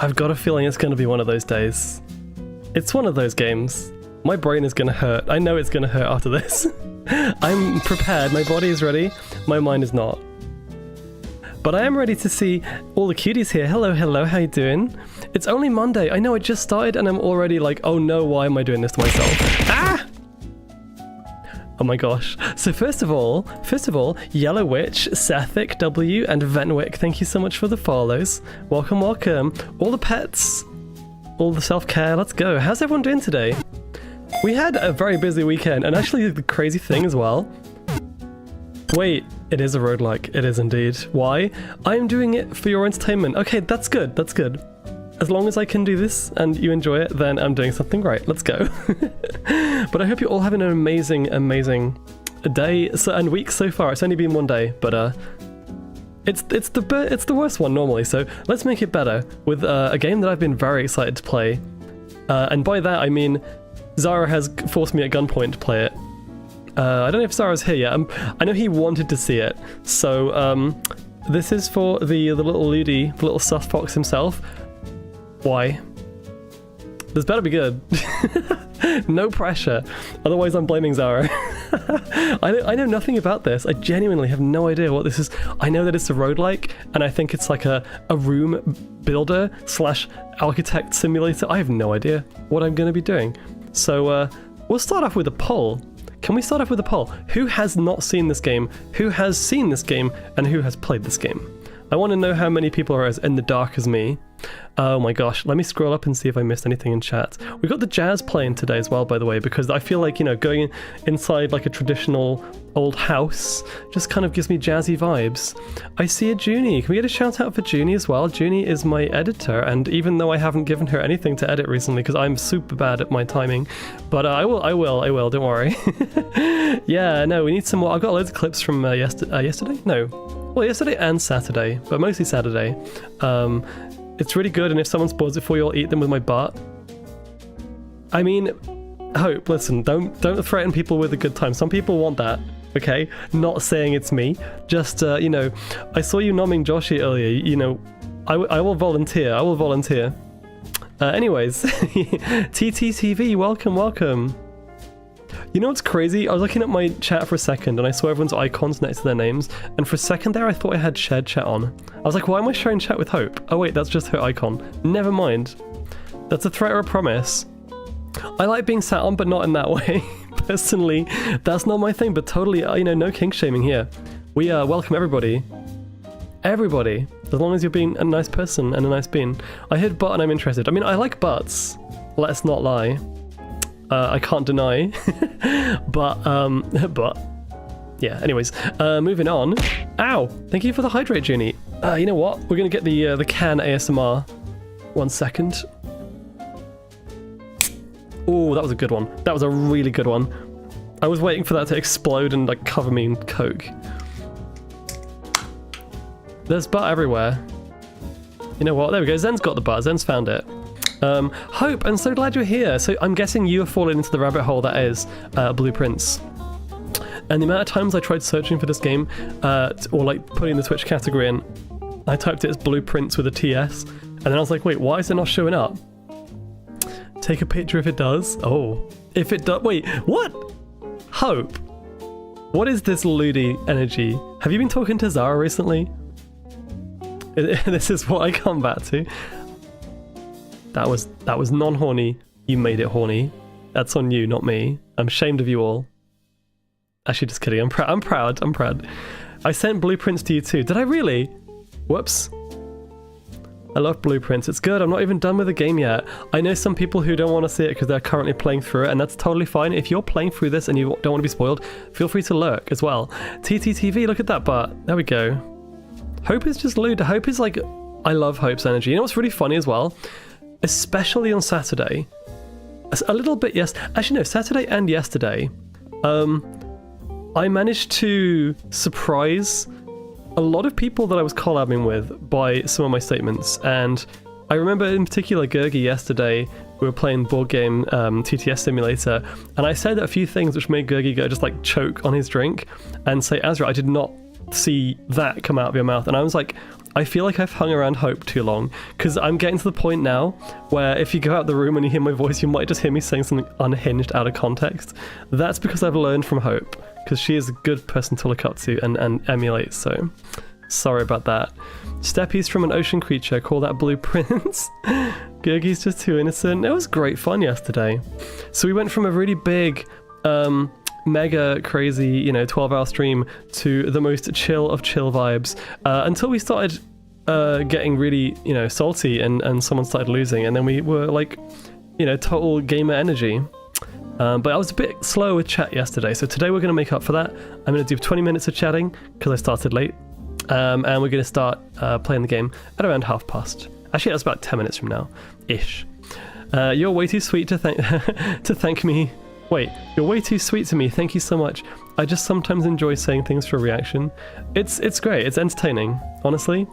I've got a feeling it's going to be one of those days. It's one of those games. My brain is going to hurt. I know it's going to hurt after this. I'm prepared. My body is ready. My mind is not. But I am ready to see all the cuties here. Hello, hello. How you doing? It's only Monday. I know it just started and I'm already like, oh no, why am I doing this to myself? Ah! Oh my gosh. So first of all, Yellow Witch, Sethic W, and Venwick, thank you so much for the follows. Welcome, welcome. All the pets, all the self-care, let's go. How's everyone doing today? We had a very busy weekend, and actually the crazy thing as well. Wait, it is a roguelike. It is indeed. Why? I'm doing it for your entertainment. Okay, that's good, that's good. As long as I can do this and you enjoy it, then I'm doing something right. Let's go. But I hope you're all having an amazing, amazing day and week so far. It's only been one day, but it's the worst one normally. So let's make it better with a game that I've been very excited to play. And by that I mean Zara has forced me at gunpoint to play it. I don't know if Zara's here yet. I know he wanted to see it. So this is for the little Ludi, the little sus fox himself. Why? This better be good. No pressure. Otherwise I'm blaming Zara. I know nothing about this. I genuinely have no idea what this is. I know that it's a roguelike, and I think it's like a room builder / architect simulator. I have no idea what I'm going to be doing. So we'll start off with a poll. Can we start off with a poll? Who has not seen this game? Who has seen this game? And who has played this game? I want to know how many people are as in the dark as me. Oh my gosh, let me scroll up and see if I missed anything in chat. We got the jazz playing today as well, by the way, because I feel like, you know, going inside like a traditional old house just kind of gives me jazzy vibes. I see a Junie. Can we get a shout out for Junie as well? Junie is my editor, and even though I haven't given her anything to edit recently because I'm super bad at my timing, but I will, don't worry. Yeah, no, we need some more. I've got loads of clips from yesterday? No. Well, yesterday and Saturday, but mostly Saturday. It's really good, and if someone spoils it for you, I'll eat them with my butt. I mean, Hope, listen, don't threaten people with a good time. Some people want that, okay? Not saying it's me. Just, you know, I saw you nomming Joshi earlier. You know, I will volunteer. I will volunteer. Anyways, TTTV, welcome, welcome. You know what's crazy? I was looking at my chat for a second and I saw everyone's icons next to their names, and for a second there I thought I had shared chat on. I was like, why am I sharing chat with Hope? Oh wait, that's just her icon. Never mind. That's a threat or a promise. I like being sat on, but not in that way. Personally, that's not my thing, but totally, you know, no kink shaming here. We welcome everybody. Everybody. As long as you're being a nice person and a nice being. I heard butt and I'm interested. I mean, I like butts. Let's not lie. I can't deny, but yeah, anyways, moving on. Ow, thank you for the hydrate, Junie. You know what, we're gonna get the can ASMR. 1 second. Oh, that was a good one. That was a really good one. I was waiting for that to explode and like cover me in coke. There's butt everywhere. You know what, there we go, Zen's got the butt, Zen's found it. Hope, I'm so glad you're here. So I'm guessing you have fallen into the rabbit hole that is Blueprints. And the amount of times I tried searching for this game, or like putting the Twitch category in, I typed it as Blueprints with a TS, and then I was like, wait, why is it not showing up? Take a picture if it does. Oh, if it does. Wait, what? Hope, what is this Ludi energy? Have you been talking to Zara recently? This is what I come back to. That was non-horny. You made it horny. That's on you, not me. I'm ashamed of you all. Actually, just kidding. I'm proud. I sent Blueprints to you too. Did I really? Whoops. I love Blueprints. It's good. I'm not even done with the game yet. I know some people who don't want to see it because they're currently playing through it, and that's totally fine. If you're playing through this and you don't want to be spoiled, feel free to lurk as well. TTTV, look at that butt. There we go. Hope is just lewd. Hope is like... I love Hope's energy. You know what's really funny as well? Especially on Saturday, a little bit, yes, actually no, Saturday and yesterday, I managed to surprise a lot of people that I was collabing with by some of my statements. And I remember in particular Gurgi yesterday, we were playing board game TTS Simulator, and I said a few things which made Gurgi go just like choke on his drink and say, Azra, I did not see that come out of your mouth. And I was like, I feel like I've hung around Hope too long, because I'm getting to the point now where if you go out the room and you hear my voice, you might just hear me saying something unhinged out of context. That's because I've learned from Hope, because she is a good person to look up to and emulate, so sorry about that. Steppies from an ocean creature, call that blueprints. Gurgi's just too innocent. It was great fun yesterday. So we went from a really big, mega crazy, 12-hour stream to the most chill of chill vibes until we started getting really, salty and someone started losing, and then we were like, total gamer energy. But I was a bit slow with chat yesterday, so today we're going to make up for that. I'm going to do 20 minutes of chatting because I started late, and we're going to start playing the game at around past. Actually, that's about 10 minutes from now, ish. You're way too sweet to thank me. Wait, you're way too sweet to me. Thank you so much. I just sometimes enjoy saying things for a reaction. It's great. It's entertaining, honestly.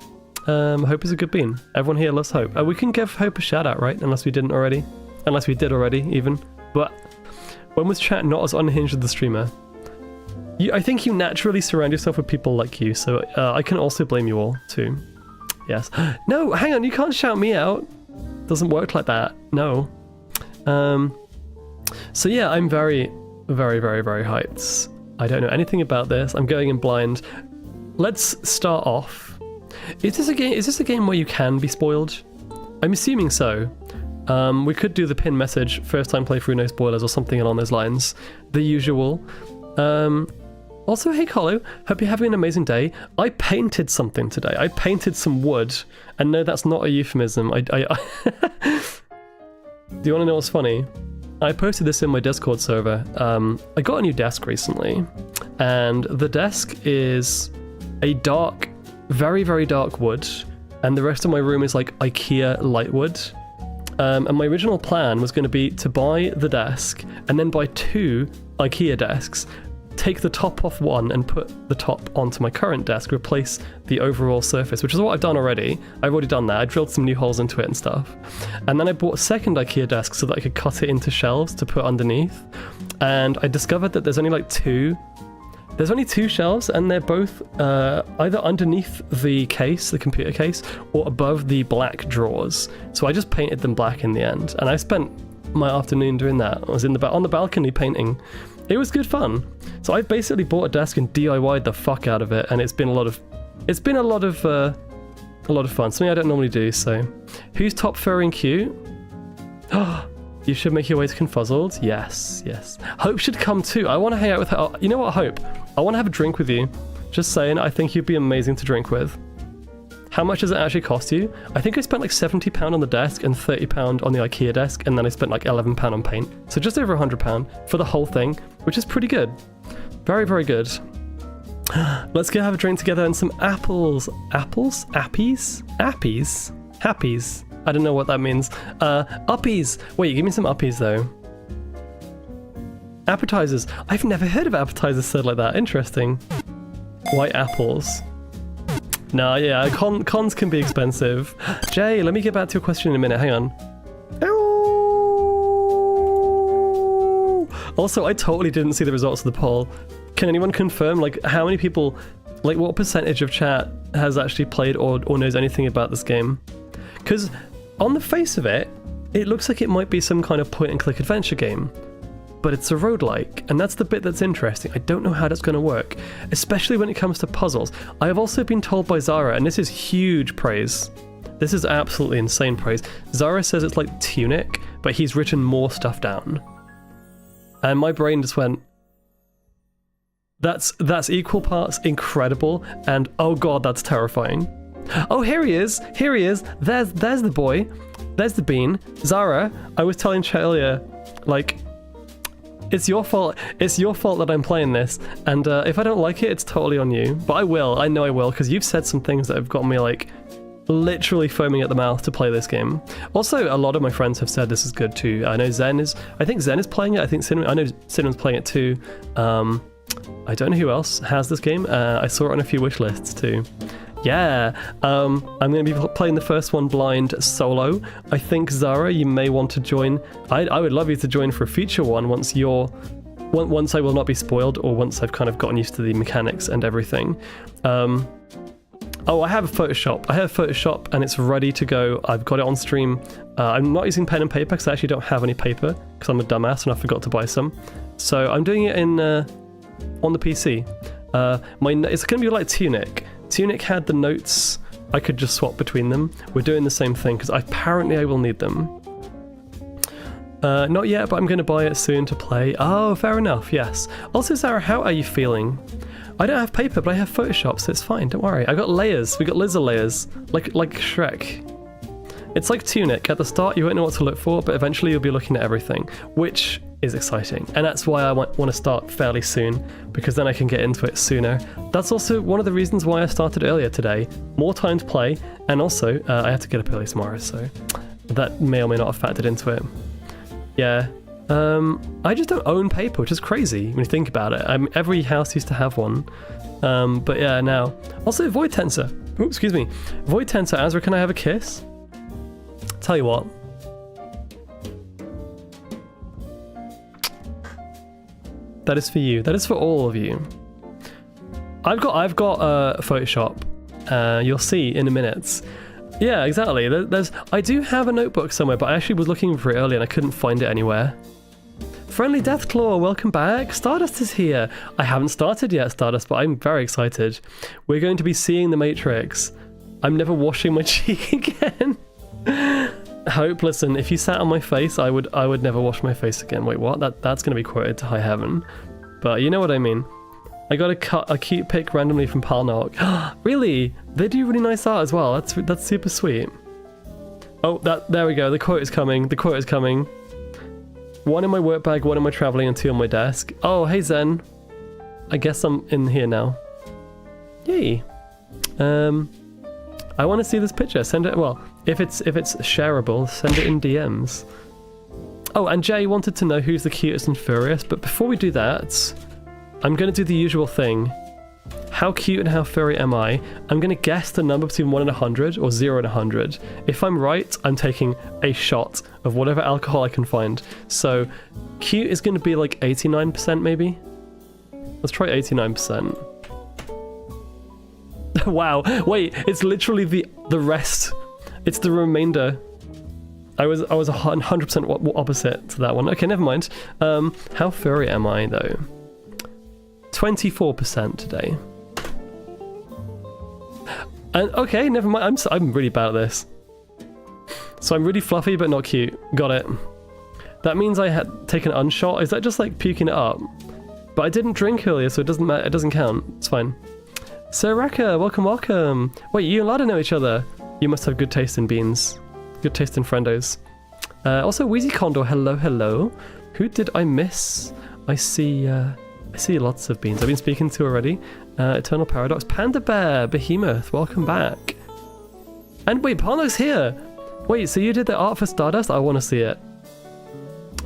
Hope is a good bean. Everyone here loves Hope. We can give Hope a shout out, right? Unless we didn't already. Unless we did already, even. But when was chat not as unhinged as the streamer? I think you naturally surround yourself with people like you, so I can also blame you all, too. Yes. No, hang on, you can't shout me out. Doesn't work like that. No. So yeah, I'm very, very, very, very hyped. I don't know anything about this. I'm going in blind. Let's start off. Is this a game where you can be spoiled? I'm assuming so. We could do the pin message, first time playthrough, no spoilers, or something along those lines. The usual. Also, hey Colo, hope you're having an amazing day. I painted something today. I painted some wood. And no, that's not a euphemism. Do you want to know what's funny? I posted this in my Discord server. I got a new desk recently, and the desk is a dark, very, very dark wood, and the rest of my room is like IKEA light wood. And my original plan was going to be to buy the desk and then buy 2 IKEA desks, take the top off one and put the top onto my current desk, replace the overall surface, which is what I've done already. I've already done that. I drilled some new holes into it and stuff. And then I bought a second IKEA desk so that I could cut it into shelves to put underneath. And I discovered that there's only like 2. There's only 2 shelves, and they're both either underneath the case, the computer case, or above the black drawers. So I just painted them black in the end. And I spent my afternoon doing that. I was on the balcony painting. It was good fun. So I've basically bought a desk and DIY'd the fuck out of it, and it's been a lot of fun. Something I don't normally do. So, who's top furry and cute? You should make your way to Confuzzled. Yes, yes. Hope should come too. I want to hang out with her. You know what, Hope? I want to have a drink with you. Just saying. I think you'd be amazing to drink with. How much does it actually cost you? I think I spent like £70 on the desk and £30 on the IKEA desk, and then I spent like £11 on paint. So just over £100 for the whole thing, which is pretty good. Very, very good. Let's go have a drink together and some apples. Apples? Appies? Appies? Happies? I don't know what that means. Uppies. Wait, give me some uppies though. Appetizers. I've never heard of appetizers said like that. Interesting. White apples. Nah, yeah, cons can be expensive. Jay, let me get back to your question in a minute. Hang on. Also, I totally didn't see the results of the poll. Can anyone confirm, like, how many people, like, what percentage of chat has actually played or knows anything about this game? Because on the face of it, it looks like it might be some kind of point-and-click adventure game. But it's a roguelike, and that's the bit that's interesting. I don't know how that's going to work, especially when it comes to puzzles. I have also been told by Zara, and this is huge praise. This is absolutely insane praise. Zara says it's like Tunic, but he's written more stuff down. And my brain just went, that's equal parts incredible, and oh god, that's terrifying. Oh, here he is. Here he is. There's the boy. There's the bean. Zara, I was telling Chet earlier, like, it's your fault. It's your fault that I'm playing this, and if I don't like it, it's totally on you. But I will. I know I will, because you've said some things that have got me like literally foaming at the mouth to play this game. Also, a lot of my friends have said this is good too. I know Zen is. I think Zen is playing it. I think Cinnamon. I know Cinnamon's playing it too. I don't know who else has this game. I saw it on a few wish lists too. Yeah, I'm going to be playing the first one blind solo. I think, Zara, you may want to join. I would love you to join for a future one once I will not be spoiled, or once I've kind of gotten used to the mechanics and everything. Oh, I have a Photoshop. I have Photoshop and it's ready to go. I've got it on stream. I'm not using pen and paper because I actually don't have any paper because I'm a dumbass and I forgot to buy some. So I'm doing it in on the PC. It's going to be like Tunic. Tunic had the notes. I could just swap between them. We're doing the same thing because apparently I will need them. Not yet, but I'm going to buy it soon to play. Oh, fair enough, yes. Also, Sarah, how are you feeling? I don't have paper, but I have Photoshop, so it's fine, don't worry. I got layers. We got lizard layers, like Shrek. It's like Tunic. At the start, you won't know what to look for, but eventually you'll be looking at everything, which is exciting. And that's why I want to start fairly soon, because then I can get into it sooner. That's also one of the reasons why I started earlier today. More time to play, and also, I have to get up early tomorrow, so that may or may not have factored into it. Yeah, I just don't own paper, which is crazy when you think about it. Every house used to have one, but yeah, now. Also, Void Tensor. Oops, excuse me. Void Tensor, Azra, can I have a kiss? Tell you what. That is for you. That is for all of you. I've got Photoshop. You'll see in a minute. Yeah, exactly. I do have a notebook somewhere, but I actually was looking for it earlier and I couldn't find it anywhere. Friendly Deathclaw, welcome back. Stardust is here. I haven't started yet, Stardust, but I'm very excited. We're going to be seeing The Matrix. I'm never washing my cheek again. Hope, listen, if you sat on my face, I would never wash my face again. Wait, what? That's going to be quoted to high heaven. But you know what I mean. I got a cute pic randomly from Palnark. Really? They do really nice art as well. That's super sweet. Oh, there we go. The quote is coming. The quote is coming. 1 in my work bag, 1 in my traveling, and 2 on my desk. Oh, hey Zen. I guess I'm in here now. Yay. I want to see this picture. Send it. Well, if it's shareable, send it in DMs. Oh, and Jay wanted to know who's the cutest and furriest. But before we do that, I'm going to do the usual thing. How cute and how furry am I? I'm going to guess the number between 1 and 100 or 0 and 100. If I'm right, I'm taking a shot of whatever alcohol I can find. So cute is going to be like 89% maybe? Let's try 89%. Wow, wait, it's literally the rest. It's the remainder. I was 100% opposite to that one. Okay, never mind. How furry am I though? 24% today. And okay, never mind. I'm really bad at this. So I'm really fluffy but not cute. Got it. That means I had taken an unshot. Is that just like puking it up? But I didn't drink earlier, so it doesn't matter. It doesn't count. It's fine. Saraka, welcome. Wait, you and Lada know each other. You must have good taste in beans. Good taste in friendos. Also, Wheezy Condor, hello. Who did I miss? I see lots of beans I've been speaking to already. Eternal Paradox, Panda Bear, Behemoth, welcome back. And wait, Parno's here. Wait, so you did the art for Stardust? I want to see it.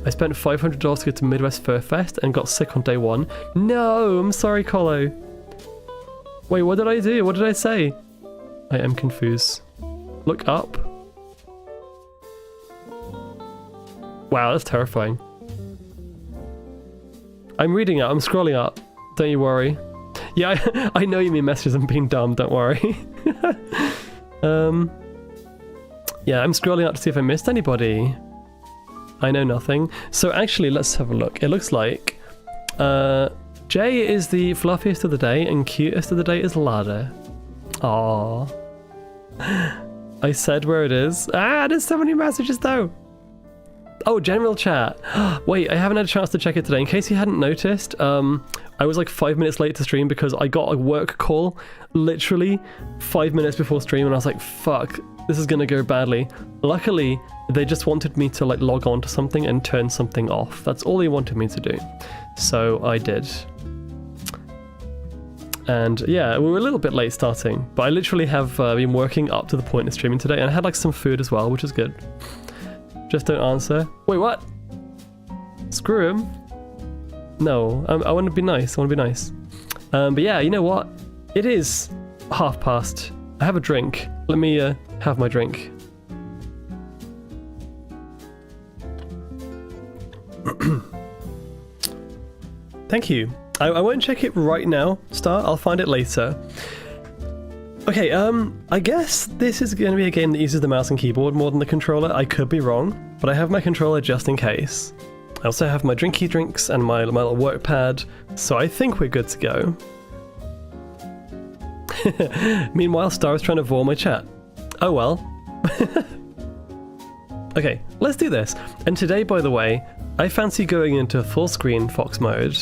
I spent $500 to go to Midwest Fur Fest and got sick on day 1. No, I'm sorry, Colo. Wait, what did I do? What did I say? I am confused. Look up. Wow, that's terrifying. I'm reading it. I'm scrolling up. Don't you worry. Yeah, I know you mean messages. I'm being dumb. Don't worry. Yeah, I'm scrolling up to see if I missed anybody. I know nothing. So actually, let's have a look. It looks like Jay is the fluffiest of the day and cutest of the day is Lada. Aww. I said where it is. Ah, there's so many messages though. Oh, general chat. Wait, I haven't had a chance to check it today. In case you hadn't noticed, I was like 5 minutes late to stream because I got a work call literally 5 minutes before stream and I was like, fuck, this is gonna go badly. Luckily, they just wanted me to like log on to something and turn something off. That's all they wanted me to do. So I did. And yeah, we were a little bit late starting, but I literally have been working up to the point of streaming today and I had like some food as well, which is good. Just don't answer. Wait, what? Screw him. No, I want to be nice. I want to be nice. But yeah, you know what? It is past. I have a drink. Let me have my drink. Thank you. I won't check it right now, Star. I'll find it later. Okay, I guess this is going to be a game that uses the mouse and keyboard more than the controller. I could be wrong, but I have my controller just in case. I also have my drinky drinks and my little work pad, so I think we're good to go. Meanwhile, Star is trying to vore my chat. Oh well. Okay, let's do this. And today, by the way, I fancy going into full screen Fox mode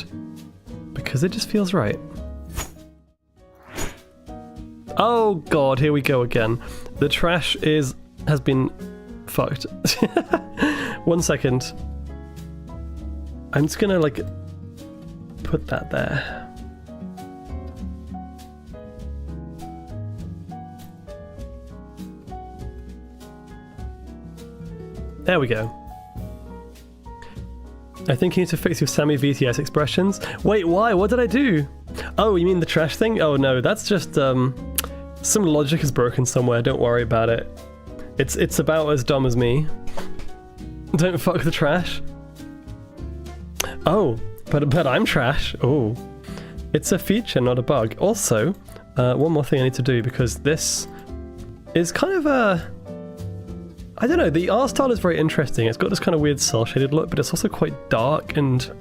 because it just feels right. Oh god, here we go again. The trash has been fucked. 1 second. I'm just gonna like put that there. There we go. I think you need to fix your Sammy VTS expressions. Wait, why? What did I do? Oh, you mean the trash thing? Oh no, that's just some logic is broken somewhere. Don't worry about it. It's about as dumb as me. Don't fuck the trash. Oh, but I'm trash. Oh, it's a feature, not a bug. Also, one more thing I need to do because this is kind of a... I don't know, the art style is very interesting. It's got this kind of weird cel-shaded look, but it's also quite dark and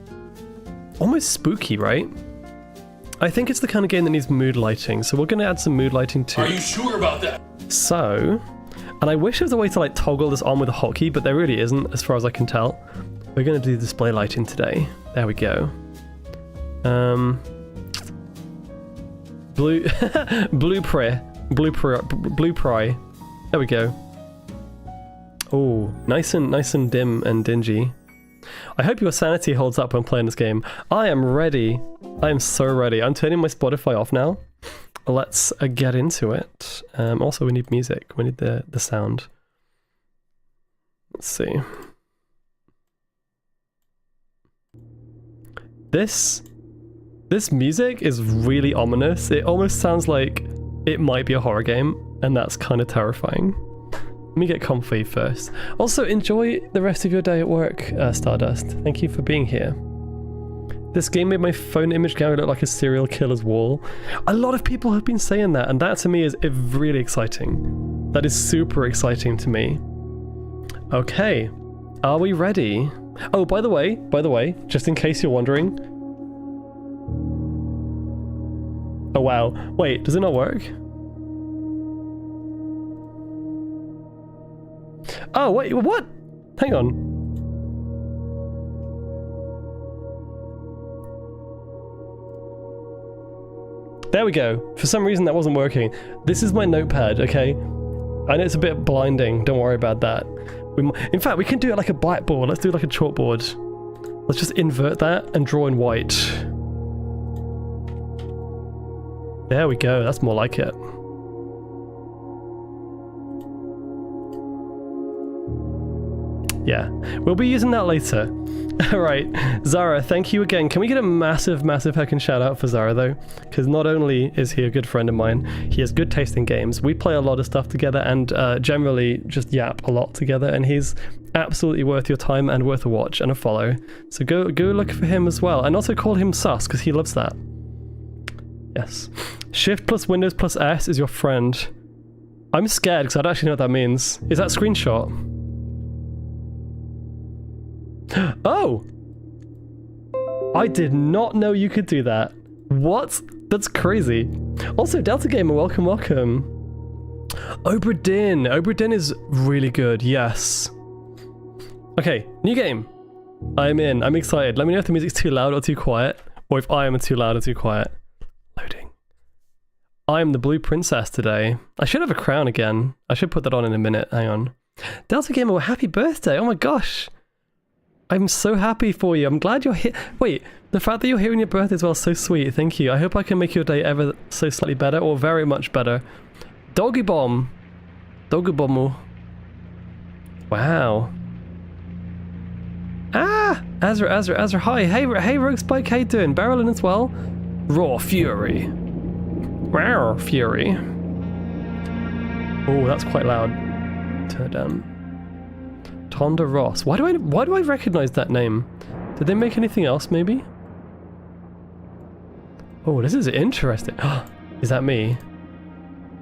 almost spooky, right? I think it's the kind of game that needs mood lighting, so we're going to add some mood lighting too. Are you sure about that? So, and I wish there was a way to like toggle this on with a hotkey, but there really isn't as far as I can tell. We're going to do display lighting today. There we go. Blue pry. There we go. Oh, nice and dim and dingy. I hope your sanity holds up when playing this game. I am ready. I am so ready. I'm turning my Spotify off now. Let's get into it. Also, we need music. We need the sound. Let's see. This music is really ominous. It almost sounds like it might be a horror game, and that's kind of terrifying. Let me get comfy first. Also, enjoy the rest of your day at work, Stardust. Thank you for being here. This game made my phone image gallery look like a serial killer's wall. A lot of people have been saying that, and that to me is really exciting. That is super exciting to me. Okay, are we ready? Oh, by the way, just in case you're wondering. Oh wow, wait, does it not work? Oh, wait, what? Hang on. There we go. For some reason that wasn't working. This is my notepad, okay? I know it's a bit blinding, don't worry about that. In fact, we can do it like a blackboard. Let's do it like a chalkboard. Let's just invert that and draw in white. There we go, that's more like it. Yeah, we'll be using that later. Alright, Zara, thank you again. Can we get a massive heckin' shout out for Zara though? Because not only is he a good friend of mine, he has good taste in games. We play a lot of stuff together and generally just yap a lot together, and he's absolutely worth your time and worth a watch and a follow. So go look for him as well, and also call him sus because he loves that. Yes. Shift plus Windows plus S is your friend. I'm scared because I don't actually know what that means. Is that screenshot? Oh! I did not know you could do that. What? That's crazy. Also, Delta Gamer, welcome. Obradin. Obradin is really good, yes. Okay, new game. I'm in. I'm excited. Let me know if the music's too loud or too quiet, or if I am too loud or too quiet. Loading. I'm the Blue Princess today. I should have a crown again. I should put that on in a minute. Hang on. Delta Gamer, well, happy birthday. Oh my gosh. I'm so happy for you. I'm glad you're here. Wait, the fact that you're here on your birthday as well is so sweet. Thank you. I hope I can make your day ever so slightly better, or very much better. Doggy bomb. Doggy bomb. Wow. Ah! Azra. Hi. Hey, Rogue Spike. How you doing? Barrelin as well. Raw Fury. Raw Fury. Oh, that's quite loud. Turn it down. Tonda Ross. Why do I recognize that name? Did they make anything else maybe? Oh, this is interesting. Is that me?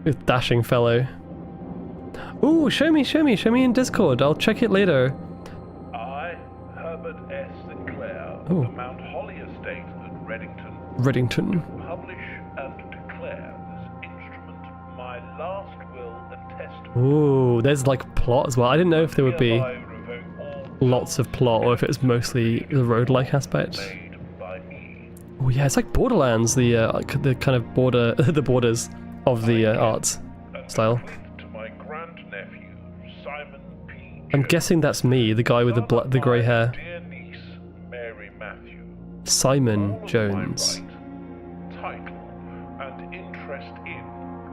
With dashing fellow. Ooh, show me in Discord. I'll check it later. I, Herbert S. Sinclair, Ooh. of the Mount Holly Estate at Reddington. publish and declare this instrument my last will and testament. Ooh, there's like plot as well. I didn't know if there would be Hereby revoke all lots of plot or if it was mostly the roguelike aspect. made by me. Oh yeah, it's like Borderlands, the kind of the borders of the art style. Bequeathed to my grandnephew, Simon P. I'm Jones, guessing that's me, the guy with the grey hair. dear niece, Mary Matthew. Simon All of Jones. my right, title, and interest in,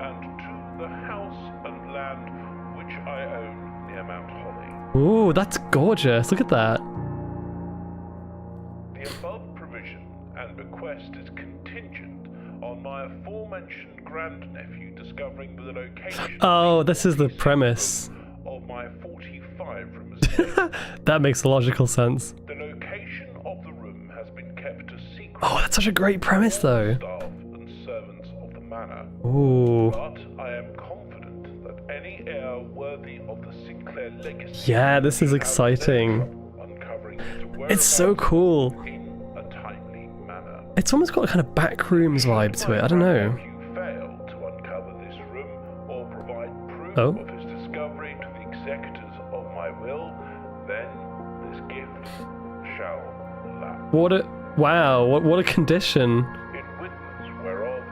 and to the house and land which I own near Mount Holly. Ooh, that's gorgeous. Look at that. The above provision and bequest is contingent on my aforementioned grandnephew discovering the location Oh, this is the premise. of my 45-room estate. That makes logical sense. The location of the room has been kept a secret. Oh, that's such a great premise though. Staff and servants of the manor. Ooh. But I am confident that any heir worthy of the Sinclair legacy. Yeah, this is will have exciting. no trouble uncovering its It's so whereabouts cool. in a timely manner. It's almost got a kind of backrooms vibe to it. I don't know. If you fail to uncover this room or provide proof Oh. of his discovery to the executors of my will, then this gift shall lapse. Wow, what a condition. In witness whereof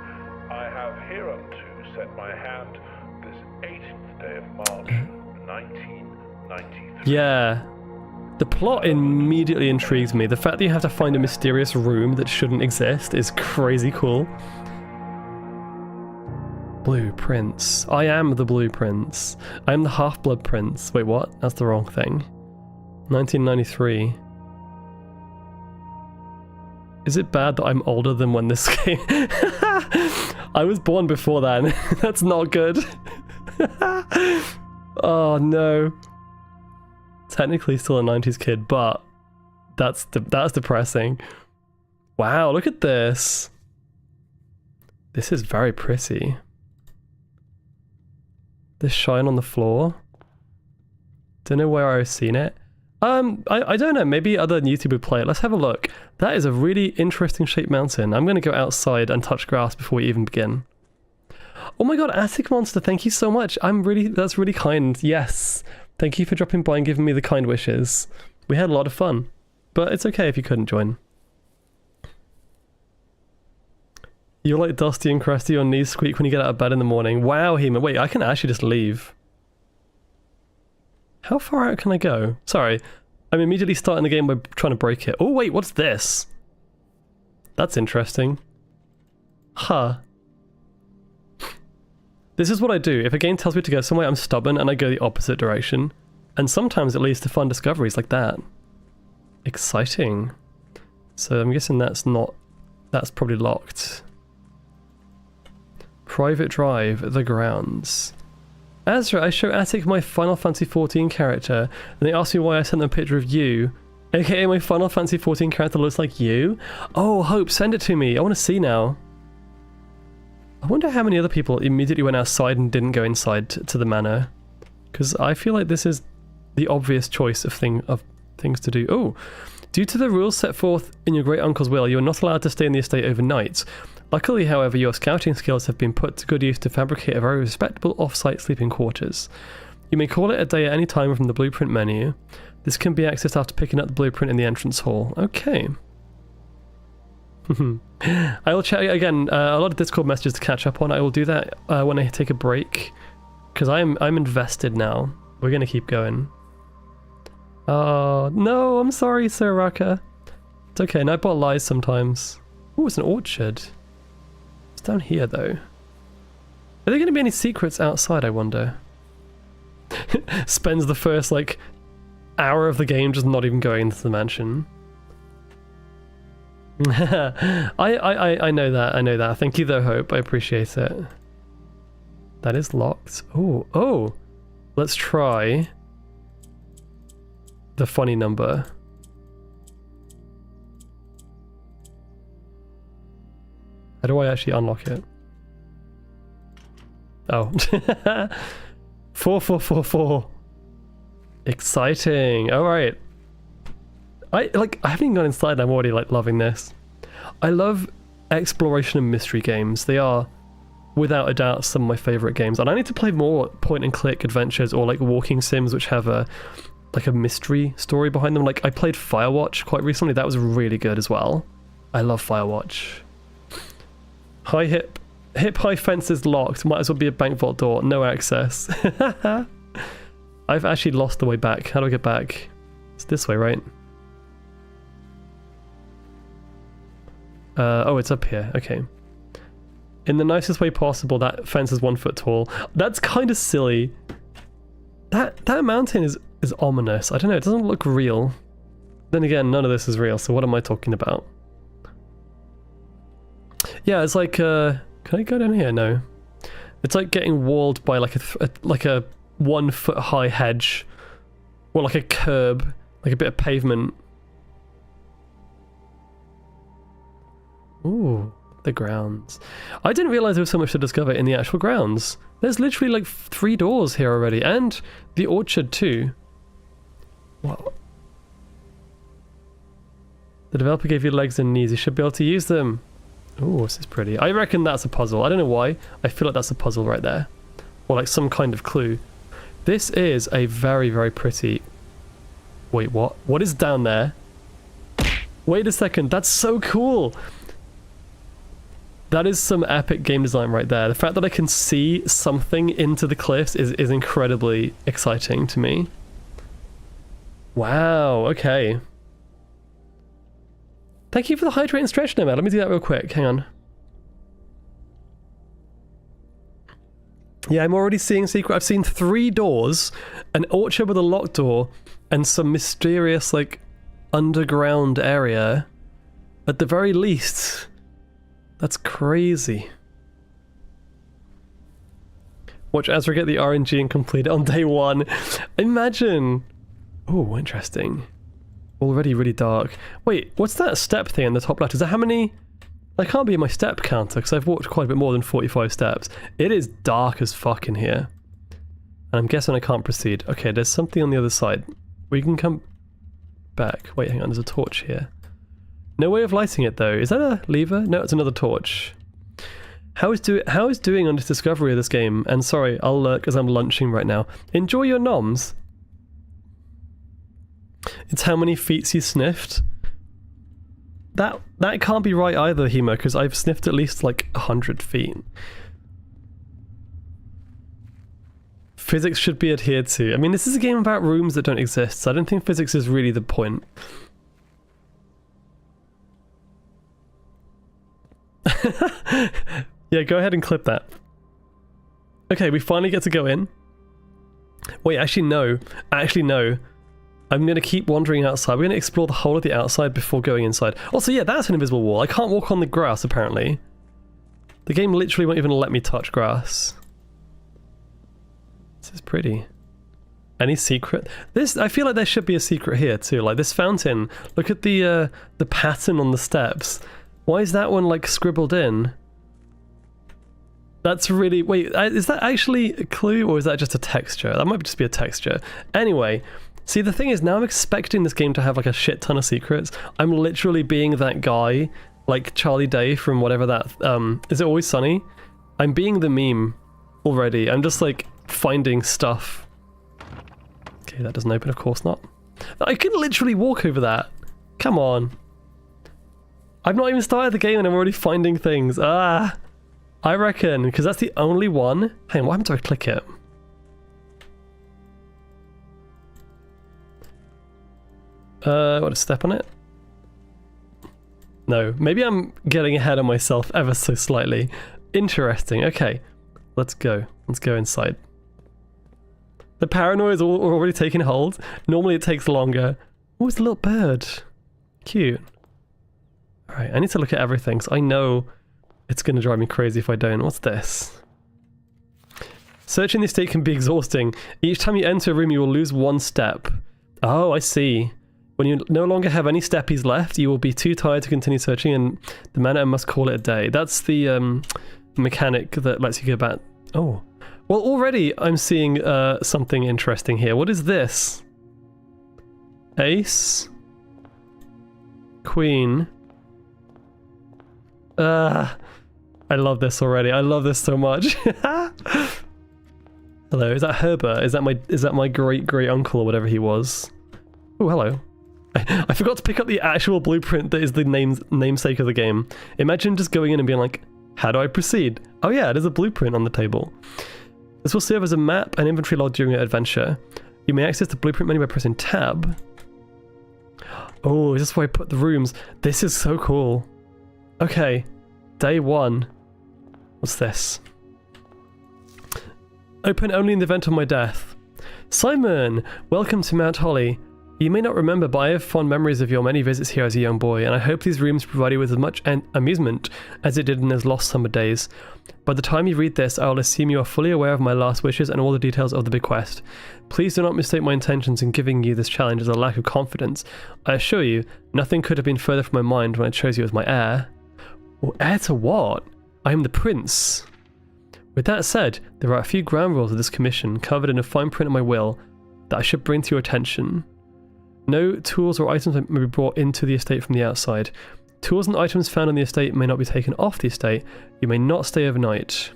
I have hereunto set my hand this 18th day of March, 1993. Yeah. The plot immediately intrigues me. The fact that you have to find a mysterious room that shouldn't exist is crazy cool. Blueprints. I am the blueprints. I am the half-blood prince. Wait, what? That's the wrong thing. 1993. Is it bad that I'm older than when this came? I was born before then. That's not good. Oh no. Technically still a 90s kid, but that's depressing. Wow, look at this. This is very pretty. This shine on the floor. Don't know where I've seen it. I don't know, maybe other YouTubers play it. Let's have a look. That is a really interesting shaped mountain. I'm gonna go outside and touch grass before we even begin. Oh my god, Attic Monster, thank you so much. That's really kind. Yes. Thank you for dropping by and giving me the kind wishes. We had a lot of fun. But it's okay if you couldn't join. You're like Dusty and Krusty, your knees squeak when you get out of bed in the morning. Wow, Hema. Wait, I can actually just leave. How far out can I go? Sorry, I'm immediately starting the game by trying to break it. Oh wait, what's this? That's interesting. Huh. This is what I do. If a game tells me to go somewhere, I'm stubborn and I go the opposite direction. And sometimes it leads to fun discoveries like that. Exciting. So I'm guessing that's probably locked. Private drive, the grounds. Azra, I show Attic my Final Fantasy XIV character, and they ask me why I sent them a picture of you. AKA my Final Fantasy XIV character looks like you? Oh, Hope, send it to me. I want to see now. I wonder how many other people immediately went outside and didn't go inside to the manor. Because I feel like this is the obvious choice of things to do. Oh, due to the rules set forth in your great uncle's will, you are not allowed to stay in the estate overnight. Luckily, however, your scouting skills have been put to good use to fabricate a very respectable off-site sleeping quarters. You may call it a day at any time from the blueprint menu. This can be accessed after picking up the blueprint in the entrance hall. Okay. I will check again. A lot of Discord messages to catch up on. I will do that when I take a break, because I'm invested now. We're gonna keep going. Oh no, I'm sorry, Sir Raka. It's okay. Nightbot lies sometimes. Oh, it's an orchard. It's down here though. Are there going to be any secrets outside? I wonder. Spends the first like hour of the game just not even going into the mansion. I know that. I know that. Thank you though, Hope. I appreciate it. That is locked. Oh. Let's try the funny number. How do I actually unlock it? Oh. 4444. Exciting. Alright. I haven't even gone inside and I'm already like loving this. I love exploration and mystery games. They are without a doubt some of my favorite games. And I need to play more point and click adventures or like walking sims which have a mystery story behind them. Like I played Firewatch quite recently. That was really good as well. I love Firewatch. High hip high fence is locked. Might as well be a bank vault door. No access. I've actually lost the way back. How do I get back? It's this way, right? Oh, it's up here. Okay. In the nicest way possible, that fence is 1 foot tall. That's kind of silly. That mountain is ominous. I don't know. It doesn't look real. Then again, none of this is real. So what am I talking about? Yeah, it's like. Can I go down here? No. It's like getting walled by like a 1 foot high hedge, or like a curb, like a bit of pavement. Ooh, the grounds. I didn't realize there was so much to discover in the actual grounds. There's literally like 3 doors here already, and the orchard too. Wow. The developer gave you legs and knees. You should be able to use them. Oh, this is pretty. I reckon that's a puzzle. I don't know why. I feel like that's a puzzle right there. Or like some kind of clue. This is a very, very pretty... Wait, what? What is down there? Wait a second. That's so cool. That is some epic game design right there. The fact that I can see something into the cliffs is incredibly exciting to me. Wow, okay. Thank you for the hydrate and stretch, Nomad. Let me do that real quick. Hang on. Yeah, I'm already seeing secret. I've seen 3 doors, an orchard with a locked door, and some mysterious, like, underground area. At the very least. That's crazy. Watch Azra get the RNG and complete it on day 1. Imagine. Oh, interesting. Already really dark. Wait, what's that step thing in the top left? Is that how many? That can't be my step counter because I've walked quite a bit more than 45 steps. It is dark as fuck in here. And I'm guessing I can't proceed. Okay, there's something on the other side. We can come back. Wait, hang on, there's a torch here. No way of lighting it though. Is that a lever? No, it's another torch. How is doing on this discovery of this game? And sorry, I'll lurk as I'm lunching right now. Enjoy your noms. It's how many feet you sniffed. That can't be right either, Hemo, because I've sniffed at least like 100 feet. Physics should be adhered to. I mean, this is a game about rooms that don't exist, so I don't think physics is really the point. Yeah, go ahead and clip that. Okay, we finally get to go in. Wait, actually no. I'm going to keep wandering outside. We're going to explore the whole of the outside before going inside. Also, yeah, that's an invisible wall. I can't walk on the grass, apparently. The game literally won't even let me touch grass. This is pretty. Any secret? I feel like there should be a secret here, too. Like, this fountain. Look at the pattern on the steps. Why is that one, like, scribbled in? That's really... Wait, is that actually a clue, or is that just a texture? That might just be a texture. Anyway... See, the thing is, now I'm expecting this game to have like a shit ton of secrets. I'm literally being that guy, like Charlie Day from whatever that, Is It Always Sunny? I'm being the meme already. I'm just like finding stuff. Okay, that doesn't open, of course not. I can literally walk over that. Come on. I've not even started the game and I'm already finding things. I reckon, because that's the only one. Hang on, what happened to I click it? Want to step on it? No, maybe I'm getting ahead of myself ever so slightly. Interesting, okay. Let's go inside. The paranoia is already taking hold. Normally it takes longer. Oh, it's a little bird. Cute. Alright, I need to look at everything, so I know it's going to drive me crazy if I don't. What's this? Searching the estate can be exhausting. Each time you enter a room, you will lose 1 step. Oh, I see. When you no longer have any steppies left, you will be too tired to continue searching and the mana must call it a day. That's the mechanic that lets you go back. Oh, Well, already I'm seeing something interesting here. What is this? Ace. Queen. I love this already. I love this so much. Hello, is that Herbert? Is that my great uncle or whatever he was? Oh, hello. I forgot to pick up the actual blueprint that is the namesake of the game. Imagine just going in and being like, how do I proceed? Oh yeah, there's a blueprint on the table. This will serve as a map and inventory log during your adventure. You may access the blueprint menu by pressing tab. Oh, is this where I put the rooms? This is so cool. Okay, day 1. What's this? Open only in the event of my death. Simon, welcome to Mount Holly. You may not remember, but I have fond memories of your many visits here as a young boy, and I hope these rooms provide you with as much amusement as it did in those lost summer days. By the time you read this, I will assume you are fully aware of my last wishes and all the details of the bequest. Please do not mistake my intentions in giving you this challenge as a lack of confidence. I assure you, nothing could have been further from my mind when I chose you as my heir. Well, heir to what? I am the prince. With that said, there are a few ground rules of this commission covered in a fine print of my will that I should bring to your attention. No tools or items may be brought into the estate from the outside. Tools and items found on the estate may not be taken off the estate. You may not stay overnight.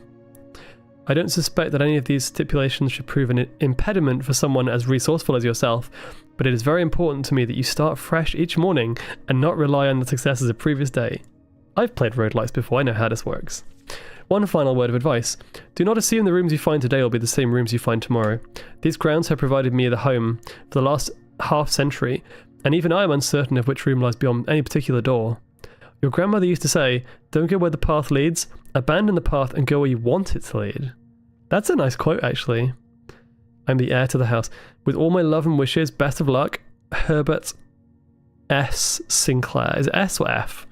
I don't suspect that any of these stipulations should prove an impediment for someone as resourceful as yourself, but it is very important to me that you start fresh each morning and not rely on the successes of previous day. I've played roguelikes before, I know how this works. One final word of advice. Do not assume the rooms you find today will be the same rooms you find tomorrow. These grounds have provided me the home for the last half-century, and even I am uncertain of which room lies beyond any particular door. Your grandmother used to say, don't go where the path leads, abandon the path and go where you want it to lead. That's a nice quote, actually. I'm the heir to the house. With all my love and wishes, best of luck, Herbert S. Sinclair. Is it S or F?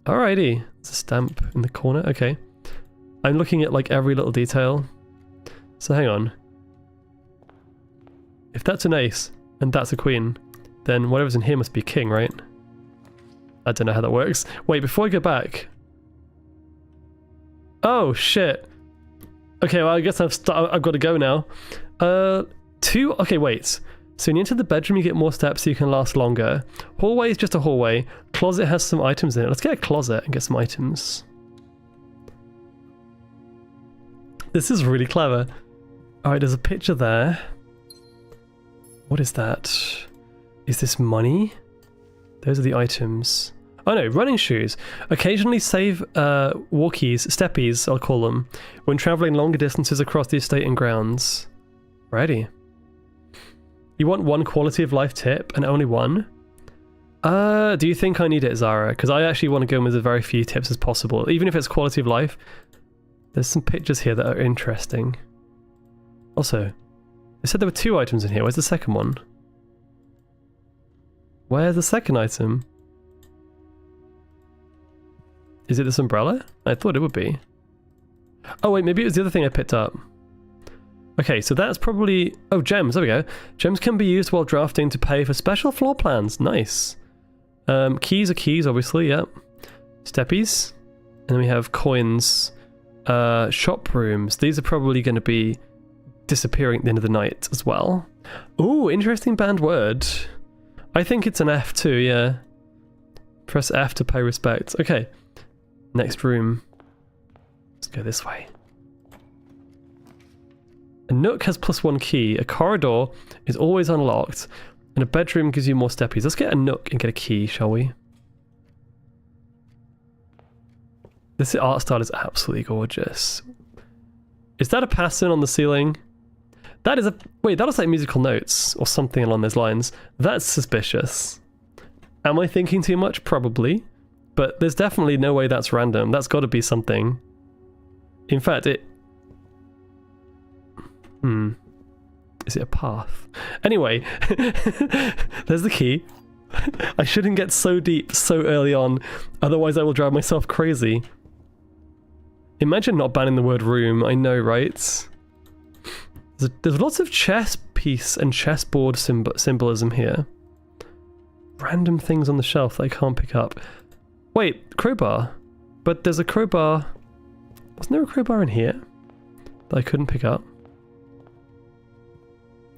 Alrighty. There's a stamp in the corner. Okay. I'm looking at like every little detail. So hang on. If that's an ace, and that's a queen, then whatever's in here must be a king, right? I don't know how that works. Wait, before I go back... Oh, shit. Okay, well, I guess I've got to go now. Okay, wait. So when you enter the bedroom, you get more steps so you can last longer. Hallway is just a hallway. Closet has some items in it. Let's get a closet and get some items. This is really clever. Alright, there's a picture there. What is that? Is this money? Those are the items. Oh no, running shoes. Occasionally save walkies, steppies, I'll call them, when travelling longer distances across the estate and grounds. Righty. You want one quality of life tip and only one? Do you think I need it, Zara? Because I actually want to go in with as very few tips as possible, even if it's quality of life. There's some pictures here that are interesting. Also, they said there were 2 items in here. Where's the second one? Where's the second item? Is it this umbrella? I thought it would be. Oh wait, maybe it was the other thing I picked up. Okay, so that's probably... Oh, gems, there we go. Gems can be used while drafting to pay for special floor plans. Nice. Keys are keys, obviously, yep. Steppies. And then we have coins. Shop rooms. These are probably going to be disappearing at the end of the night as well. Ooh, interesting banned word. I think it's an F too, yeah. Press F to pay respect. Okay. Next room. Let's go this way. A nook has +1 key. A corridor is always unlocked. And a bedroom gives you more steppies. Let's get a nook and get a key, shall we? This art style is absolutely gorgeous. Is that a pattern on the ceiling? That is a... Wait, that looks like musical notes or something along those lines. That's suspicious. Am I thinking too much? Probably. But there's definitely no way that's random. That's got to be something. In fact, it... Is it a path? Anyway, there's the key. I shouldn't get so deep so early on, otherwise I will drive myself crazy. Imagine not banning the word room, I know, right? There's lots of chess piece and chessboard symbolism here. Random things on the shelf that I can't pick up. Wait, crowbar. But there's a crowbar... Wasn't there a crowbar in here? that I couldn't pick up?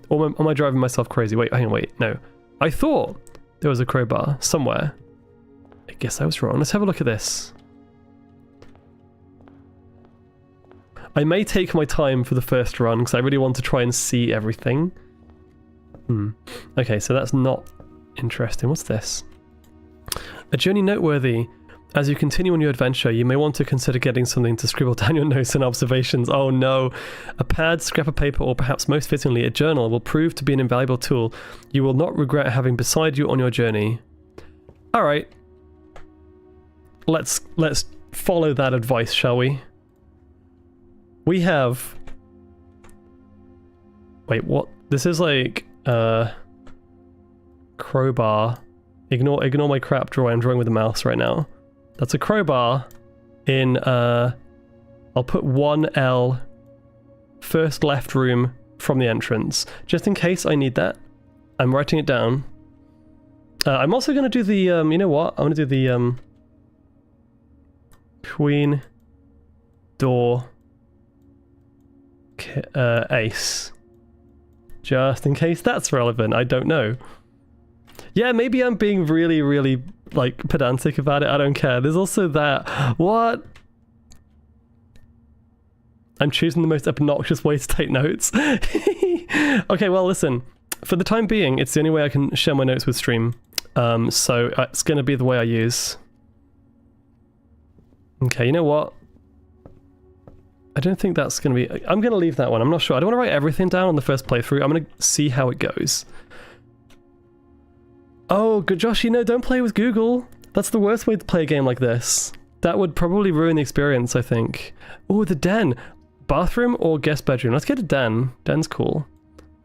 Or am I driving myself crazy? Wait, hang on, wait, no. I thought there was a crowbar somewhere. I guess I was wrong. Let's have a look at this. I may take my time for the first run because I really want to try and see everything. Okay, so that's not interesting. What's this? A journey noteworthy. As you continue on your adventure, you may want to consider getting something to scribble down your notes and observations. Oh no. A pad, scrap of paper, or perhaps most fittingly, a journal will prove to be an invaluable tool you will not regret having beside you on your journey. Alright. Let's follow that advice, shall we? We have... Wait, what? This is like... crowbar. Ignore my crap drawing. I'm drawing with a mouse right now. That's a crowbar in, I'll put 1L, first left room from the entrance, just in case I need that. I'm writing it down. I'm also going to do the, you know what? I'm going to do the, queen, door, ace. Just in case that's relevant, I don't know. Yeah, maybe I'm being really, really, like, pedantic about it. I don't care. There's also that. What? I'm choosing the most obnoxious way to take notes. Okay, well, listen. For the time being, it's the only way I can share my notes with stream. So it's going to be the way I use. Okay, you know what? I don't think that's going to be... I'm going to leave that one. I'm not sure. I don't want to write everything down on the first playthrough. I'm going to see how it goes. Oh, good, Josh, you know, don't play with Google. That's the worst way to play a game like this. That would probably ruin the experience, I think. Oh, the den. Bathroom or guest bedroom? Let's get a den. Den's cool.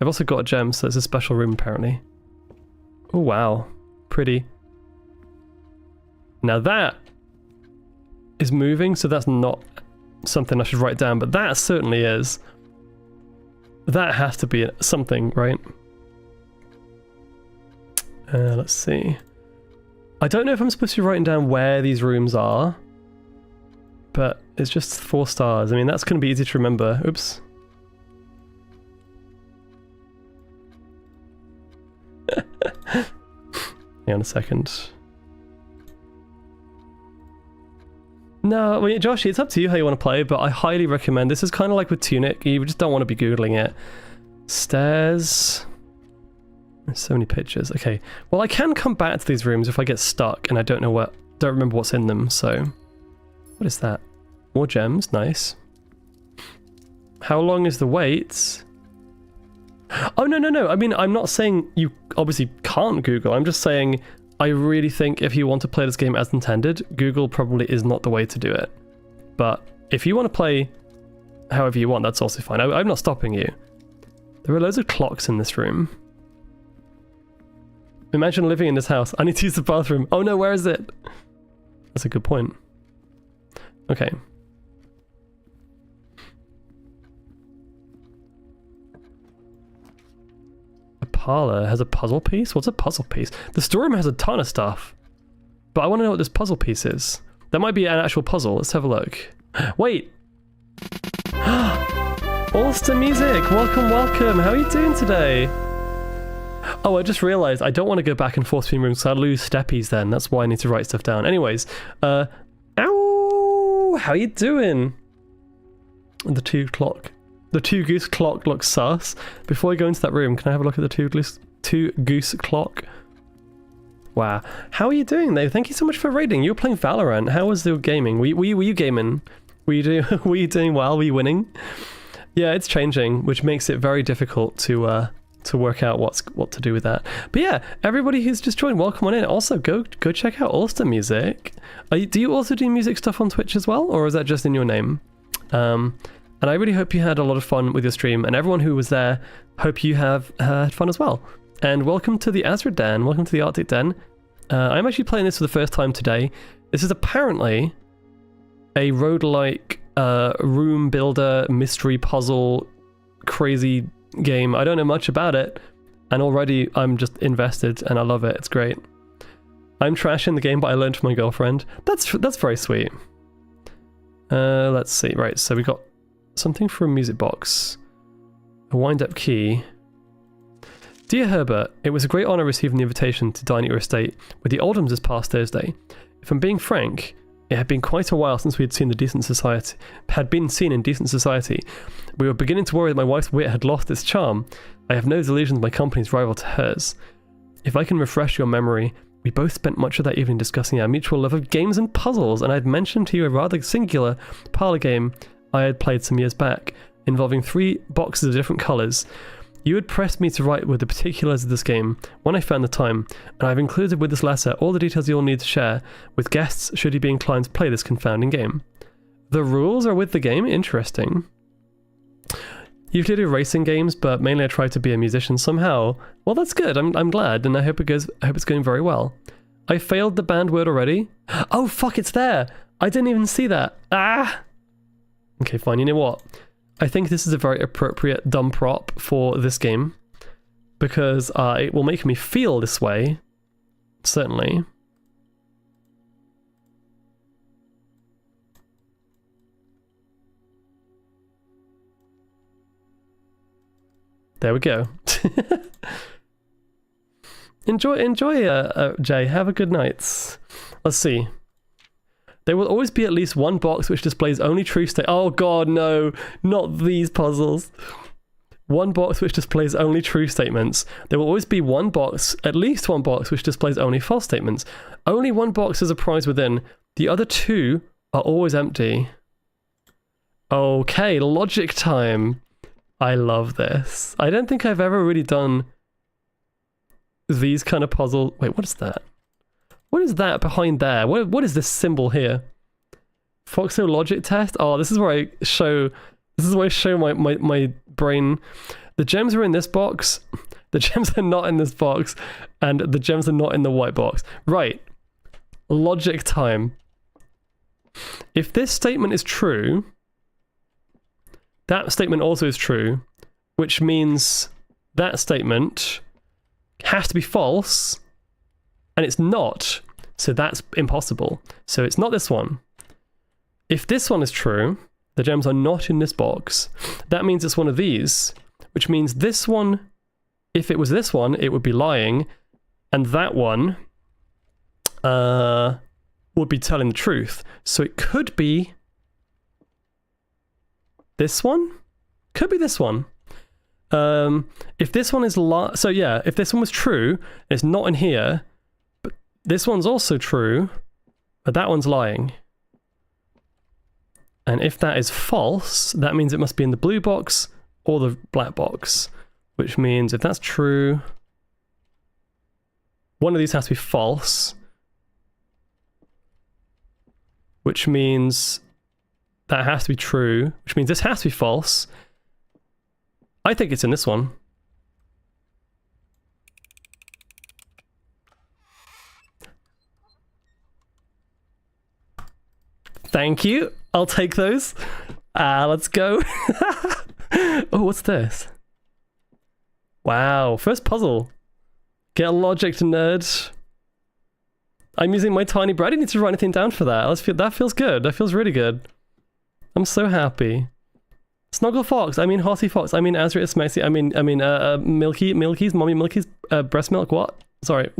I've also got a gem, so it's a special room, apparently. Oh, wow. Pretty. Now that is moving, so that's not something I should write down, but that certainly is. That has to be something, right? Let's see. I don't know if I'm supposed to be writing down where these rooms are, but it's just 4 stars. I mean, that's going to be easy to remember. Oops. Hang on a second. No, I mean, Josh, it's up to you how you want to play, but I highly recommend. This is kind of like with Tunic. You just don't want to be Googling it. Stairs... There's so many pictures. Okay, well I can come back to these rooms if I get stuck and I don't remember what's in them, so... What is that? More gems, nice. How long is the wait? Oh, no. I mean, I'm not saying you obviously can't Google. I'm just saying I really think if you want to play this game as intended, Google probably is not the way to do it. But if you want to play however you want, that's also fine. I'm not stopping you. There are loads of clocks in this room. Imagine living in this house. I need to use the bathroom. Oh no, where is it? That's a good point. Okay. A parlor has a puzzle piece? What's a puzzle piece? The storeroom has a ton of stuff. But I want to know what this puzzle piece is. That might be an actual puzzle. Let's have a look. Wait! Ulster Music! Welcome, welcome! How are you doing today? Oh, I just realized I don't want to go back and forth between rooms, so I'll lose steppies then. That's why I need to write stuff down. Anyways, ow! How you doing? The 2 goose clock looks sus. Before I go into that room, can I have a look at the 2 goose clock? Wow. How are you doing though? Thank you so much for raiding. You were playing Valorant. How was your gaming? Were you gaming? Were you doing well? Were you winning? Yeah, it's changing, which makes it very difficult to work out what to do with that. But yeah, everybody who's just joined, welcome on in. Also, go check out Ulster Music. Do you also do music stuff on Twitch as well, or is that just in your name? And I really hope you had a lot of fun with your stream, and everyone who was there, hope you have had fun as well. And welcome to the Azra Den, welcome to the Arctic Den. I'm actually playing this for the first time today. This is apparently a roguelike room builder mystery puzzle crazy game. I don't know much about it, and already I'm just invested and I love it. It's great. I'm trash in the game, but I learned from my girlfriend. That's very sweet. Let's see. Right, so we got something for a music box. A wind-up key. Dear Herbert, it was a great honour receiving the invitation to dine at your estate with the Oldhams this past Thursday. If I'm being frank, it had been quite a while since we had seen been seen in decent society. We were beginning to worry that my wife's wit had lost its charm. I have no delusions my company's rival to hers. If I can refresh your memory, we both spent much of that evening discussing our mutual love of games and puzzles, and I had mentioned to you a rather singular parlour game I had played some years back, involving 3 boxes of different colours. You had pressed me to write with the particulars of this game when I found the time, and I've included with this letter all the details you'll need to share with guests should you be inclined to play this confounding game. The rules are with the game? Interesting. Usually I do racing games, but mainly I try to be a musician somehow. Well, that's good. I'm glad, and I hope it's going very well. I failed the banned word already. Oh fuck, it's there. I didn't even see that. Ah. Okay, fine. You know what? I think this is a very appropriate dumb prop for this game because it will make me feel this way. Certainly. There we go. enjoy, Jay. Have a good night. Let's see. There will always be at least one box which displays only true state. Oh god, no, not these puzzles. One box which displays only true statements. There will always be one box, at least one box, which displays only false statements. Only one box has a prize within. The other 2 are always empty. Okay, logic time. I love this. I don't think I've ever really done these kind of puzzles. Wait, what is that? What is that behind there? What is this symbol here? Foxo logic test? Oh, this is where I show my brain. The gems are in this box. The gems are not in this box. And the gems are not in the white box. Right. Logic time. If this statement is true, that statement also is true, which means that statement has to be false. And it's not, so that's impossible. So it's not this one. If this one is true, the gems are not in this box, that means it's one of these, which means this one, if it was this one, it would be lying, and that one would be telling the truth. So it could be this one? Could be this one. If this one is so yeah, if this one was true, it's not in here, this one's also true, but that one's lying. And if that is false, that means it must be in the blue box or the black box. Which means if that's true, one of these has to be false. Which means that has to be true. Which means this has to be false. I think it's in this one. Thank you. I'll take those. Let's go. Oh, what's this? Wow, first puzzle. Get a logic to nerd. I'm using my tiny brain. I didn't need to write anything down for that. That feels good. That feels really good. I'm so happy. Snuggle Fox. I mean Hottie Fox. I mean Azria Smexy. I mean Milky's mommy Milky's breast milk. What? Sorry.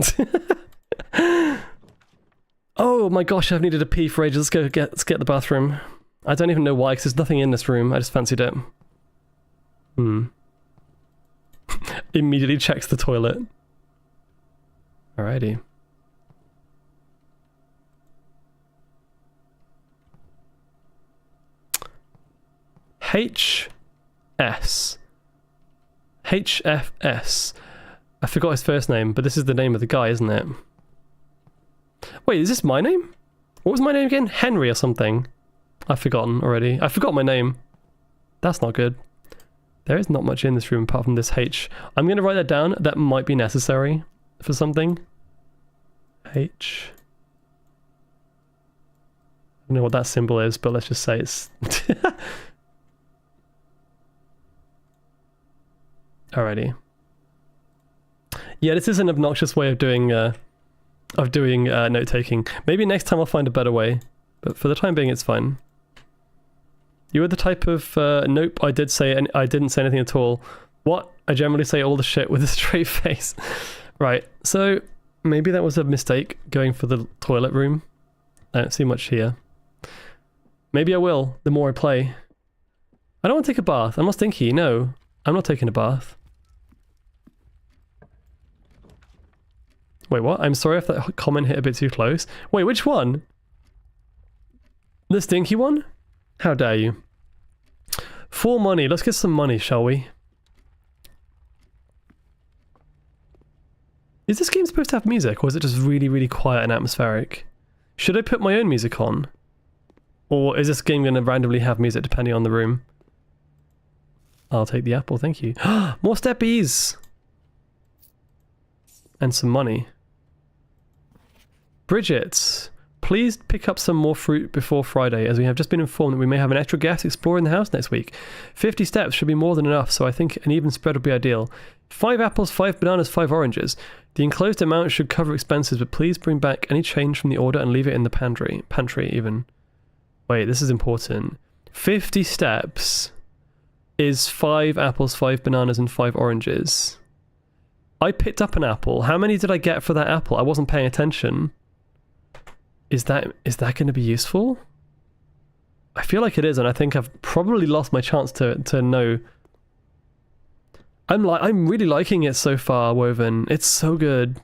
Oh my gosh, I've needed a pee for ages. Let's get the bathroom. I don't even know why, because there's nothing in this room. I just fancied it. Immediately checks the toilet. Alrighty. HS. HFS. I forgot his first name, but this is the name of the guy, isn't it? Wait, is this my name? What was my name again? Henry or something? I've forgotten already. I forgot my name. That's not good. There is not much in this room apart from this H. I'm going to write that down. That might be necessary for something. H. I don't know what that symbol is, but let's just say it's... Alrighty. Yeah, this is an obnoxious way of doing note-taking. Maybe next time I'll find a better way, but for the time being it's fine. You were the type of, nope, I didn't say anything at all. What? I generally say all the shit with a straight face. Right, so maybe that was a mistake going for the toilet room. I don't see much here. Maybe I will, the more I play. I don't want to take a bath. I'm not stinky. No, I'm not taking a bath. Wait, what? I'm sorry if that comment hit a bit too close. Wait, which one? The stinky one? How dare you? For money. Let's get some money, shall we? Is this game supposed to have music, or is it just really, really quiet and atmospheric? Should I put my own music on? Or is this game going to randomly have music depending on the room? I'll take the apple, thank you. More steppies! And some money. Bridget, please pick up some more fruit before Friday, as we have just been informed that we may have an extra guest exploring the house next week. 50 steps should be more than enough, so I think an even spread would be ideal. 5 apples, 5 bananas, 5 oranges. The enclosed amount should cover expenses, but please bring back any change from the order and leave it in the pantry even. Wait, this is important. 50 steps is 5 apples, 5 bananas, and 5 oranges. I picked up an apple. How many did I get for that apple? I wasn't paying attention. Is that going to be useful? I feel like it is, and I think I've probably lost my chance to know. I'm really liking it so far, Woven. It's so good.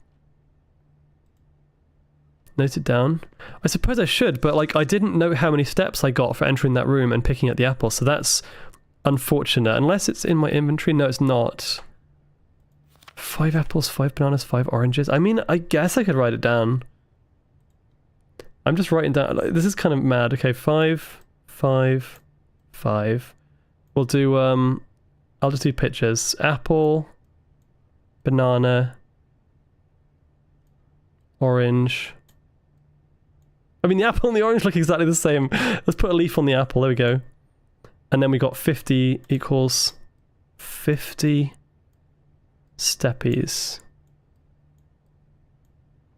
Note it down. I suppose I should, but like I didn't know how many steps I got for entering that room and picking up the apple, so that's unfortunate. Unless it's in my inventory. No, it's not. 5 apples, 5 bananas, 5 oranges. I mean, I guess I could write it down. I'm just writing down, like, this is kind of mad. Okay, 5, 5, 5. We'll do, I'll just do pictures. Apple, banana, orange. I mean, the apple and the orange look exactly the same. Let's put a leaf on the apple, there we go. And then we got 50 equals 50 steppies.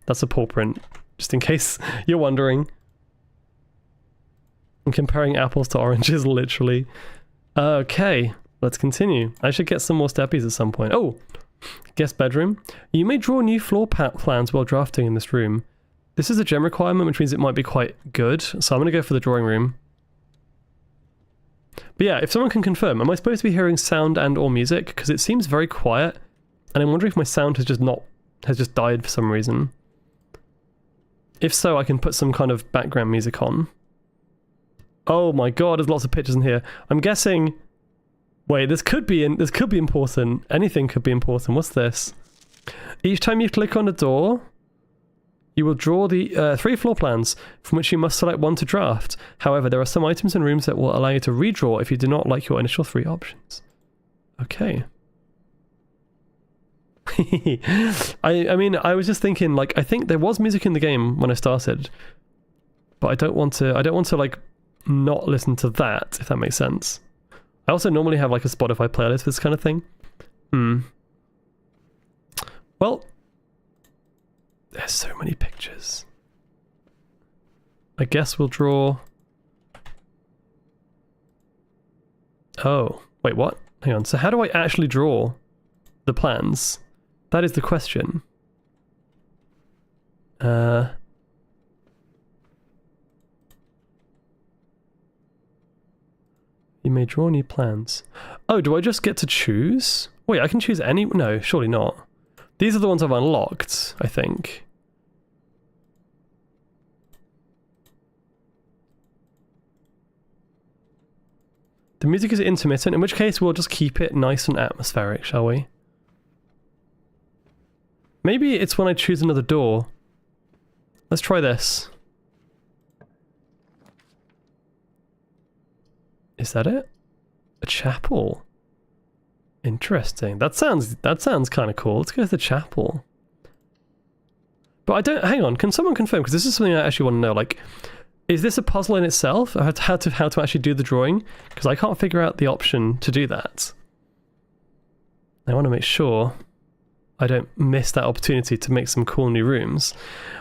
That's a paw print. Just in case you're wondering. I'm comparing apples to oranges, literally. Okay, let's continue. I should get some more steppies at some point. Oh, guest bedroom. You may draw new floor plans while drafting in this room. This is a gem requirement, which means it might be quite good. So I'm going to go for the drawing room. But yeah, if someone can confirm, am I supposed to be hearing sound and or music? Because it seems very quiet. And I'm wondering if my sound has just died for some reason. If so, I can put some kind of background music on. Oh my god, there's lots of pictures in here. I'm guessing... Wait, this could be important. Anything could be important. What's this? Each time you click on a door, you will draw the 3 floor plans, from which you must select one to draft. However, there are some items and rooms that will allow you to redraw if you do not like your initial 3 options. Okay. I mean, I was just thinking, like, I think there was music in the game when I started, but I don't want to like not listen to that, if that makes sense. I also normally have like a Spotify playlist for this kind of thing. Well, there's so many pictures. I guess we'll draw... Oh, wait, what? Hang on, so how do I actually draw the plans? That is the question. You may draw new plans. Oh, do I just get to choose? Wait, I can choose any... No, surely not. These are the ones I've unlocked, I think. The music is intermittent, in which case we'll just keep it nice and atmospheric, shall we? Maybe it's when I choose another door. Let's try this. Is that it? A chapel. Interesting. That sounds kind of cool. Let's go to the chapel. But I don't... Hang on, can someone confirm? Because this is something I actually want to know. Like, is this a puzzle in itself? How to actually do the drawing? Because I can't figure out the option to do that. I want to make sure I don't miss that opportunity to make some cool new rooms.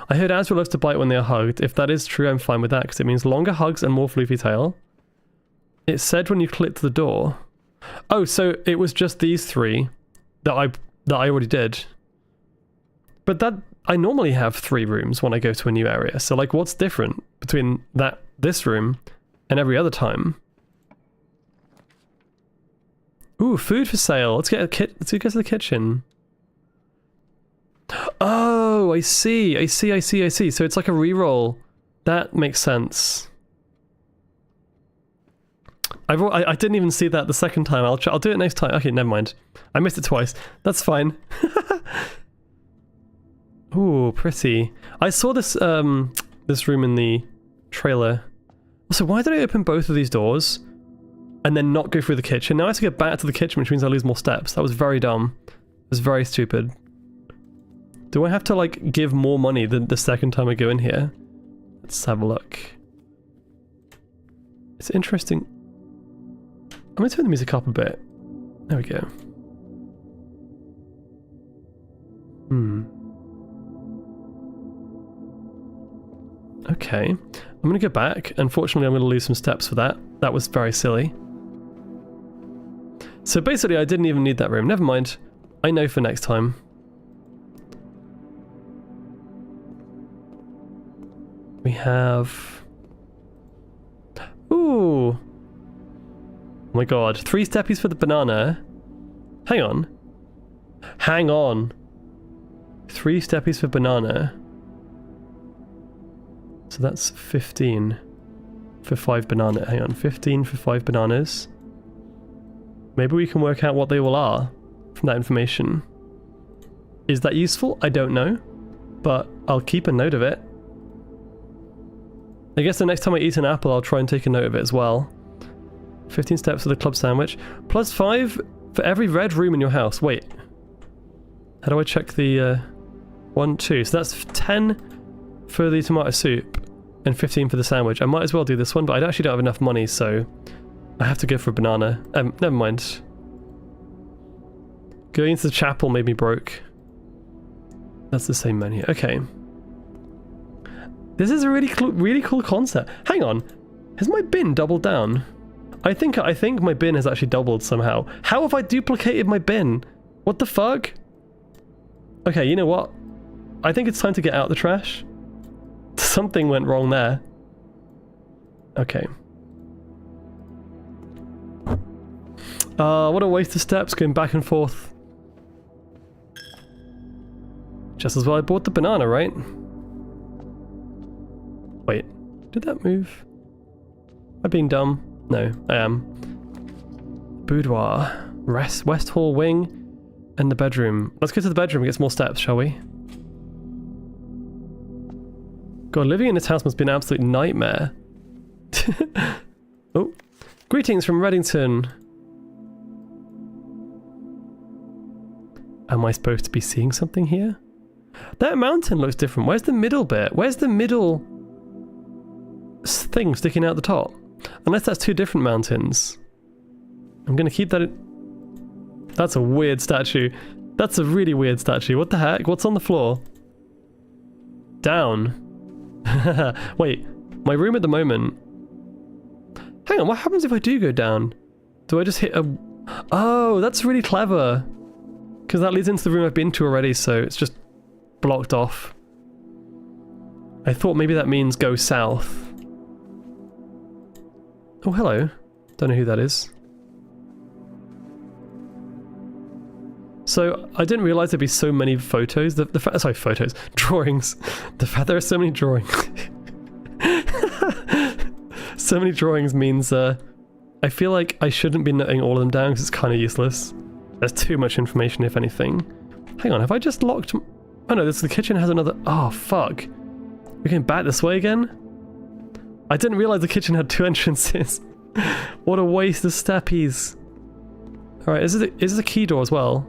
I heard Azra loves to bite when they are hugged. If that is true, I'm fine with that, because it means longer hugs and more floofy tail. It said when you clicked the door. Oh, so it was just these 3 that I already did. But that I normally have 3 rooms when I go to a new area. So like, what's different between this room and every other time? Ooh, food for sale. Let's get to the kitchen. Oh, I see. So it's like a reroll. That makes sense. I didn't even see that the second time. I'll do it next time. Okay, never mind. I missed it twice. That's fine. Ooh, pretty. I saw this this room in the trailer. Also, why did I open both of these doors and then not go through the kitchen? Now I have to get back to the kitchen, which means I lose more steps. That was very dumb. It was very stupid. Do I have to like give more money than the second time I go in here? Let's have a look. It's interesting. I'm gonna turn the music up a bit. There we go. Okay. I'm gonna go back. Unfortunately, I'm gonna lose some steps for that. That was very silly. So basically, I didn't even need that room. Never mind. I know for next time. We have... Ooh! Oh my god. 3 steppies for the banana. Hang on. Hang on. 3 steppies for banana. So that's 15 for 5 banana. Hang on. 15 for 5 bananas. Maybe we can work out what they all are from that information. Is that useful? I don't know. But I'll keep a note of it. I guess the next time I eat an apple, I'll try and take a note of it as well. 15 steps for the club sandwich. Plus 5 for every red room in your house. Wait. How do I check the... 1, 2. So that's 10 for the tomato soup and 15 for the sandwich. I might as well do this one, but I actually don't have enough money, so... I have to go for a banana. Never mind. Going into the chapel made me broke. That's the same menu. Okay. This is a really cool concept. Hang on. Has my bin doubled down? I think my bin has actually doubled somehow. How have I duplicated my bin? What the fuck? Okay, you know what? I think it's time to get out the trash. Something went wrong there. Okay. What a waste of steps going back and forth. Just as well I bought the banana, right? Wait, did that move? Am I being dumb? No, I am. Boudoir, West Hall wing, and the bedroom. Let's go to the bedroom and get some more steps, shall we? God, living in this house must be an absolute nightmare. Oh, greetings from Reddington. Am I supposed to be seeing something here? That mountain looks different. Where's the middle bit? Where's the middle thing sticking out the top? Unless that's 2 different mountains. I'm gonna keep that in... That's a weird statue. That's a really weird statue. What the heck? What's on the floor? Down. Wait, my room at the moment... Hang on, what happens if I do go down? Do I just hit a... Oh, that's really clever. Because that leads into the room I've been to already, so it's just blocked off. I thought maybe that means go south. Oh, hello. Don't know who that is. So, I didn't realise there'd be so many photos. Sorry, photos. Drawings. The fact there are so many drawings. So many drawings means, I feel like I shouldn't be noting all of them down because it's kind of useless. There's too much information, if anything. Hang on, have I just locked... Oh no, the kitchen has another... Oh, fuck. We're going back this way again? I didn't realise the kitchen had 2 entrances. What a waste of steppies. Alright, is this a key door as well?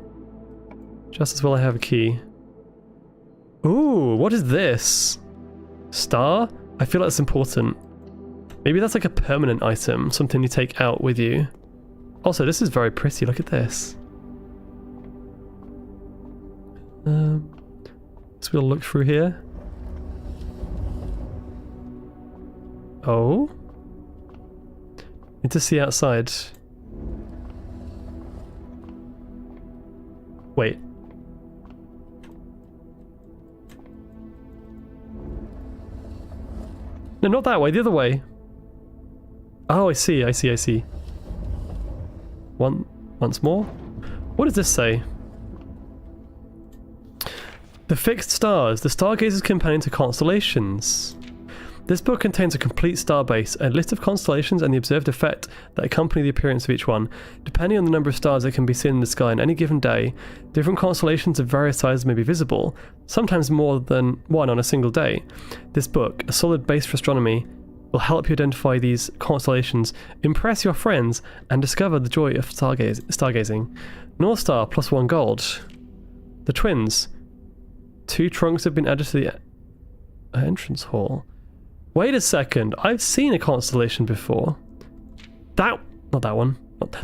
Just as well I have a key. Ooh, what is this? Star? I feel like that's important. Maybe that's like a permanent item, something you take out with you. Also, this is very pretty, look at this. So we'll look through here. Need to see outside. Wait. No, not that way, the other way. Oh, I see. Once more. What does this say? The Fixed Stars, the Stargazer's Companion to Constellations. This book contains a complete starbase, a list of constellations and the observed effect that accompany the appearance of each one. Depending on the number of stars that can be seen in the sky on any given day, different constellations of various sizes may be visible, sometimes more than one on a single day. This book, a solid base for astronomy, will help you identify these constellations, impress your friends, and discover the joy of stargazing. North Star, +1 gold. The Twins. 2 trunks have been added to the entrance hall. Wait a second, I've seen a constellation before. Not that one.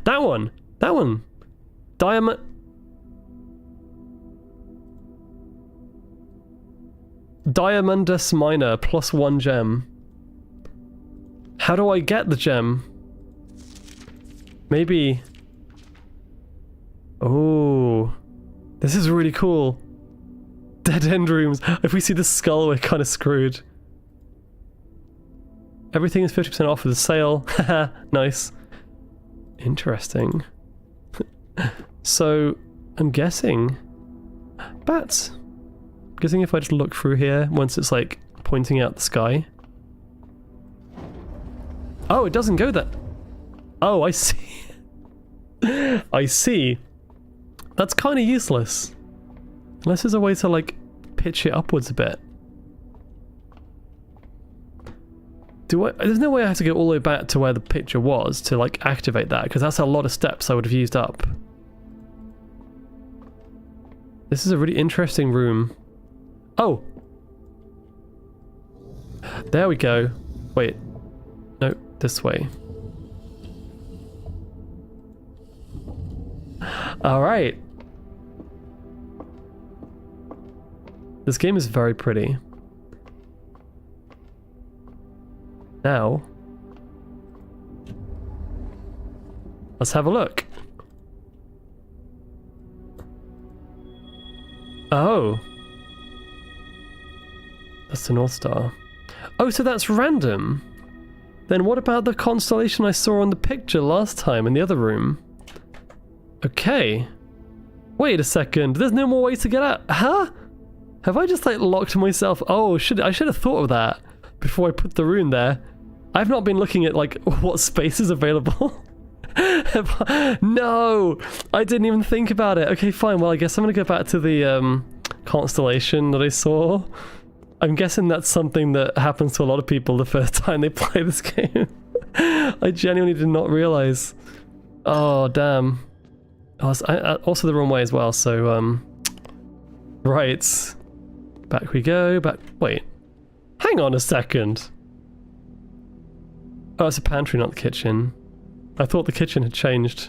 That one! That one! Diamondus Minor, +1 gem. How do I get the gem? Maybe... Oh... This is really cool. Dead end rooms. If we see the skull, we're kind of screwed. Everything is 50% off with a sale. Haha, nice. Interesting. So, I'm guessing... Bats. I'm guessing if I just look through here, once it's like pointing out the sky. Oh, it doesn't go there. Oh, I see. I see. That's kind of useless. Unless there's a way to like pitch it upwards a bit. There's no way I have to go all the way back to where the picture was to like activate that, because that's a lot of steps I would have used up. This is a really interesting room. Oh! There we go. Wait. No, this way. Alright. This game is very pretty. Now, let's have a look. Oh. That's the North Star. Oh, so that's random. Then what about the constellation I saw on the picture last time in the other room? Okay. Wait a second, there's no more ways to get out. Huh? Have I just like locked myself? Oh, I should have thought of that before I put the rune there. I've not been looking at like what space is available. No, I didn't even think about it. Okay, fine. Well, I guess I'm gonna go back to the constellation that I saw. I'm guessing that's something that happens to a lot of people the first time they play this game. I genuinely did not realize. Oh, damn. Also the wrong way as well, so, right. Back we go, wait. Hang on a second. Oh, it's a pantry, not the kitchen. I thought the kitchen had changed.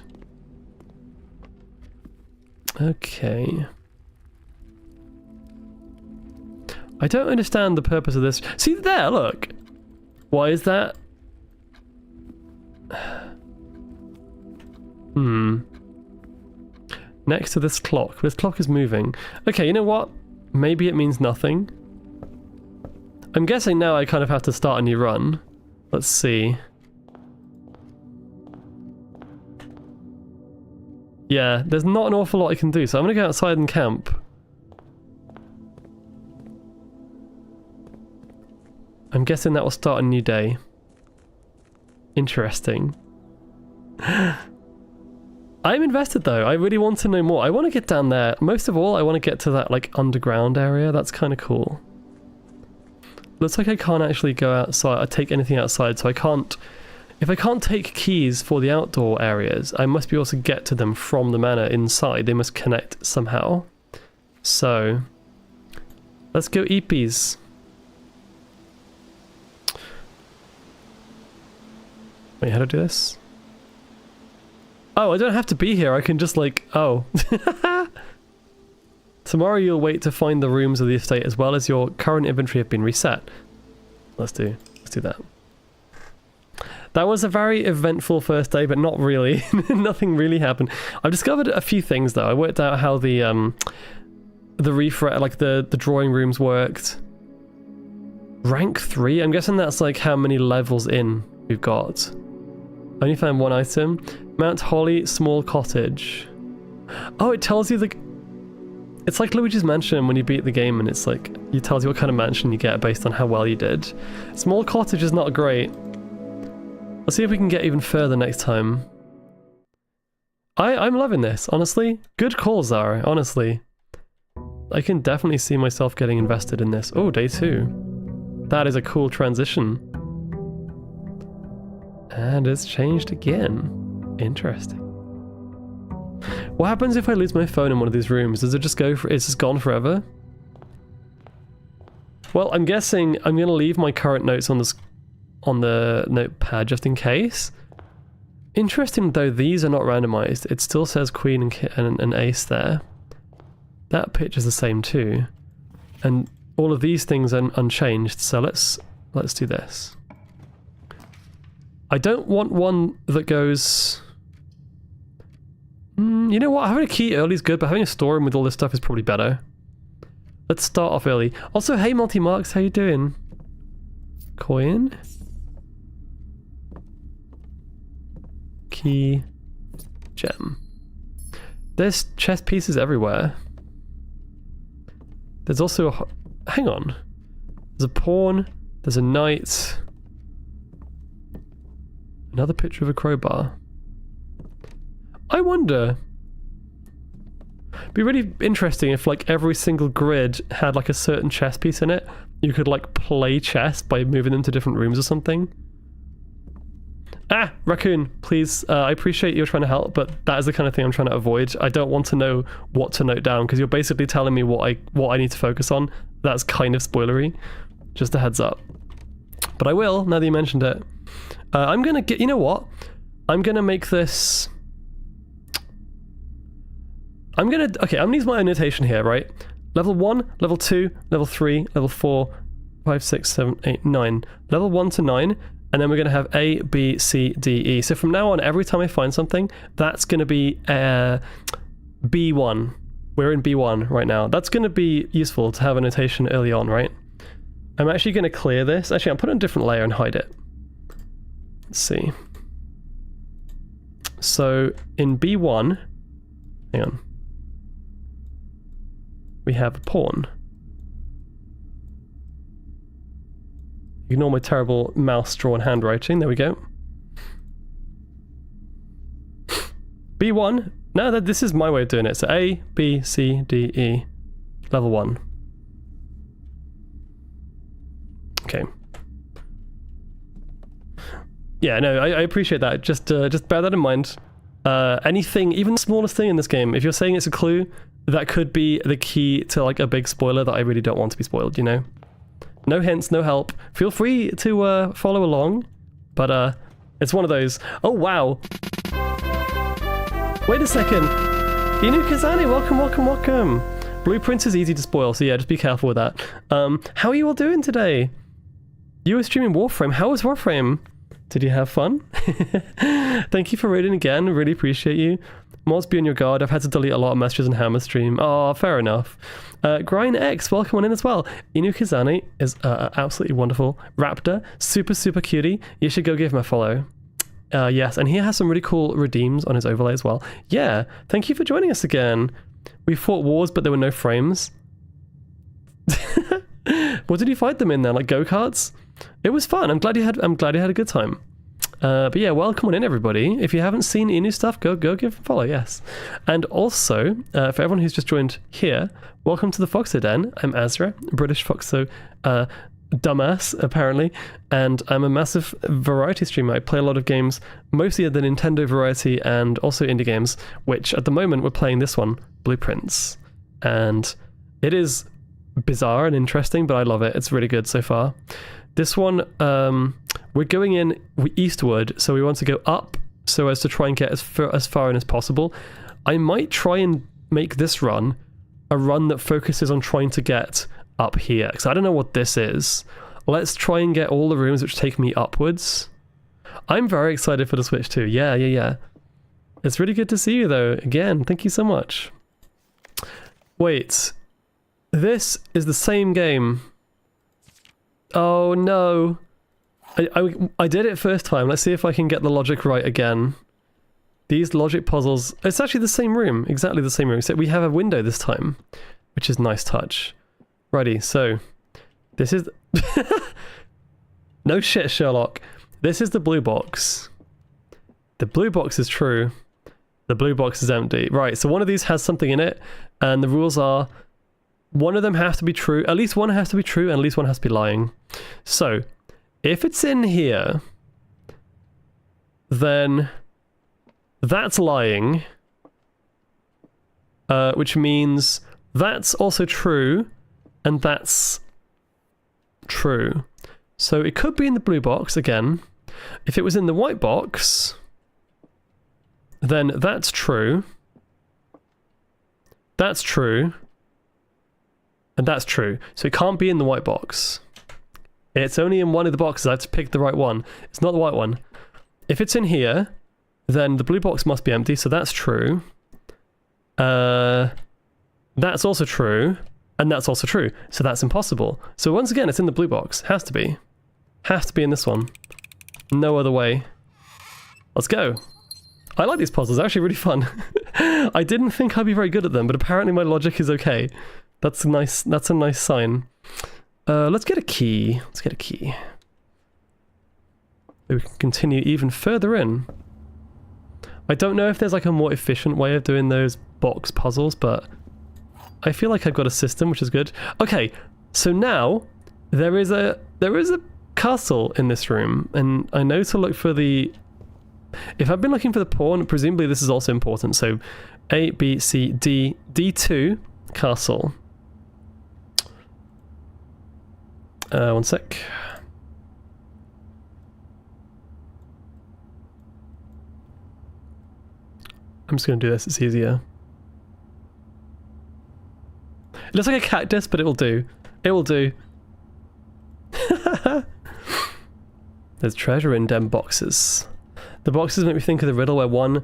Okay. I don't understand the purpose of this. See there, look! Why is that? Next to this clock. This clock is moving. Okay, you know what? Maybe it means nothing. I'm guessing now I kind of have to start a new run. Let's see. Yeah, there's not an awful lot I can do, so I'm gonna go outside and camp. I'm guessing that will start a new day. Interesting. I'm invested though, I really want to know more. I want to get down there. Most of all, I want to get to that like underground area. That's kind of cool. Looks like I can't actually go outside, I take anything outside, so I can't... If I can't take keys for the outdoor areas, I must be able to get to them from the manor inside. They must connect somehow. So, let's go eepies. Wait, how do I do this? Oh, I don't have to be here, I can just like... Oh. Tomorrow you'll wait to find the rooms of the estate as well as your current inventory have been reset. Let's do that. That was a very eventful first day, but not really. Nothing really happened. I've discovered a few things though. I worked out how the refresh, like the drawing rooms worked. Rank 3? I'm guessing that's like how many levels in we've got. Only found one item. Mount Holly, small cottage. Oh, it tells you it's like Luigi's Mansion when you beat the game, and it's like, it tells you what kind of mansion you get based on how well you did. Small cottage is not great. Let's see if we can get even further next time. I'm loving this, honestly. Good call, Zara, honestly. I can definitely see myself getting invested in this. Oh, day 2. That is a cool transition. And it's changed again. Interesting. What happens if I lose my phone in one of these rooms? Does it just go for... It's just gone forever? Well, I'm guessing I'm going to leave my current notes on the notepad just in case. Interesting though, these are not randomized. It still says queen and ace there. That pitch is the same too. And all of these things are unchanged, so let's do this. I don't want one that goes... you know what, having a key early is good, but having a storeroom with all this stuff is probably better. Let's start off early. Also, hey Multi-Marks, how you doing? Coin. Key. Gem. There's chess pieces everywhere. There's also a... Hang on. There's a pawn. There's a knight. Another picture of a crowbar. I wonder... It'd be really interesting if like every single grid had like a certain chess piece in it. You could like play chess by moving them to different rooms or something. Ah, Raccoon, please, I appreciate you're trying to help, but that is the kind of thing I'm trying to avoid. I don't want to know what to note down, because you're basically telling me what I need to focus on. That's kind of spoilery. Just a heads up. But I will, now that you mentioned it. I'm gonna get, you know what? I'm gonna make this... I'm gonna use my own notation here, right? Level 1, level 2, level 3, level 4, 5, 6, 7, 8, 9. Level 1 to 9. And then we're going to have A, B, C, D, E. So from now on, every time I find something, that's going to be B1. We're in B1 right now. That's going to be useful to have a notation early on, right? I'm actually going to clear this. Actually, I'll put it on a different layer and hide it. Let's see. So in B1, hang on. We have a pawn. Ignore my terrible mouse-drawn handwriting. There we go. B1. No, this is my way of doing it. So A, B, C, D, E. Level 1. Okay. Yeah, no, I appreciate that. Just bear that in mind. Anything, even the smallest thing in this game, if you're saying it's a clue, that could be the key to like a big spoiler that I really don't want to be spoiled, you know? No hints, no help. Feel free to follow along, but it's one of those. Oh wow! Wait a second, Inu Kazani, welcome. Blueprints is easy to spoil, so yeah, just be careful with that. How are you all doing today? You were streaming Warframe. How was Warframe? Did you have fun? Thank you for raiding again. Really appreciate you. Mods, be on your guard. I've had to delete a lot of messages on Hammer stream. Oh, fair enough. Grind X, welcome on in as well. Inu Kazani is absolutely wonderful. Raptor, super cutie. You should go give him a follow. Yes, and he has some really cool redeems on his overlay as well. Yeah, thank you for joining us again. We fought wars, but there were no frames. What did you fight them in there? Like go-karts? It was fun. I'm glad you had a good time. But yeah, welcome on in, everybody. If you haven't seen Inu stuff, go give him a follow, yes. And also, for everyone who's just joined here, welcome to the Foxo Den. I'm Azra, British Foxo dumbass, apparently, and I'm a massive variety streamer. I play a lot of games, mostly the Nintendo variety and also indie games, which at the moment we're playing this one, Blueprints. And it is bizarre and interesting, but I love it. It's really good so far. This one, we're going in eastward, so we want to go up so as to try and get as far in as possible. I might try and make this run a run that focuses on trying to get up here, because I don't know what this is. Let's try and get all the rooms which take me upwards. I'm very excited for the Switch too. Yeah. It's really good to see you though. Again, thank you so much. Wait. This is the same game. Oh no. I did it first time. Let's see if I can get the logic right again. These logic puzzles... It's actually the same room. Exactly the same room. Except we have a window this time. Which is nice touch. Righty, so... This is... No shit, Sherlock. This is the blue box. The blue box is true. The blue box is empty. Right, so one of these has something in it, and the rules are one of them has to be true, at least one has to be true, and at least one has to be lying. So, if it's in here, then that's lying, which means that's also true, and that's true. So it could be in the blue box again. If it was in the white box, then that's true. That's true. And that's true. So it can't be in the white box. It's only in one of the boxes. I have to pick the right one. It's not the white one. If it's in here, then the blue box must be empty, so that's true. That's also true. And that's also true. So that's impossible. So once again, it's in the blue box. Has to be. Has to be in this one. No other way. Let's go. I like these puzzles. They're actually really fun. I didn't think I'd be very good at them, but apparently my logic is okay. That's a nice sign. Let's get a key. Let's get a key. We can continue even further in. I don't know if there's like a more efficient way of doing those box puzzles, but I feel like I've got a system, which is good. Okay, so now there is a castle in this room, and I know to look for the... If I've been looking for the pawn, presumably this is also important. So A, B, C, D, D2, castle. One sec. I'm just going to do this, it's easier. It looks like a cactus, but it will do. It will do. There's treasure in them boxes. The boxes make me think of the riddle where one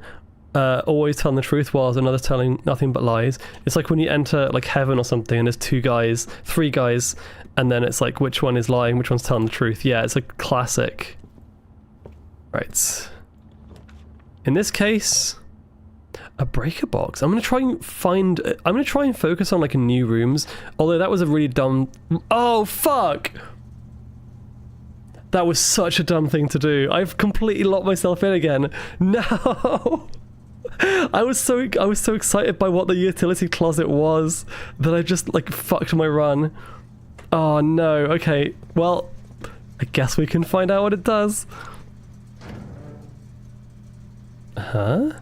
always telling the truth while another's telling nothing but lies. It's like when you enter like heaven or something and there's three guys, and then it's like which one is lying, which one's telling the truth. Yeah, it's a classic. Right. In this case, a breaker box. I'm gonna try and focus on like new rooms. Although that was a really dumb... Oh, fuck! That was such a dumb thing to do. I've completely locked myself in again. No! I was so excited by what the utility closet was that I just like fucked my run. Oh no, okay. Well, I guess we can find out what it does. Huh?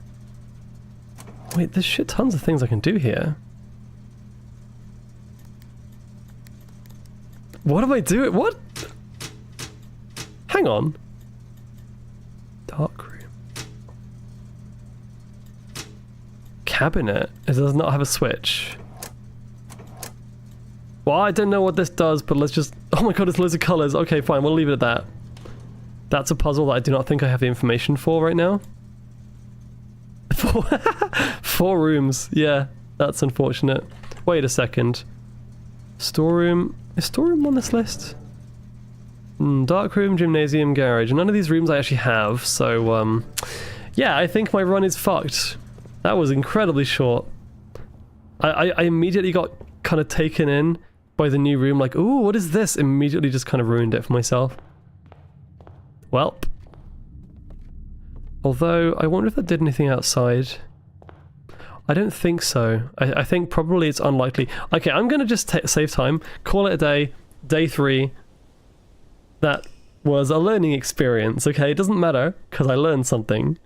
Wait, there's shit tons of things I can do here. What am I doing? What? Hang on. Dark room. Cabinet. It does not have a switch. Well, I don't know what this does, but let's just... Oh my god, there's loads of colours. Okay, fine, we'll leave it at that. That's a puzzle that I do not think I have the information for right now. Four rooms. Yeah, that's unfortunate. Wait a second. Storeroom. Is storeroom on this list? Dark room, gymnasium, garage. None of these rooms I actually have, so yeah, I think my run is fucked. That was incredibly short. I immediately got kind of taken in by the new room, like, ooh, what is this? Immediately just kind of ruined it for myself. Welp. Although, I wonder if that did anything outside. I don't think so. I think probably it's unlikely. Okay, I'm gonna just save time, call it a day, day 3. That was a learning experience, okay? It doesn't matter, because I learned something.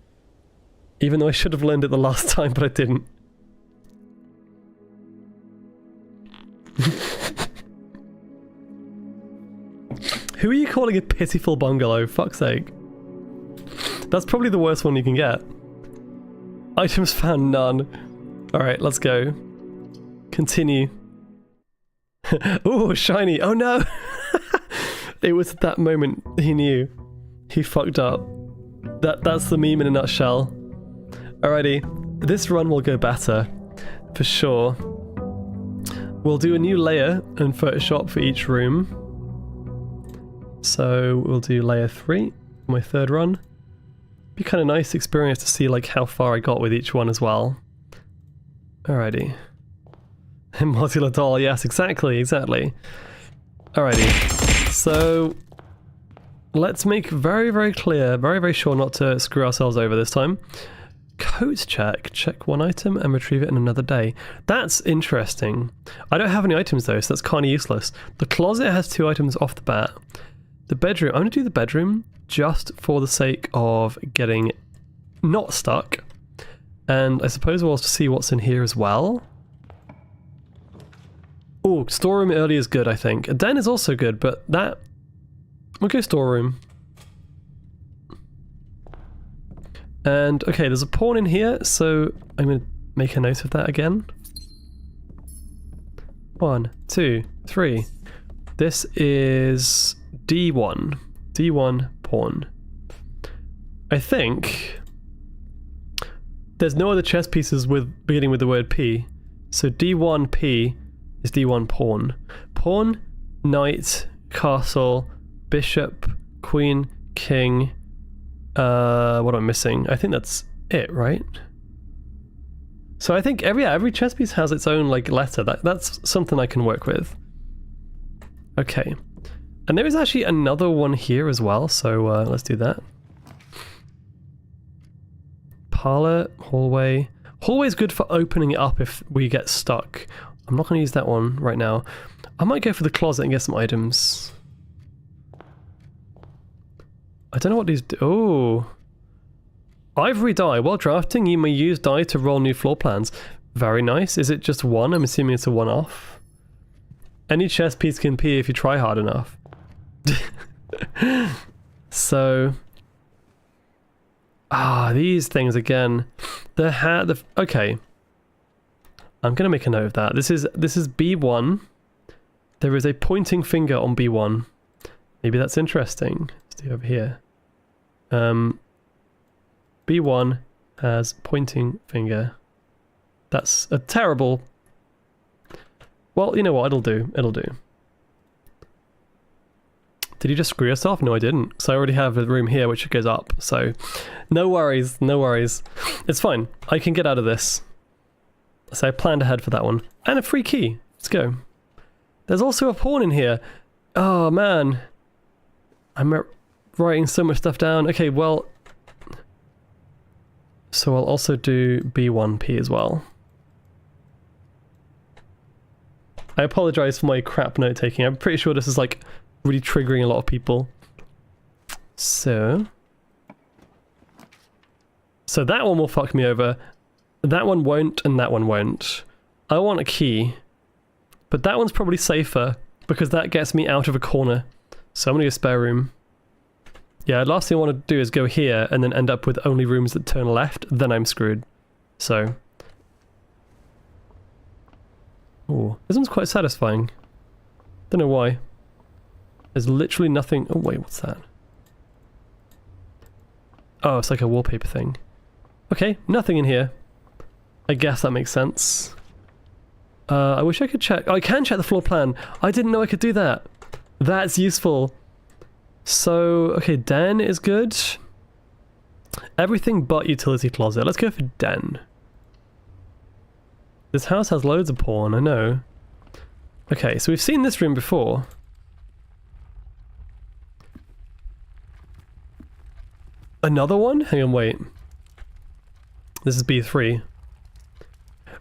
Even though I should have learned it the last time, but I didn't. Who are you calling a pitiful bungalow? Fuck's sake. That's probably the worst one you can get. Items found, none. Alright, let's go. Continue. Ooh, shiny. Oh no! It was at that moment he knew. He fucked up. That's the meme in a nutshell. Alrighty, this run will go better, for sure. We'll do a new layer in Photoshop for each room. So we'll do layer 3, my third run. Be kind of nice experience to see like how far I got with each one as well. Alrighty. Modular doll, yes, exactly. Alrighty, so let's make very clear, very sure not to screw ourselves over this time. Coat check one item and retrieve it in another day. That's interesting. I don't have any items though, so that's kind of useless. The closet has 2 items off the bat. The bedroom, I'm going to do the bedroom just for the sake of getting not stuck. And I suppose we'll also see what's in here as well. Oh, storeroom early is good, I think. A den is also good, but that... We'll go storeroom. And, okay, there's a pawn in here, so I'm going to make a note of that again. 1, 2, 3. This is D1. D1 pawn. I think there's no other chess pieces with beginning with the word P. So D1 P is D1 pawn. Pawn, knight, castle, bishop, queen, king. What am I missing? I think that's it, right? So I think every chess piece has its own like letter. That's something I can work with. Okay. And there is actually another one here as well, so let's do that. Parlor, hallway. Hallway's good for opening it up if we get stuck. I'm not going to use that one right now. I might go for the closet and get some items. I don't know what these do. Oh. Ivory die. While drafting, you may use die to roll new floor plans. Very nice. Is it just one? I'm assuming it's a one-off. Any chess piece can P if you try hard enough. So... these things again. Okay. I'm going to make a note of that. This is B1. There is a pointing finger on B1. Maybe that's interesting. Let's do over here. B1 has pointing finger. That's a terrible... Well, you know what? It'll do. Did you just screw yourself? No, I didn't. So I already have a room here which goes up. So no worries. It's fine. I can get out of this. So I planned ahead for that one. And a free key. Let's go. There's also a pawn in here. Oh, man. I'm writing so much stuff down. Okay, well... So I'll also do B1P as well. I apologize for my crap note-taking. I'm pretty sure this is, like, really triggering a lot of people. So that one will fuck me over. That one won't, and that one won't. I want a key. But that one's probably safer, because that gets me out of a corner. So I'm gonna go spare room. Yeah, last thing I want to do is go here, and then end up with only rooms that turn left, then I'm screwed. So... Ooh, this one's quite satisfying. Don't know why. There's literally nothing... Oh wait, what's that? Oh, it's like a wallpaper thing. Okay, nothing in here. I guess that makes sense. I wish I could check... Oh, I can check the floor plan! I didn't know I could do that! That's useful! So, okay, den is good. Everything but utility closet. Let's go for den. This house has loads of porn, I know. Okay, so we've seen this room before. Another one? Hang on, wait. This is B3.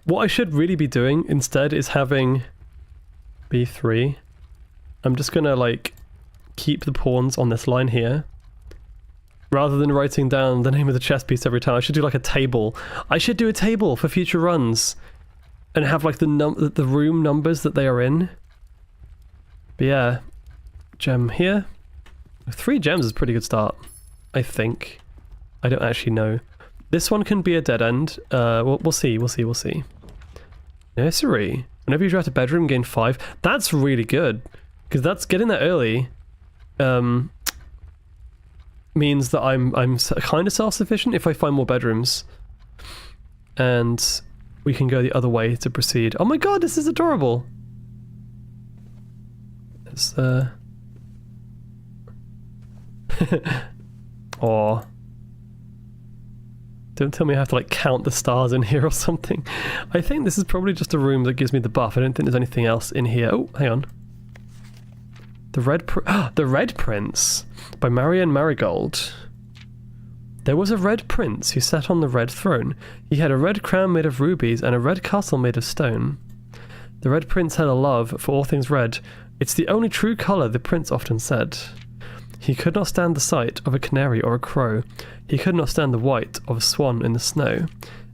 What I should really be doing instead is having B3. I'm just gonna, like, keep the pawns on this line here. Rather than writing down the name of the chess piece every time, I should do, like, a table. I should do a table for future runs. And have, like, the room numbers that they are in. But yeah. Gem here. 3 gems is a pretty good start. I think. I don't actually know. This one can be a dead end. We'll see. Nursery. Whenever you draft a bedroom, gain 5. That's really good. Because that's getting there early. means that I'm kind of self-sufficient if I find more bedrooms. And we can go the other way to proceed. Oh my god, this is adorable! It's, Aw. Don't tell me I have to, like, count the stars in here or something. I think this is probably just a room that gives me the buff. I don't think there's anything else in here. Oh, hang on. The Red Prince by Marianne Marigold. There was a red prince who sat on the red throne. He had a red crown made of rubies and a red castle made of stone. The Red Prince had a love for all things red. It's the only true colour, the prince often said. He could not stand the sight of a canary or a crow. He could not stand the white of a swan in the snow.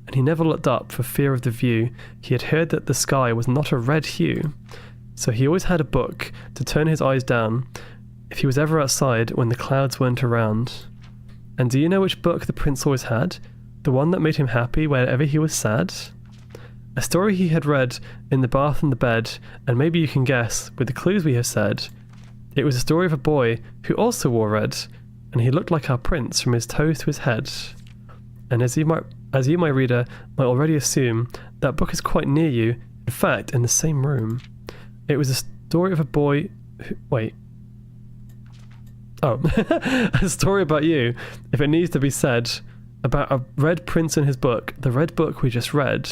And he never looked up for fear of the view. He had heard that the sky was not a red hue. So he always had a book to turn his eyes down if he was ever outside when the clouds weren't around. And do you know which book the prince always had? The one that made him happy whenever he was sad? A story he had read in the bath and the bed, and maybe you can guess, with the clues we have said. It was a story of a boy who also wore red, and he looked like our prince from his toes to his head. And as you, my reader, might already assume, that book is quite near you, in fact, in the same room. It was a story of a boy who... Wait. Oh, a story about you, if it needs to be said, about a red prince in his book, the red book we just read.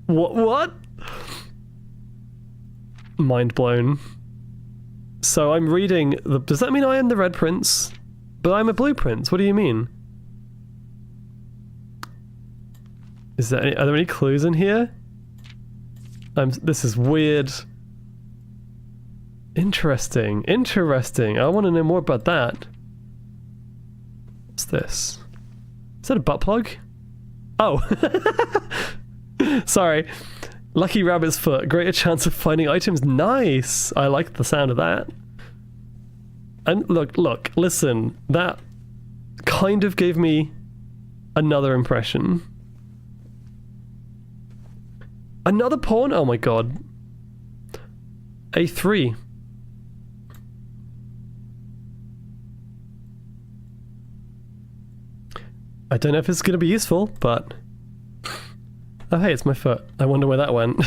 What? Mind blown. So I'm reading the... Does that mean I am the red prince? But I'm a blue prince, what do you mean? Are there any clues in here? This is weird. Interesting. I want to know more about that. What's this? Is that a butt plug? Oh. Sorry. Lucky rabbit's foot. Greater chance of finding items. Nice. I like the sound of that. And look, listen. That kind of gave me another impression. Another pawn? Oh my god. A3. I don't know if it's going to be useful, but... Oh hey, it's my foot. I wonder where that went.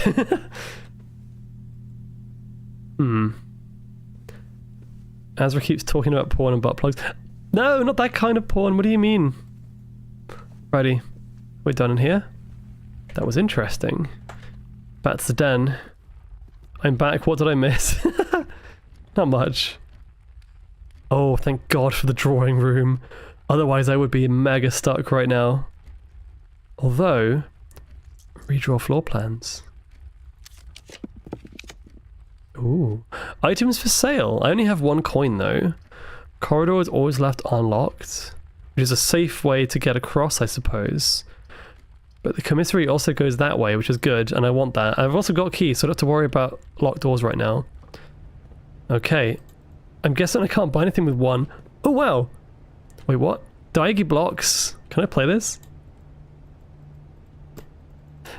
Azra keeps talking about porn and butt plugs. No, not that kind of porn. What do you mean? Righty. We're done in here. That was interesting. Back to the den. I'm back. What did I miss? Not much. Oh, thank God for the drawing room. Otherwise I would be mega stuck right now. Although... Redraw floor plans. Ooh. Items for sale. I only have one coin though. Corridor is always left unlocked. Which is a safe way to get across, I suppose. But the commissary also goes that way, which is good, and I want that. I've also got keys, so I don't have to worry about locked doors right now. Okay. I'm guessing I can't buy anything with one. Oh wow! Wait, what? Daigi blocks. Can I play this?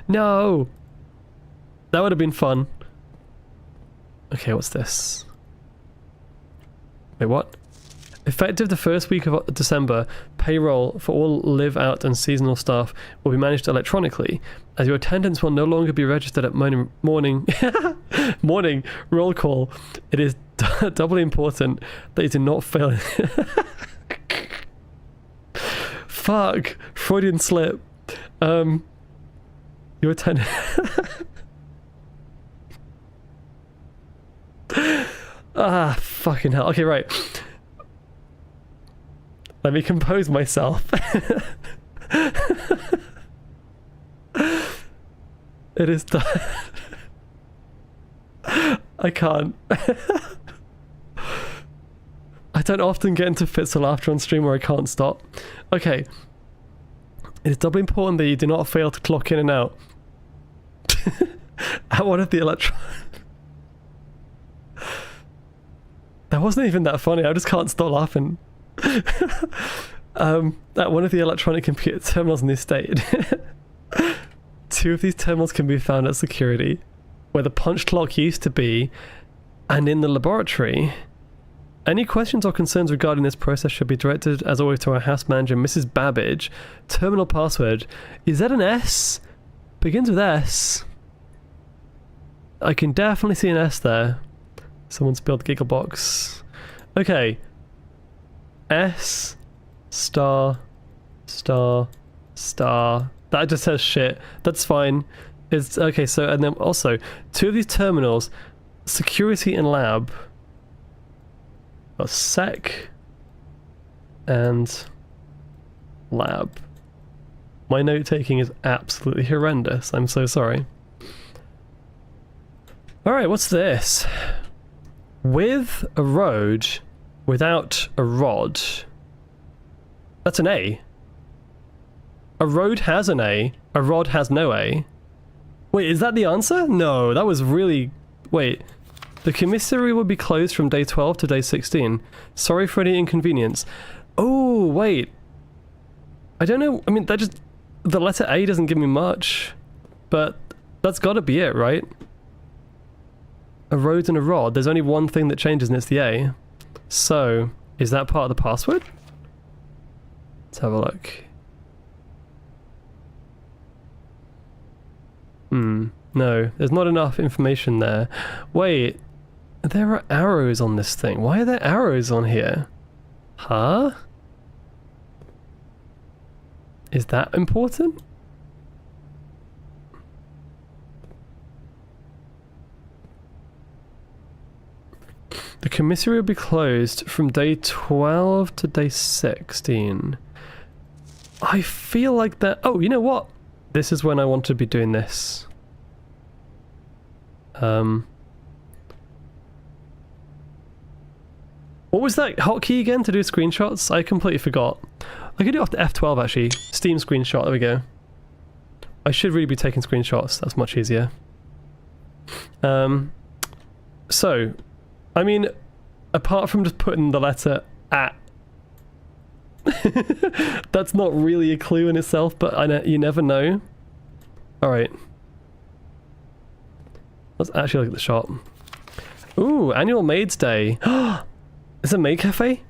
No! That would have been fun. Okay, what's this? Wait, what? Effective the first week of December, payroll for all live-out and seasonal staff will be managed electronically, as your attendance will no longer be registered at morning roll call. It is doubly important that you do not fail. Fuck! Freudian slip. Your attendance... Ah, fucking hell. Okay, right. Let me compose myself. It is done. I can't. I don't often get into fits of laughter on stream where I can't stop. Okay. It is doubly important that you do not fail to clock in and out. At one of the That wasn't even that funny, I just can't stop laughing. At one of the electronic computer terminals in the estate. 2 of these terminals can be found at security, where the punch clock used to be, and in the laboratory. Any questions or concerns regarding this process should be directed, as always, to our house manager, Mrs. Babbage. Terminal password. Is that an S? Begins with S. I can definitely see an S there. Someone spelled Gigglebox. Okay. S star star star. That just says shit. That's fine. It's okay. So, and then also 2 of these terminals, security and lab. Got sec and lab. My note taking is absolutely horrendous. I'm so sorry. Alright, what's this? With a road, without a rod. That's an A. A road has an A, a rod has no A. Wait, is that the answer? No, that was really... Wait. The commissary will be closed from day 12 to day 16. Sorry for any inconvenience. Oh, wait. I don't know, I mean, that just... The letter A doesn't give me much. But that's gotta be it, right? A road and a rod. There's only one thing that changes and it's the A. So, is that part of the password? Let's have a look. No, there's not enough information there. Wait, there are arrows on this thing. Why are there arrows on here? Huh? Is that important? The commissary will be closed from day 12 to day 16. I feel like that... Oh, you know what? This is when I want to be doing this. What was that hotkey again to do screenshots? I completely forgot. I could do it after F12 actually. Steam screenshot, there we go. I should really be taking screenshots, that's much easier. So, I mean, apart from just putting the letter at, that's not really a clue in itself, but I know, you never know. Alright. Let's actually look at the shop. Ooh, annual Maids Day. Is it a maid cafe?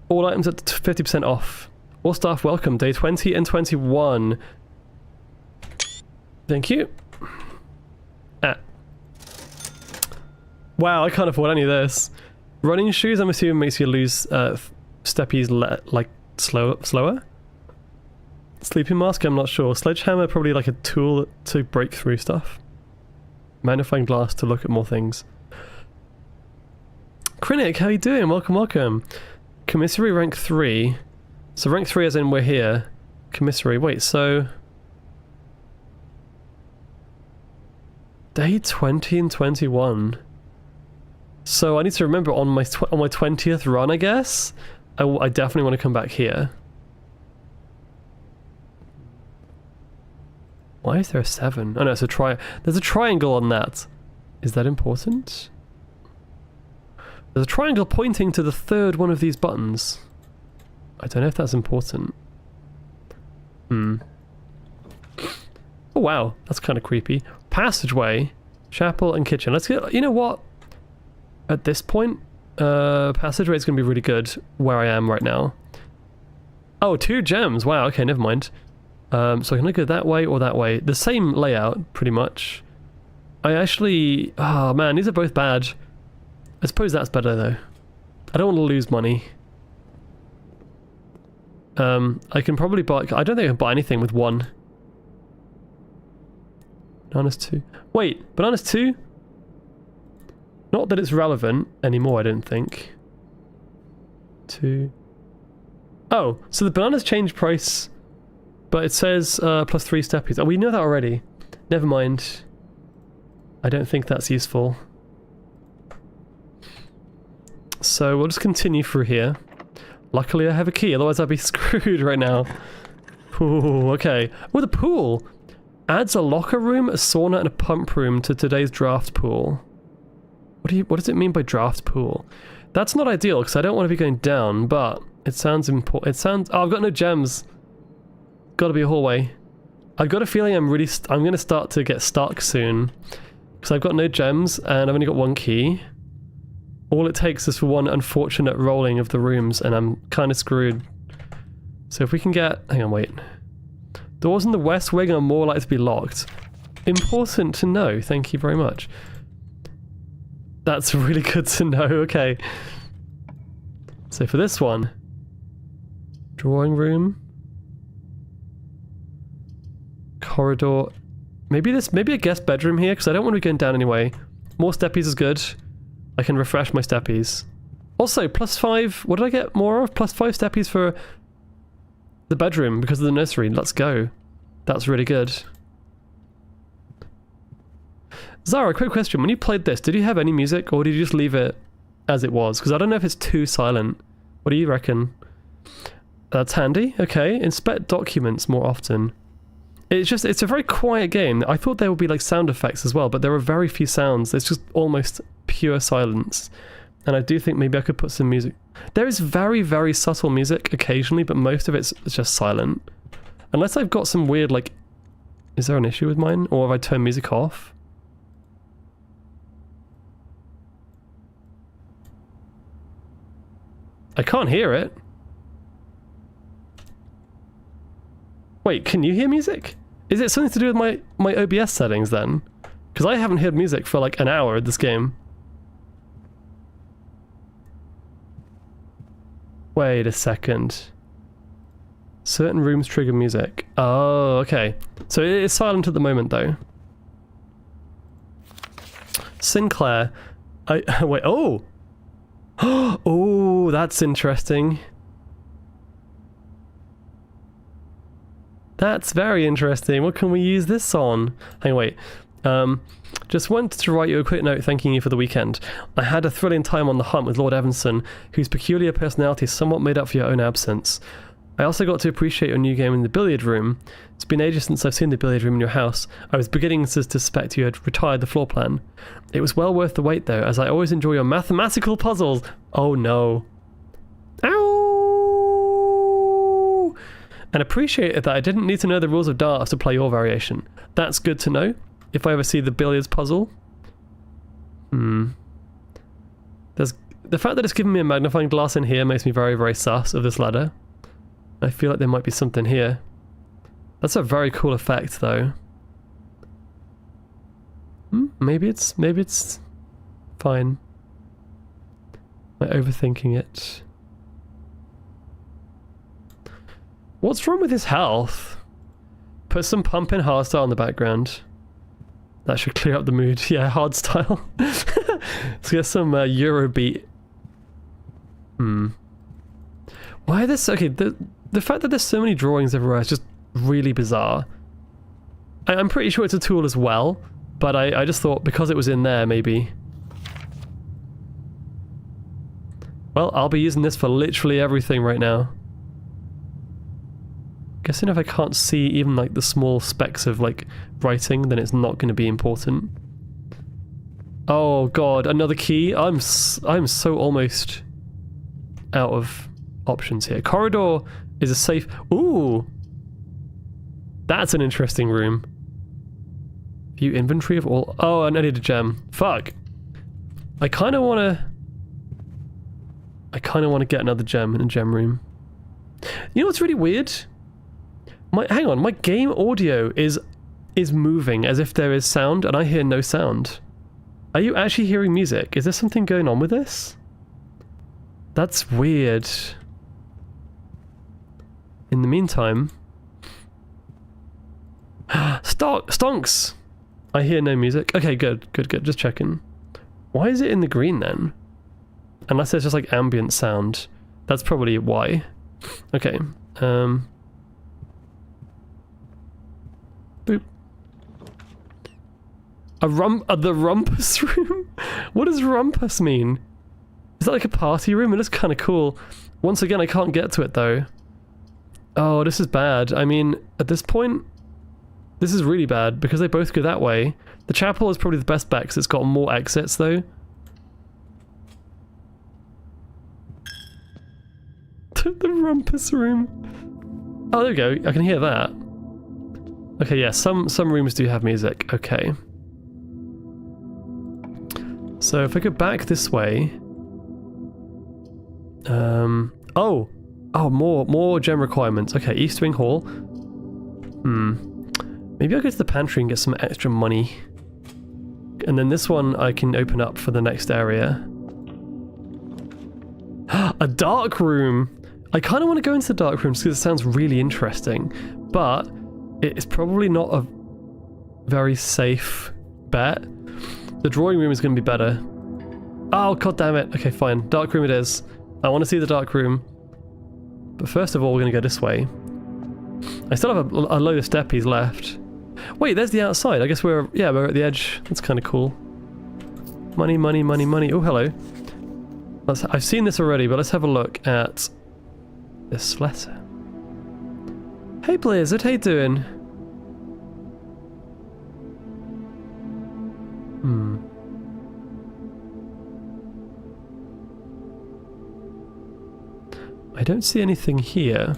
All items at 50% off. All staff welcome. Day 20 and 21. Thank you. Ah. Wow, I can't afford any of this. Running shoes, I'm assuming, makes you lose steppies like slower. Sleeping mask, I'm not sure. Sledgehammer, probably like a tool to break through stuff. Magnifying glass to look at more things. Krennic, how you doing? Welcome, welcome. Commissary rank 3. So rank 3 as in we're here. Commissary, wait, so... Day 20 and 21. So I need to remember on my 20th run, I guess? I definitely want to come back here. Why is there a 7? Oh no, it's a there's a triangle on that. Is that important? There's a triangle pointing to the 3rd one of these buttons. I don't know if that's important. Oh wow, that's kind of creepy. Passageway, chapel and kitchen. Let's get, you know what? At this point, passageway is going to be really good where I am right now. Oh, 2 gems. Wow, okay, never mind. So I can go that way or that way. The same layout, pretty much. I actually... Oh man, these are both bad. I suppose that's better though. I don't want to lose money. I can probably buy... I don't think I can buy anything with 1. Bananas 2. Wait, bananas 2? Not that it's relevant anymore, I don't think. 2. Oh, so the bananas change price... But it says plus 3 steppies. Oh, we know that already. Never mind. I don't think that's useful. So we'll just continue through here. Luckily I have a key, otherwise I'd be screwed right now. Ooh, okay. Oh, the pool! Adds a locker room, a sauna, and a pump room to today's draft pool. What does it mean by draft pool? That's not ideal, because I don't want to be going down, but it sounds important. It sounds... Oh, I've got no gems. Gotta be a hallway. I've got a feeling I'm gonna start to get stuck soon. Because I've got no gems, and I've only got 1 key. All it takes is for one unfortunate rolling of the rooms and I'm kind of screwed. So if we can get... Hang on, wait. Doors in the west wing are more likely to be locked. Important to know, thank you very much. That's really good to know, okay. So for this one... Drawing room... Corridor... Maybe a guest bedroom here, because I don't want to be going down anyway. More steppies is good. I can refresh my steppies. Also, +5... What did I get more of? +5 steppies for... the bedroom because of the nursery. Let's go. That's really good. Zara, quick question. When you played this, did you have any music or did you just leave it as it was? Because I don't know if it's too silent. What do you reckon? That's handy. Okay. Inspect documents more often. It's a very quiet game. I thought there would be like sound effects as well, but there are very few sounds. It's just almost pure silence. And I do think maybe I could put some music. There is very, very subtle music occasionally, but most of it's just silent. Unless I've got some weird, like... Is there an issue with mine? Or have I turned music off? I can't hear it. Wait, can you hear music? Is it something to do with my OBS settings then? Because I haven't heard music for like an hour in this game. Wait a second. Certain rooms trigger music. Oh, okay. So it is silent at the moment though. Sinclair. Wait, oh! Oh, that's interesting. That's very interesting. What can we use this on? Hang on, wait. Just wanted to write you a quick note thanking you for the weekend. I had a thrilling time on the hunt with Lord Evanson, whose peculiar personality somewhat made up for your own absence. I also got to appreciate your new game in the billiard room. It's been ages since I've seen the billiard room in your house. I was beginning to suspect you had retired the floor plan. It was well worth the wait though, as I always enjoy your mathematical puzzles. Oh no. Ow! And appreciated that I didn't need to know the rules of darts to play your variation. That's good to know. If I ever see the billiards puzzle. There's the fact that it's given me a magnifying glass in here makes me very, very sus of this ladder. I feel like there might be something here. That's a very cool effect though. Maybe it's fine. Am I overthinking it? What's wrong with his health? Put some pumping hardstyle in the background. That should clear up the mood. Yeah, hardstyle. Let's get some Eurobeat. Why are this? Okay, the fact that there's so many drawings everywhere is just really bizarre. I'm pretty sure it's a tool as well, but I just thought because it was in there, maybe. Well, I'll be using this for literally everything right now. Guessing if I can't see even like the small specks of like writing, then it's not going to be important. Oh god, another key. I'm so almost out of options here. Corridor is a safe. Ooh, that's an interesting room. View inventory of all. Oh, and I need a gem. Fuck. I kind of want to get another gem in a gem room. You know what's really weird? Hang on, my game audio is moving as if there is sound, and I hear no sound. Are you actually hearing music? Is there something going on with this? That's weird. In the meantime... Stonks! I hear no music. Okay, good. Just checking. Why is it in the green then? Unless it's just like ambient sound. That's probably why. Okay. Boop. The rumpus room? What does rumpus mean? Is that like a party room? It is kind of cool. Once again, I can't get to it though. Oh, this is bad. I mean, at this point, this is really bad because they both go that way. The chapel is probably the best bet because it's got more exits though. The rumpus room. Oh, there we go. I can hear that. Okay, yeah, some rooms do have music. Okay. So if I go back this way, Oh, more gem requirements. Okay, East Wing Hall. Maybe I'll go to the pantry and get some extra money. And then this one I can open up for the next area. A dark room! I kind of want to go into the dark rooms because it sounds really interesting, but it's probably not a very safe bet. The drawing room is going to be better. Oh, god damn it. Okay, fine. Dark room it is. I want to see the dark room. But first of all, we're going to go this way. I still have a load of steppies left. Wait, there's the outside. I guess we're at the edge. That's kind of cool. Money, money, money, money. Oh, hello. I've seen this already, but let's have a look at this letter. Hey Blizzard, how you doing? I don't see anything here.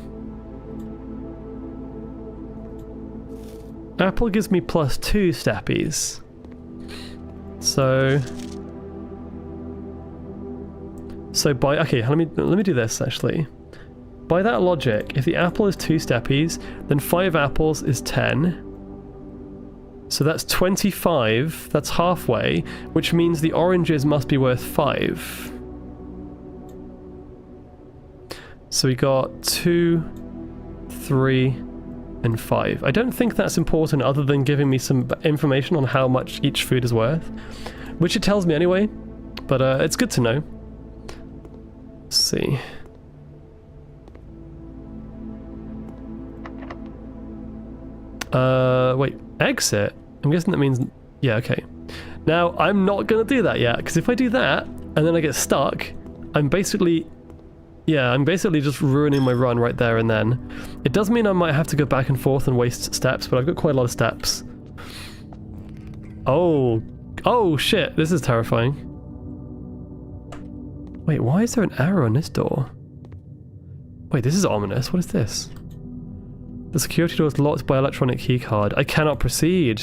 Apple gives me +2 steppies. So by okay, let me do this actually. By that logic, if the apple is 2 steppies, then 5 apples is 10. So that's 25. That's halfway, which means the oranges must be worth 5. So we got 2, 3, and 5. I don't think that's important other than giving me some information on how much each food is worth, which it tells me anyway, but it's good to know. Let's see. Wait, exit? I'm guessing that means... yeah, okay. Now, I'm not gonna do that yet, because if I do that, and then I get stuck, I'm basically just ruining my run right there and then. It does mean I might have to go back and forth and waste steps, but I've got quite a lot of steps. Oh shit, this is terrifying. Wait, why is there an arrow on this door? Wait, this is ominous. What is this? The security door is locked by electronic keycard. I cannot proceed.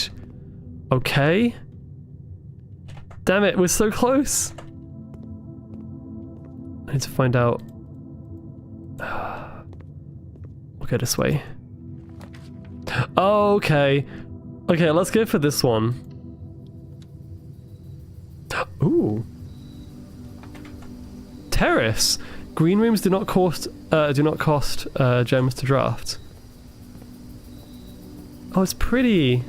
Okay. Damn it, we're so close. I need to find out. We'll go this way. Oh, okay. Okay, let's go for this one. Ooh. Terrace. Green rooms do not cost gems to draft. Oh, it's pretty.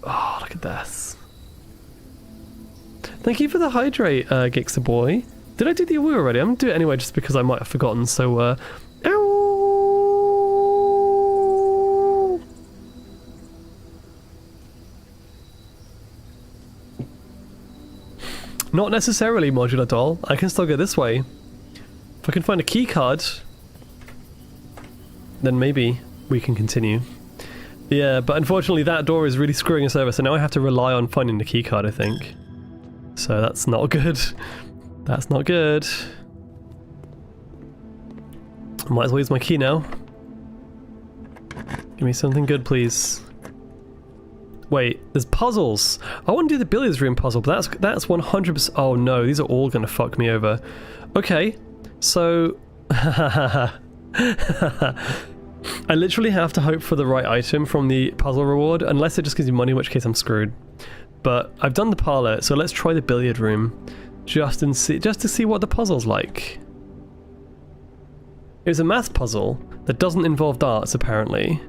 Oh, look at this. Thank you for the hydrate, Gixer boy. Did I do the woo already? I'm gonna do it anyway just because I might have forgotten, so ow! Not necessarily, modular doll. I can still go this way. If I can find a key card, then maybe we can continue. Yeah, but unfortunately that door is really screwing us over, so now I have to rely on finding the key card, I think. So that's not good. That's not good. I might as well use my key now. Give me something good, please. Wait, there's puzzles. I want to do the billiards room puzzle, but that's 100%. Oh no, these are all gonna fuck me over. Okay, so I literally have to hope for the right item from the puzzle reward, unless it just gives you money, in which case I'm screwed. But I've done the parlor, so let's try the billiard room, just to see what the puzzle's like. It was a math puzzle that doesn't involve darts, apparently.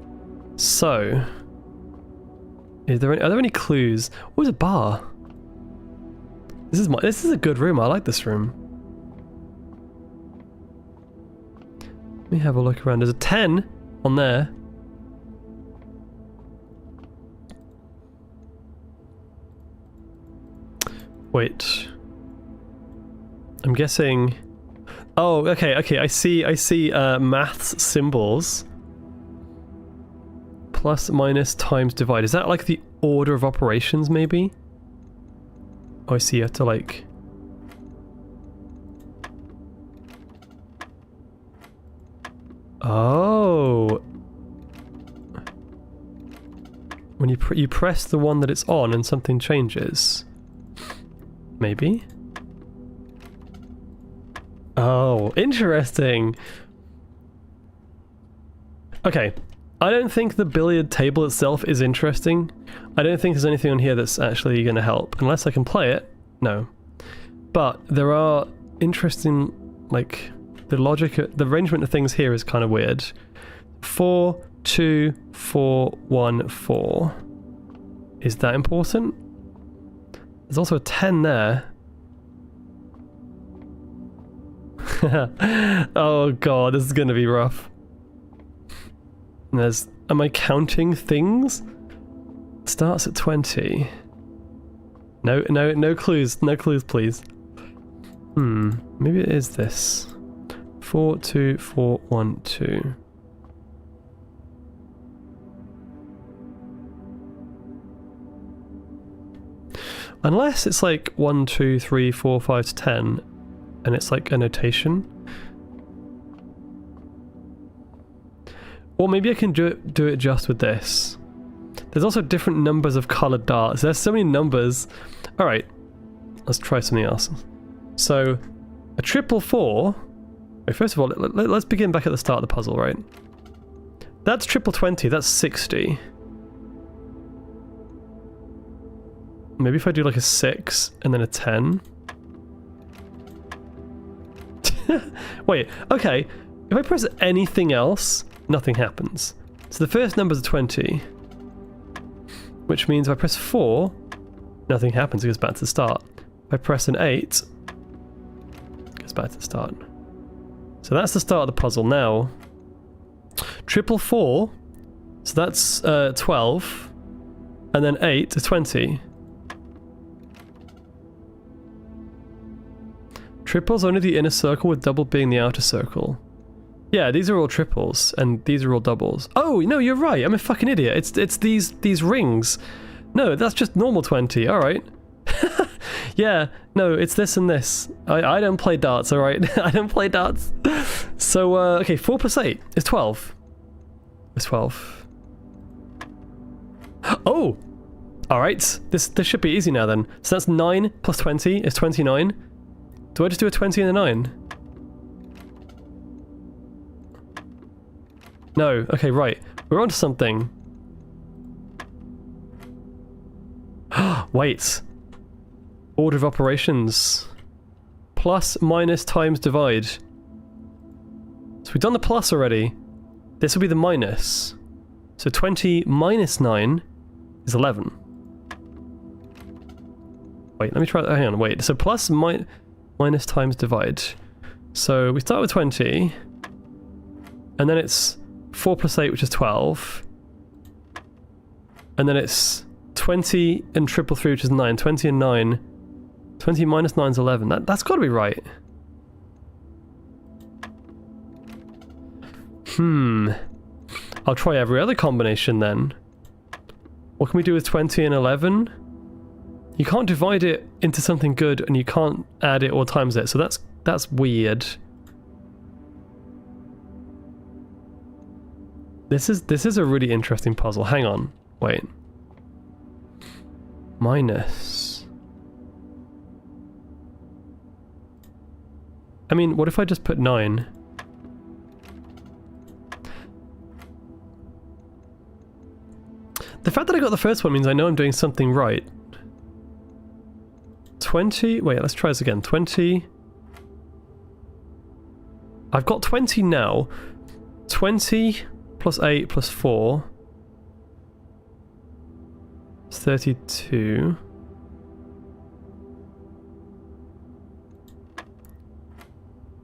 So, are there any clues? Oh, there's a bar. This is a good room. I like this room. Let me have a look around. There's a 10 on there. Wait. I'm guessing. Oh, okay. I see maths symbols. Plus, minus, times, divide. Is that like the order of operations, maybe? Oh, I see. You have to like. Oh. When you press the one that it's on and something changes. Maybe? Oh, interesting. Okay, I don't think the billiard table itself is interesting. I don't think there's anything on here that's actually going to help. Unless I can play it, no. But there are interesting, like, the logic, the arrangement of things here is kind of weird. 4, 2, 4, 1, 4. Is that important? There's also a 10 there. Oh god, this is going to be rough. And there's... Am I counting things? Starts at 20. No clues. No clues, please. Maybe it is this. 4, 2, 4, 1, 2. Unless it's like 1, 2, 3, 4, 5 to 10, and it's like a notation. Or maybe I can do it just with this. There's also different numbers of coloured darts. There's so many numbers. Alright, let's try something else. So, a 444... Wait, first of all, let's begin back at the start of the puzzle, right? That's 20, that's 60. Maybe if I do like a 6 and then a 10. Wait, okay. If I press anything else, nothing happens. So the first number's a 20. Which means if I press 4, nothing happens, it goes back to the start. If I press an 8, it goes back to the start. So that's the start of the puzzle. Now, 444, so that's 12, and then 8 is 20. Triples only the inner circle with double being the outer circle. Yeah, these are all triples, and these are all doubles. Oh, no, you're right, I'm a fucking idiot. It's these rings. No, that's just normal 20, alright. Yeah, no, it's this and this. I don't play darts, alright? I don't play darts. So, okay, 4 plus 8 is 12. It's 12. Oh! Alright, this should be easy now then. So that's 9 plus 20 is 29. Do I just do a 20 and a 9? No, okay, right. We're onto something. Wait. Order of operations. Plus, minus, times, divide. So we've done the plus already. This will be the minus. So 20 minus 9 is 11. Wait, let me try that. Hang on, wait. So plus, minus, times, divide. So we start with 20. And then it's 4 plus 8, which is 12. And then it's 20 and 333, which is 9. 20 and 9. 20 minus 9 is 11. That's got to be right. I'll try every other combination then. What can we do with 20 and 11? You can't divide it into something good, and you can't add it or times it, so that's weird. This is a really interesting puzzle. Hang on. Wait. Minus. I mean, what if I just put 9? The fact that I got the first one means I know I'm doing something right. 20... Wait, let's try this again. 20... I've got 20 now. 20 plus 8 plus 4 is 32.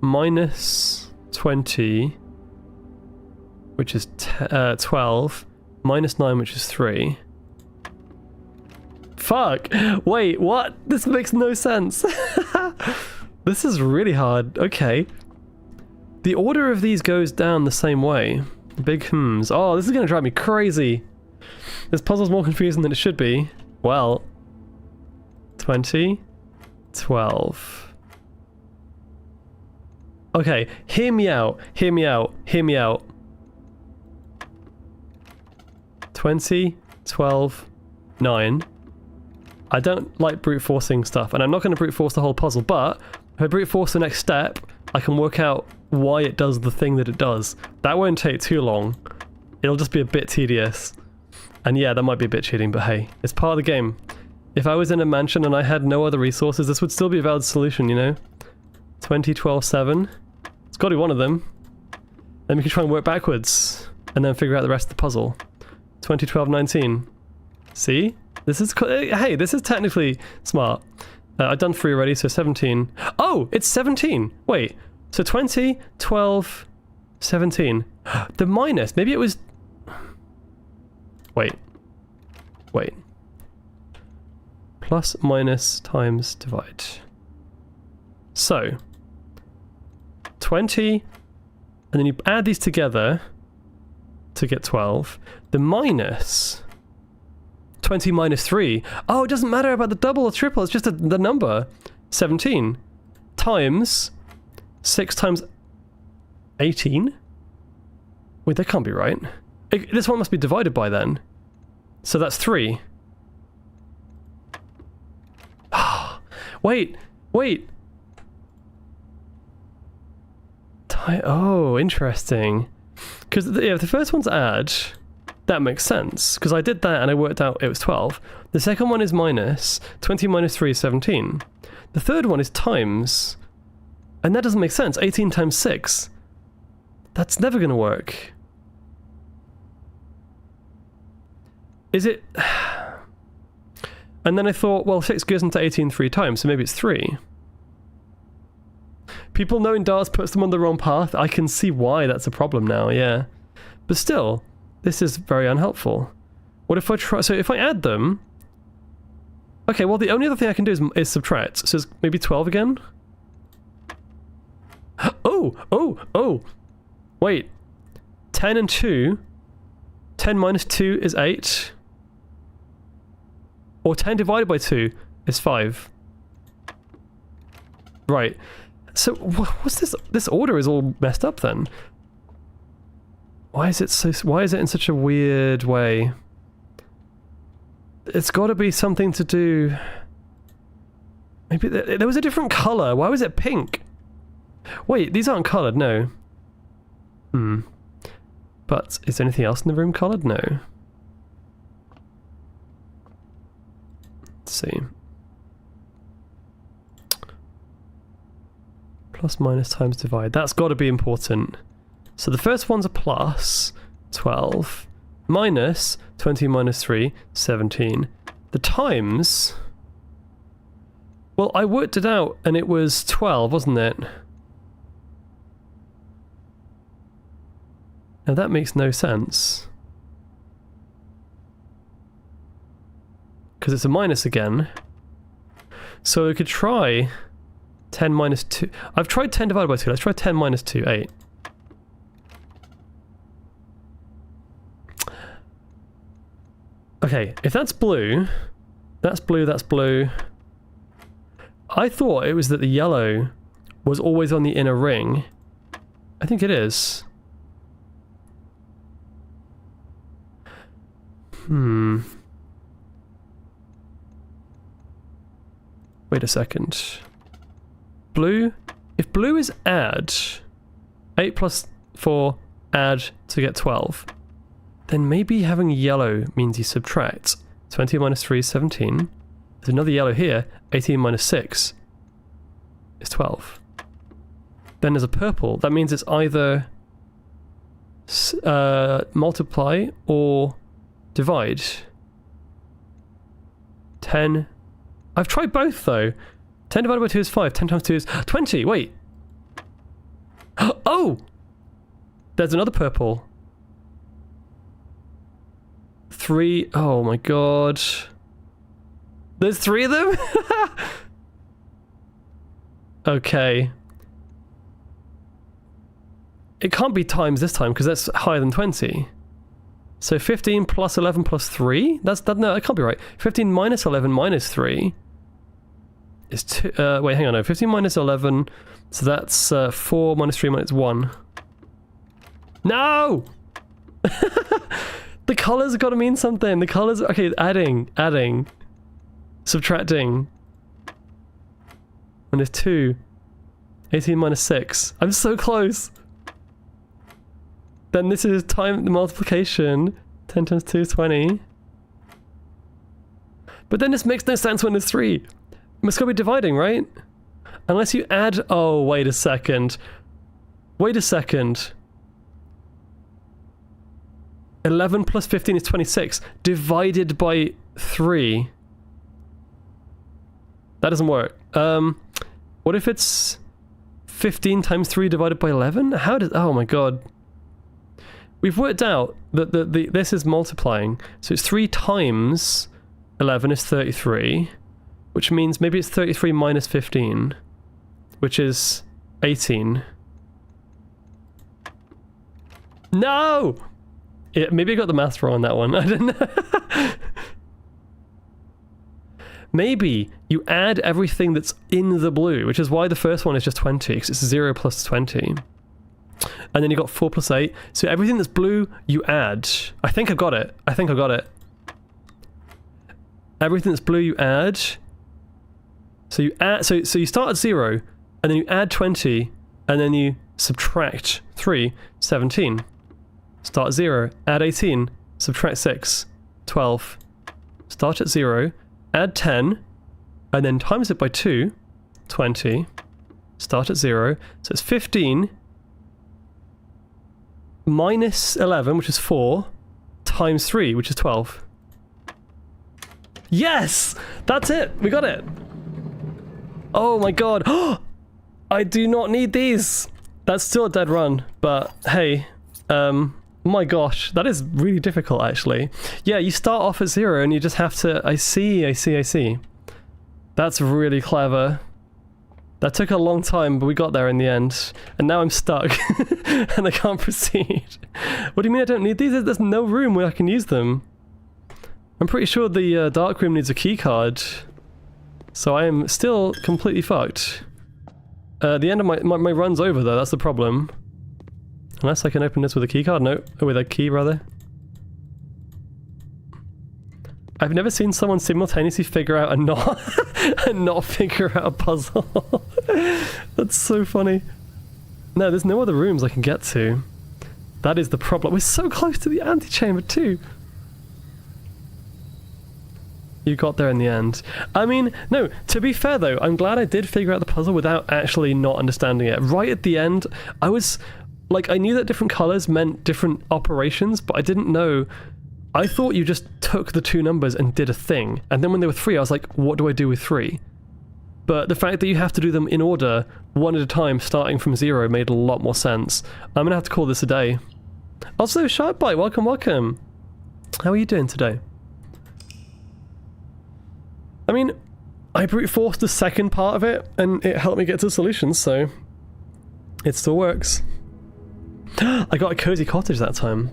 Minus 20, which is 12, minus 9, which is 3. Fuck! Wait, what? This makes no sense. This is really hard. Okay. The order of these goes down the same way. Big hmms. Oh, this is gonna drive me crazy. This puzzle's more confusing than it should be. Well, 20, 12. Okay, hear me out, hear me out, hear me out. 20, 12, 9. I don't like brute forcing stuff, and I'm not going to brute force the whole puzzle, but if I brute force the next step, I can work out why it does the thing that it does. That won't take too long. It'll just be a bit tedious. And yeah, that might be a bit cheating, but hey, it's part of the game. If I was in a mansion and I had no other resources, this would still be a valid solution, you know? 2012 7. It's got to be one of them. Then we can try and work backwards and then figure out the rest of the puzzle. 2012 19. See? This is hey, this is technically smart. I've done 3 already, so 17. Oh, it's 17. Wait. So 20, 12, 17. The minus, maybe it was... Wait. Plus, minus, times, divide. So, 20, and then you add these together to get 12. The minus... 20 minus 3. Oh, it doesn't matter about the double or triple, it's just the number. 17. Times 6 times 18? Wait, that can't be right. This one must be divided by then. So that's 3. Wait. Oh, interesting. Because if the first one's add, that makes sense. Because I did that and I worked out it was 12. The second one is minus. 20 minus 3 is 17. The third one is times. And that doesn't make sense. 18 times 6. That's never going to work. Is it... And then I thought, well, 6 goes into 18 3 times, so maybe it's 3. People knowing Dars puts them on the wrong path. I can see why that's a problem now, yeah. But still, this is very unhelpful. What if I try... So if I add them... Okay, well, the only other thing I can do is subtract. So it's maybe 12 again? Oh! Wait. 10 and 2. 10 minus 2 is 8. Or 10 divided by 2 is 5. Right. So what's this? This order is all messed up then. Why is it in such a weird way? It's got to be something to do... Maybe there was a different color. Why was it pink? Wait, these aren't colored, no. But is there anything else in the room colored? No. Let's see. Plus, minus, times, divide. That's got to be important. So the first one's a plus, 12. Minus, 20 minus 3, 17. The times... Well, I worked it out and it was 12, wasn't it? Now that makes no sense. Because it's a minus again. So we could try 10 minus 2. I've tried 10 divided by 2. Let's try 10 minus 2, 8. Okay, if that's blue, that's blue, that's blue. I thought it was that the yellow was always on the inner ring. I think it is. Wait a second. Blue? If blue is add, 8 plus 4, add to get 12, then maybe having yellow means you subtract. 20 minus 3 is 17. There's another yellow here. 18 minus 6 is 12. Then there's a purple. That means it's either multiply or divide. 10. I've tried both though. 10 divided by 2 is 5. 10 times 2 is 20. Wait. Oh! There's another purple. 3. Oh my god. There's 3 of them? Okay. It can't be times this time because that's higher than 20. So 15 plus 11 plus 3? No, that can't be right. 15 minus 11 minus 3 is 2. Wait, hang on. No. 15 minus 11. So that's 4 minus 3 minus 1. No! The colors have got to mean something. The colors... Okay, adding. Subtracting. And there's 2. 18 minus 6. I'm so close. Then this is time the multiplication. 10 times 2 is 20. But then this makes no sense when there's 3. It's gotta be dividing, right? Unless you add... Oh, wait a second. Wait a second. 11 plus 15 is 26. Divided by 3. That doesn't work. What if it's 15 times 3 divided by 11? How does... Oh my god. We've worked out that this is multiplying. So it's 3 times 11 is 33. Which means maybe it's 33 minus 15. Which is 18. No! Yeah, maybe I got the maths wrong on that one. I don't know. Maybe you add everything that's in the blue, which is why the first one is just 20, because it's 0 plus 20. And then you got 4 plus 8. So everything that's blue, you add. I think I got it. I think I got it. Everything that's blue, you add. So you add. So you start at 0, and then you add 20, and then you subtract 3, 17. Start at 0, add 18, subtract 6, 12. Start at 0, add 10, and then times it by 2, 20. Start at 0, so it's 15 minus 11, which is 4, times 3, which is 12. Yes! That's it! We got it! Oh my god! I do not need these! That's still a dead run, but hey, my gosh, that is really difficult actually. Yeah, you start off at 0 and you just have to... I see. That's really clever. That took a long time, but we got there in the end. And now I'm stuck and I can't proceed. What do you mean I don't need these? There's no room where I can use them. I'm pretty sure the dark room needs a key card. So I am still completely fucked. The end of my run's over though, that's the problem. Unless I can open this with a key card. No, with a key rather. I've never seen someone simultaneously figure out and not figure out a puzzle. That's so funny. No, there's no other rooms I can get to. That is the problem. We're so close to the antechamber too. You got there in the end. I mean, no, to be fair though, I'm glad I did figure out the puzzle without actually not understanding it. Right at the end, I was... Like, I knew that different colours meant different operations, but I didn't know... I thought you just took the 2 numbers and did a thing, and then when they were 3, I was like, what do I do with 3? But the fact that you have to do them in order, one at a time, starting from 0, made a lot more sense. I'm gonna have to call this a day. Also, Sharkbite, welcome. How are you doing today? I mean, I brute forced the second part of it, and it helped me get to solutions, so... It still works. I got a cozy cottage that time.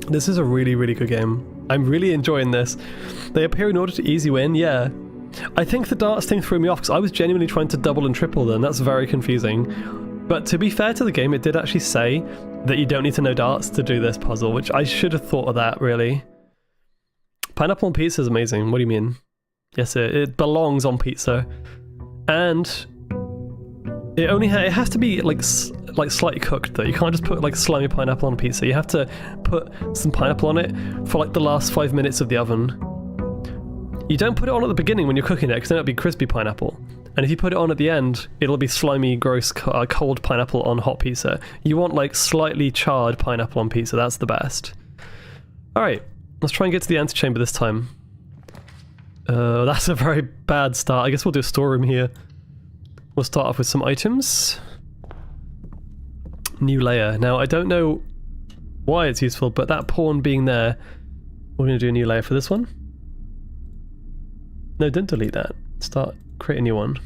This is a really, really good game. I'm really enjoying this. They appear in order to easy win, yeah. I think the darts thing threw me off because I was genuinely trying to double and triple them. That's very confusing. But to be fair to the game, it did actually say that you don't need to know darts to do this puzzle, which I should have thought of that, really. Pineapple on pizza is amazing. What do you mean? Yes, it belongs on pizza. And it only it has to be like slightly cooked though. You can't just put like slimy pineapple on a pizza. You have to put some pineapple on it for like the last 5 minutes of the oven. You don't put it on at the beginning when you're cooking it because then it'll be crispy pineapple. And if you put it on at the end, it'll be slimy, gross, cold pineapple on hot pizza. You want like slightly charred pineapple on pizza. That's the best. Alright, let's try and get to the antechamber this time. That's a very bad start. I guess we'll do a storeroom here. We'll start off with some items. New layer. Now, I don't know why it's useful, but that pawn being there, we're going to do a new layer for this one. No, don't delete that. Create a new one.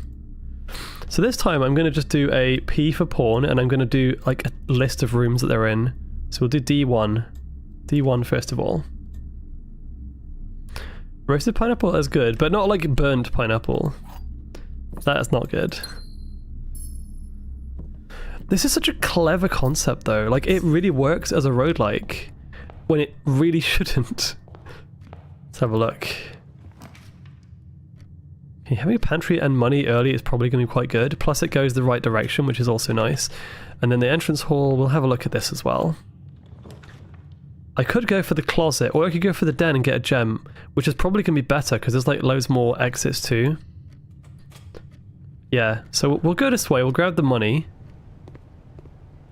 So this time I'm going to just do a P for pawn, and I'm going to do like a list of rooms that they're in. So we'll do D1. D1 first of all. Roasted pineapple is good, but not like burnt pineapple. That's not good. This is such a clever concept though. Like, it really works as a roguelike when it really shouldn't. Let's have a look. Having a pantry and money early is probably going to be quite good. Plus it goes the right direction, which is also nice. And then the entrance hall, we'll have a look at this as well. I could go for the closet, or I could go for the den and get a gem, which is probably going to be better because there's like loads more exits too. Yeah, so we'll go this way, we'll grab the money.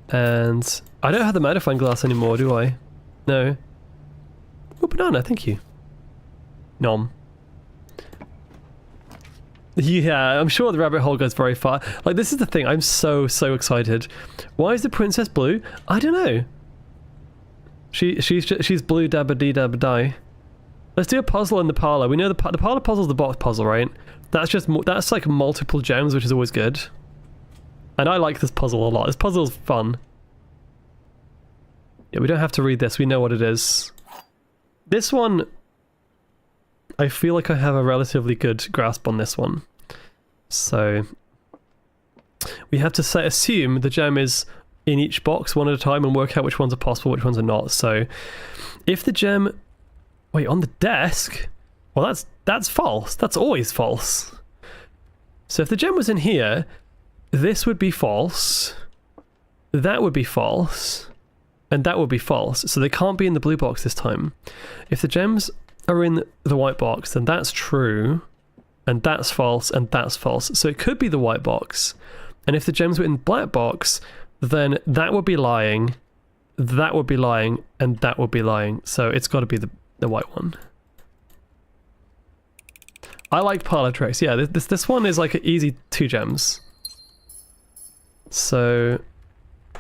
And I don't have the magnifying glass anymore, do I? No. Oh, banana, thank you. Nom. Yeah, I'm sure the rabbit hole goes very far. Like, this is the thing, I'm so excited. Why is the princess blue? I don't know. She's blue dabba dee dabba die. Let's do a puzzle in the parlor. We know the parlor puzzle's the box puzzle, right? That's like multiple gems, which is always good. And I like this puzzle a lot. This puzzle's fun. Yeah, we don't have to read this. We know what it is. This one, I feel like I have a relatively good grasp on this one. So we have to assume the gem is in each box one at a time and work out which ones are possible, which ones are not. So if the gem... Wait, on the desk? Well, that's false. That's always false. So if the gem was in here, this would be false, that would be false, and that would be false. So they can't be in the blue box this time. If the gems are in the white box, then that's true, and that's false, and that's false. So it could be the white box. And if the gems were in the black box, then that would be lying, that would be lying, and that would be lying. So it's got to be the white one. I like parlor tricks. Yeah, this one is like an easy 2 gems. So,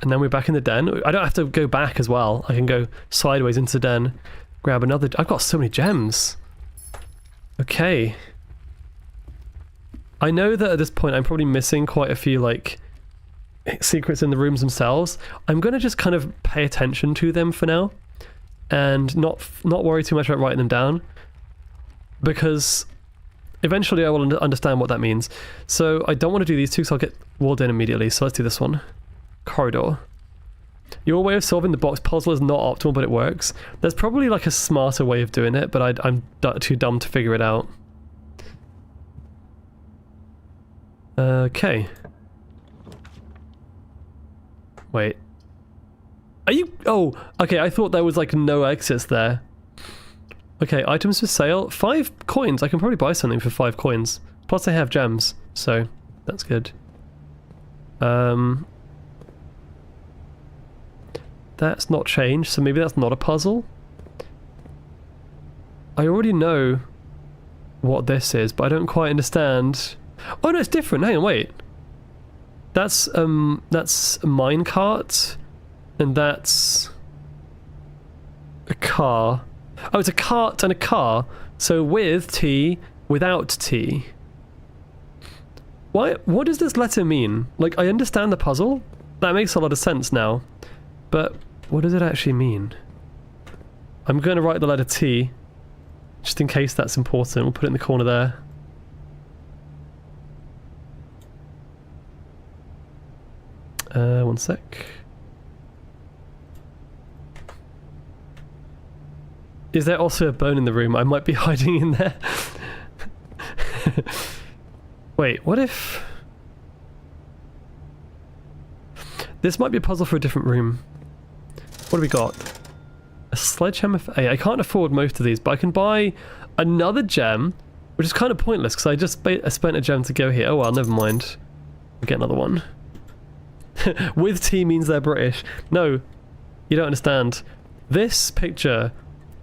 and then we're back in the den. I don't have to go back as well. I can go sideways into the den, grab another. I've got so many gems. Okay. I know that at this point I'm probably missing quite a few like secrets in the rooms themselves. I'm gonna just kind of pay attention to them for now, and not worry too much about writing them down, because eventually I will understand what that means. So I don't want to do these two, so I'll get walled in immediately. So let's do this one. Corridor. Your way of solving the box puzzle is not optimal, but it works. There's probably like a smarter way of doing it, but I'm too dumb to figure it out. Okay. Wait. Are you... Oh, okay, I thought there was like no exits there. Okay, items for sale. 5 coins. I can probably buy something for 5 coins. Plus I have gems, so that's good. That's not changed, so maybe that's not a puzzle. I already know what this is, but I don't quite understand. Oh no, it's different. Hang on, wait. That's a minecart, and that's a car. Oh, it's a cart and a car. So with T, without T. Why? What does this letter mean? Like, I understand the puzzle. That makes a lot of sense now. But what does it actually mean? I'm going to write the letter T, just in case that's important. We'll put it in the corner there. One sec. Is there also a bone in the room? I might be hiding in there. Wait, what if... This might be a puzzle for a different room. What do we got? A sledgehammer for 8. I can't afford most of these, but I can buy another gem, which is kind of pointless because I just spent a gem to go here. Oh well, never mind. I'll get another one. With T means they're British. No, you don't understand. This picture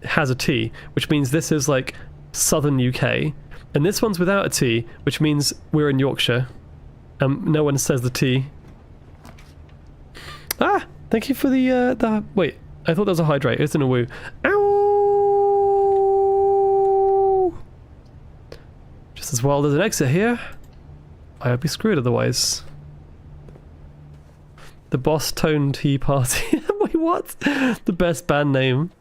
has a T, which means this is like southern UK, and this one's without a T, which means we're in Yorkshire. No one says the T. Ah, thank you for the wait, I thought that was a hydrate. It's in a woo. Ow! Just as well there's an exit here. I'd be screwed otherwise. The Boss Tone Tea Party. Wait, what? The best band name.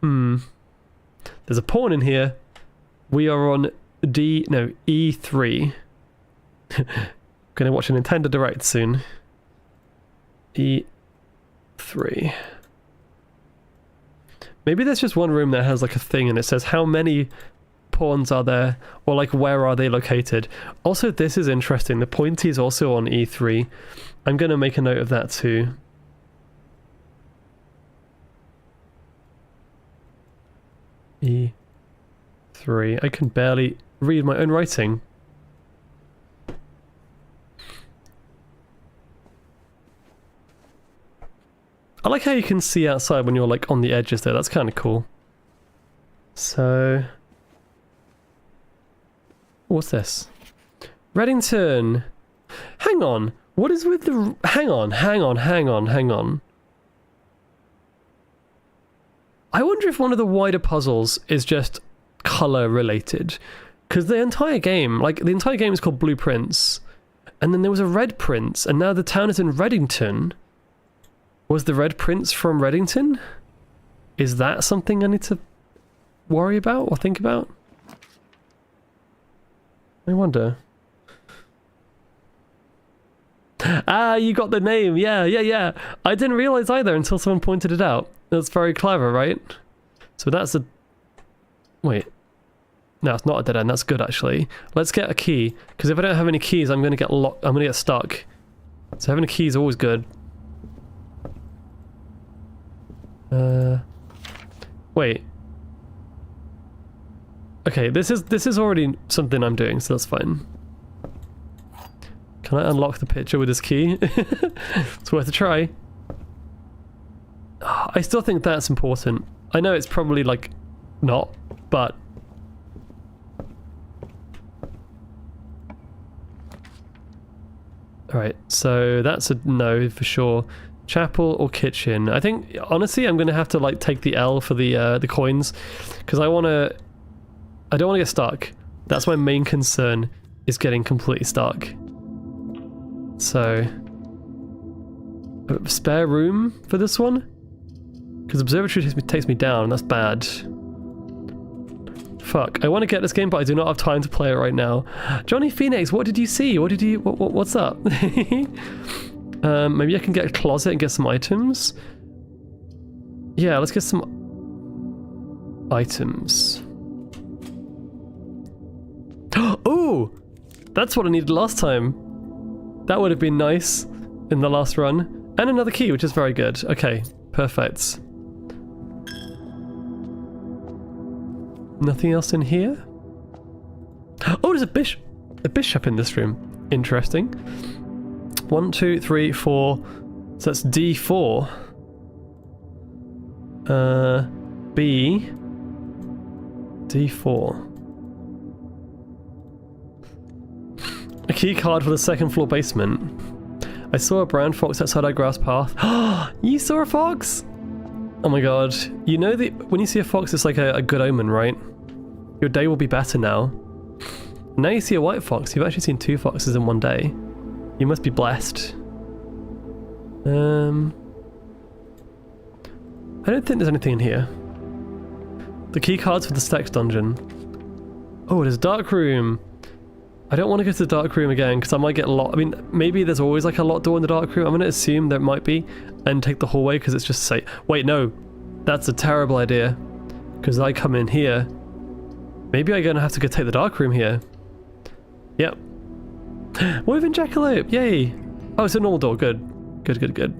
There's a pawn in here. We are on E3. Gonna watch a Nintendo Direct soon. E3. Maybe there's just one room that has like a thing and it says how many pawns are there, or like where are they located. Also, this is interesting. The pointy is also on E3. I'm going to make a note of that too. E3. I can barely read my own writing. I like how you can see outside when you're like on the edges there. That's kind of cool. So, what's this? Reddington. Hang on. What is with the... Hang on. I wonder if one of the wider puzzles is just color related. Because the entire game, like the entire game is called Blueprints. And then there was a Red Prince, and now the town is in Reddington. Was the Red Prince from Reddington? Is that something I need to worry about or think about? I wonder. Ah, you got the name. Yeah. I didn't realize either until someone pointed it out. That's very clever, right? So that's a... Wait. No, it's not a dead end. That's good, actually. Let's get a key. Because if I don't have any keys, I'm going to get locked. I'm going to get stuck. So having a key is always good. Wait. Okay, this is already something I'm doing, so that's fine. Can I unlock the picture with this key? It's worth a try. I still think that's important. I know it's probably like not, but alright, so that's a no for sure. Chapel or kitchen? I think honestly I'm gonna have to like take the L for the coins, because I don't want to get stuck. That's my main concern, is getting completely stuck. So spare room for this one, because observatory takes me down. That's bad. Fuck, I want to get this game, but I do not have time to play it right now. Johnny Phoenix, what did you see? What's up? Maybe I can get a closet and get some items. Yeah, let's get some items. Oh, that's what I needed last time. That would have been nice in the last run. And another key, which is very good. Okay, perfect. Nothing else in here? Oh, there's a bishop in this room. Interesting. 1, 2, 3, 4. So that's D4. B. D4. A key card for the second floor basement. I saw a brown fox outside our grass path. You saw a fox? Oh my god. You know that when you see a fox, it's like a good omen, right? Your day will be better now. Now you see a white fox. You've actually seen 2 foxes in one day. You must be blessed. I don't think there's anything in here. The key cards for the Stex dungeon. Oh, there's a dark room. I don't want to go to the dark room again because I might get locked. I mean, maybe there's always like a locked door in the dark room. I'm going to assume there might be and take the hallway because it's just safe. Wait, no. That's a terrible idea because I come in here. Maybe I'm going to have to go take the dark room here. Yep. Woven jackalope, yay! Oh, it's a normal door, good. Good.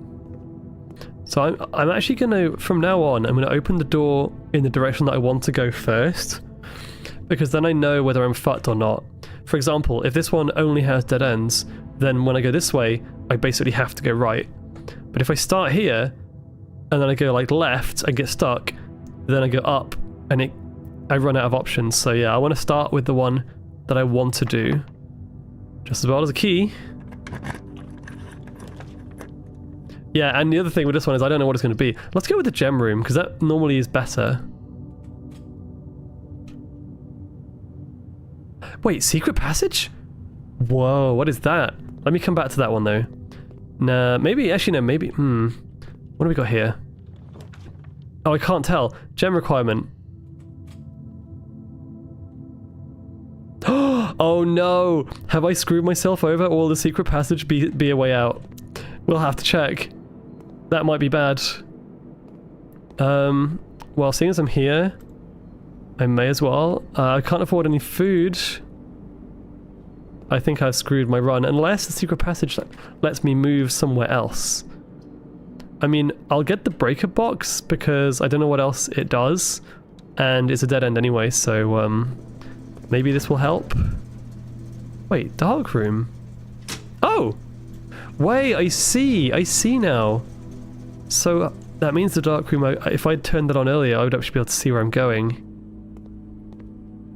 So I'm actually going to, from now on, I'm going to open the door in the direction that I want to go first. Because then I know whether I'm fucked or not. For example, if this one only has dead ends, then when I go this way, I basically have to go right. But if I start here, and then I go like left and get stuck, then I go up, and I run out of options. So yeah, I want to start with the one that I want to do. Just as well as a key. Yeah, and the other thing with this one is I don't know what it's going to be. Let's go with the gem room, because that normally is better. Wait, secret passage? Whoa, what is that? Let me come back to that one though. Nah, maybe, actually no, maybe, What do we got here? Oh, I can't tell. Gem requirement. Oh no! Have I screwed myself over, or will the secret passage be a way out? We'll have to check. That might be bad. Well, seeing as I'm here, I may as well. I can't afford any food. I think I've screwed my run, unless the secret passage lets me move somewhere else. I mean, I'll get the breaker box because I don't know what else it does, and it's a dead end anyway, so maybe this will help. Wait, dark room. Oh! Wait, I see now. So that means the dark room, if I'd turned that on earlier, I would actually be able to see where I'm going.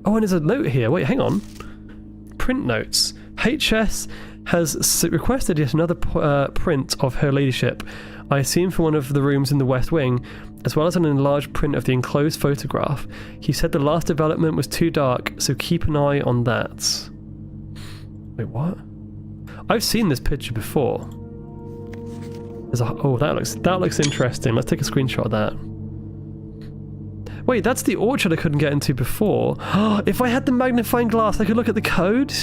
Oh, and there's a note here. Wait, hang on. Print notes. HS has requested yet another print of Her Ladyship. I assume for one of the rooms in the West Wing, as well as an enlarged print of the enclosed photograph. He said the last development was too dark, so keep an eye on that. Wait, what? I've seen this picture before. Oh, that looks interesting. Let's take a screenshot of that. Wait, that's the orchard I couldn't get into before. If I had the magnifying glass, I could look at the code?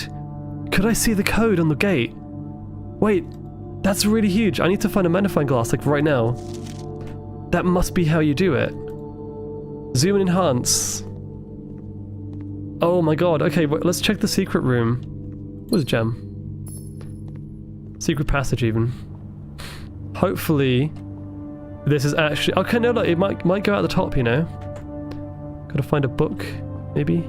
Could I see the code on the gate? Wait, that's really huge. I need to find a magnifying glass, like right now. That must be how you do it. Zoom and enhance. Oh my god. Okay, wait, let's check the secret room. What's a gem? Secret passage, even. Hopefully, this is actually... Okay, no, look, it might go out the top, you know? Gotta find a book, maybe?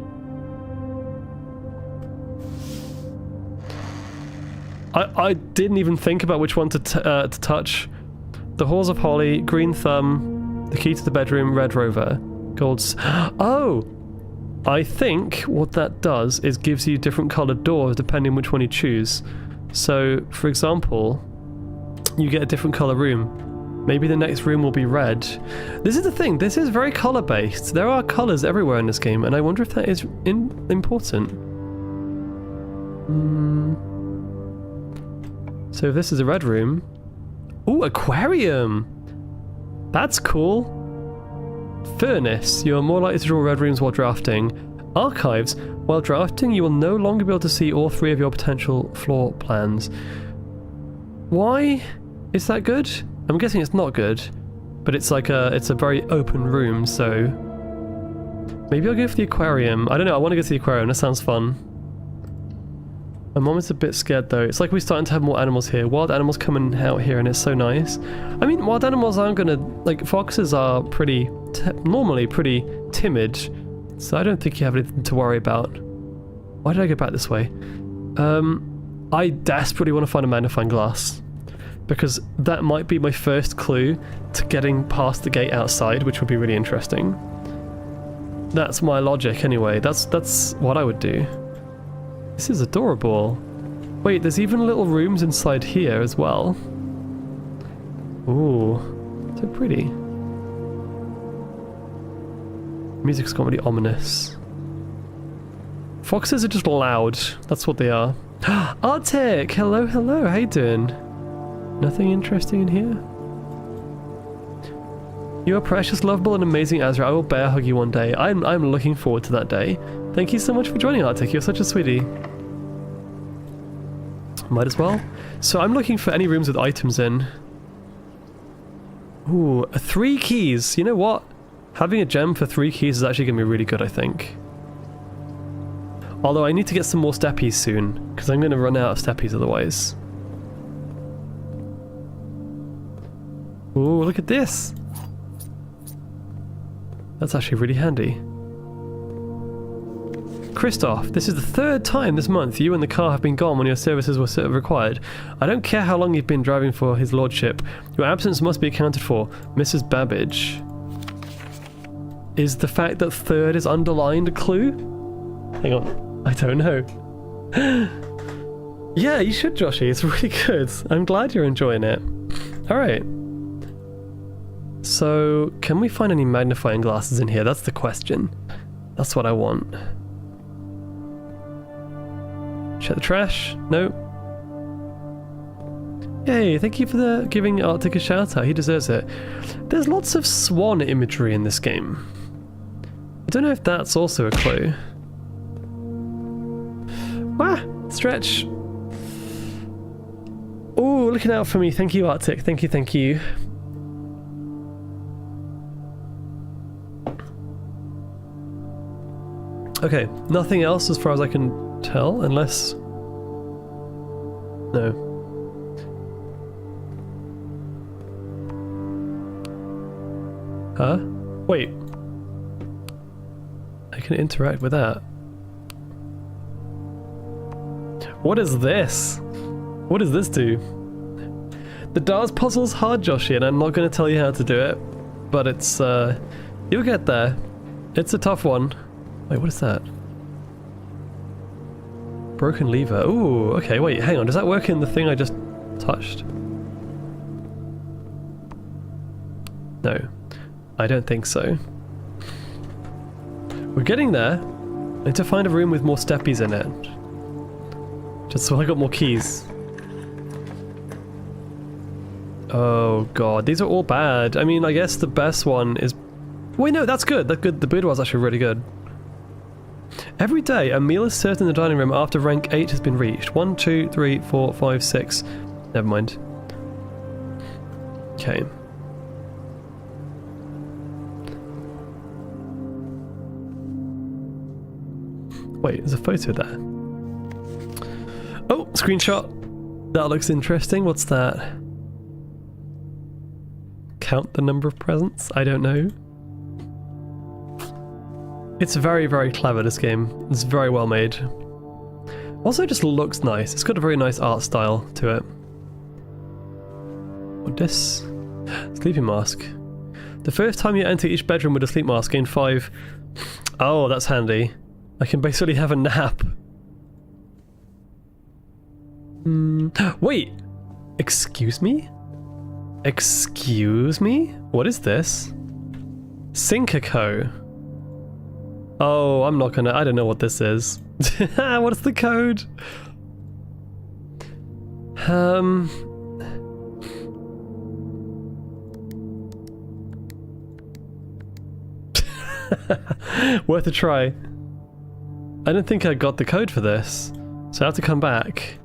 I didn't even think about which one to touch. The Halls of Holly, Green Thumb, the key to the bedroom, Red Rover, Gold's... Oh! I think what that does is gives you different coloured doors depending which one you choose. So, for example, you get a different colour room. Maybe the next room will be red. This is the thing, this is very colour based. There are colours everywhere in this game, and I wonder if that is important. So if this is a red room... Ooh, aquarium! That's cool. Furnace, you are more likely to draw red rooms while drafting. Archives, while drafting you will no longer be able to see all 3 of your potential floor plans. Why is that good? I'm guessing it's not good, but it's like it's a very open room, so maybe I'll go for the aquarium. I don't know, I want to go to the aquarium, that sounds fun. My mom is a bit scared though. It's like we're starting to have more animals here. Wild animals coming out here and it's so nice. I mean, wild animals aren't gonna... Like, foxes are normally pretty timid, so I don't think you have anything to worry about. Why did I go back this way? I desperately want to find a magnifying glass, because that might be my first clue to getting past the gate outside, which would be really interesting. That's my logic anyway. That's what I would do. This is adorable. Wait, there's even little rooms inside here as well. Ooh, so pretty. Music's got really ominous. Foxes are just loud. That's what they are. Arctic! Hello, hello. How you doing? Nothing interesting in here? You are precious, lovable, and amazing, Azra. I will bear hug you one day. I'm looking forward to that day. Thank you so much for joining, Arctic. You're such a sweetie. Might as well. So I'm looking for any rooms with items in. Ooh, 3 keys. You know what? Having a gem for 3 keys is actually going to be really good, I think. Although I need to get some more steppies soon, because I'm going to run out of steppies otherwise. Ooh, look at this! That's actually really handy. Christoph, this is the 3rd time this month you and the car have been gone when your services were required. I don't care how long you've been driving for his lordship. Your absence must be accounted for. Mrs. Babbage. Is the fact that 3rd is underlined a clue? Hang on. I don't know. Yeah, you should, Joshy. It's really good. I'm glad you're enjoying it. Alright. So, can we find any magnifying glasses in here? That's the question. That's what I want. Check the trash. No. Yay, thank you for giving Arctic a shout out. He deserves it. There's lots of swan imagery in this game. I don't know if that's also a clue. Ah, stretch. Oh, looking out for me. Thank you, Arctic. Thank you, thank you. Okay, nothing else as far as I can tell, unless... No. Huh? Wait. I can interact with that. What is this? What does this do? The Dars puzzle's hard, Joshy, and I'm not going to tell you how to do it, but it's, you'll get there. It's a tough one. Wait, what is that? Broken lever. Ooh, okay, wait, hang on. Does that work in the thing I just touched? No, I don't think so. We're getting there. I need to find a room with more steppies in it. Just so I got more keys. Oh god, these are all bad. I mean, I guess the best one is... Wait, no, that's good. That's good. The bid was actually really good. Every day, a meal is served in the dining room after rank 8 has been reached. 1, 2, 3, 4, 5, 6. Never mind. Okay. Wait, there's a photo there. Oh, screenshot. That looks interesting. What's that? Count the number of presents? I don't know. It's very, very clever, this game. It's very well made. Also, it just looks nice. It's got a very nice art style to it. What this? Sleeping mask. The first time you enter each bedroom with a sleep mask, gain 5. Oh, that's handy. I can basically have a nap. Wait! Excuse me? Excuse me? What is this? Syncaco. Oh, I'm not gonna... I don't know what this is. What's the code? Worth a try. I don't think I got the code for this, so I have to come back.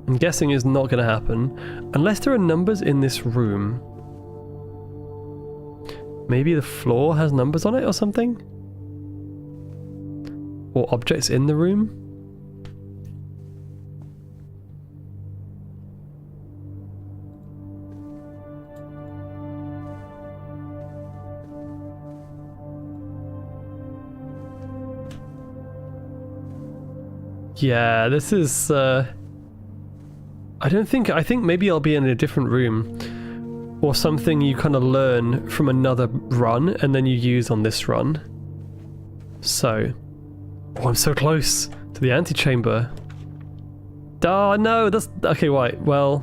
I'm guessing it's not going to happen, unless there are numbers in this room. Maybe the floor has numbers on it or something? Or objects in the room? Yeah, this is, I think maybe I'll be in a different room. Or something you kind of learn from another run and then you use on this run. So. Oh, I'm so close to the antechamber. Oh no, that's... Okay, right, well...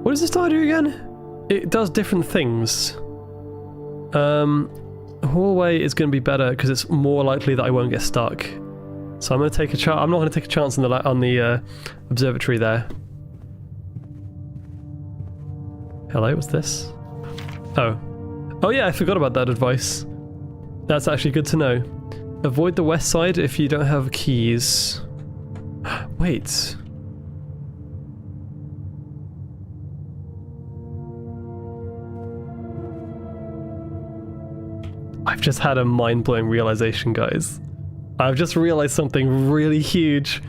What does this die do again? It does different things. Hallway is going to be better because it's more likely that I won't get stuck. So I'm going to take a chance. I'm not going to take a chance on the observatory there. Hello, what's this? Oh. Oh yeah, I forgot about that advice. That's actually good to know. Avoid the west side if you don't have keys. Wait. I've just had a mind-blowing realization, guys. I've just realized something really huge.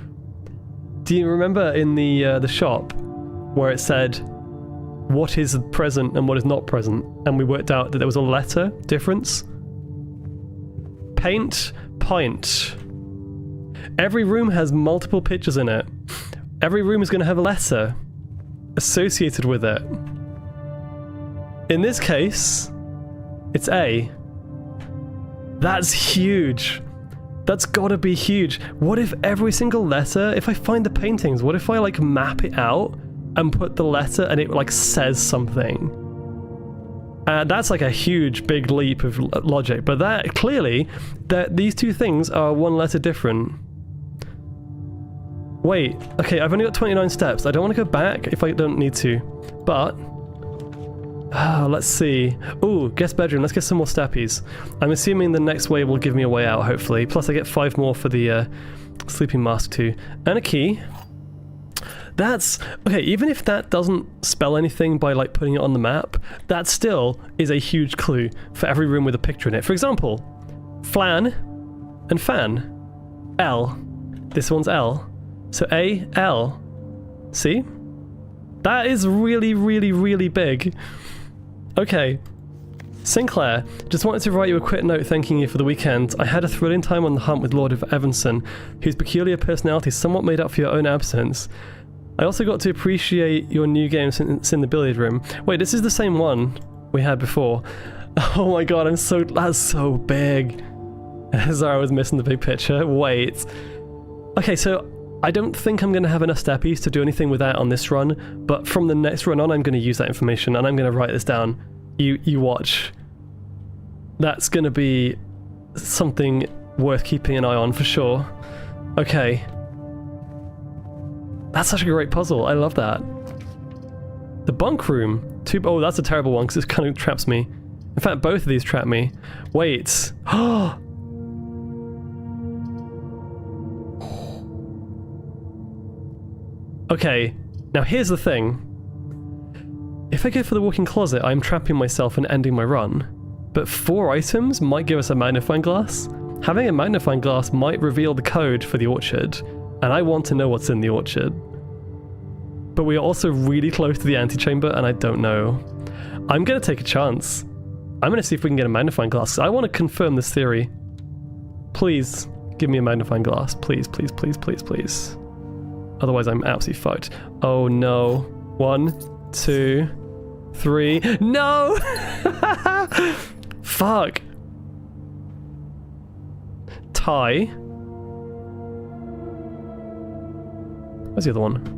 Do you remember in the shop where it said what is present and what is not present, and we worked out that there was a letter difference? Paint, pint. Every room has multiple pictures in it. Every room is going to have a letter associated with it. In this case, it's A. That's huge. That's gotta be huge. What if every single letter, if I find the paintings, what if I like map it out and put the letter and it like says something? That's like a huge big leap of logic, but that clearly, these two things are one letter different. Wait, okay, I've only got 29 steps. I don't want to go back if I don't need to, but let's see. Ooh, guest bedroom. Let's get some more steppies. I'm assuming the next wave will give me a way out, hopefully. Plus I get 5 more for the sleeping mask too. And a key. That's... Okay, even if that doesn't spell anything by like putting it on the map, that still is a huge clue for every room with a picture in it. For example, flan, and fan. L. This one's L. So A, L. See? That is really, really, really big. Okay. Sinclair, just wanted to write you a quick note thanking you for the weekend. I had a thrilling time on the hunt with Lord of Evanson, whose peculiar personality somewhat made up for your own absence. I also got to appreciate your new game since in the billiard room. Wait, this is the same one we had before. Oh my god, that's so big. Sorry, I was missing the big picture. Wait. Okay, so I don't think I'm going to have enough steppies to do anything with that on this run, but from the next run on, I'm going to use that information, and I'm going to write this down. You watch. That's going to be something worth keeping an eye on for sure. Okay. That's such a great puzzle. I love that. The bunk room. Oh, that's a terrible one because it kind of traps me. In fact, both of these trap me. Wait. Okay. Now here's the thing. If I go for the walk-in closet, I'm trapping myself and ending my run. But 4 items might give us a magnifying glass. Having a magnifying glass might reveal the code for the orchard, and I want to know what's in the orchard. But we are also really close to the antechamber, and I don't know. I'm going to take a chance. I'm going to see if we can get a magnifying glass. I want to confirm this theory. Please, give me a magnifying glass. Please, please, please, please, please. Otherwise, I'm absolutely fucked. Oh no. 1, 2, 3. No! Fuck. Tie. Where's the other one?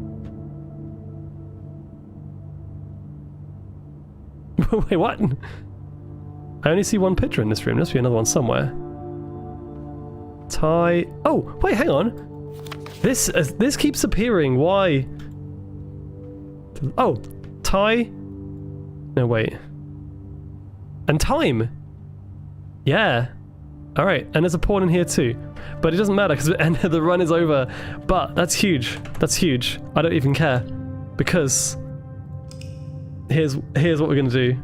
Wait, what? I only see one picture in this room. There must be another one somewhere. Tie. Oh, wait, hang on. This keeps appearing. Why? Oh, tie. No, wait. And time. Yeah. All right, and there's a pawn in here too, but it doesn't matter because the run is over. But that's huge. That's huge. I don't even care because here's what we're gonna do.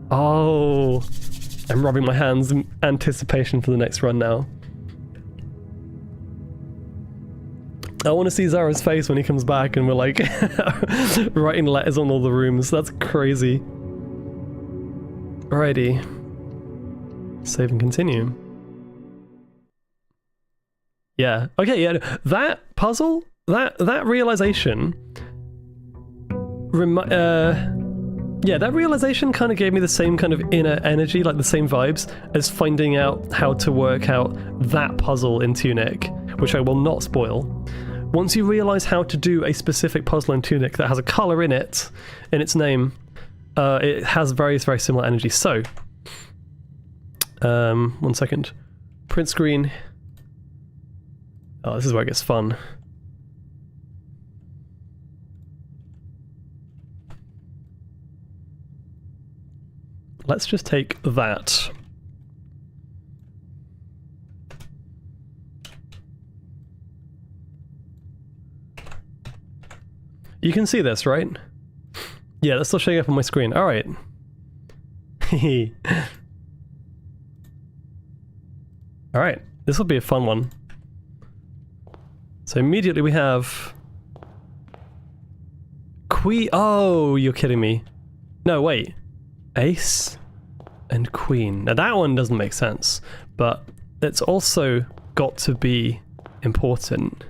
Oh, I'm rubbing my hands in anticipation for the next run now. I want to see Zara's face when he comes back and we're like writing letters on all the rooms. That's crazy. Alrighty. Save and continue. Yeah. Okay, yeah. That puzzle, that realization yeah, that realization kind of gave me the same kind of inner energy, like the same vibes, as finding out how to work out that puzzle in Tunic, which I will not spoil. Once you realize how to do a specific puzzle in Tunic that has a color in its name, it has very, very similar energy. So, 1 second. Print screen. Oh, this is where it gets fun. Let's just take that. You can see this, right? Yeah, that's still showing up on my screen. All right. All right, this will be a fun one. So immediately we have Queen. Oh, you're kidding me. No, wait. Ace and Queen. Now that one doesn't make sense, but it's also got to be important.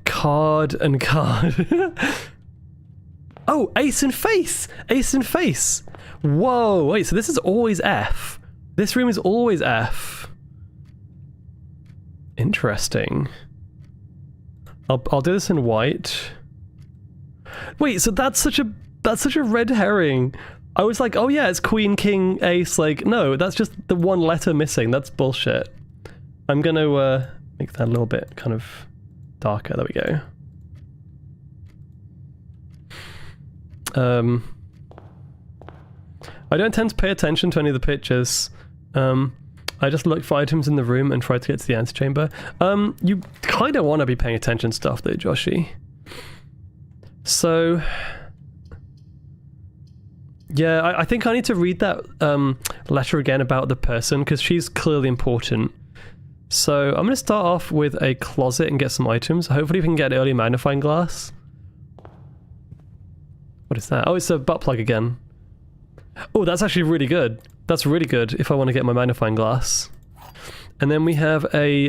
Card and card. Oh, ace and face! Ace and face! Whoa, wait, so this is always F. This room is always F. Interesting. I'll do this in white. Wait, so that's such a red herring. I was like, oh yeah, it's Queen, King, Ace. Like, no, that's just the one letter missing. That's bullshit. I'm gonna make that a little bit kind of darker. There we go. I don't tend to pay attention to any of the pictures. I just look for items in the room and try to get to the antechamber. You kind of want to be paying attention to stuff though, Joshy. So... Yeah, I think I need to read that letter again about the person, because she's clearly important. So I'm going to start off with a closet and get some items. Hopefully we can get an early magnifying glass. What is that? Oh, it's a butt plug again. Oh, that's actually really good. That's really good if I want to get my magnifying glass. And then we have a,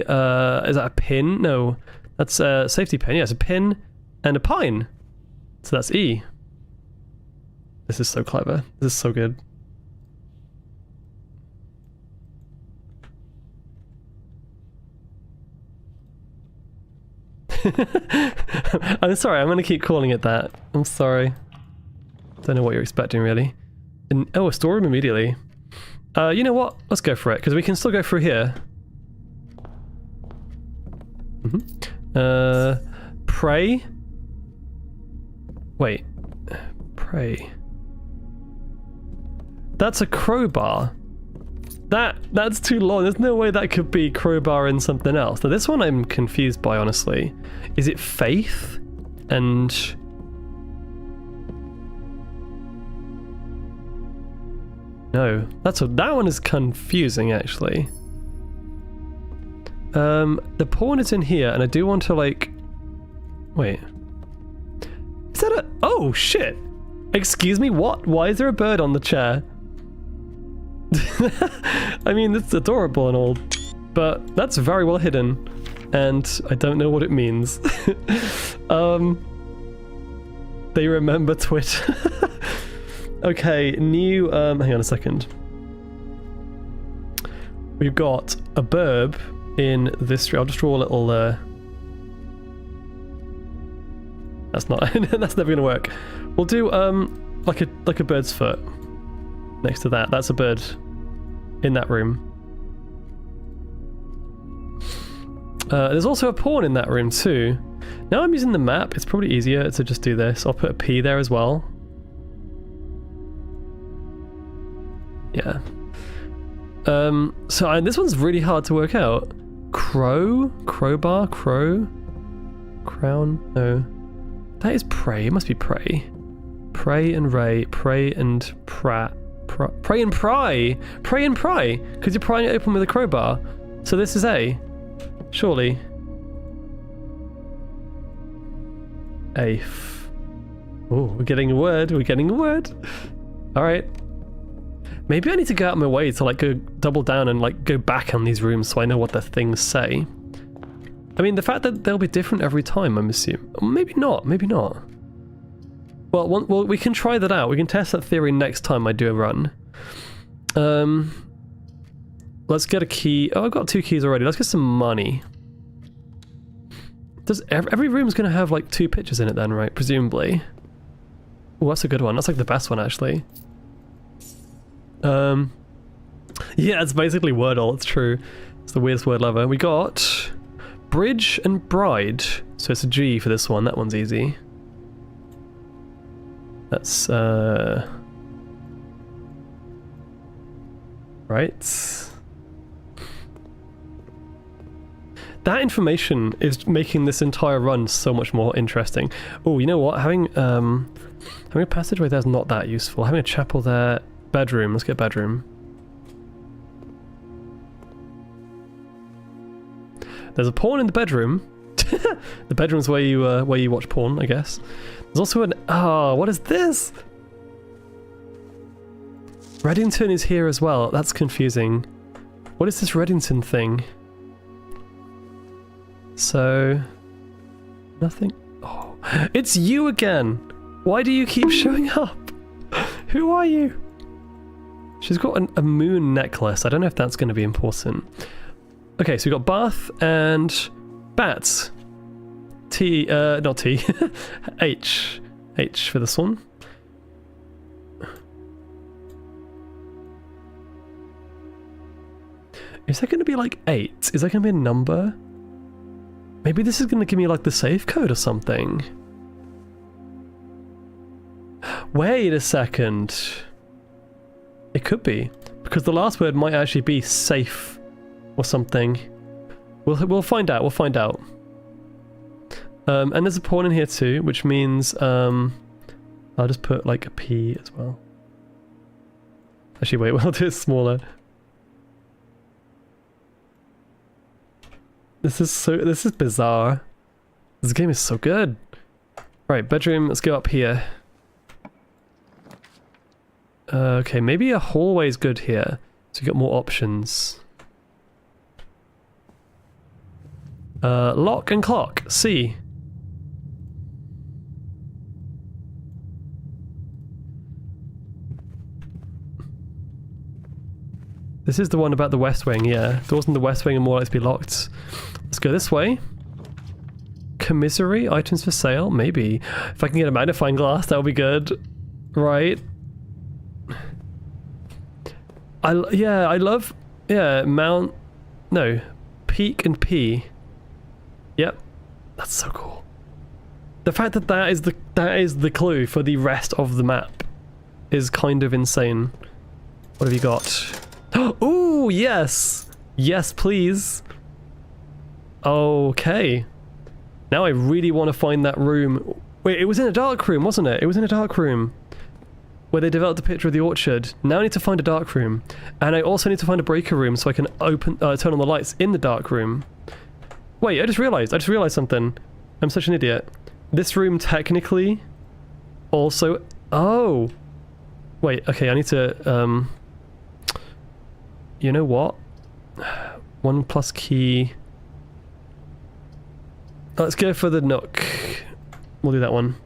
is that a pin? No, that's a safety pin. Yeah, it's a pin and a pine. So that's E. This is so clever. This is so good. I'm sorry, I'm going to keep calling it that. I'm sorry. Don't know what you're expecting, really. And, oh, a storeroom immediately. You know what? Let's go for it, because we can still go through here. Pray? Wait. Pray. That's a crowbar. That's too long. There's no way that could be crowbar and something else. Now this one I'm confused by, honestly. Is it faith? And... no. That one is confusing, actually. The pawn is in here, and I do want to, like... wait. Is that a... oh, shit! Excuse me, what? Why is there a bird on the chair? I mean, it's adorable and all, but that's very well hidden, and I don't know what it means. They remember Twitter. Okay, new, hang on a second. We've got a burb in this tree. I'll just draw a little, that's not, that's never gonna work. We'll do, like a bird's foot next to that. That's a bird in that room. There's also a pawn in that room too. Now I'm using the map, it's probably easier to just do this. I'll put a P there as well. Yeah. So this one's really hard to work out. Crow? Crowbar? Crow? Crown? No. That is pray. It must be pray. Pray and ray. Pray and pray and pry. Pray and pry. Because you're prying it open with a crowbar. So this is A. Surely. Afe. Oh, we're getting a word. We're getting a word. Alright. Maybe I need to go out of my way to like go double down and like go back on these rooms so I know what the things say. I mean, the fact that they'll be different every time, I'm assuming. Maybe not, maybe not. Well, we can try that out. We can test that theory next time I do a run. Let's get a key. Oh, I've got 2 keys already. Let's get some money. Does every room's gonna have like 2 pictures in it then, right? Presumably. Oh, that's a good one. That's like the best one, actually. Yeah, it's basically Wordle. It's true. It's the weirdest word ever. We got bridge and bride. So it's a G for this one. That one's easy. That's right. That information is making this entire run so much more interesting. Oh, you know what? Having a passageway there's not that useful. Having a chapel there. Bedroom. Let's get bedroom. There's a porn in the bedroom. The bedroom's where you watch porn, I guess. There's also an what is this? Reddington is here as well. That's confusing. What is this Reddington thing? So nothing. Oh, it's you again. Why do you keep showing up? Who are you? She's got a moon necklace. I don't know if that's going to be important. Okay, so we got bath and bats. T, not T. H. H for this one. Is that going to be like 8? Is that going to be a number? Maybe this is going to give me like the safe code or something. Wait a second. It could be, because the last word might actually be safe or something. We'll find out. We'll find out. And there's a pawn in here too, which means I'll just put like a P as well. Actually, wait, we'll do it smaller. This is bizarre. This game is so good. Right, bedroom, let's go up here. Okay, maybe a hallway is good here. So we got more options. Lock and clock, C. This is the one about the West Wing, yeah. Doors in the West Wing are more likely to be locked. Let's go this way. Commissary, items for sale, maybe. If I can get a magnifying glass, that would be good. Right. I love, mount, no, peak and P. Yep, that's so cool. The fact that that is the clue for the rest of the map is kind of insane. What have you got? Ooh, yes! Yes, please. Okay. Now I really want to find that room. Wait, it was in a dark room, wasn't it? It was in a dark room where they developed a picture of the orchard. Now I need to find a dark room. And I also need to find a breaker room so I can turn on the lights in the dark room. Wait, I just realized something. I'm such an idiot. This room technically also... Oh! Wait, okay, I need to... You know what? 1 plus key... Let's go for the nook. We'll do that one.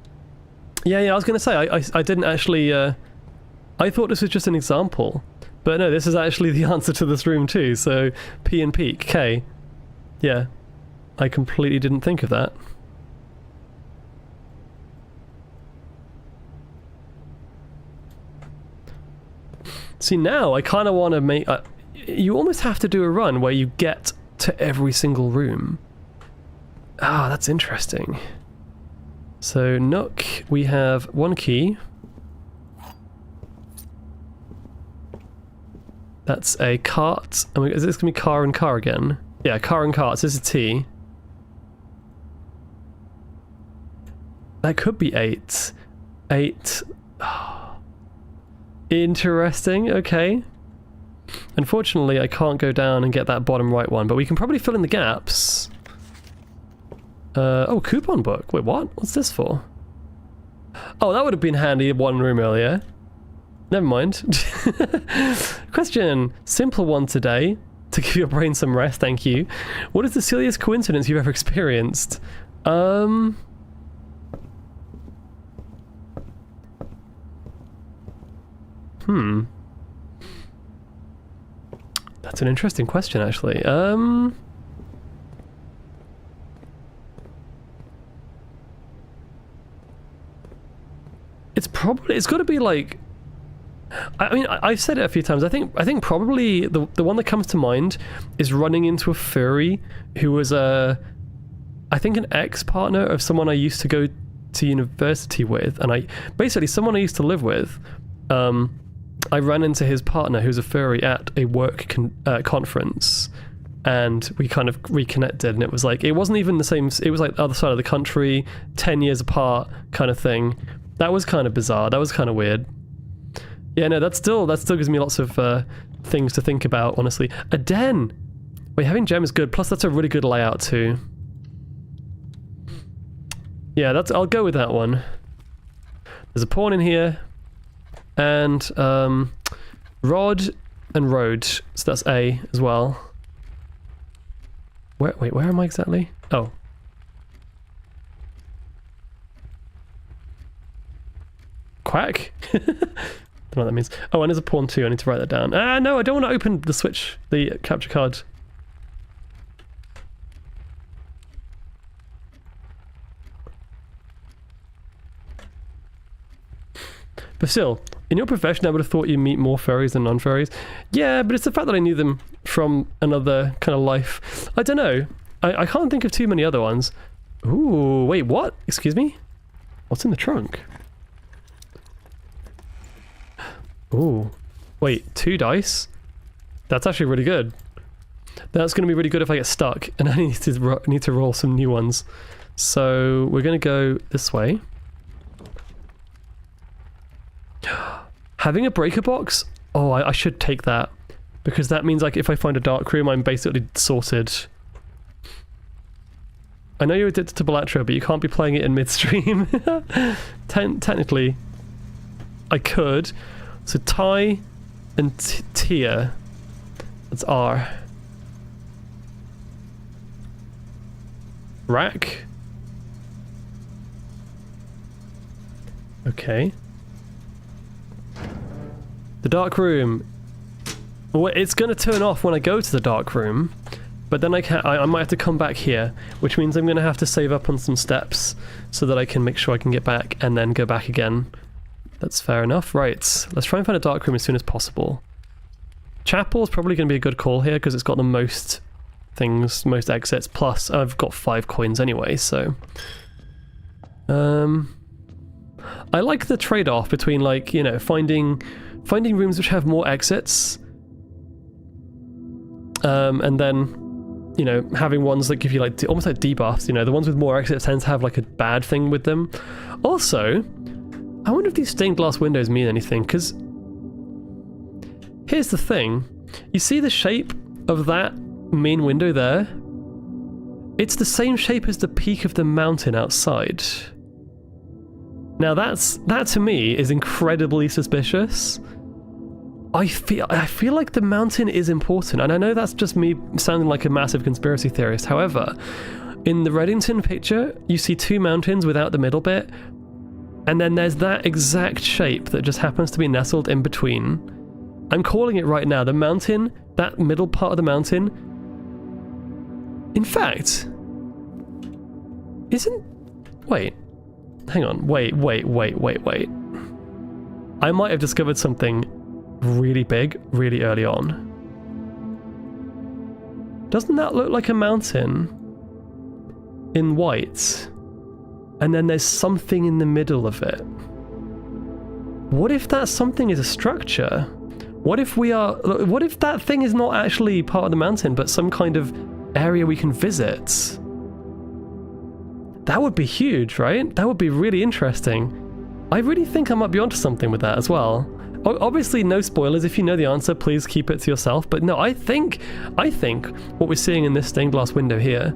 Yeah, I was going to say, I didn't actually... I thought this was just an example. But no, this is actually the answer to this room too, so P and peak, K. Yeah. I completely didn't think of that. See, now I kind of want to make... you almost have to do a run where you get to every single room. Ah, that's interesting. So, nook, we have 1 key. That's a cart. Is this going to be car and car again? Yeah, car and cart. So this is T. That could be 8. 8. Oh. Interesting, okay. Unfortunately, I can't go down and get that bottom right one, but we can probably fill in the gaps. Oh, coupon book. Wait, what? What's this for? Oh, that would have been handy in one room earlier. Never mind. Question. Simple one today. To give your brain some rest, thank you. What is the silliest coincidence you've ever experienced? That's an interesting question, actually. It's got to be like... I mean, I've said it a few times. I think probably the one that comes to mind is running into a furry who was I think an ex-partner of someone I used to go to university with, and basically someone I used to live with. I ran into his partner, who's a furry, at a work conference, and we kind of reconnected, and it was like, it wasn't even the same, it was like the other side of the country, 10 years apart kind of thing. That was kind of bizarre. That was kind of weird. Yeah, no, that still gives me lots of things to think about, honestly. A den! Wait, having gem is good, plus that's a really good layout too. Yeah, I'll go with that one. There's a pawn in here, and rod and road, so that's A as well. Wait, where am I exactly? Oh. Quack? Don't know what that means. Oh, and there's a pawn too, I need to write that down. No, I don't want to open the switch, the capture card. But still, in your profession, I would have thought you meet more furries than non-furries. Yeah, but it's the fact that I knew them from another kind of life. I don't know. I can't think of too many other ones. Ooh, wait, what? Excuse me? What's in the trunk? Ooh. Wait, 2 dice? That's actually really good. That's going to be really good if I get stuck, and I need to roll some new ones. So, we're going to go this way. Having a breaker box Oh, I should take that. Because that means like if I find a dark room, I'm basically sorted. I know you're addicted to Balatro, but you can't be playing it in midstream. Technically, I could. So Ty and Tia. That's R. Rack. Okay. The dark room. Well, it's going to turn off when I go to the dark room, but then I might have to come back here, which means I'm going to have to save up on some steps so that I can make sure I can get back and then go back again. That's fair enough. Right, let's try and find a dark room as soon as possible. Chapel is probably going to be a good call here because it's got the most things, most exits, plus I've got 5 coins anyway, so... I like the trade-off between, like, you know, finding rooms which have more exits, and then, you know, having ones that give you, like, almost like debuffs, you know, the ones with more exits tend to have, like, a bad thing with them. Also, I wonder if these stained glass windows mean anything, because here's the thing. You see the shape of that main window there? It's the same shape as the peak of the mountain outside. Now that to me is incredibly suspicious. I feel like the mountain is important, and I know that's just me sounding like a massive conspiracy theorist. However, in the Reddington picture, you see 2 mountains without the middle bit, and then there's that exact shape that just happens to be nestled in between. I'm calling it right now. The mountain, that middle part of the mountain, in fact, wait, hang on, wait. I might have discovered something really big, really early on. Doesn't that look like a mountain in white? And then there's something in the middle of it. What if that something is a structure? What if that thing is not actually part of the mountain, but some kind of area we can visit? That would be huge, right? That would be really interesting. I really think I might be onto something with that as well. Obviously, no spoilers. If you know the answer, please keep it to yourself. But no, I think what we're seeing in this stained glass window here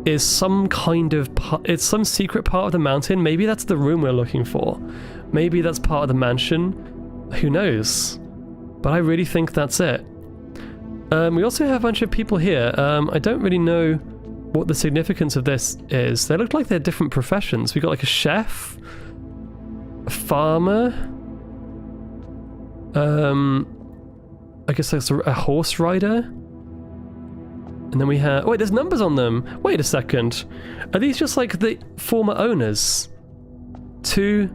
is some kind of it's some secret part of the mountain. Maybe that's the room we're looking for. Maybe that's part of the mansion. Who knows? But I really think that's it. We also have a bunch of people here. I don't really know what the significance of this is. They look like they're different professions. We got like a chef, a farmer. I guess that's a horse rider. And then we have... Wait, there's numbers on them. Wait a second. Are these just like the former owners? 2,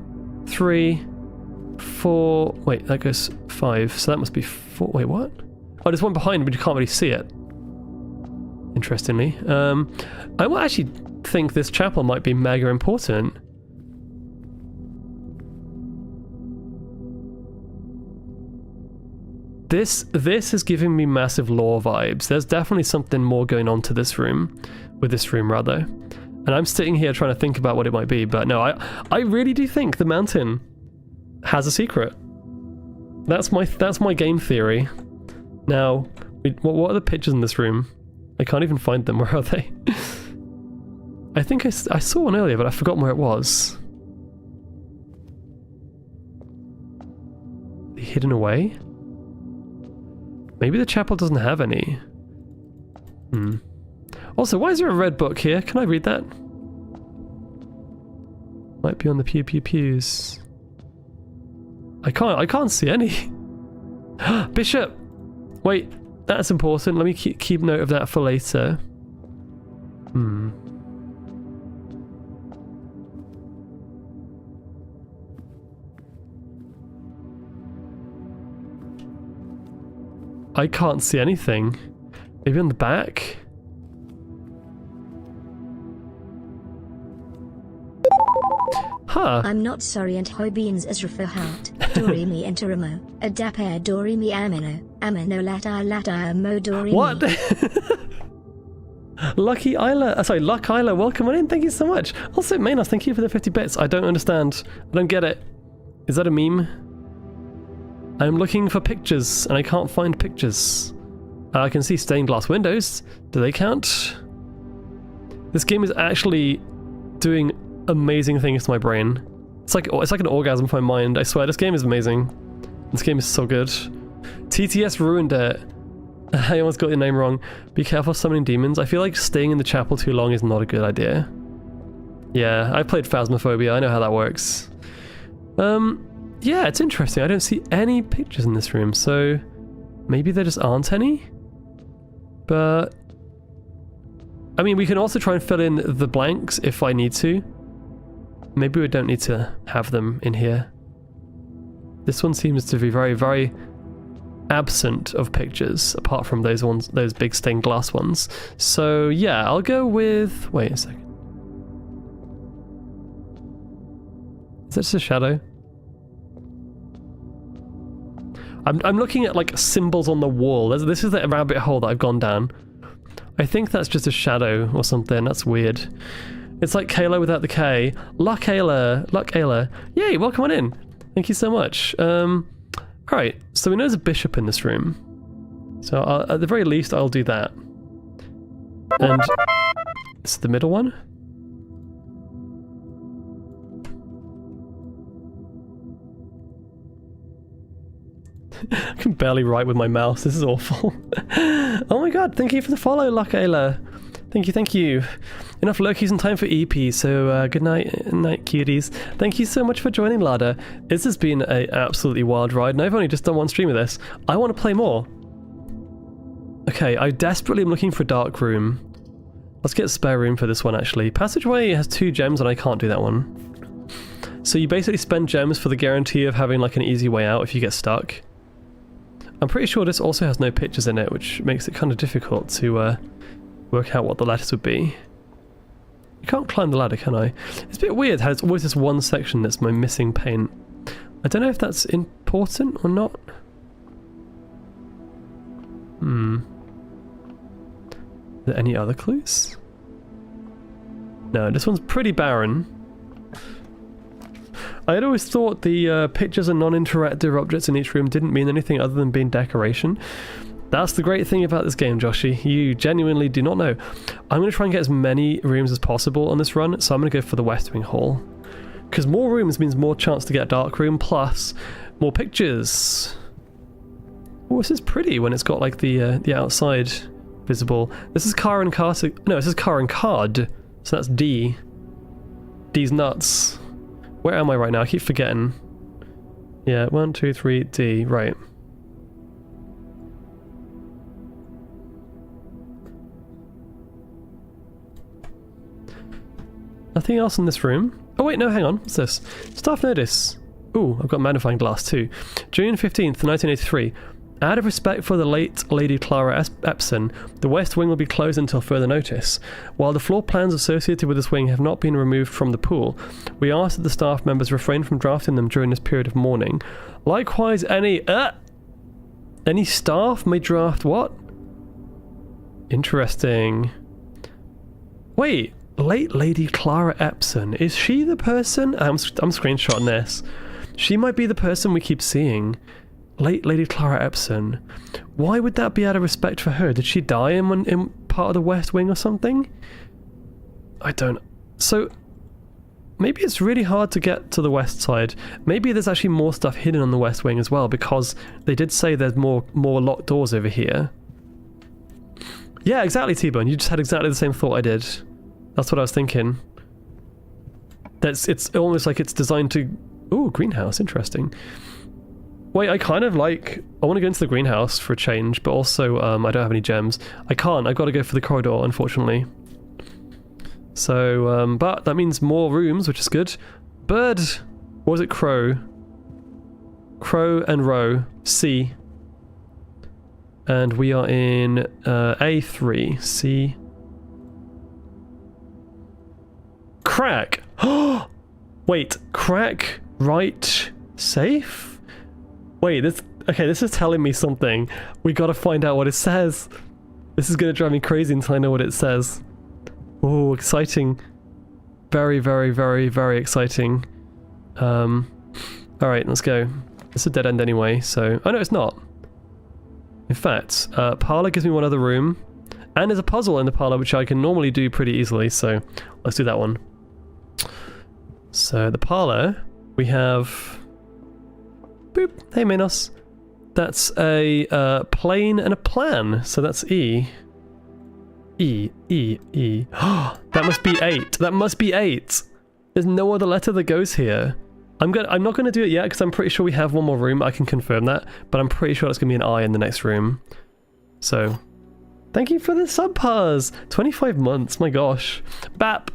3, 4... Wait, that goes 5. So that must be 4... Wait, what? Oh, there's one behind, but you can't really see it. Interestingly. I will actually think this chapel might be mega important. This is giving me massive lore vibes. There's definitely something more going on to this room, with this room rather. And I'm sitting here trying to think about what it might be, but no, I really do think the mountain has a secret. That's my game theory. Now, what are the pictures in this room? I can't even find them. Where are they? I think I saw one earlier, but I've forgotten where it was. Hidden away? Maybe the chapel doesn't have any. Also, why is there a red book here? Can I read that? Might be on the pews. I can't see any. Bishop! Wait, that's important. Let me keep note of that for later. I can't see anything. Maybe on the back? Huh. I'm not sorry and Hoybeans is Rafahat. Dorimi Interimo. Adape Dorimi Amino. Amino Lata Mo Dorimi. What? Lucky Isla. Sorry, Luck Isla, welcome on in. Thank you so much. Also, Manos, thank you for the 50 bits. I don't understand. I don't get it. Is that a meme? I'm looking for pictures, and I can't find pictures. I can see stained glass windows. Do they count? This game is actually doing amazing things to my brain. It's like an orgasm for my mind. I swear, this game is amazing. This game is so good. TTS ruined it. I almost got your name wrong. Be careful summoning demons. I feel like staying in the chapel too long is not a good idea. Yeah, I played Phasmophobia. I know how that works. Yeah, it's interesting. I don't see any pictures in this room, so maybe there just aren't any? But I mean, we can also try and fill in the blanks if I need to. Maybe we don't need to have them in here. This one seems to be very, very absent of pictures, apart from those ones, those big stained glass ones. So yeah, I'll go with... Wait a second. Is that just a shadow? I'm looking at like symbols on the wall. This is the rabbit hole that I've gone down. I think that's just a shadow or something. That's weird. It's like Kayla without the K. Luck Ayla. Luck Ayla. Yay, welcome on in. Thank you so much. Alright, so we know there's a bishop in this room. So at the very least, I'll do that. And it's the middle one. I can barely write with my mouse. This is awful. Oh my god, thank you for the follow, Lakayla. Thank you, thank you. Enough Lokis in time for EP, so good night, night cuties. Thank you so much for joining, Lada. This has been an absolutely wild ride, and I've only just done one stream of this. I want to play more. Okay, I desperately am looking for a dark room. Let's get a spare room for this one, actually. Passageway has 2 gems, and I can't do that one. So you basically spend gems for the guarantee of having like an easy way out if you get stuck. I'm pretty sure this also has no pictures in it, which makes it kind of difficult to work out what the letters would be. You can't climb the ladder, can I? It's a bit weird how it's always this one section that's my missing paint. I don't know if that's important or not. Are there any other clues? No, this one's pretty barren. I had always thought the pictures and non-interactive objects in each room didn't mean anything other than being decoration. That's the great thing about this game, Joshy. You genuinely do not know. I'm going to try and get as many rooms as possible on this run, so I'm going to go for the West Wing Hall. Because more rooms means more chance to get a dark room, plus more pictures. Oh, this is pretty when it's got like the outside visible. This is car and car. No, this is car and card. So that's D. D's nuts. Where am I right now? I keep forgetting. Yeah, 1, 2, 3, D. Right. Nothing else in this room. Oh wait, no, hang on. What's this? Staff notice. Ooh, I've got magnifying glass too. June 15th, 1983. Out of respect for the late Lady Clara Epson, the West Wing will be closed until further notice. While the floor plans associated with this wing have not been removed from the pool, we ask that the staff members refrain from drafting them during this period of mourning. Likewise, any staff may draft what? Interesting. Wait, late Lady Clara Epson, is she the person? I'm screenshotting this. She might be the person we keep seeing. Late Lady Clara Epson. Why would that be out of respect for her? Did she die in part of the West Wing or something? I don't... So, maybe it's really hard to get to the west side. Maybe there's actually more stuff hidden on the West Wing as well, because they did say there's more locked doors over here. Yeah, exactly, T-Bone. You just had exactly the same thought I did. That's what I was thinking. It's almost like it's designed to... Ooh, greenhouse. Interesting. Wait, I kind of like... I want to go into the greenhouse for a change, but also I don't have any gems. I can't. I've got to go for the corridor, unfortunately. So, but that means more rooms, which is good. Bird. Or was it crow? Crow and row. C. And we are in A3. C. Crack. Wait, crack, right, safe? Wait, this is telling me something. We gotta find out what it says. This is gonna drive me crazy until I know what it says. Oh, exciting. Very, very, very, very exciting. Alright, let's go. It's a dead end anyway, so... Oh no, it's not. In fact, parlour gives me one other room. And there's a puzzle in the parlour, which I can normally do pretty easily, so let's do that one. So, the parlour, we have... Boop! Hey, Manos. That's a plane and a plan, so that's E. E. That must be 8. That must be 8. There's no other letter that goes here. I'm not gonna do it yet because I'm pretty sure we have one more room. I can confirm that, but I'm pretty sure it's gonna be an I in the next room. So, thank you for the subpars. 25 months. My gosh. Bap.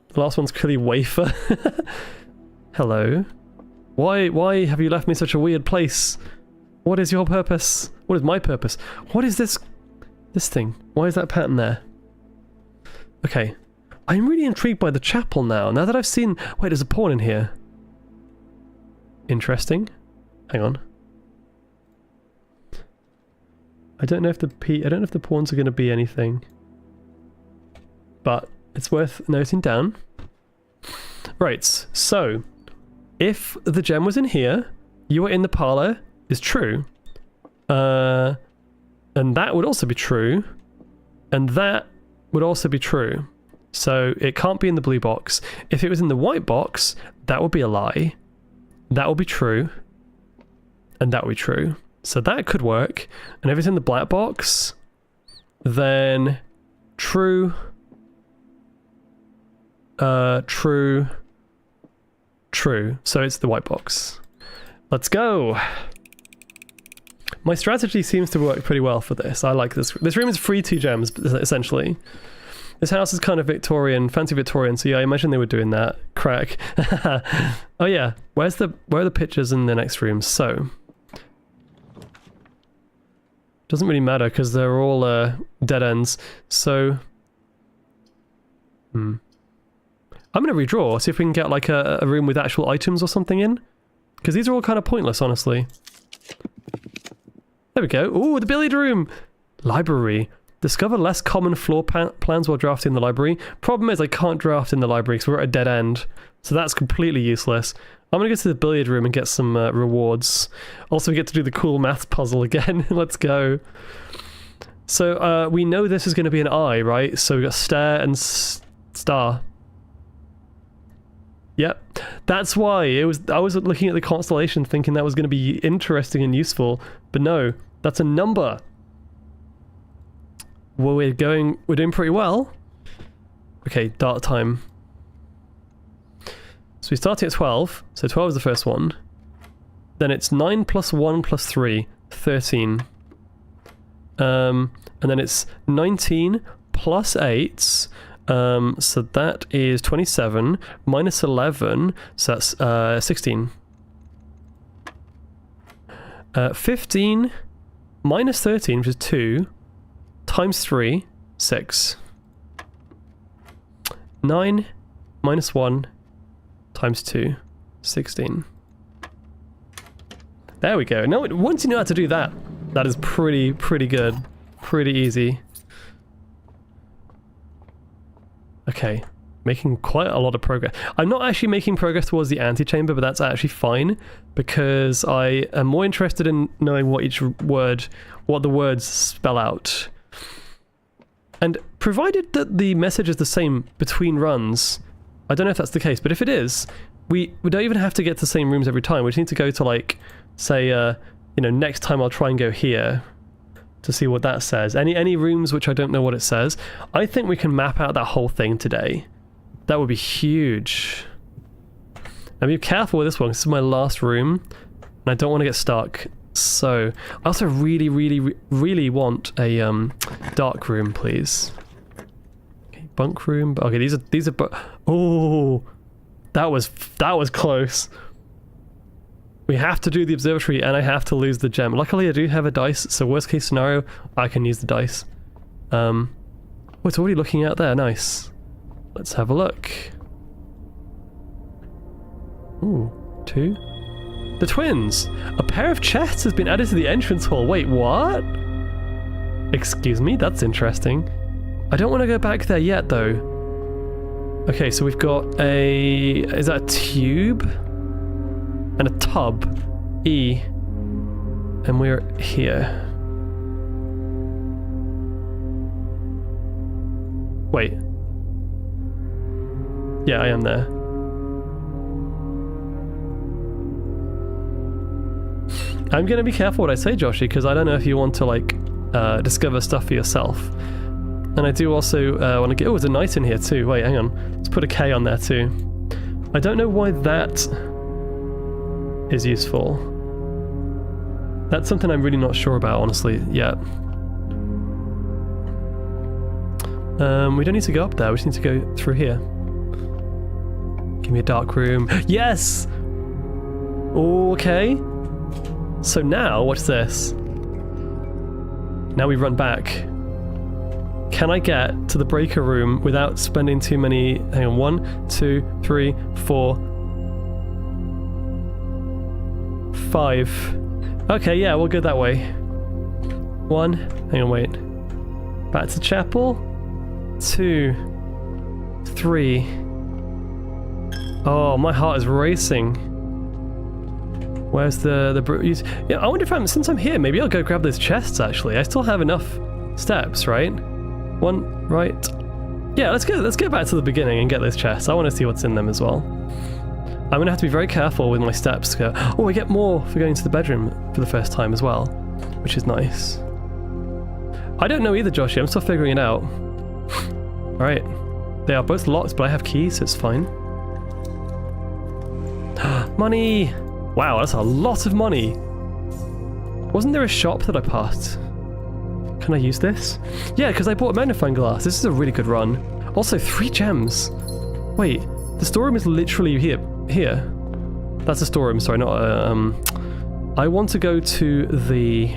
The last one's clearly wafer. Hello. Why have you left me such a weird place? What is your purpose? What is my purpose? What is this thing? Why is that pattern there? Okay. I'm really intrigued by the chapel now. Now that I've seen... Wait, there's a pawn in here. Interesting. Hang on. I don't know if the pawns are going to be anything. But it's worth noting down. Right, so... If the gem was in here, you were in the parlour, is true. And that would also be true. And that would also be true. So it can't be in the blue box. If it was in the white box, that would be a lie. That would be true. And that would be true. So that could work. And if it's in the black box, then true. True. True. So it's the white box. Let's go. My strategy seems to work pretty well for this. I like this. This room is free 2 gems, essentially. This house is kind of Victorian, fancy Victorian, so yeah, I imagine they were doing that. Crack. Oh yeah, where are the pictures in the next room? So... Doesn't really matter, because they're all dead ends, so... I'm gonna redraw, see if we can get like a room with actual items or something in. Because these are all kind of pointless, honestly. There we go. Ooh, the billiard room! Library. Discover less common floor plans while drafting the library. Problem is I can't draft in the library because we're at a dead end. So that's completely useless. I'm going to go to the billiard room and get some rewards. Also, we get to do the cool maths puzzle again. Let's go. So we know this is going to be an I, right? So we got stare and star. Yep. That's why I was looking at the constellation thinking that was going to be interesting and useful. But no, that's a number. Well, we're doing pretty well. Okay, dart time. So we started at 12, so 12 is the first one. Then it's 9 plus 1 plus 3, 13. And then it's 19 plus 8, so that is 27, minus 11, so that's 16. 15 minus 13, which is 2, times 3, 6. 9 minus 1 times 2, 16. There we go. Now, once you know how to do that, that is pretty good. Pretty easy. Okay. Making quite a lot of progress. I'm not actually making progress towards the antechamber, but that's actually fine, because I am more interested in knowing what the words spell out. And provided that the message is the same between runs, I don't know if that's the case, but if it is, we don't even have to get to the same rooms every time. We just need to go to, like, say, you know, next time I'll try and go here to see what that says. Any rooms which I don't know what it says. I think we can map out that whole thing today. That would be huge. Now be careful with this one. This is my last room, and I don't want to get stuck. So, I also really want a dark room, please. Okay, bunk room. Okay, these are. Oh, that was close. We have to do the observatory, and I have to lose the gem. Luckily, I do have a dice, so worst case scenario, I can use the dice. Oh, it's already looking out there. Nice. Let's have a look. Ooh, 2. The twins! A pair of chests has been added to the entrance hall. Wait, what? Excuse me? That's interesting. I don't want to go back there yet, though. Okay, so we've got a... Is that a tube? and a tub. E. And we're here. Wait. Yeah, I am there. I'm gonna be careful what I say, Joshy, because I don't know if you want to, like, discover stuff for yourself. And I do also want to get... Oh, there's a knight in here too. Wait, hang on. Let's put a K on there too. I don't know why that is useful. That's something I'm really not sure about, honestly, yet. We don't need to go up there. We just need to go through here. Give me a dark room. Yes! Okay. So now, what's this? Now we run back. Can I get to the breaker room without spending too many... Hang on, 1, 2, 3, 4... 5. Okay, yeah, we'll go that way. 1, hang on, wait. Back to chapel. 2, 3. Oh, my heart is racing. Where's the yeah, I wonder if since I'm here, maybe I'll go grab those chests, actually. I still have enough steps, right? 1, right. Yeah, let's get back to the beginning and get those chests. I want to see what's in them as well. I'm going to have to be very careful with my steps. Oh, I get more for going to the bedroom for the first time as well, which is nice. I don't know either, Joshy. I'm still figuring it out. Alright. They are both locked, but I have keys, so it's fine. Money! Wow, that's a lot of money. Wasn't there a shop that I passed? Can I use this? Yeah, because I bought a magnifying glass. This is a really good run. Also, 3 gems. Wait, the storeroom is literally here. Here. That's a storeroom, sorry, not a... I want to go to the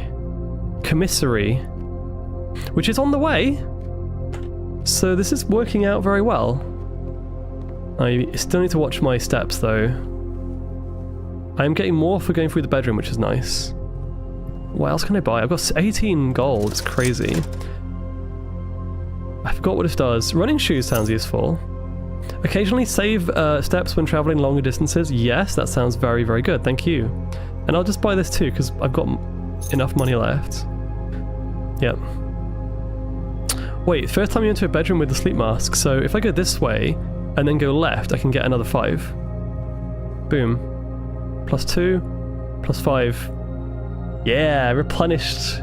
commissary, which is on the way. So this is working out very well. I still need to watch my steps, though. I'm getting more for going through the bedroom, which is nice. What else can I buy? I've got 18 gold. It's crazy. I forgot what it does. Running shoes sounds useful. Occasionally save steps when traveling longer distances. Yes, that sounds very, very good. Thank you. And I'll just buy this too, because I've got enough money left. Yep. Wait, first time you enter a bedroom with the sleep mask. So if I go this way and then go left, I can get another 5. Boom. +2, +5. Yeah, replenished.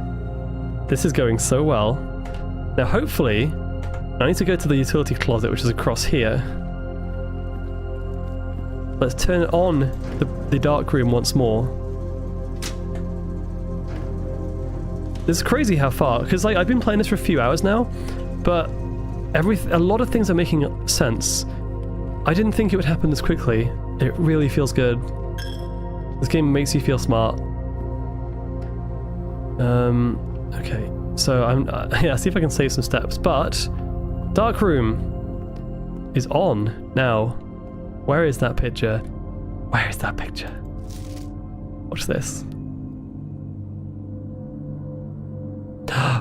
This is going so well. Now hopefully, I need to go to the utility closet, which is across here. Let's turn on the dark room once more. This is crazy how far, because like, I've been playing this for a few hours now, but a lot of things are making sense. I didn't think it would happen this quickly. It really feels good. This game makes you feel smart. Okay, so yeah, see if I can save some steps, but dark room is on now. Where is that picture? Where is that picture? Watch this.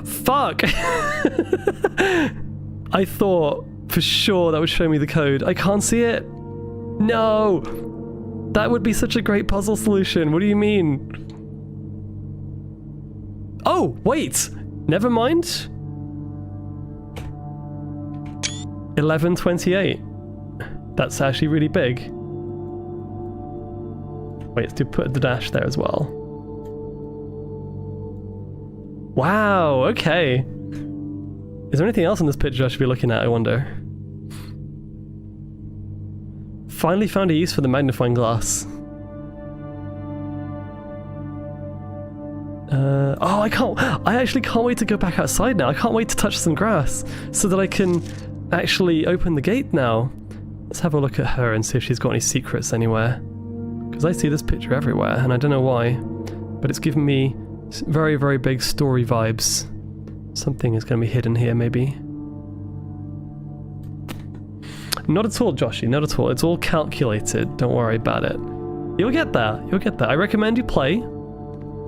Fuck! I thought for sure that would show me the code. I can't see it. No! That would be such a great puzzle solution. What do you mean? Oh, wait! Never mind. 1128. That's actually really big. Wait, to put the dash there as well. Wow, okay. Is there anything else in this picture I should be looking at, I wonder? Finally found a use for the magnifying glass. I actually can't wait to go back outside now. I can't wait to touch some grass so that I can actually open the gate now. Let's have a look at her and see if she's got any secrets anywhere. Because I see this picture everywhere and I don't know why, but it's giving me very, very big story vibes. Something is going to be hidden here, maybe. Not at all, Joshy, not at all. It's all calculated. Don't worry about it. You'll get there. You'll get there. I recommend you play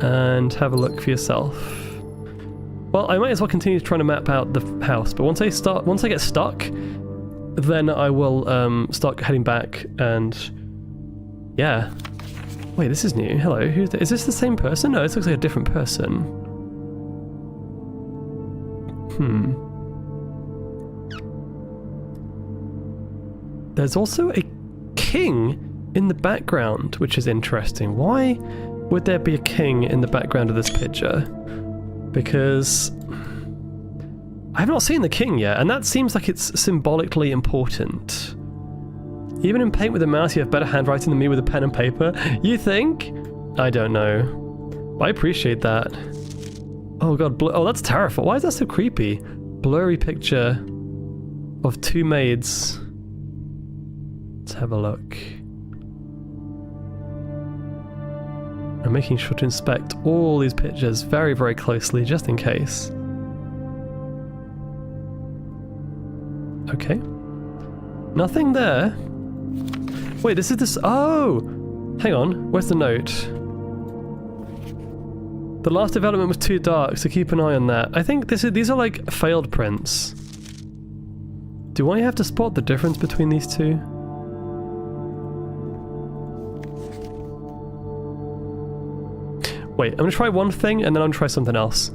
and have a look for yourself. Well, I might as well continue trying to map out the house, but once I get stuck, then I will start heading back and yeah. Wait, this is new. Hello, is this the same person? No, this looks like a different person. There's also a king in the background, which is interesting. Why would there be a king in the background of this picture? Because I have not seen the king yet, and that seems like it's symbolically important. Even in paint with a mouse, you have better handwriting than me with a pen and paper. You think? I don't know. I appreciate that. Oh god, oh that's terrifying. Why is that so creepy? Blurry picture of two maids. Let's have a look. I'm making sure to inspect all these pictures very, very closely, just in case. Okay. Nothing there. Wait, this is this. Oh! Hang on, where's the note? The last development was too dark, so keep an eye on that. I think these are like failed prints. Do I have to spot the difference between these two? Wait, I'm gonna try one thing and then I'm gonna try something else.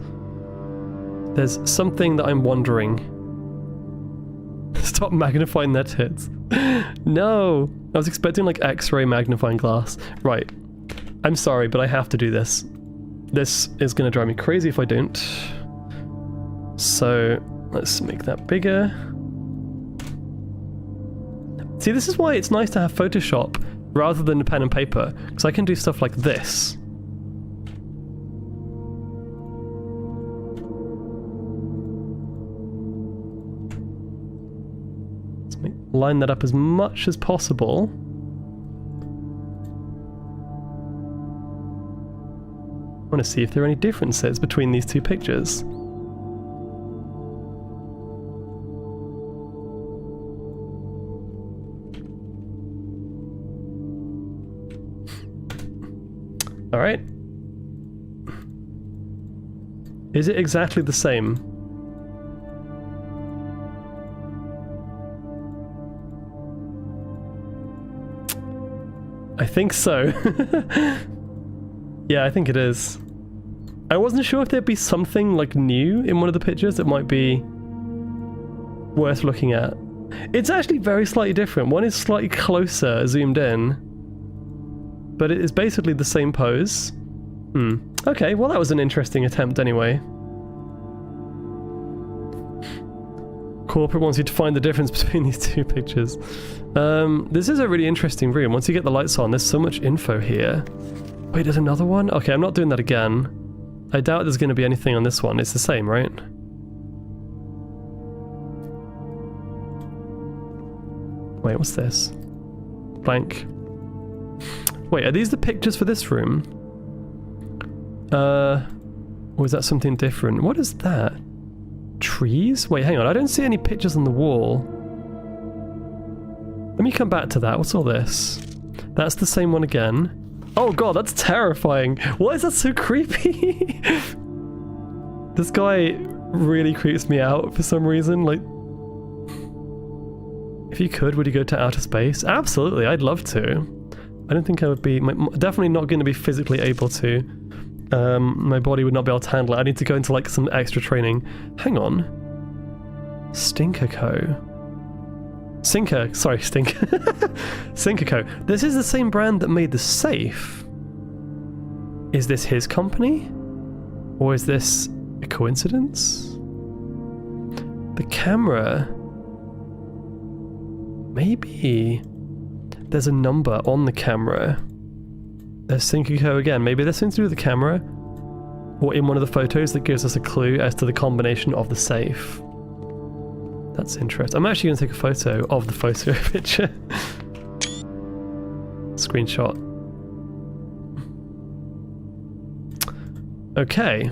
There's something that I'm wondering. Stop magnifying their tits. No! I was expecting like X-ray magnifying glass. Right. I'm sorry, but I have to do this. This is gonna drive me crazy if I don't. So, let's make that bigger. See, this is why it's nice to have Photoshop rather than pen and paper, because I can do stuff like this. Line that up as much as possible. I want to see if there are any differences between these two pictures. All right. Is it exactly the same? I think so. Yeah, I think it is. I wasn't sure if there'd be something like new in one of the pictures that might be worth looking at. It's actually very slightly different. One is slightly closer, zoomed in, but it is basically the same pose. Okay, well that was an interesting attempt anyway. Corporate wants you to find the difference between these two pictures. This is a really interesting room. Once you get the lights on, there's so much info here. Wait, there's another one? Okay, I'm not doing that again. I doubt there's going to be anything on this one. It's the same, right? Wait, what's this? Blank. Wait, are these the pictures for this room? Or is that something different? What is that? Trees? Wait, hang on. I don't see any pictures on the wall. Let me come back to that. What's all this? That's the same one again. Oh god, that's terrifying. Why is that so creepy? This guy really creeps me out for some reason. Like, if you could, would you go to outer space? Absolutely, I'd love to. I don't think I would be... definitely not going to be physically able to. My body would not be able to handle it. I need to go into like some extra training. Hang on. Stinker Co. Sinker. Sorry, Stinker. Sinker Co. This is the same brand that made the safe. Is this his company? Or is this a coincidence? The camera... Maybe... There's a number on the camera. There's Sinker Co again. Maybe there's something to do with the camera. Or in one of the photos that gives us a clue as to the combination of the safe. That's interesting. I'm actually going to take a photo of the photo picture. Screenshot. Okay.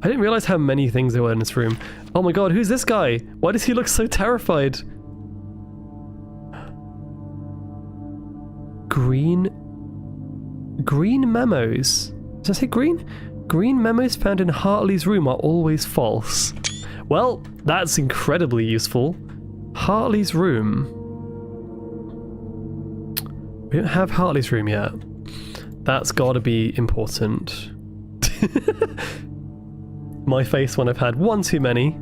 I didn't realize how many things there were in this room. Oh my god, who's this guy? Why does he look so terrified? Green memos. Does I say green? Green memos found in Hartley's room are always false. Well, that's incredibly useful. Hartley's room. We don't have Hartley's room yet. That's gotta be important. My face when I've had one too many.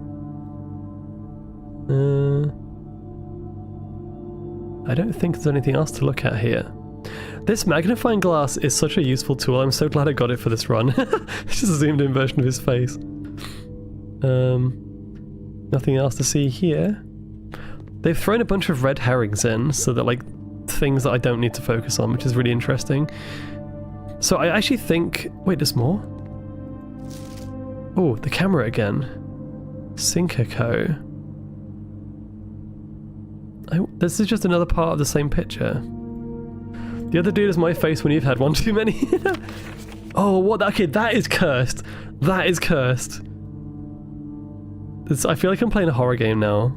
I don't think there's anything else to look at here. This magnifying glass is such a useful tool. I'm so glad I got it for this run. It's just a zoomed in version of his face. Nothing else to see here. They've thrown a bunch of red herrings in, so that like things that I don't need to focus on, which is really interesting. So I actually think... Wait, there's more? Oh, the camera again. Syncaco. This is just another part of the same picture. The other dude is my face when you've had one too many. Oh, what? Okay, that is cursed. That is cursed. I feel like I'm playing a horror game now.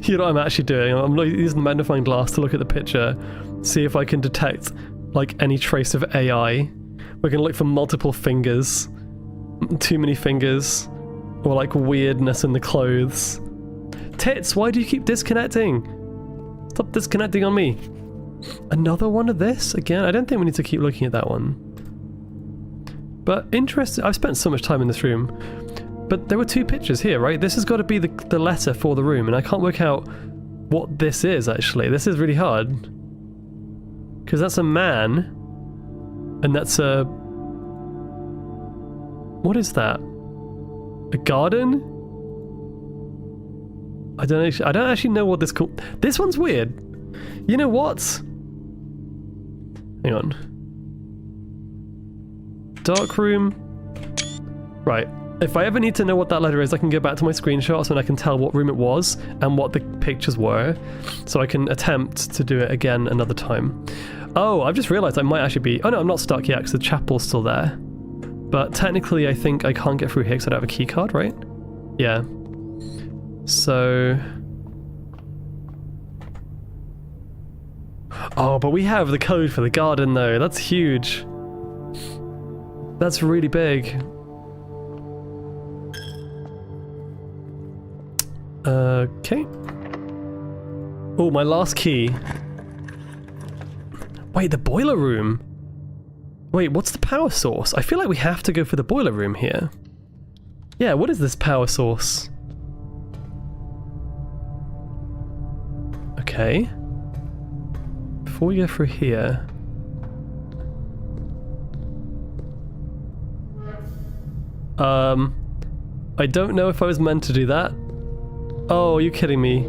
You know what I'm actually doing? I'm using the magnifying glass to look at the picture, see if I can detect like any trace of AI. We're gonna look for multiple fingers, too many fingers, or like weirdness in the clothes. Tits, why do you keep disconnecting? Stop disconnecting on me. Another one of this? Again, I don't think we need to keep looking at that one. But interesting, I've spent so much time in this room. But there were two pictures here, right? This has got to be the letter for the room, and I can't work out what this is, actually. This is really hard. Because that's a man, and that's a... What is that? A garden? I don't actually know what this called. This one's weird. You know what? Hang on. Dark room. Right. If I ever need to know what that letter is, I can go back to my screenshots and I can tell what room it was and what the pictures were, so I can attempt to do it again another time. Oh, I've just realised I might actually be... Oh no, I'm not stuck yet because the chapel's still there. But technically I think I can't get through here because I don't have a key card, right? Yeah. So... Oh, but we have the code for the garden though. That's huge. That's really big. Okay. Oh, my last key. Wait, the boiler room. Wait, what's the power source? I feel like we have to go for the boiler room here. Yeah, what is this power source? Okay. Before we go through here... I don't know if I was meant to do that. Oh, are you kidding me?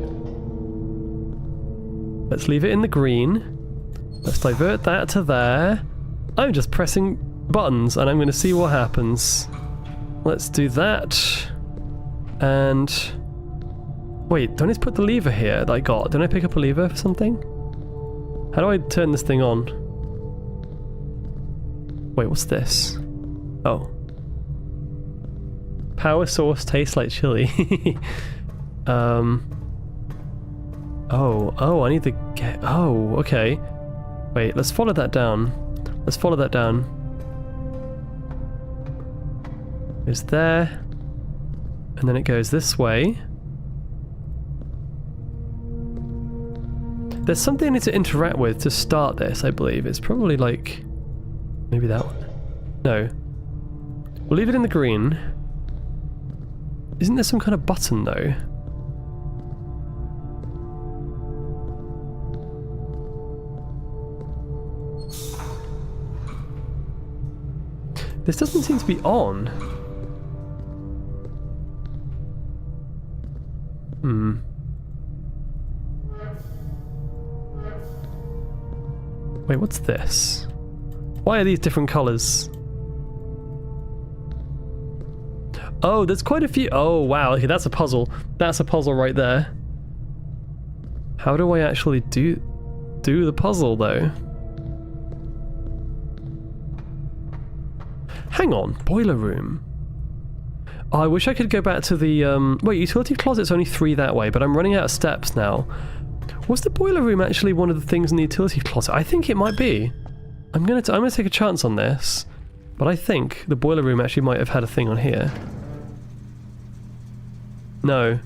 Let's leave it in the green. Let's divert that to there. I'm just pressing buttons and I'm going to see what happens. Let's do that. And... Wait, don't I just put the lever here that I got? Don't I pick up a lever for something? How do I turn this thing on? Wait, what's this? Oh. Power source tastes like chili. Oh, I need to get... Oh, okay. Wait, let's follow that down. Let's follow that down. It's there. And then it goes this way. There's something I need to interact with to start this, I believe. It's probably like... Maybe that one. No. We'll leave it in the green. Isn't there some kind of button, though? This doesn't seem to be on. Wait, what's this? Why are these different colours? Oh, there's quite a few. Oh, wow. Okay, that's a puzzle. That's a puzzle right there. How do I actually do the puzzle, though? Hang on. Boiler room. Oh, I wish I could go back to the... Wait, utility closet's only 3 that way, but I'm running out of steps now. Was the boiler room actually one of the things in the utility closet? I think it might be. I'm gonna take a chance on this. But I think the boiler room actually might have had a thing on here. No.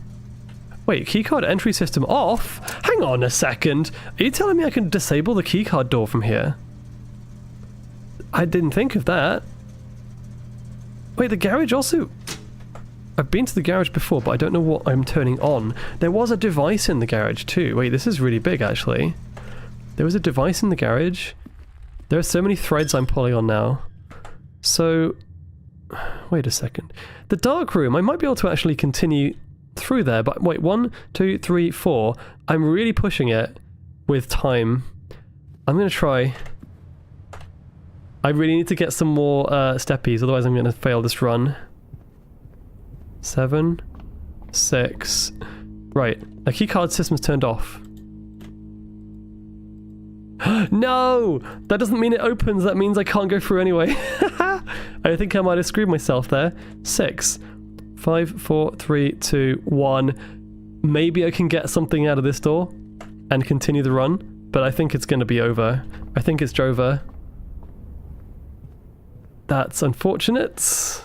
Wait, keycard entry system off? Hang on a second. Are you telling me I can disable the keycard door from here? I didn't think of that. Wait, the garage also... I've been to the garage before, but I don't know what I'm turning on. There was a device in the garage too. Wait, this is really big actually. There was a device in the garage. There are so many threads I'm pulling on now. So... Wait a second. The dark room, I might be able to actually continue through there, but wait, 1, 2, 3, 4. I'm really pushing it with time. I'm gonna try. I really need to get some more steppies, otherwise I'm gonna fail this run. 7, 6. Right, the keycard system's turned off. No! That doesn't mean it opens, that means I can't go through anyway. I think I might have screwed myself there. 6. 5, 4, 3, 2, 1. Maybe I can get something out of this door and continue the run, but I think it's going to be over. I think it's over. That's unfortunate.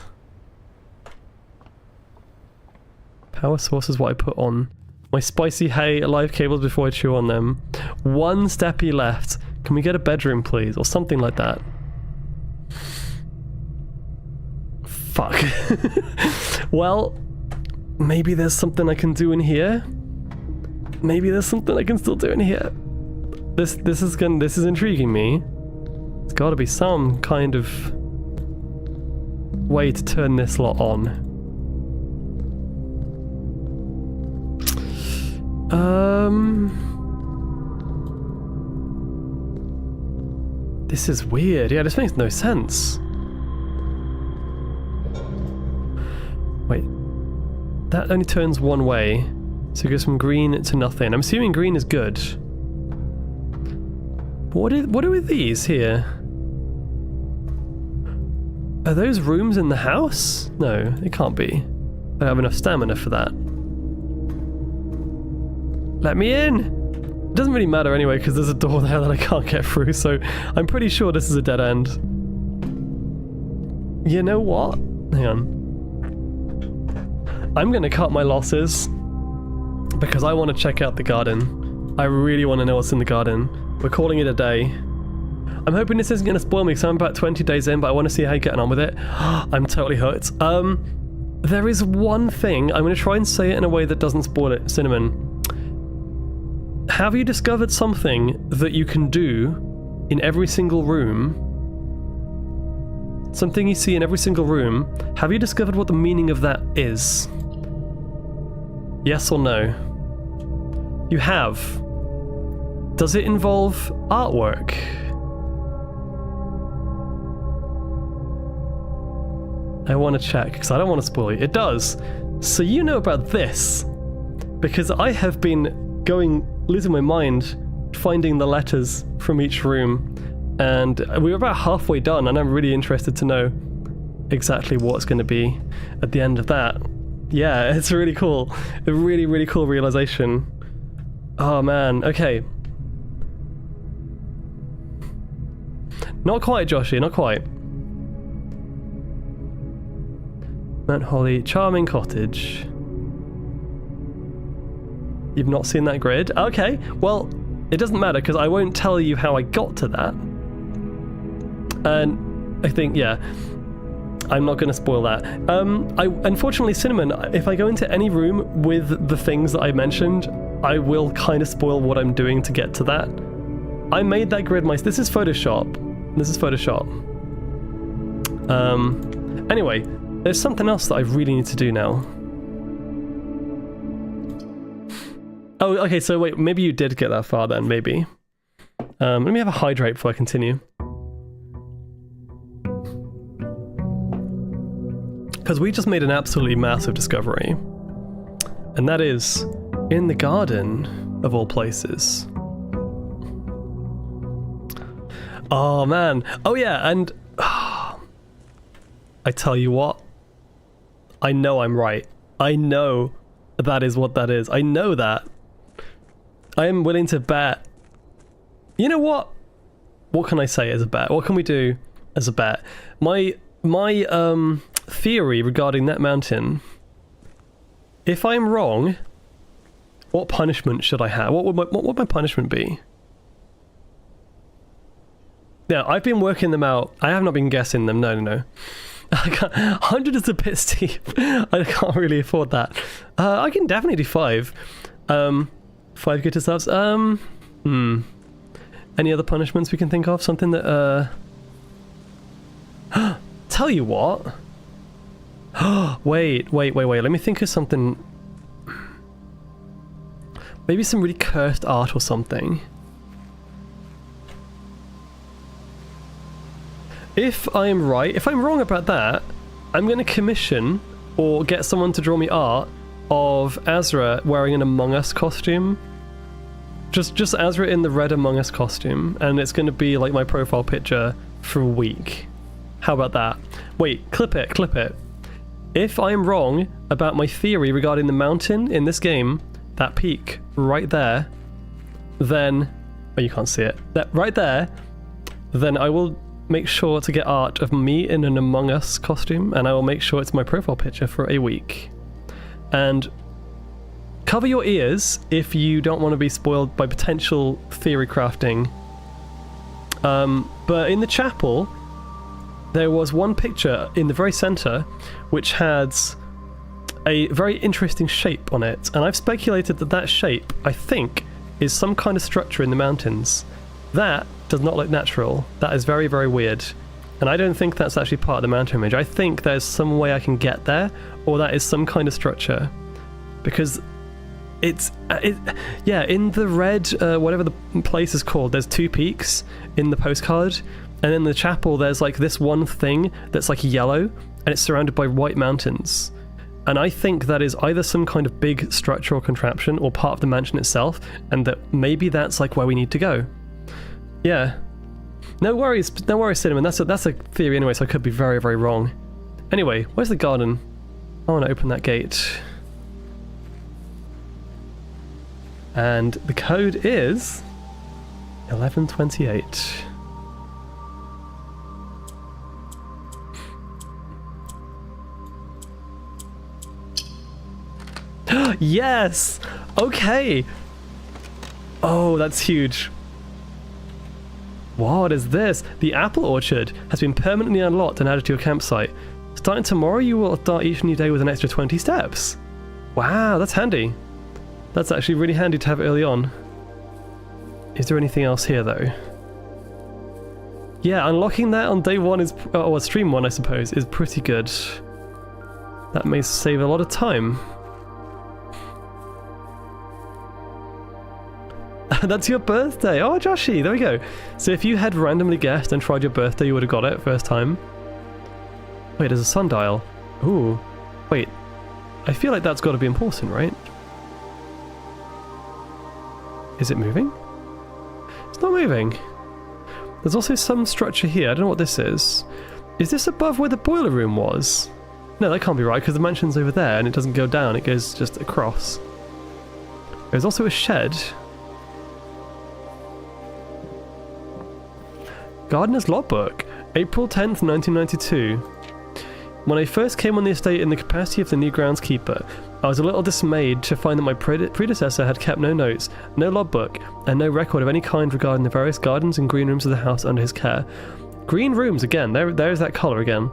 Power source is what I put on my spicy hay live cables before I chew on them. 1 steppy left. Can we get a bedroom, please? Or something like that. Fuck. Well, maybe there's something I can do in here. Maybe there's something I can still do in here. This is intriguing me. There's got to be some kind of way to turn this lot on. This is weird. Yeah, this makes no sense. Wait. That only turns one way. So it goes from green to nothing. I'm assuming green is good. But what are with these here? Are those rooms in the house? No, it can't be. I don't have enough stamina for that. Let me in! It doesn't really matter anyway, because there's a door there that I can't get through, so I'm pretty sure this is a dead end. You know what? Hang on. I'm gonna cut my losses, because I want to check out the garden. I really want to know what's in the garden. We're calling it a day. I'm hoping this isn't going to spoil me, because I'm about 20 days in, but I want to see how you're getting on with it. I'm totally hooked. There is one thing. I'm going to try and say it in a way that doesn't spoil it. Cinnamon. Have you discovered something that you can do in every single room? Something you see in every single room. Have you discovered what the meaning of that is? Yes or no? You have. Does it involve artwork? I want to check, because I don't want to spoil you. It does. So you know about this, because I have been losing my mind, finding the letters from each room, and we were about halfway done, and I'm really interested to know exactly what's going to be at the end of that. Yeah, it's really cool. A really, really cool realization. Oh man, okay. Not quite, Joshy, not quite. Mount Holly, charming cottage. You've not seen that grid? Okay, well, it doesn't matter because I won't tell you how I got to that. And I think, yeah, I'm not going to spoil that. Unfortunately, Cinnamon, if I go into any room with the things that I mentioned, I will kind of spoil what I'm doing to get to that. I made that grid myself. This is Photoshop. Anyway, there's something else that I really need to do now. Oh, okay, so wait, maybe you did get that far then, maybe. Let me have a hydrate before I continue. Because we just made an absolutely massive discovery. And that is in the garden, of all places. Oh, man. Oh, yeah, and... I tell you what. I know I'm right. I know that is what that is. I know that. I am willing to bet. You know what? What can I say as a bet? What can we do as a bet. My theory regarding that mountain, if I'm wrong, what punishment should I have? What would my punishment be? Yeah, I've been working them out. I have not been guessing them. No. 100 is a bit steep. I can't really afford that. I can definitely do 5. 5 glitter subs. Any other punishments we can think of? Something that tell you what. Wait. Let me think of something. Maybe some really cursed art or something. If I'm right, if I'm wrong about that, I'm going to commission or get someone to draw me art of Azra wearing an Among Us costume. Just Azra in the red Among Us costume, and it's going to be like my profile picture for a week. How about that? Wait, clip it. If I'm wrong about my theory regarding the mountain in this game, that peak right there, then... Oh, you can't see it. That right there, then I will make sure to get art of me in an Among Us costume, and I will make sure it's my profile picture for a week. And cover your ears if you don't want to be spoiled by potential theory crafting. But in the chapel, there was one picture in the very center which had a very interesting shape on it, and I've speculated that shape, I think, is some kind of structure in the mountains. That does not look natural. That is very, very weird. And I don't think that's actually part of the mountain image. I think there's some way I can get there, or that is some kind of structure. Because yeah, in the red, whatever the place is called, there's 2 peaks in the postcard, and in the chapel there's like this one thing that's like yellow, and it's surrounded by white mountains. And I think that is either some kind of big structural contraption or part of the mansion itself, and that maybe that's like where we need to go. Yeah. No worries, Cinnamon. That's a theory anyway, so I could be very, very wrong. Anyway, where's the garden? I want to open that gate. And the code is 1128. Yes! Okay! Oh, that's huge. What is this? The apple orchard has been permanently unlocked and added to your campsite. Starting tomorrow, you will start each new day with an extra 20 steps. Wow, that's handy. That's actually really handy to have early on. Is there anything else here, though? Yeah, unlocking that on day 1 is, or stream 1, I suppose, is pretty good. That may save a lot of time. That's your birthday. Oh, Joshi, there we go. So if you had randomly guessed and tried your birthday, you would have got it first time. Wait, there's a sundial. Ooh. Wait. I feel like that's got to be important, right? Is it moving? It's not moving. There's also some structure here. I don't know what this is. Is this above where the boiler room was? No, that can't be right, because the mansion's over there and it doesn't go down. It goes just across. There's also a shed. Gardener's logbook, April 10th, 1992. When I first came on the estate in the capacity of the new groundskeeper, I was a little dismayed to find that my predecessor had kept no notes, no logbook, and no record of any kind regarding the various gardens and green rooms of the house under his care. Green rooms again, there's that colour again.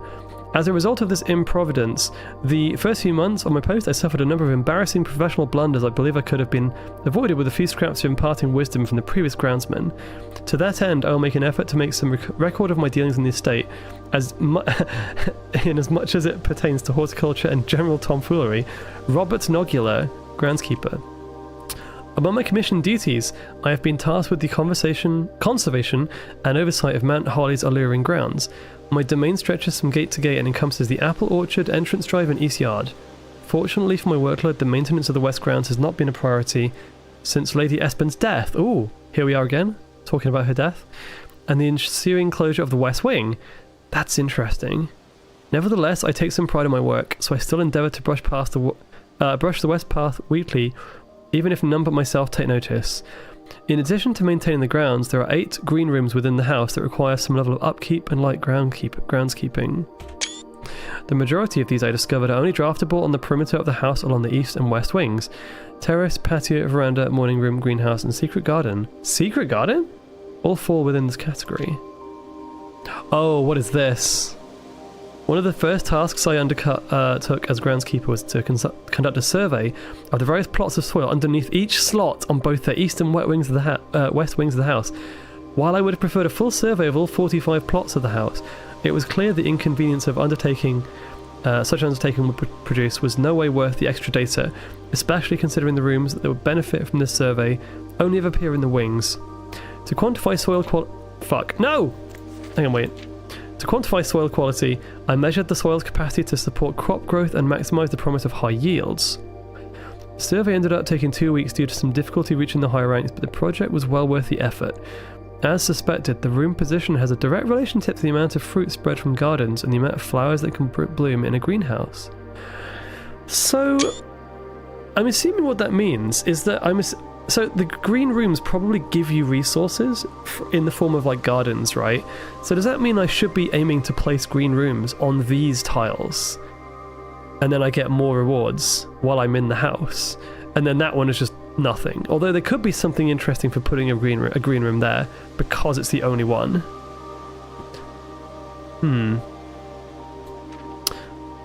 As a result of this improvidence, the first few months on my post I suffered a number of embarrassing professional blunders I believe I could have been avoided with a few scraps of imparting wisdom from the previous groundsman. To that end, I will make an effort to make some record of my dealings in the estate, in as much as it pertains to horticulture and general tomfoolery. Robert Nogula, groundskeeper. Among my commissioned duties, I have been tasked with the conservation and oversight of Mount Holly's alluring grounds. My domain stretches from gate to gate and encompasses the apple orchard, entrance drive and east yard. Fortunately for my workload, the maintenance of the west grounds has not been a priority since Lady Espen's death. Ooh, here we are again, talking about her death. And the ensuing closure of the west wing. That's interesting. Nevertheless, I take some pride in my work, so I still endeavour to brush the west path weekly, even if none but myself take notice. In addition to maintaining the grounds, there are 8 green rooms within the house that require some level of upkeep and light groundskeeping. The majority of these I discovered are only draftable on the perimeter of the house along the east and west wings. Terrace, patio, veranda, morning room, greenhouse, and secret garden. Secret garden? All fall within this category. Oh, what is this? One of the first tasks I took as groundskeeper was to conduct a survey of the various plots of soil underneath each slot on both the east and west wings of the house. While I would have preferred a full survey of all 45 plots of the house, it was clear the inconvenience of such undertaking would produce was no way worth the extra data, especially considering the rooms that would benefit from this survey only ever appear in the wings. To quantify soil To quantify soil quality, I measured the soil's capacity to support crop growth and maximise the promise of high yields. The survey ended up taking 2 weeks due to some difficulty reaching the higher ranks, but the project was well worth the effort. As suspected, the room position has a direct relationship to the amount of fruit spread from gardens and the amount of flowers that can bloom in a greenhouse. So, I'm assuming what that means is that so the green rooms probably give you resources in the form of like gardens, right? So does that mean I should be aiming to place green rooms on these tiles? And then I get more rewards while I'm in the house. And then that one is just nothing. Although there could be something interesting for putting a green room there because it's the only one.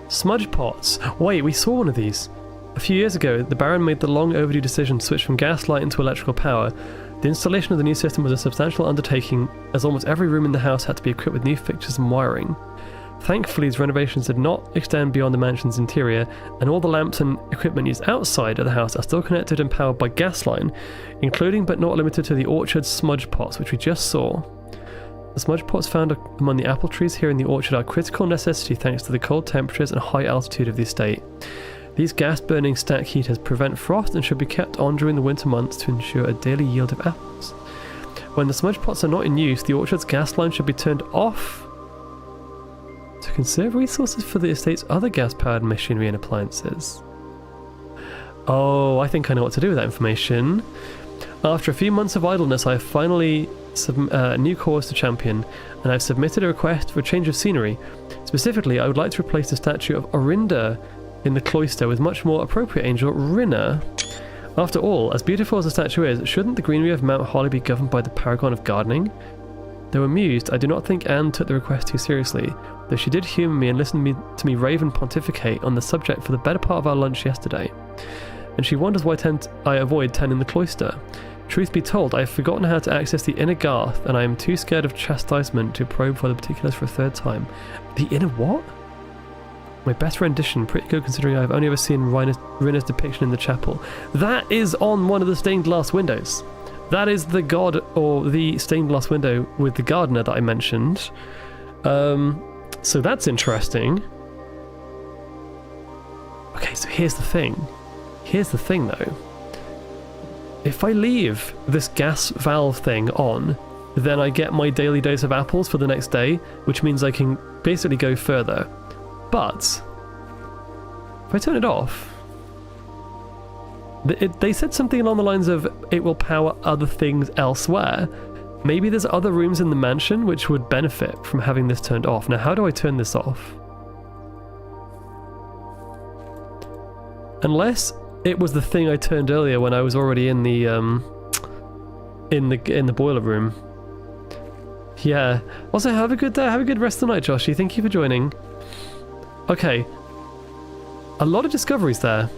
Smudge pots. Wait, we saw one of these. A few years ago, the Baron made the long overdue decision to switch from gas light into electrical power. The installation of the new system was a substantial undertaking, as almost every room in the house had to be equipped with new fixtures and wiring. Thankfully, these renovations did not extend beyond the mansion's interior, and all the lamps and equipment used outside of the house are still connected and powered by gas line, including but not limited to the orchard smudge pots, which we just saw. The smudge pots found among the apple trees here in the orchard are a critical necessity thanks to the cold temperatures and high altitude of the estate. These gas-burning stack heaters prevent frost and should be kept on during the winter months to ensure a daily yield of apples. When the smudge pots are not in use, the orchard's gas line should be turned off to conserve resources for the estate's other gas-powered machinery and appliances. Oh, I think I know what to do with that information. After a few months of idleness, I have finally a new cause to champion, and I've submitted a request for a change of scenery. Specifically, I would like to replace the statue of Orinda in the cloister with much more appropriate angel Rinna. After all, as beautiful as the statue is, shouldn't the greenery of Mount Holly be governed by the paragon of gardening? Though amused, I do not think Anne took the request too seriously, though she did humour me and listen to me rave and pontificate on the subject for the better part of our lunch yesterday. And she wonders why I avoid tending the cloister. Truth be told, I have forgotten how to access the inner garth, and I am too scared of chastisement to probe for the particulars for a third time. The inner what? My best rendition, pretty good considering I've only ever seen Rinna's depiction in the chapel. That is on one of the stained glass windows. That is the god, or the stained glass window with the gardener that I mentioned. So that's interesting. Okay, so here's the thing. Here's the thing though. If I leave this gas valve thing on, then I get my daily dose of apples for the next day, which means I can basically go further. But if I turn it off, they said something along the lines of it will power other things elsewhere. Maybe there's other rooms in the mansion which would benefit from having this turned off. Now, how do I turn this off? Unless it was the thing I turned earlier when I was already in the boiler room. Yeah. Also, have a good day. Have a good rest of the night, Joshy. Thank you for joining. Okay. A lot of discoveries there.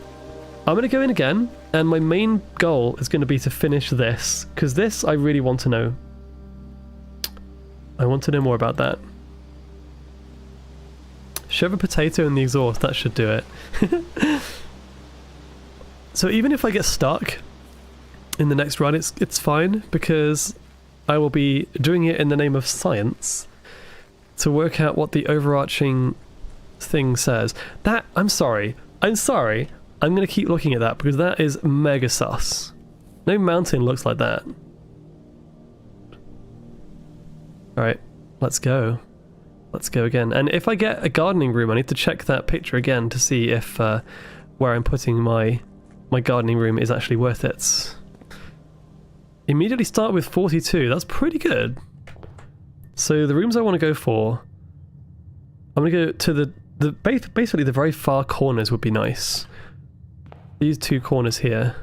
I'm going to go in again, and my main goal is going to be to finish this, because this I really want to know. I want to know more about that. Shove a potato in the exhaust, that should do it. So even if I get stuck in the next run, it's fine, because I will be doing it in the name of science to work out what the overarching thing says. That, I'm sorry, I'm going to keep looking at that because that is mega sus. No mountain looks like that. Alright, let's go. Let's go again. And if I get a gardening room, I need to check that picture again to see if where I'm putting my gardening room is actually worth it. Immediately start with 42. That's pretty good. So the rooms I want to go for, I'm going to go to basically the very far corners would be nice. These two corners here.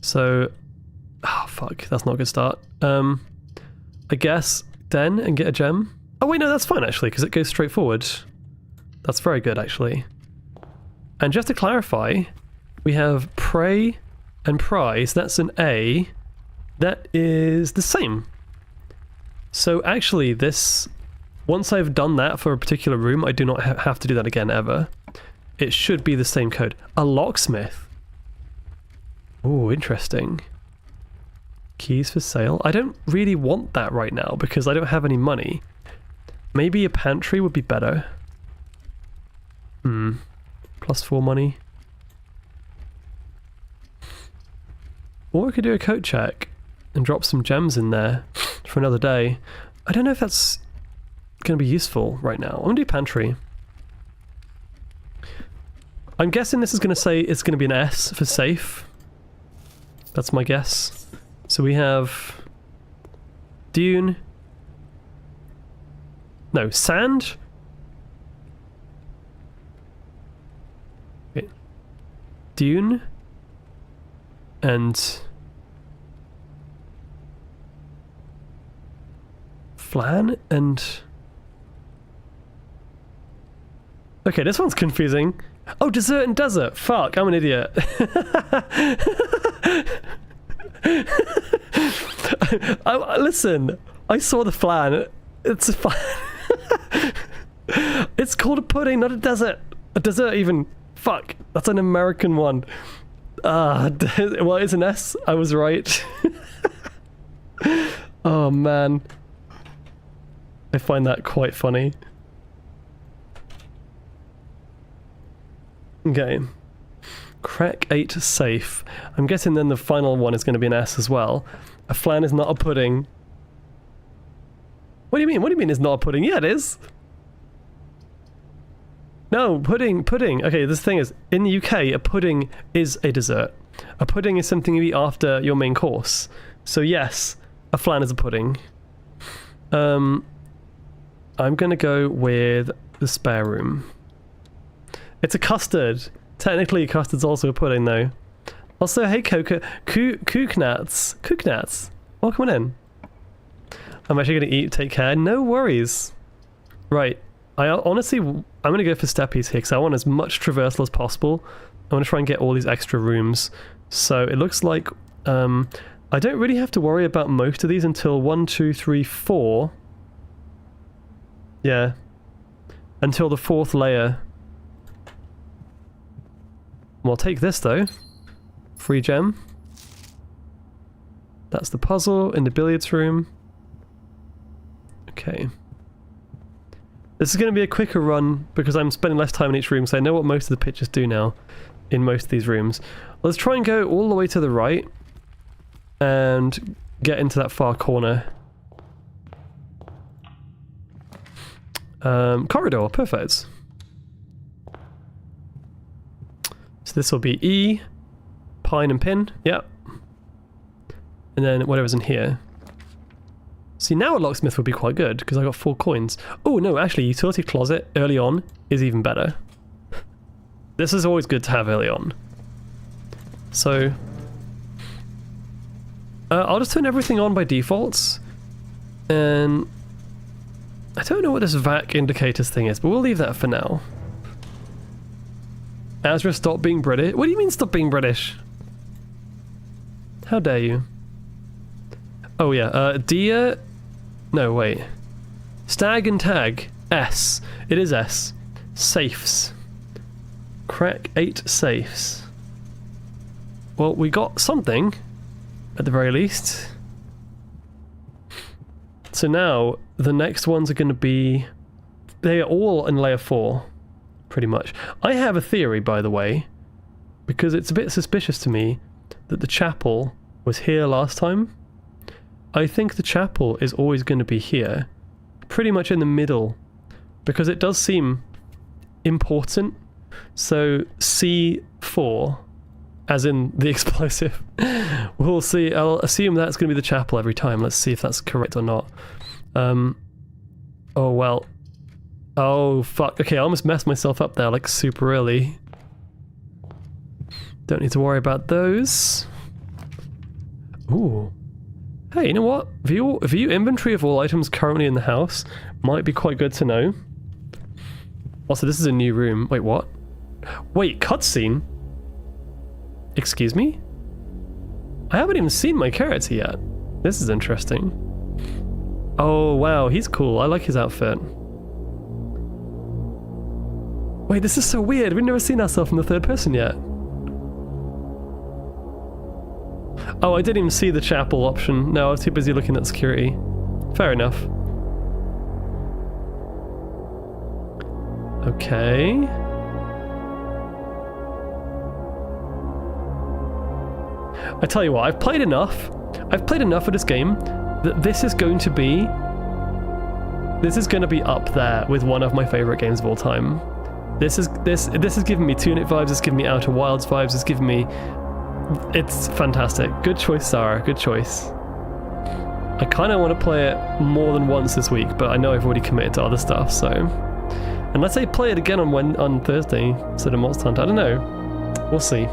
So, oh fuck, that's not a good start. I guess den and get a gem. Oh wait, no, that's fine actually, because it goes straight forward. That's very good actually. And just to clarify, we have prey and prize. That's an A. That is the same. So actually this, once I've done that for a particular room, I do not have to do that again ever. It should be the same code. A locksmith. Oh, interesting. Keys for sale. I don't really want that right now because I don't have any money. Maybe a pantry would be better. +4 money. Or we could do a coat check and drop some gems in there for another day. I don't know if that's going to be useful right now. I'm going to do pantry. I'm guessing this is going to say it's going to be an S for safe. That's my guess. So we have dune. No, sand. Okay. Dune. And flan and... Okay, this one's confusing. Oh, dessert and desert. Fuck, I'm an idiot. Listen, I saw the flan. It's a flan. It's called a pudding, not a desert. A dessert even. Fuck, that's an American one. Well, it's an S. I was right. Oh man. I find that quite funny. Okay. Crack 8 safe. I'm guessing then the final one is going to be an S as well. A flan is not a pudding. What do you mean? What do you mean it's not a pudding? Yeah, it is. No, pudding. Okay, this thing is, in the UK, a pudding is a dessert. A pudding is something you eat after your main course. So yes, a flan is a pudding. I'm going to go with the spare room. It's a custard. Technically, custard's also a pudding, though. Also, hey, Kooknats. Welcome in. I'm actually going to eat, take care. No worries. Right. Honestly, I'm going to go for steppies here, because I want as much traversal as possible. I want to try and get all these extra rooms. So, it looks like I don't really have to worry about most of these until 1, 2, 3, 4. Yeah. Until the 4th layer. Well, I'll take this though. Free gem. That's the puzzle in the billiards room. Okay. This is going to be a quicker run because I'm spending less time in each room, so I know what most of the pictures do now in most of these rooms. Let's try and go all the way to the right and get into that far corner. Corridor, perfect. So this will be E, pine and pin, yep. And then whatever's in here. See, now a locksmith would be quite good, because I got 4 coins. Oh no, actually, utility closet early on is even better. This is always good to have early on. So, I'll just turn everything on by default. And I don't know what this VAC indicators thing is, but we'll leave that for now. Azra, stop being British. What do you mean stop being British? How dare you? Oh yeah, deer... No, wait. Stag and tag. S. It is S. Safes. Crack 8 safes. Well, we got something, at the very least. So now, the next ones are going to be... They are all in layer 4. Pretty much. I have a theory, by the way, because it's a bit suspicious to me that the chapel was here last time. I think the chapel is always going to be here, pretty much in the middle, because it does seem important. So C4 as in the explosive. We'll see. I'll assume that's going to be the chapel every time. Let's see if that's correct or not. Oh, well. Oh, fuck. Okay, I almost messed myself up there, like, super early. Don't need to worry about those. Ooh. Hey, you know what? View inventory of all items currently in the house might be quite good to know. Also, this is a new room. Wait, what? Wait, cutscene? Excuse me? I haven't even seen my character yet. This is interesting. Oh, wow, he's cool. I like his outfit. Wait, this is so weird. We've never seen ourselves in the third person yet. Oh, I didn't even see the chapel option. No, I was too busy looking at security. Fair enough. Okay. I tell you what, I've played enough of this game that this is going to be up there with one of my favorite games of all time. This is giving me Tunic vibes, it's giving me Outer Wilds vibes, it's giving me... It's fantastic. Good choice, Sarah, good choice. I kind of want to play it more than once this week, but I know I've already committed to other stuff, so... Unless I play it again on Thursday instead of Monster Hunter, I don't know. We'll see.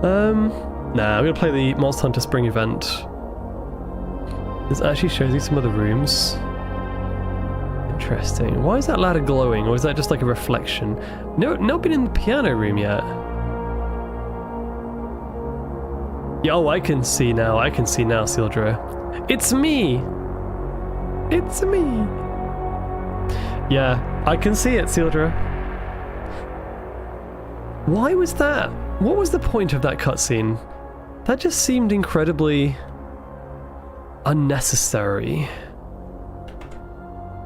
Nah, I'm gonna play the Monster Hunter Spring event. This actually shows you some of the rooms. Interesting. Why is that ladder glowing, or is that just like a reflection? No, not been in the piano room yet. Yo, I can see now, Sildra. It's me! It's me! Yeah, I can see it, Sildra. Why was that? What was the point of that cutscene? That just seemed incredibly... unnecessary.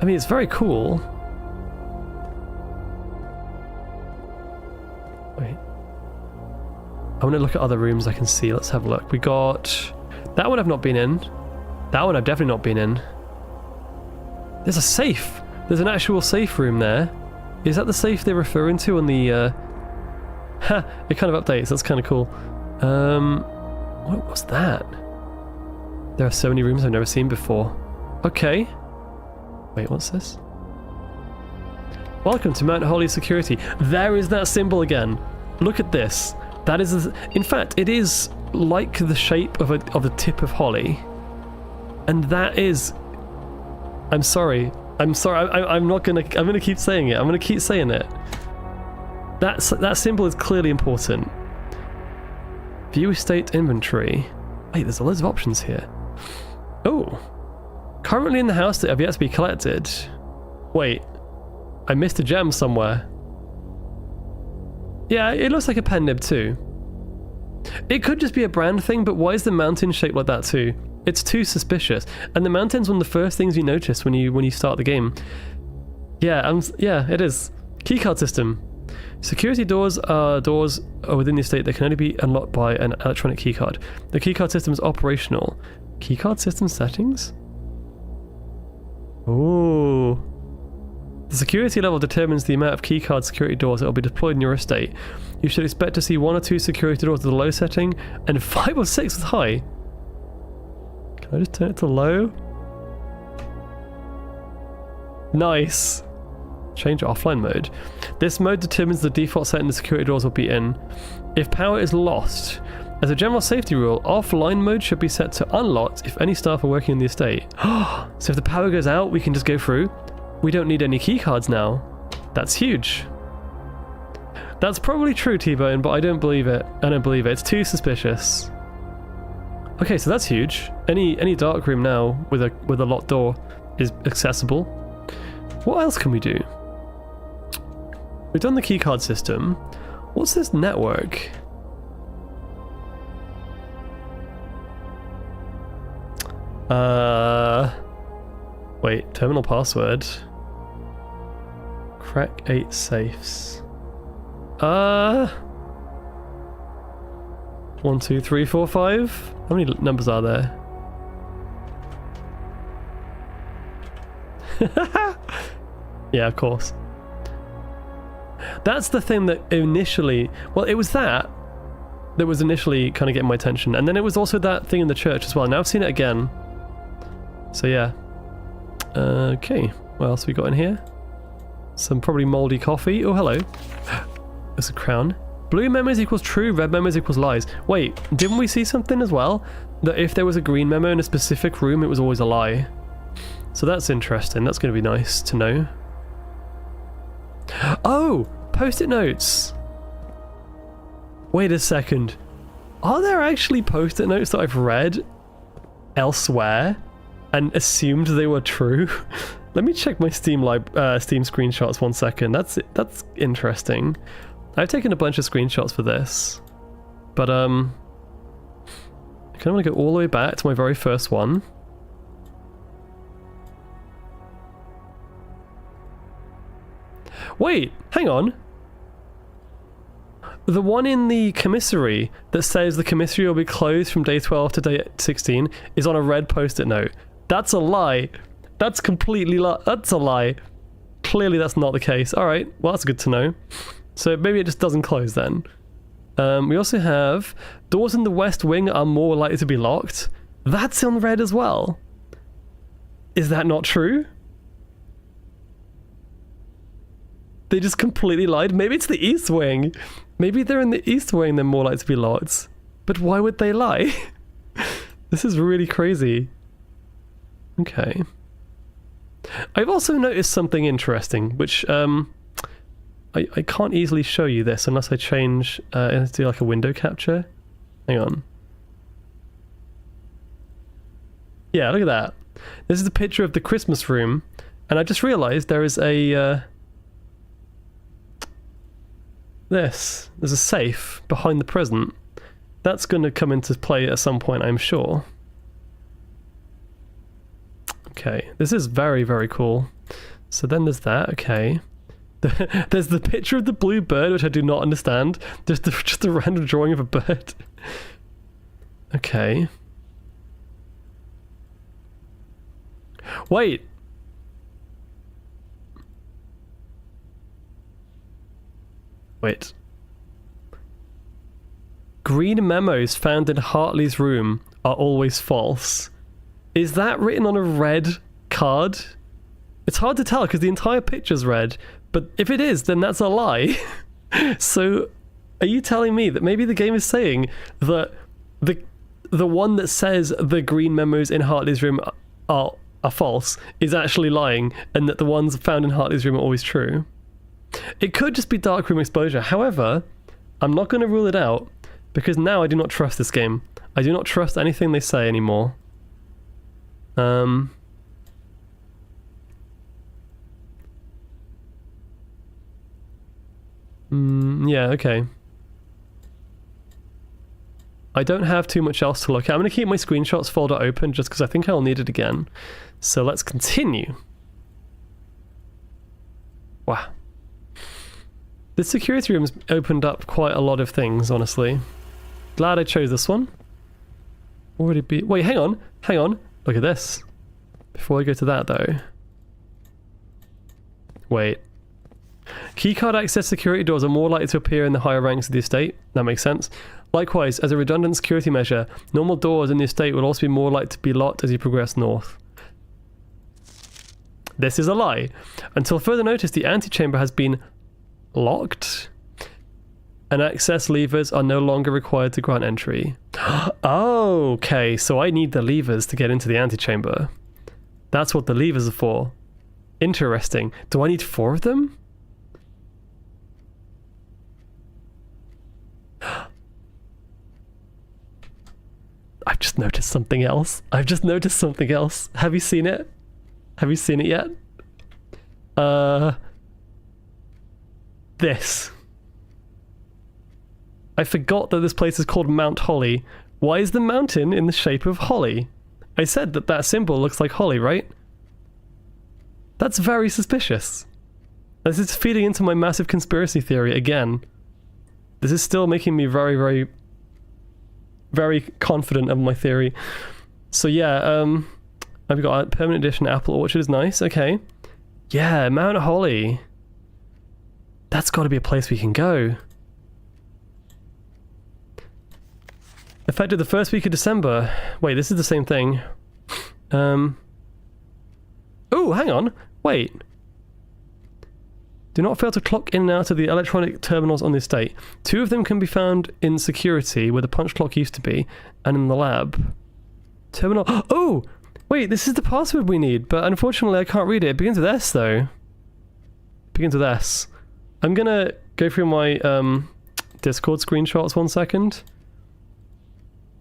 I mean, it's very cool. Wait. I want to look at other rooms I can see. Let's have a look. We got... That one I've not been in. That one I've definitely not been in. There's a safe. There's an actual safe room there. Is that the safe they're referring to on the... Ha! It kind of updates. That's kind of cool. What was that? There are so many rooms I've never seen before. Okay. Wait, what's this? Welcome to Mount Holly Security. There is that symbol again. Look at this. That is, in fact, it is like the shape of a tip of holly, and that is. I'm sorry. I'm gonna keep saying it. I'm gonna keep saying it. That symbol is clearly important. View estate inventory. Wait, there's loads of options here. Oh. Currently in the house that have yet to be collected. Wait, I missed a gem somewhere. Yeah, it looks like a pen nib too. It could just be a brand thing, but why is the mountain shaped like that too? It's too suspicious. And the mountain's one of the first things you notice when you start the game. Yeah, yeah, it is. Keycard system. Security doors are within the estate that can only be unlocked by an electronic keycard. The keycard system is operational. Keycard system settings? Ooh. The security level determines the amount of keycard security doors that will be deployed in your estate. You should expect to see 1 or 2 security doors with a low setting and 5 or 6 with high. Can I just turn it to low? Nice. Change offline mode. This mode determines the default setting the security doors will be in. If power is lost, as a general safety rule, offline mode should be set to unlocked if any staff are working in the estate. So if the power goes out, we can just go through. We don't need any keycards now. That's huge. That's probably true, T-Bone, but I don't believe it. I don't believe it. It's too suspicious. Okay, so that's huge. Any dark room now with a locked door is accessible. What else can we do? We've done the keycard system. What's this network? Wait, terminal password. Crack 8 safes. 1, 2, 3, 4, 5. How many numbers are there? Yeah, of course. That's the thing that initially... Well, it was that was initially kind of getting my attention. And then it was also that thing in the church as well. Now I've seen it again. So yeah. Okay. What else we got in here? Some probably mouldy coffee. Oh, hello. There's a crown. Blue memos equals true, red memos equals lies. Wait, didn't we see something as well? That if there was a green memo in a specific room, it was always a lie. So that's interesting. That's going to be nice to know. Oh! Post-it notes! Wait a second. Are there actually post-it notes that I've read elsewhere and assumed they were true? Let me check my Steam screenshots 1 second. That's interesting. I've taken a bunch of screenshots for this, but I kind of want to go all the way back to my very first one. Wait, hang on. The one in the commissary that says the commissary will be closed from day 12 to day 16 is on a red post-it note. That's a lie. That's completely that's a lie. Clearly that's not the case. Alright, well that's good to know. So maybe it just doesn't close then. We also have doors in the west wing are more likely to be locked. That's on red as well. Is that not true? They just completely lied. Maybe it's the east wing. Maybe they're in the east wing, they're more likely to be locked. But why would they lie? This is really crazy. Okay. I've also noticed something interesting, which I can't easily show you this unless I change and do like a window capture. Hang on. Yeah, look at that. This is a picture of the Christmas room, and I just realized there is a there's a safe behind the present. That's going to come into play at some point, I'm sure. Okay, this is very, very cool. So then there's that, okay. There's the picture of the blue bird, which I do not understand. Just a random drawing of a bird. Okay. Wait. Wait. Green memos found in Hartley's room are always false. Is that written on a red card? It's hard to tell because the entire picture's red, but if it is, then that's a lie. So, are you telling me that maybe the game is saying that the one that says the green memos in Hartley's room are false is actually lying, and that the ones found in Hartley's room are always true? It could just be darkroom exposure. However, I'm not going to rule it out because now I do not trust this game. I do not trust anything they say anymore. Yeah, okay. I don't have too much else to look at. I'm going to keep my screenshots folder open just because I think I'll need it again. So let's continue. Wow. This security room's opened up quite a lot of things, honestly. Glad I chose this one. What would it be? Wait, hang on. Hang on. Look at this. Before I go to that, though. Wait. Keycard access security doors are more likely to appear in the higher ranks of the estate. That makes sense. Likewise, as a redundant security measure, normal doors in the estate will also be more likely to be locked as you progress north. This is a lie. Until further notice, the antechamber has been locked, and access levers are no longer required to grant entry. Oh, okay, so I need the levers to get into the antechamber. That's what the levers are for. Interesting. Do I need 4 of them? I've just noticed something else. Have you seen it? Have you seen it yet? This. I forgot that this place is called Mount Holly. Why is the mountain in the shape of holly? I said that that symbol looks like holly, right? That's very suspicious. This is feeding into my massive conspiracy theory again. This is still making me very, very, very confident of my theory. So yeah, I've got a permanent edition apple orchard is nice. Okay. Yeah, Mount Holly. That's got to be a place we can go. Effective the first week of December. Wait, this is the same thing. Oh, hang on. Wait. Do not fail to clock in and out of the electronic terminals on the estate. 2 of them can be found in security, where the punch clock used to be, and in the lab. Terminal... Oh! Wait, this is the password we need, but unfortunately I can't read it. It begins with S, though. It begins with S. I'm gonna go through my Discord screenshots 1 second.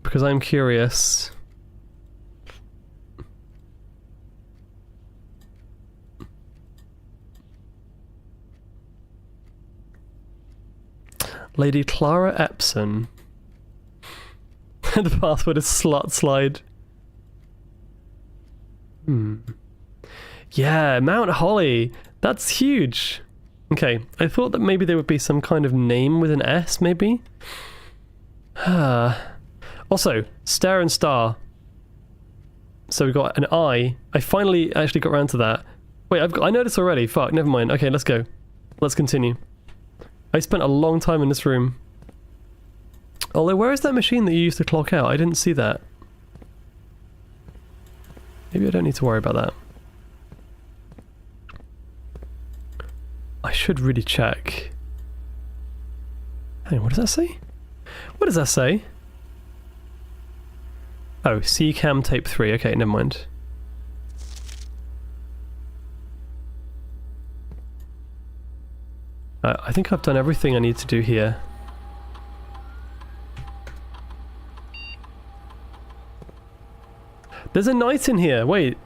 Because I'm curious. Lady Clara Epson. The password is slut slide. Yeah, Mount Holly. That's huge. Okay, I thought that maybe there would be some kind of name with an S, maybe? Also, Stare and Star. So we got an I. I finally actually got around to that. Wait, I know this already. Fuck, never mind. Okay, let's go. Let's continue. I spent a long time in this room. Although, where is that machine that you used to clock out? I didn't see that. Maybe I don't need to worry about that. I should really check. Hang on, what does that say? What does that say? Oh, C-cam tape 3. Okay, never mind. I think I've done everything I need to do here. There's a knight in here. Wait.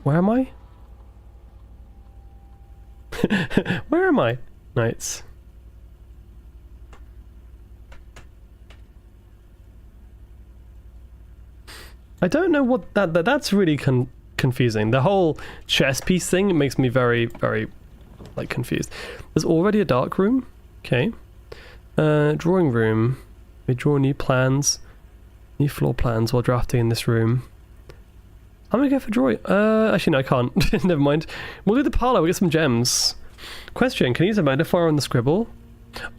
Where am I? Where am I? Knights. I don't know what that's really confusing. The whole chess piece thing makes me very, very, like, confused. There's already a dark room. Okay. Drawing room. We draw new plans. New floor plans while drafting in this room. I'm gonna go for drawing. Actually, no, I can't. Never mind. We'll do the parlor. We'll get some gems. Question, can you use a magnifier on the scribble?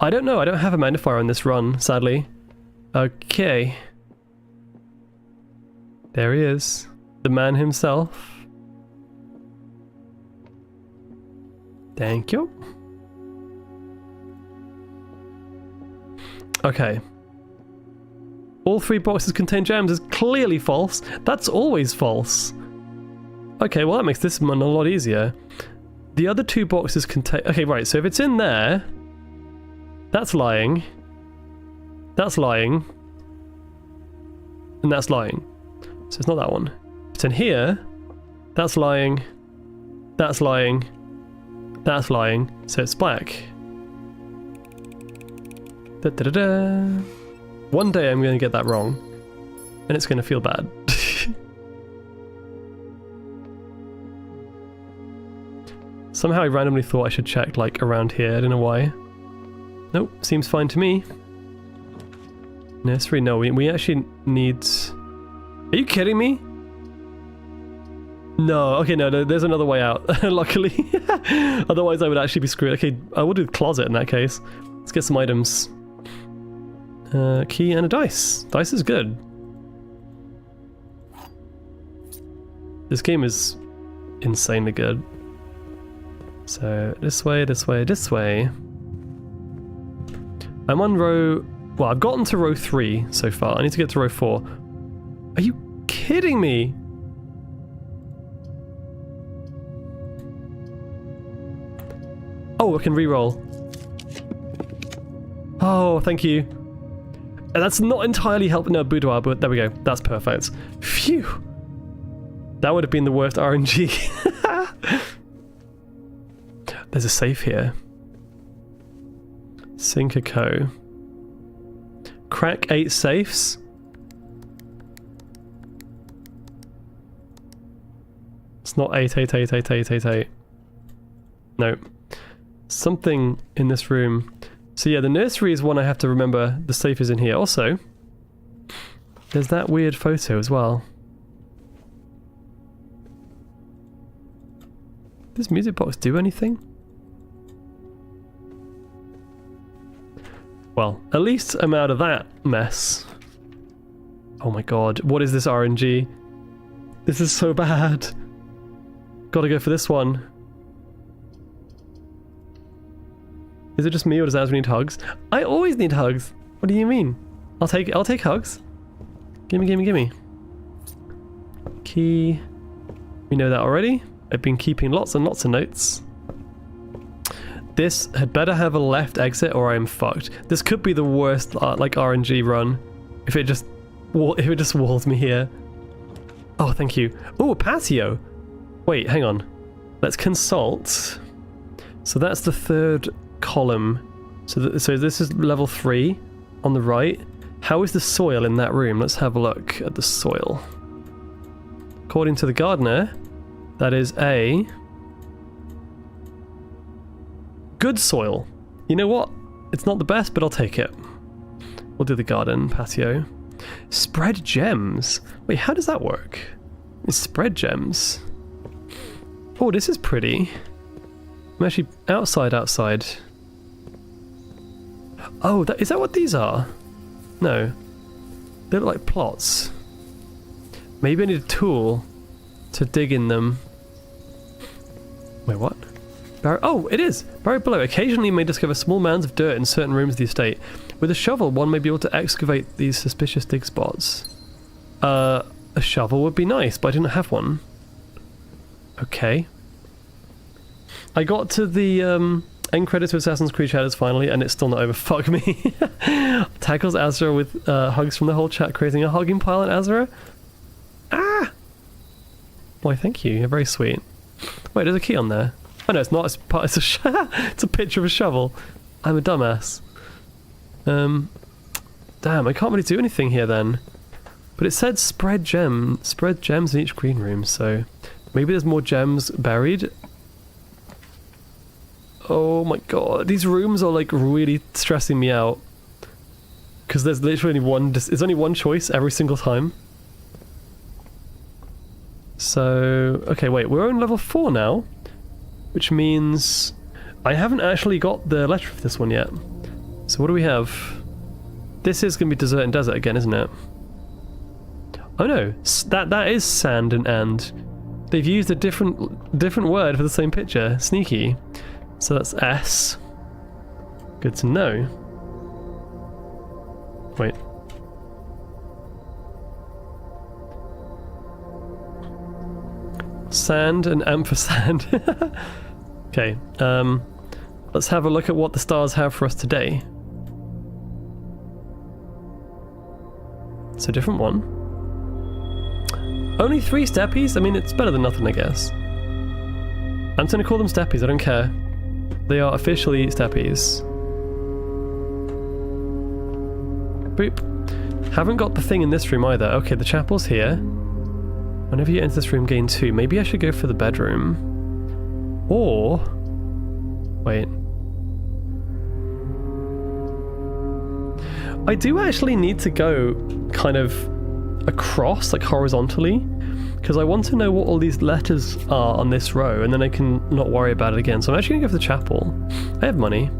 I don't know. I don't have a magnifier on this run, sadly. Okay. There he is. The man himself. Thank you. Okay. All 3 boxes contain gems is clearly false. That's always false. Okay, well that makes this one a lot easier. The other 2 boxes contain... Okay, right, so if it's in there... That's lying. That's lying. And that's lying. So it's not that one. It's in here. That's lying. That's lying. That's lying. So it's black. Da da da da. One day I'm going to get that wrong. And it's going to feel bad. Somehow I randomly thought I should check, like, around here. I don't know why. Nope, seems fine to me. Nursery, no, we actually need... Are you kidding me? No, okay, no, there's another way out, luckily. Otherwise I would actually be screwed. Okay, I will do the closet in that case. Let's get some items. Key and a dice. Dice is good. This game is insanely good. So, this way, this way, this way. I'm on row... Well, I've gotten to row 3 so far. I need to get to row 4. Are you kidding me? Oh, I can re-roll. Oh, thank you. And that's not entirely helping. No, boudoir, but there we go. That's perfect. Phew. That would have been the worst RNG. There's a safe here. Sinker Co. Crack 8 safes. It's not 8. No. Something in this room. So yeah, the nursery is one I have to remember. The safe is in here. Also, there's that weird photo as well. Does music box do anything? Well, at least I'm out of that mess. Oh my god, what is this RNG? This is so bad. Gotta go for this one. Is it just me or does Azra need hugs? I always need hugs. What do you mean? I'll take hugs. Gimme, gimme, gimme. Key. We know that already. I've been keeping lots and lots of notes. This had better have a left exit or I am fucked. This could be the worst like RNG run if it just walls me here. Oh, thank you. Oh, a patio. Wait, hang on. Let's consult. So that's the third column. So this is level 3 on the right. How is the soil in that room? Let's have a look at the soil. According to the gardener, that is a good soil. You know what? It's not the best, but I'll take it. We'll do the garden patio. Spread gems. Wait, how does that work? It's spread gems. Oh, this is pretty. I'm actually outside. Oh, is that what these are? No. They look like plots. Maybe I need a tool to dig in them. Wait, what? Oh, it is! Buried below. Occasionally you may discover small mounds of dirt in certain rooms of the estate. With a shovel, one may be able to excavate these suspicious dig spots. A shovel would be nice, but I didn't have one. Okay. I got to the end credits of Assassin's Creed Shadows finally, and it's still not over. Fuck me. Tackles Azra with hugs from the whole chat, creating a hugging pile on Azra. Ah! Why, thank you. You're very sweet. Wait, there's a key on there. Oh no, it's not. It's a picture of a shovel. I'm a dumbass. Damn, I can't really do anything here then. But it said spread gems in each green room, so maybe there's more gems buried. Oh my god, these rooms are like really stressing me out. Because there's literally there's only one choice every single time. So, okay, wait, we're on level 4 now. Which means I haven't actually got the letter for this one yet. So what do we have? This is going to be desert and desert again, isn't it? Oh no, that is sand and. They've used a different word for the same picture. Sneaky. So that's S. Good to know. Wait. Sand and ampersand. Okay, let's have a look at what the stars have for us today. It's a different one. Only 3 steppies? I mean, it's better than nothing, I guess. I'm just gonna call them steppies, I don't care. They are officially steppies. Boop. Haven't got the thing in this room either. Okay, the chapel's here. Whenever you enter this room, gain 2. Maybe I should go for the bedroom. Or... wait. I do actually need to go kind of across, like horizontally, because I want to know what all these letters are on this row, and then I can not worry about it again. So I'm actually going to go for the chapel. I have money.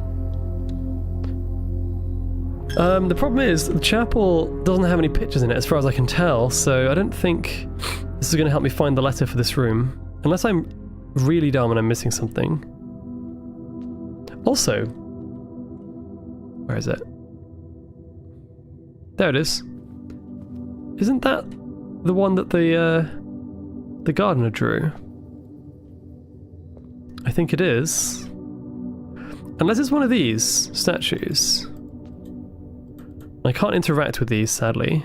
The problem is, the chapel doesn't have any pictures in it, as far as I can tell, so I don't think this is going to help me find the letter for this room. Unless I'm really dumb and I'm missing something. Also, where is it? There it is. Isn't that the one that the gardener drew? I think it is. Unless it's one of these statues. I can't interact with these, sadly.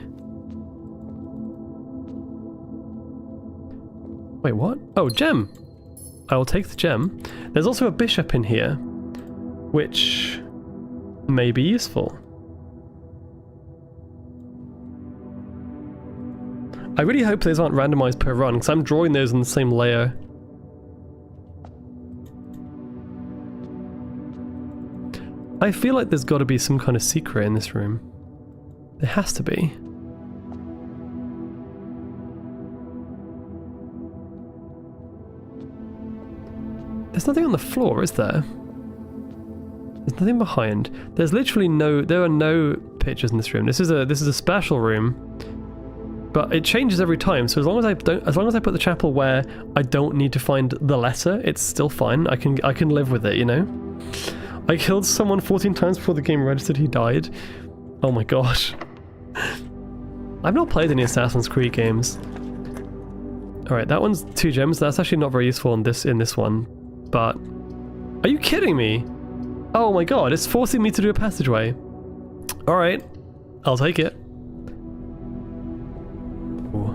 Wait, what? Oh, gem! I will take the gem. There's also a bishop in here, which may be useful. I really hope those aren't randomized per run, because I'm drawing those in the same layer. I feel like there's got to be some kind of secret in this room. There has to be. There's nothing on the floor, is there? There's nothing behind. There's literally there are no pictures in this room. This is a special room, but it changes every time. So as long as I put the chapel where I don't need to find the letter, it's still fine. I can live with it, you know. I killed someone 14 times before the game registered he died. Oh my gosh. I've not played any Assassin's Creed games. Alright, that one's 2 gems. That's actually not very useful in this one. But are you kidding me? Oh my god, it's forcing me to do a passageway. Alright, I'll take it. Ooh.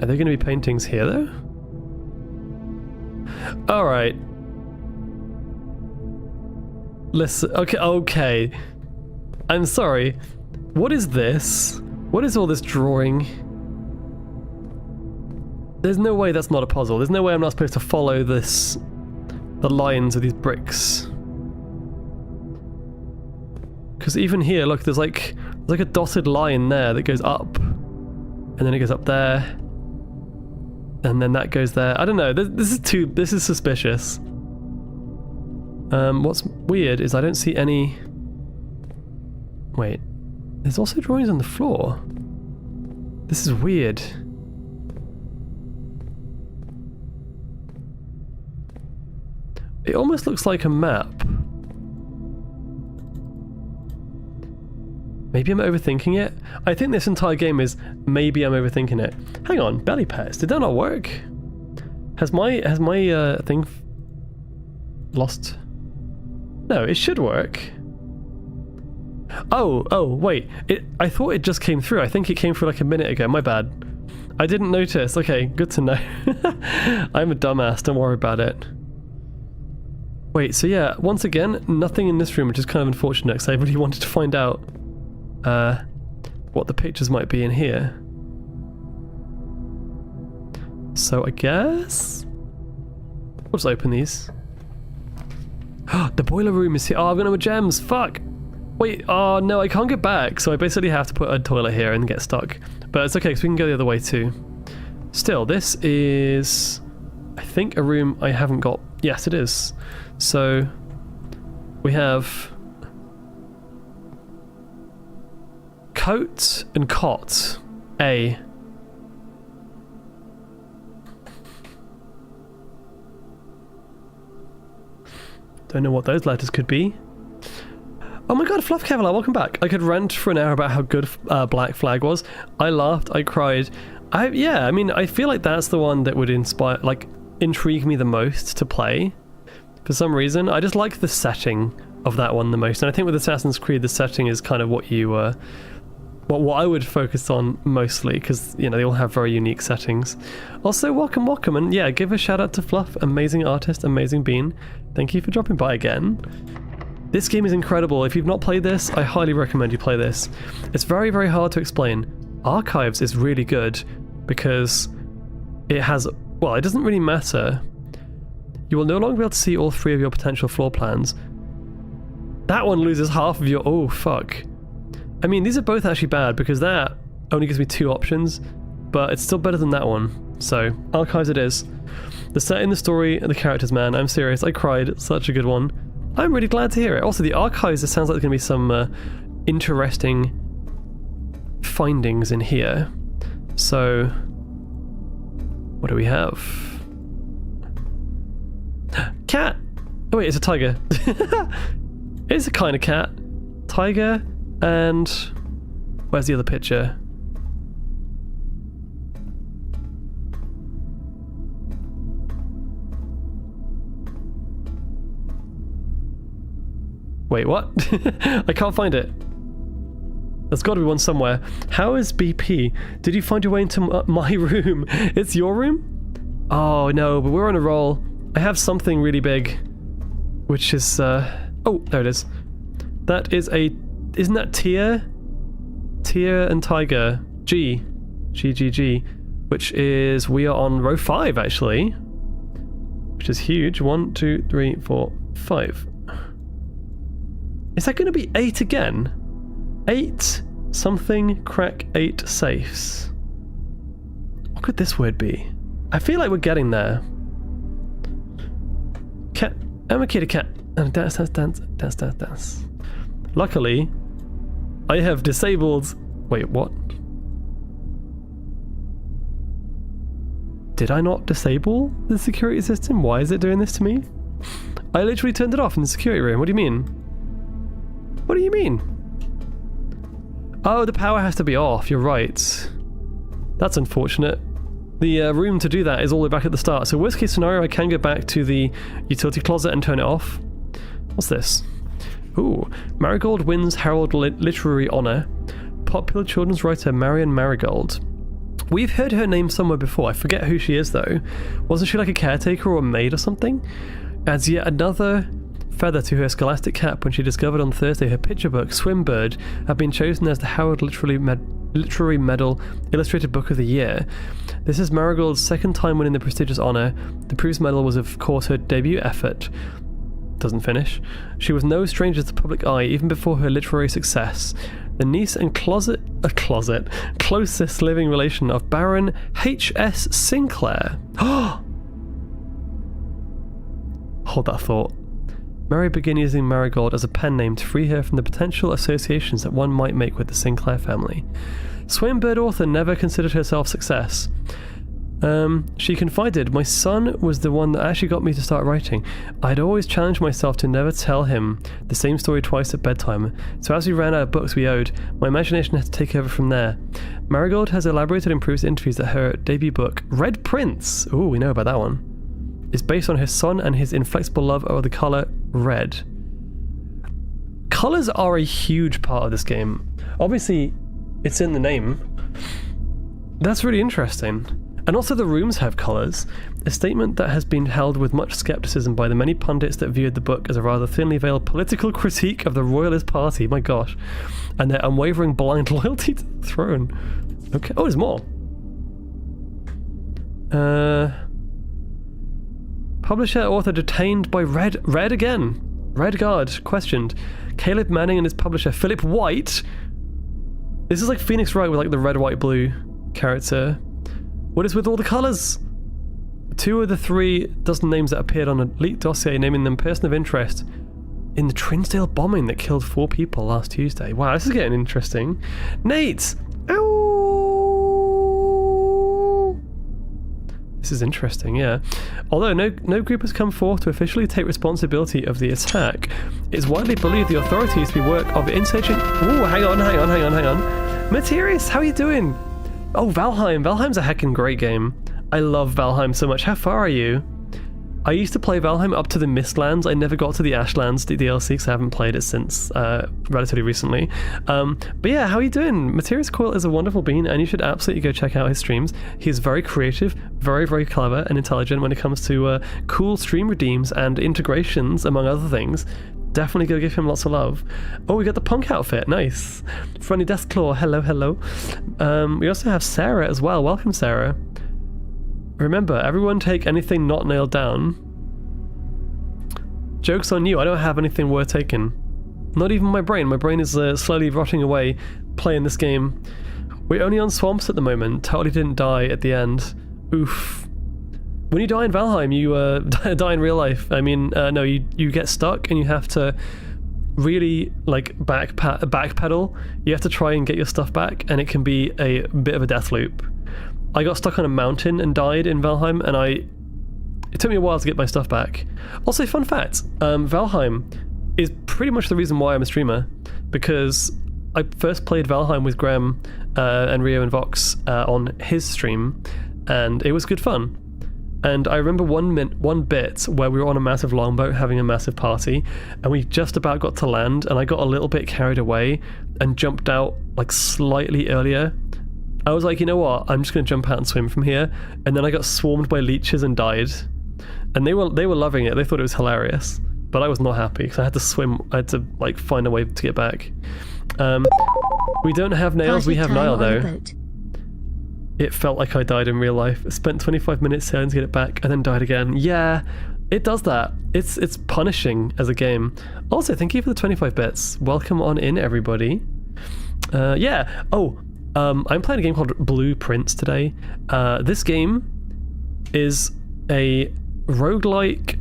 Are there going to be paintings here though? Alright. Listen, okay. I'm sorry. What is this? What is all this drawing? There's no way that's not a puzzle. There's no way I'm not supposed to follow the lines of these bricks. Because even here, look, there's like a dotted line there that goes up, and then it goes up there, and then that goes there. I don't know. This is suspicious. What's weird is I don't see any. Wait, there's also drawings on the floor. This is weird. It almost looks like a map. Maybe I'm overthinking it? I think this entire game is maybe I'm overthinking it. Hang on, belly pets, did that not work? Has my thing lost? No, it should work. Oh, wait. I thought it just came through. I think it came through like a minute ago. My bad. I didn't notice. Okay, good to know. I'm a dumbass, don't worry about it. Wait, so yeah, once again, nothing in this room, which is kind of unfortunate because I really wanted to find out what the pictures might be in here. So I guess we'll just open these. The boiler room is here. Oh, I've got no more gems. Fuck. Wait, oh no, I can't get back. So I basically have to put a toilet here and get stuck. But it's okay, because we can go the other way too. Still, this is, I think, a room I haven't got. Yes, it is. So we have coat and cot. A. Don't know what those letters could be. Oh my god, Fluff Kevlar, welcome back. I could rant for an hour about how good Black Flag was. I laughed, I cried. Yeah, I mean, I feel like that's the one that would intrigue me the most to play. For some reason, I just like the setting of that one the most. And I think with Assassin's Creed, the setting is kind of what you, what I would focus on mostly, because, you know, they all have very unique settings. Also, welcome, and yeah, give a shout out to Fluff, amazing artist, amazing bean. Thank you for dropping by again. This game is incredible. If you've not played this, I highly recommend you play this. It's very, very hard to explain. Archives is really good because it has, well, it doesn't really matter. You will no longer be able to see all 3 of your potential floor plans. That one loses half of your, oh fuck. I mean, these are both actually bad because that only gives me 2 options, but it's still better than that one. So, Archives it is. The setting, the story, and the characters, man, I'm serious, I cried. It's such a good one. I'm really glad to hear it. Also, the Archives, it sounds like there's going to be some interesting findings in here. So, what do we have? Cat! Oh wait, it's a tiger. It's a kind of cat. Tiger, and where's the other picture? Wait, what? I can't find it. There's got to be one somewhere. How is BP? Did you find your way into my room? It's your room? Oh no, but we're on a roll. I have something really big, which is, oh, there it is. That is a, isn't that Tier? Tier and Tiger. G, which is, we are on row 5 actually, which is huge. 1, 2, 3, 4, 5. Is that going to be 8 again? 8 something crack 8 safes. What could this word be? I feel like we're getting there. I'm a kitty cat. Dance, dance, dance, dance, dance, dance. Luckily, I have disabled... Wait, what? Did I not disable the security system? Why is it doing this to me? I literally turned it off in the security room. What do you mean? What do you mean? Oh, the power has to be off. You're right. That's unfortunate. The room to do that is all the way back at the start. So worst case scenario, I can go back to the utility closet and turn it off. What's this? Ooh. Marigold wins Herald Literary Honor. Popular children's writer Marion Marigold. We've heard her name somewhere before. I forget who she is though. Wasn't she like a caretaker or a maid or something? Adds yet another feather to her scholastic cap when she discovered on Thursday her picture book, Swimbird, had been chosen as the Howard Literary Medal Illustrated Book of the Year. This is Marigold's second time winning the prestigious honour. The previous medal was of course her debut effort. Doesn't finish. She was no stranger to the public eye even before her literary success. The niece and closest living relation of Baron H.S. Sinclair. Hold that thought. Mary began using Marigold as a pen name to free her from the potential associations that one might make with the Sinclair family. Swimbird author never considered herself success. She confided, my son was the one that actually got me to start writing. I'd always challenged myself to never tell him the same story twice at bedtime, so as we ran out of books we owed, my imagination had to take over from there. Marigold has elaborated in previous interviews that her debut book, Red Prince, ooh, we know about that one, is based on her son and his inflexible love of the colour red. Colours are a huge part of this game. Obviously, it's in the name. That's really interesting. And also the rooms have colours, a statement that has been held with much scepticism by the many pundits that viewed the book as a rather thinly veiled political critique of the Royalist Party, my gosh, and their unwavering blind loyalty to the throne. Okay, oh, there's more. Publisher author detained by Red again. Red Guard questioned. Caleb Manning and his publisher Philip White. This is like Phoenix Wright with like the red, white, blue character. What is with all the colours? 2 of the 3 dozen names that appeared on a leaked dossier naming them person of interest in the Trinsdale bombing that killed 4 people last Tuesday. Wow, this is getting interesting. Nate! Ow! This is interesting, yeah. Although no group has come forth to officially take responsibility of the attack, it's widely believed the authorities to be work of insurgent... Ooh, hang on. Materius, how are you doing? Oh, Valheim. Valheim's a heckin' great game. I love Valheim so much. How far are you? I used to play Valheim up to the Mistlands. I never got to the Ashlands DLC because I haven't played it since relatively recently. But yeah, how are you doing? Materius Coil is a wonderful bean and you should absolutely go check out his streams. He's very creative, very, very clever and intelligent when it comes to cool stream redeems and integrations, among other things. Definitely go give him lots of love. Oh, we got the punk outfit. Nice. Funny Deathclaw. Hello. We also have Sarah as well. Welcome, Sarah. Remember, everyone take anything not nailed down. Joke's on you. I don't have anything worth taking. Not even my brain. My brain is slowly rotting away playing this game. We're only on swamps at the moment. Totally didn't die at the end. Oof. When you die in Valheim, you die in real life. I mean, no, you get stuck and you have to really like backpedal. You have to try and get your stuff back, and it can be a bit of a death loop. I got stuck on a mountain and died in Valheim, and it took me a while to get my stuff back. Also, fun fact, Valheim is pretty much the reason why I'm a streamer, because I first played Valheim with Graham and Rio and Vox on his stream, and it was good fun. And I remember one bit where we were on a massive longboat having a massive party, and we just about got to land, and I got a little bit carried away and jumped out like slightly earlier. I was like, you know what, I'm just going to jump out and swim from here, and then I got swarmed by leeches and died. And they were loving it, they thought it was hilarious, but I was not happy because I had to swim, I had to like find a way to get back. We don't have nails, we have Nile though. It felt like I died in real life. I spent 25 minutes sailing to get it back and then died again. Yeah, it does that. It's punishing as a game. Also, thank you for the 25 bits. Welcome on in, everybody. Yeah. Oh, I'm playing a game called Blueprints today. This game is a roguelike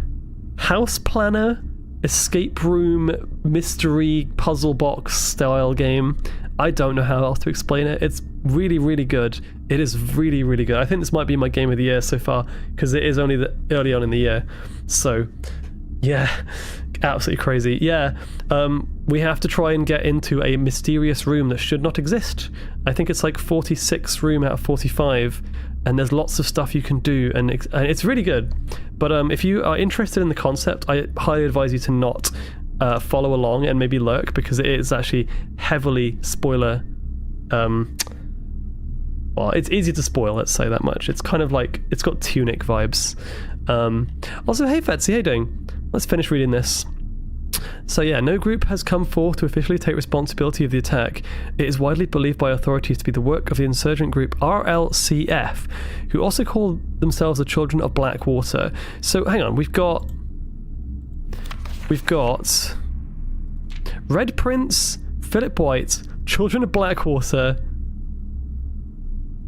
house planner, escape room, mystery puzzle box style game. I don't know how else to explain it. It's really, really good. It is really, really good. I think this might be my game of the year so far, because it is only early on in the year. So, yeah, absolutely crazy. Yeah, we have to try and get into a mysterious room that should not exist. I think it's like 46 room out of 45, and there's lots of stuff you can do, and it's really good. But if you are interested in the concept, I highly advise you to not follow along and maybe lurk, because it is actually heavily spoiler. Well, it's easy to spoil, let's say that much. It's kind of like, it's got Tunic vibes. Also, hey Fetsy, how you doing? Let's finish reading this. So yeah, no group has come forth to officially take responsibility of the attack. It is widely believed by authorities to be the work of the insurgent group RLCF, who also call themselves the Children of Blackwater. So hang on, we've got Red Prince, Philip White, Children of Blackwater,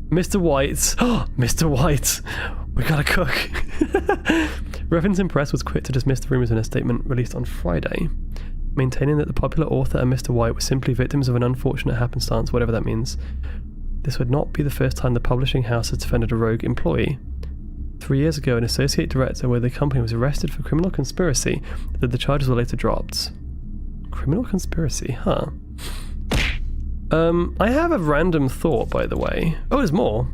Mr. White. Oh, Mr. White, we gotta cook. Revington Press was quick to dismiss the rumours in a statement released on Friday, maintaining that the popular author and Mr. White were simply victims of an unfortunate happenstance, whatever that means. This would not be the first time the publishing house has defended a rogue employee. 3 years ago, an associate director with the company was arrested for criminal conspiracy, but the charges were later dropped. Criminal conspiracy, huh? I have a random thought, by the way. Oh, there's more.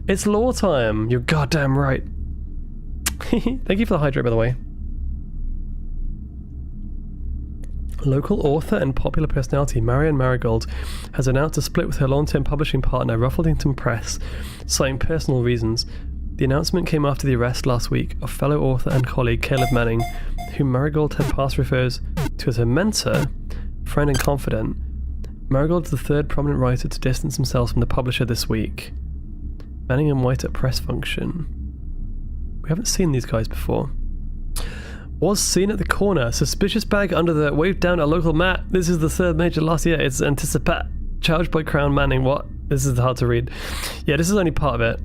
It's lore time. You're goddamn right. Thank you for the hydrate, by the way. Local author and popular personality Marion Marigold has announced a split with her long-term publishing partner, Ruffledington Press, citing personal reasons. The announcement came after the arrest last week of fellow author and colleague Caleb Manning, whom Marigold had past refers to as her mentor, friend and confidant. Marigold is the third prominent writer to distance himself from the publisher this week. Manning and White at press function. We haven't seen these guys before. Was seen at the corner. Suspicious bag under the waved down a local mat. This is the third major last year. It's anticipate. Charged by Crown Manning. What? This is hard to read. Yeah, this is only part of it.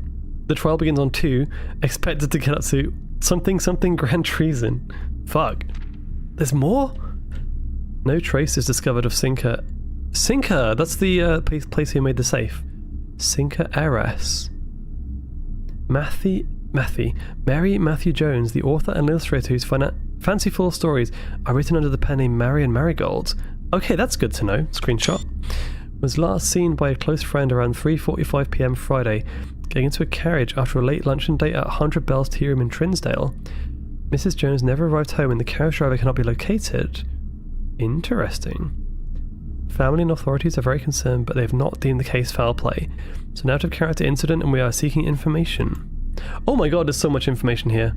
The trial begins on 2. Expected to get up to something grand treason. Fuck. There's more? No trace is discovered of Sinker. Sinker! That's the place who made the safe. Sinker heiress. Mary Matthew Jones, the author and illustrator whose fanciful stories are written under the pen name Marion Marigold. Okay, that's good to know. Screenshot. Was last seen by a close friend around 3:45 PM Friday, getting into a carriage after a late luncheon date at 100 Bells Tea Room in Trinsdale. Mrs. Jones never arrived home and the carriage driver cannot be located. Interesting. Family and authorities are very concerned, but they have not deemed the case foul play. It's an out-of-character incident and we are seeking information. Oh my god, there's so much information here.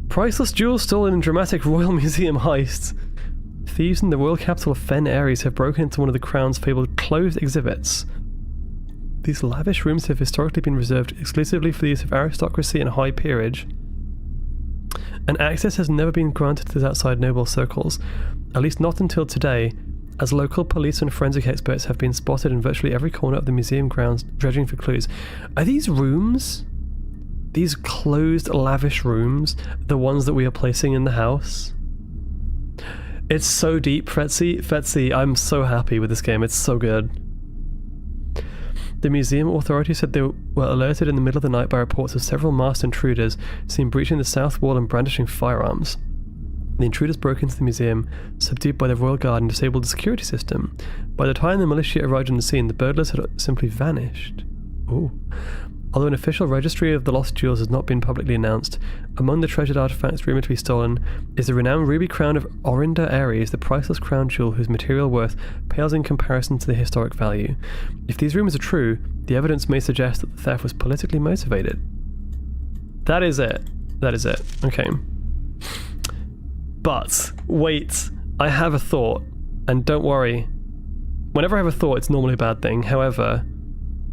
Priceless jewels stolen in dramatic Royal Museum heist. Thieves in the royal capital of Fen Ares have broken into one of the Crown's fabled closed exhibits. These lavish rooms have historically been reserved exclusively for the use of aristocracy and high peerage, and access has never been granted to these outside noble circles, at least not until today, as local police and forensic experts have been spotted in virtually every corner of the museum grounds dredging for clues. Are these rooms, these closed lavish rooms, the ones that we are placing in the house? It's so deep, Fetsy, I'm so happy with this game, it's so good. The museum authorities said they were alerted in the middle of the night by reports of several masked intruders seen breaching the south wall and brandishing firearms. The intruders broke into the museum, subdued by the Royal Guard, and disabled the security system. By the time the militia arrived on the scene, the burglars had simply vanished. Ooh. Although an official registry of the lost jewels has not been publicly announced, among the treasured artifacts rumoured to be stolen is the renowned ruby crown of Orinda Ares, the priceless crown jewel whose material worth pales in comparison to the historic value. If these rumours are true, the evidence may suggest that the theft was politically motivated. That is it. That is it. Okay. But, wait, I have a thought, and don't worry. Whenever I have a thought, it's normally a bad thing. However,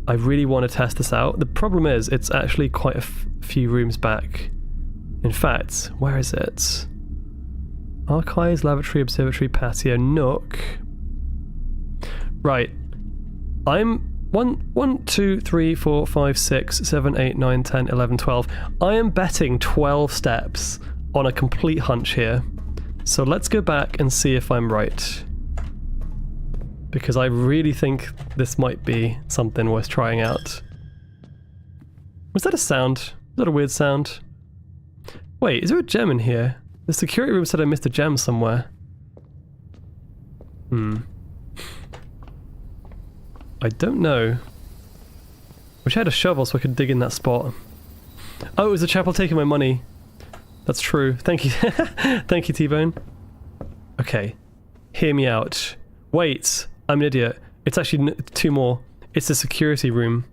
I really want to test this out. The problem is, it's actually quite a few rooms back. In fact, where is it? Archives, lavatory, observatory, patio, nook. Right. I'm 1, 2, 3, 4, 5, 6, 7, 8, 9, 10, 11, 12. I am betting 12 steps on a complete hunch here. So let's go back and see if I'm right. Because I really think this might be something worth trying out. Was that a sound? Was that a weird sound? Wait, is there a gem in here? The security room said I missed a gem somewhere. I don't know. Wish I had a shovel so I could dig in that spot. Oh, it was the chapel taking my money. That's true. Thank you. Thank you, T-Bone. Okay. Hear me out. Wait. I'm an idiot. It's actually 2 more. It's the security room.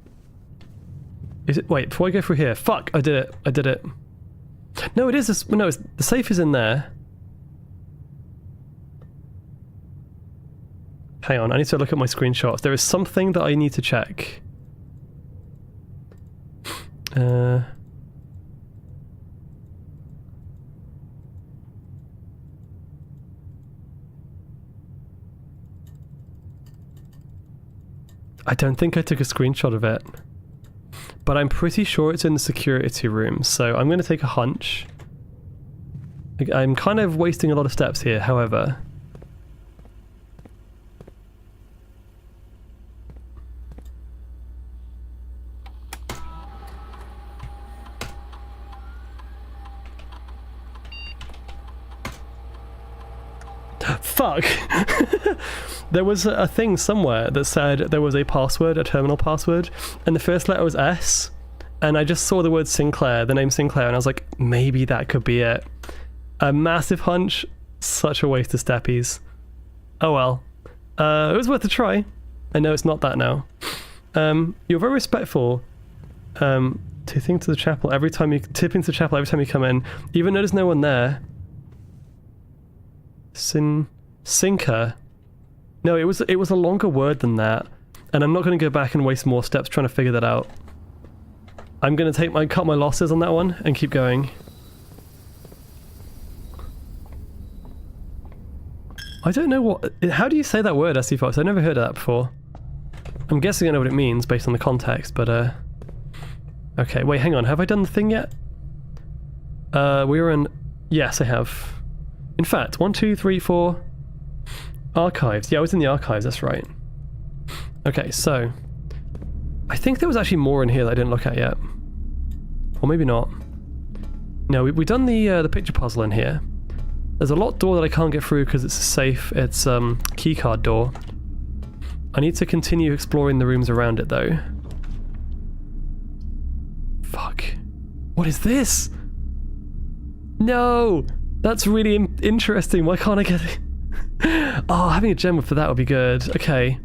Is it? Wait, before I go through here. Fuck, I did it. I did it. No, it is this. No, it's, the safe is in there. Hang on, I need to look at my screenshots. There is something that I need to check. I don't think I took a screenshot of it. But I'm pretty sure it's in the security room, so I'm going to take a hunch. I'm kind of wasting a lot of steps here, however. Fuck! There was a thing somewhere that said there was a password, a terminal password, and the first letter was S, and I just saw the word Sinclair, the name Sinclair, and I was like, maybe that could be it. A massive hunch, such a waste of steppies. Oh well. It was worth a try. I know it's not that now. You're very respectful. Tipping to the chapel every time you come in. Even though there's no one there. Sinker. No, it was a longer word than that, and I'm not going to go back and waste more steps trying to figure that out. I'm going to cut my losses on that one and keep going. I don't know what. How do you say that word, SC Fox? I've never heard of that before. I'm guessing I know what it means based on the context, but okay, wait, hang on. Have I done the thing yet? We were in. Yes, I have. In fact, 1, 2, 3, 4. Archives. Yeah, I was in the archives, that's right. Okay, so I think there was actually more in here that I didn't look at yet. Or maybe not. No, we've done the picture puzzle in here. There's a locked door that I can't get through because it's safe. It's keycard door. I need to continue exploring the rooms around it though. Fuck. What is this? No! That's really interesting. Why can't I get it? Oh, having a gem for that would be good. Okay.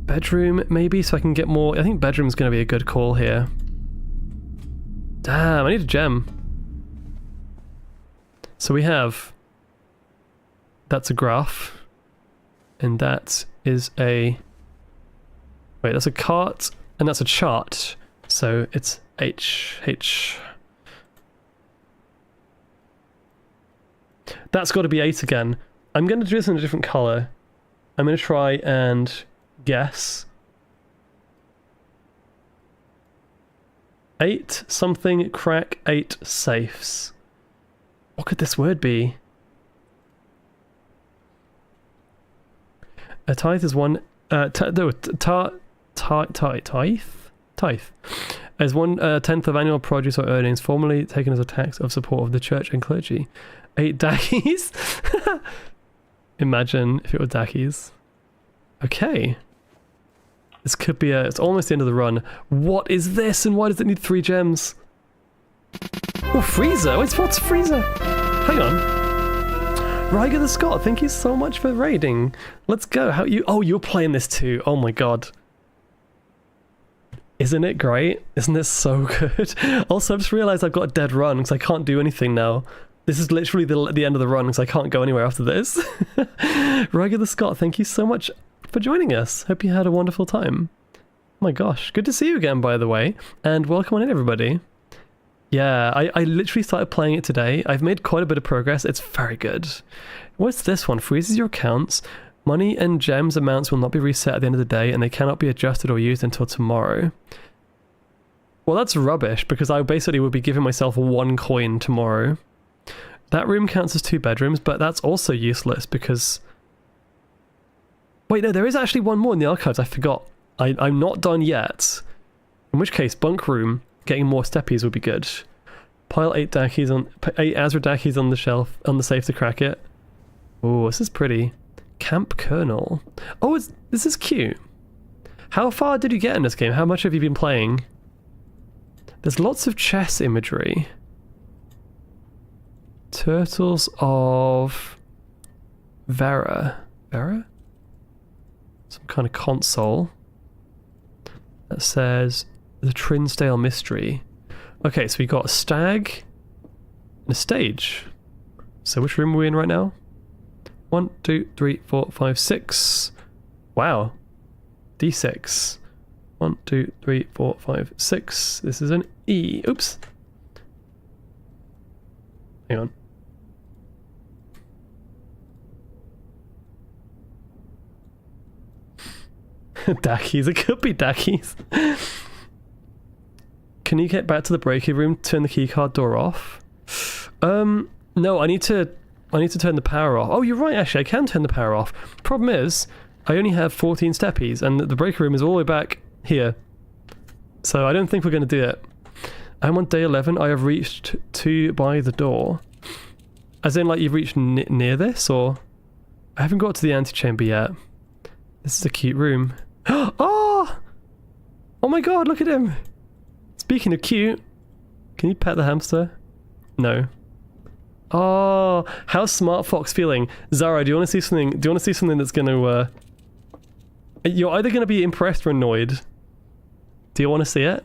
Bedroom, maybe, so I can get more. I think bedroom's going to be a good call here. Damn, I need a gem. So we have... That's a graph. And that is a... Wait, that's a cart, and that's a chart. So it's H. That's got to be 8 again. I'm going to do this in a different colour. I'm going to try and guess. 8 something crack 8 safes. What could this word be? A tithe is one... tithe? As 1/10 of annual produce or earnings, formerly taken as a tax of support of the church and clergy. 8 dackies? Imagine if it were dackies. Okay. This could be it's almost the end of the run. What is this and why does it need 3 gems? Oh, Freezer! What's Freezer? Hang on. Ryger the Scott, thank you so much for raiding. Let's go. Oh, you're playing this too. Oh my god. Isn't it great? Isn't this so good? Also, I just realised I've got a dead run because I can't do anything now. This is literally the end of the run because I can't go anywhere after this. Ryger the Scott, thank you so much for joining us. Hope you had a wonderful time. Oh my gosh, good to see you again, by the way. And welcome on in, everybody. Yeah, I literally started playing it today. I've made quite a bit of progress. It's very good. What's this one? Freezes your accounts. Money and gems amounts will not be reset at the end of the day, and they cannot be adjusted or used until tomorrow. Well, that's rubbish, because I basically would be giving myself 1 coin tomorrow. That room counts as 2 bedrooms, but that's also useless, because... Wait, no, there is actually one more in the archives, I forgot. I'm not done yet. In which case, bunk room, getting more steppies would be good. Pile 8 Dackies on... 8 Azra Dackies on the shelf, on the safe to crack it. Oh, this is pretty. Camp Colonel. Oh, this is cute. How far did you get in this game? How much have you been playing? There's lots of chess imagery. Turtles of Vera. Vera? Some kind of console that says the Trinsdale Mystery. Okay, so we got a stag and a stage. So which room are we in right now? 1, 2, 3, 4, 5, 6. Wow. D6. 1, 2, 3, 4, 5, 6. This is an E. Oops. Hang on. Dackies. It could be Dackies. Can you get back to the breaker room, turn the keycard door off? No, I need to turn the power off. Oh, you're right, actually, I can turn the power off. Problem is, I only have 14 steppies, and the breaker room is all the way back here. So I don't think we're going to do it. I'm on day 11. I have reached to by the door. As in, like, you've reached near this, or... I haven't got to the antechamber yet. This is a cute room. Oh! Oh my god, look at him! Speaking of cute, can you pet the hamster? No. Oh, how's Smart Fox feeling? Zara, do you want to see something? Do you want to see something that's going to... You're either going to be impressed or annoyed. Do you want to see it?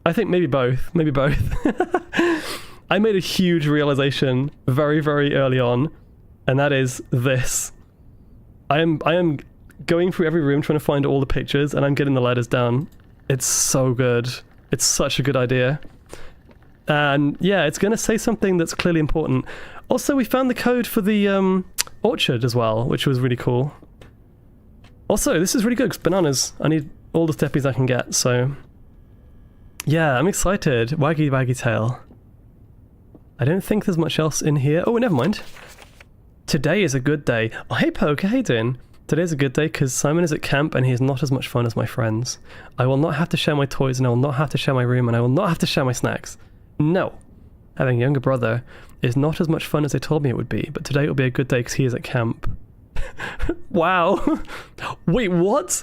I think maybe both. Maybe both. I made a huge realization very, very early on, and that is this. I am going through every room trying to find all the pictures, and I'm getting the letters down. It's so good. It's such a good idea. And yeah, it's going to say something that's clearly important. Also, we found the code for the orchard as well, which was really cool. Also, this is really good because bananas. I need all the steppies I can get, so... Yeah, I'm excited. Waggy waggy tail. I don't think there's much else in here. Oh, never mind. Today is a good day. Oh, hey Poker, how you doing? Today's a good day because Simon is at camp and he is not as much fun as my friends. I will not have to share my toys, and I will not have to share my room, and I will not have to share my snacks. No. Having a younger brother is not as much fun as they told me it would be, but today will be a good day because he is at camp. Wow. Wait, what?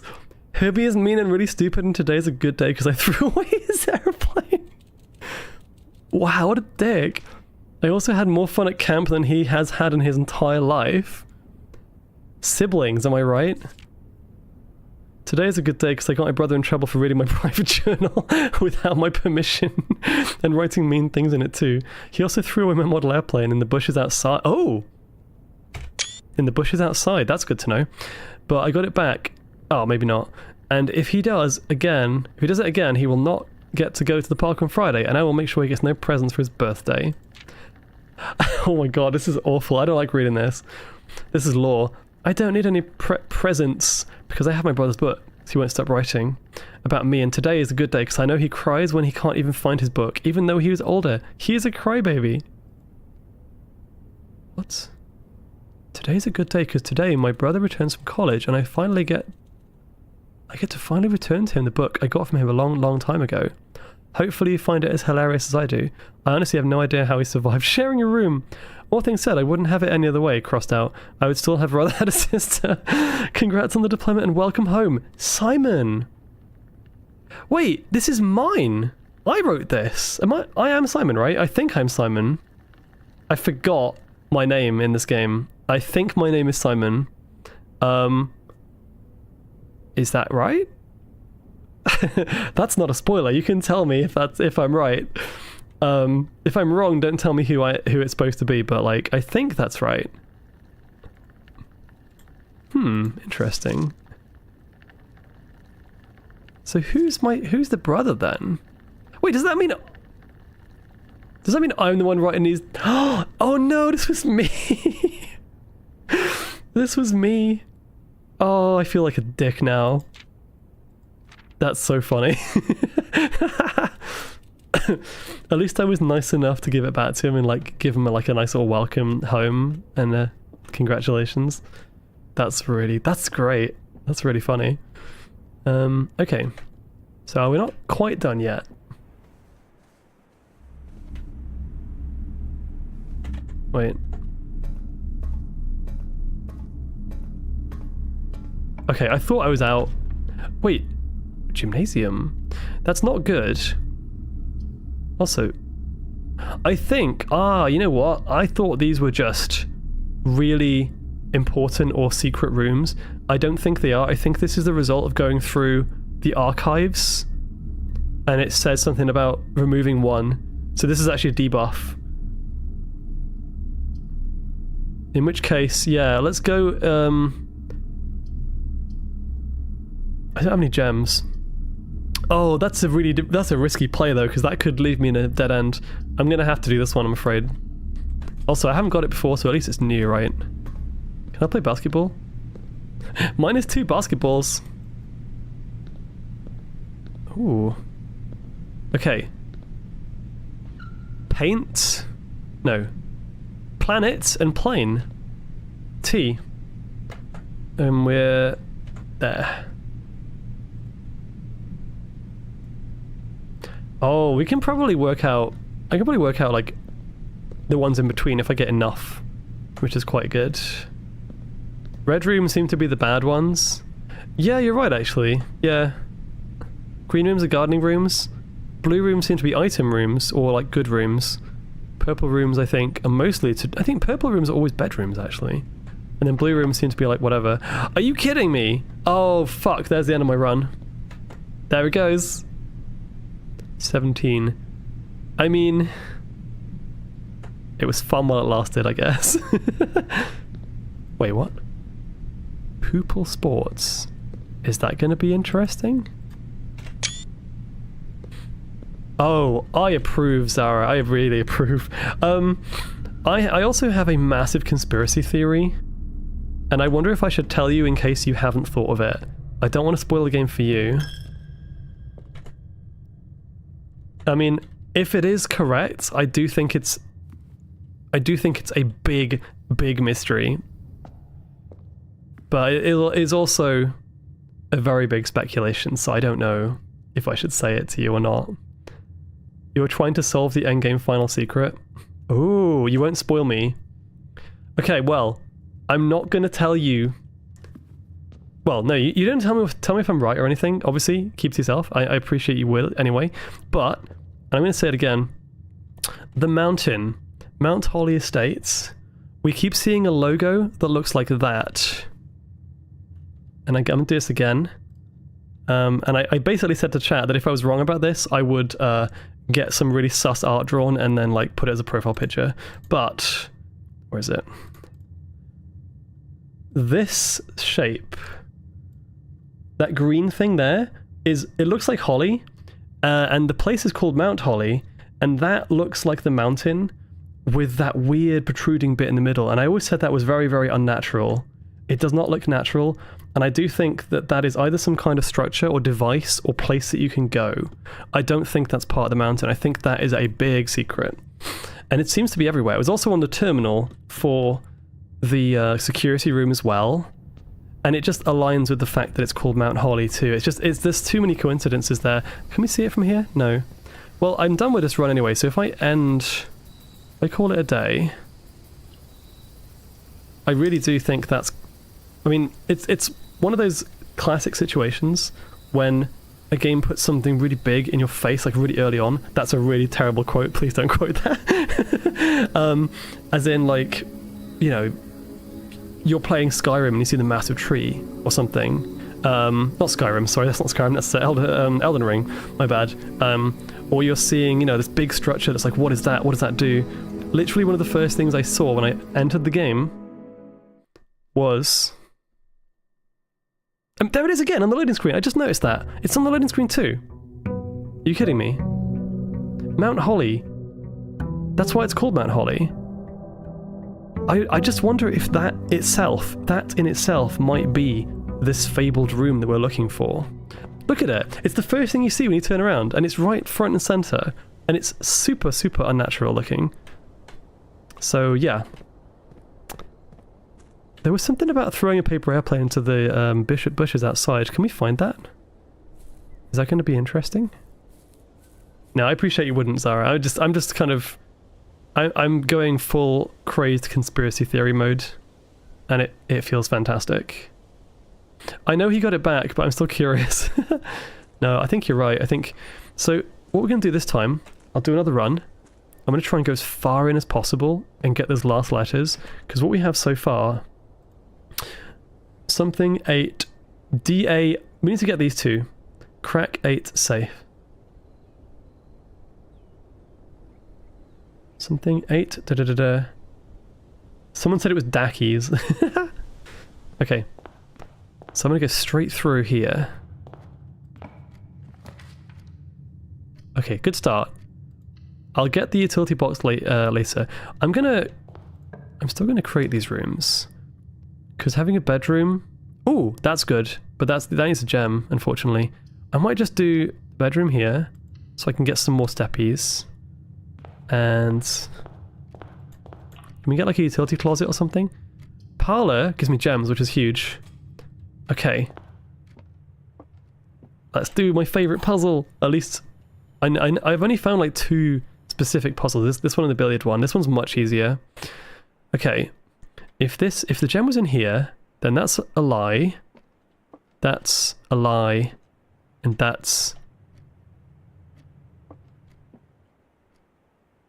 Herbie is mean and really stupid, and today's a good day because I threw away his airplane. Wow, what a dick. I also had more fun at camp than he has had in his entire life. Siblings, am I right? Today is a good day because I got my brother in trouble for reading my private journal without my permission and writing mean things in it too. He also threw away my model airplane in the bushes outside. Oh! In the bushes outside, that's good to know. But I got it back. Oh, maybe not. And if he does it again, he will not get to go to the park on Friday, and I will make sure he gets no presents for his birthday. Oh my god, this is awful. I don't like reading this. This is law. I don't need any presents because I have my brother's book, so he won't stop writing about me, and today is a good day because I know he cries when he can't even find his book, even though he was older. He is a crybaby. What? Today's a good day because today my brother returns from college and I get to finally return to him the book I got from him a long, long time ago. Hopefully you find it as hilarious as I do. I honestly have no idea how he survived sharing a room. All things said, I wouldn't have it any other way, crossed out. I would still have rather had a sister. Congrats on the deployment and welcome home. Simon! Wait, this is mine! I wrote this! I am Simon, right? I think I'm Simon. I forgot my name in this game. I think my name is Simon. Is that right? That's not a spoiler. You can tell me if I'm right. If I'm wrong, don't tell me who it's supposed to be, but like I think that's right. Interesting. So who's the brother then? Wait, does that mean I'm the one writing these? Oh no, this was me. This was me. Oh, I feel like a dick now. That's so funny. At least I was nice enough to give it back to him and like give him like a nice little welcome home and congratulations. That's great. That's really funny. Okay. So we're not quite done yet. Wait. Okay, I thought I was out. Wait, gymnasium? That's not good. Also, I think, you know what? I thought these were just really important or secret rooms. I don't think they are. I think this is the result of going through the archives, and it says something about removing one. So this is actually a debuff. In which case, yeah, let's go, I don't have any gems. Oh, that's a risky play though, because that could leave me in a dead end. I'm gonna have to do this one, I'm afraid. Also, I haven't got it before, so at least it's new, right? Can I play basketball? Mine is 2 basketballs. Ooh. Okay. Paint? No. Planet and plane. T. And we're there. Oh, we can probably work out... I can probably work out, like, the ones in between if I get enough, which is quite good. Red rooms seem to be the bad ones. Yeah, you're right, actually. Yeah. Green rooms are gardening rooms. Blue rooms seem to be item rooms, or, like, good rooms. Purple rooms, I think, are mostly... I think purple rooms are always bedrooms, actually. And then blue rooms seem to be, like, whatever. Are you kidding me? Oh, fuck, there's the end of my run. There it goes. 17. I mean, it was fun while it lasted, I guess. Wait, what? Poople Sports. Is that going to be interesting? Oh, I approve, Zara. I really approve. I also have a massive conspiracy theory, and I wonder if I should tell you in case you haven't thought of it. I don't want to spoil the game for you. I mean, if it is correct, I do think it's a big, big mystery. But it is also a very big speculation, so I don't know if I should say it to you or not. You're trying to solve the endgame final secret? Ooh, you won't spoil me. Okay, well, I'm not gonna tell you... Well, no, you don't tell me if I'm right or anything. Obviously, keep to yourself. I appreciate you will anyway. But, and I'm going to say it again. The mountain, Mount Holly Estates, we keep seeing a logo that looks like that. And I'm going to do this again. And I basically said to chat that if I was wrong about this, I would get some really sus art drawn and then like put it as a profile picture. But, where is it? This shape... That green thing there it looks like Holly, and the place is called Mount Holly, and that looks like the mountain with that weird protruding bit in the middle, and I always said that was very, very unnatural. It does not look natural, and I do think that that is either some kind of structure or device or place that you can go. I don't think that's part of the mountain. I think that is a big secret, and it seems to be everywhere. It was also on the terminal for the security room as well. And it just aligns with the fact that it's called Mount Holly too. There's too many coincidences there. Can we see it from here? No. Well, I'm done with this run anyway, so if I call it a day, I really do think that's... I mean, it's one of those classic situations when a game puts something really big in your face, like really early on. That's a really terrible quote, please don't quote that. As in, like, you know, you're playing Skyrim and you see the massive tree or something. Not Skyrim, sorry, that's not Skyrim, that's Elden Ring, my bad. Or you're seeing, you know, this big structure that's like, what is that? What does that do? Literally one of the first things I saw when I entered the game was... there it is again on the loading screen, I just noticed that. It's on the loading screen too. Are you kidding me? Mount Holly. That's why it's called Mount Holly. I just wonder if that in itself might be this fabled room that we're looking for. Look at it. It's the first thing you see when you turn around, and it's right front and center, and it's super, super unnatural looking. So yeah. There was something about throwing a paper airplane into the bushes outside. Can we find that? Is that going to be interesting? No, I appreciate you wouldn't, Zara. I'm just kind of... I'm going full crazed conspiracy theory mode, and it feels fantastic. I know he got it back, but I'm still curious. No, I think you're right. I think... So, what we're going to do this time, I'll do another run. I'm going to try and go as far in as possible and get those last letters, because what we have so far... Something 8, DA... We need to get these two. Crack 8 safe. Something 8, da-da-da-da. Someone said it was Dackies. Okay. So I'm going to go straight through here. Okay, good start. I'll get the utility box later. I'm still going to create these rooms. Because having a bedroom... Ooh, that's good. But that needs a gem, unfortunately. I might just do bedroom here, so I can get some more steppies. And... Can we get like a utility closet or something? Parlor gives me gems, which is huge. Okay. Let's do my favourite puzzle. At least... I've only found like 2 specific puzzles. This one and the billiard one. This one's much easier. Okay. If the gem was in here, then that's a lie. That's a lie. And that's...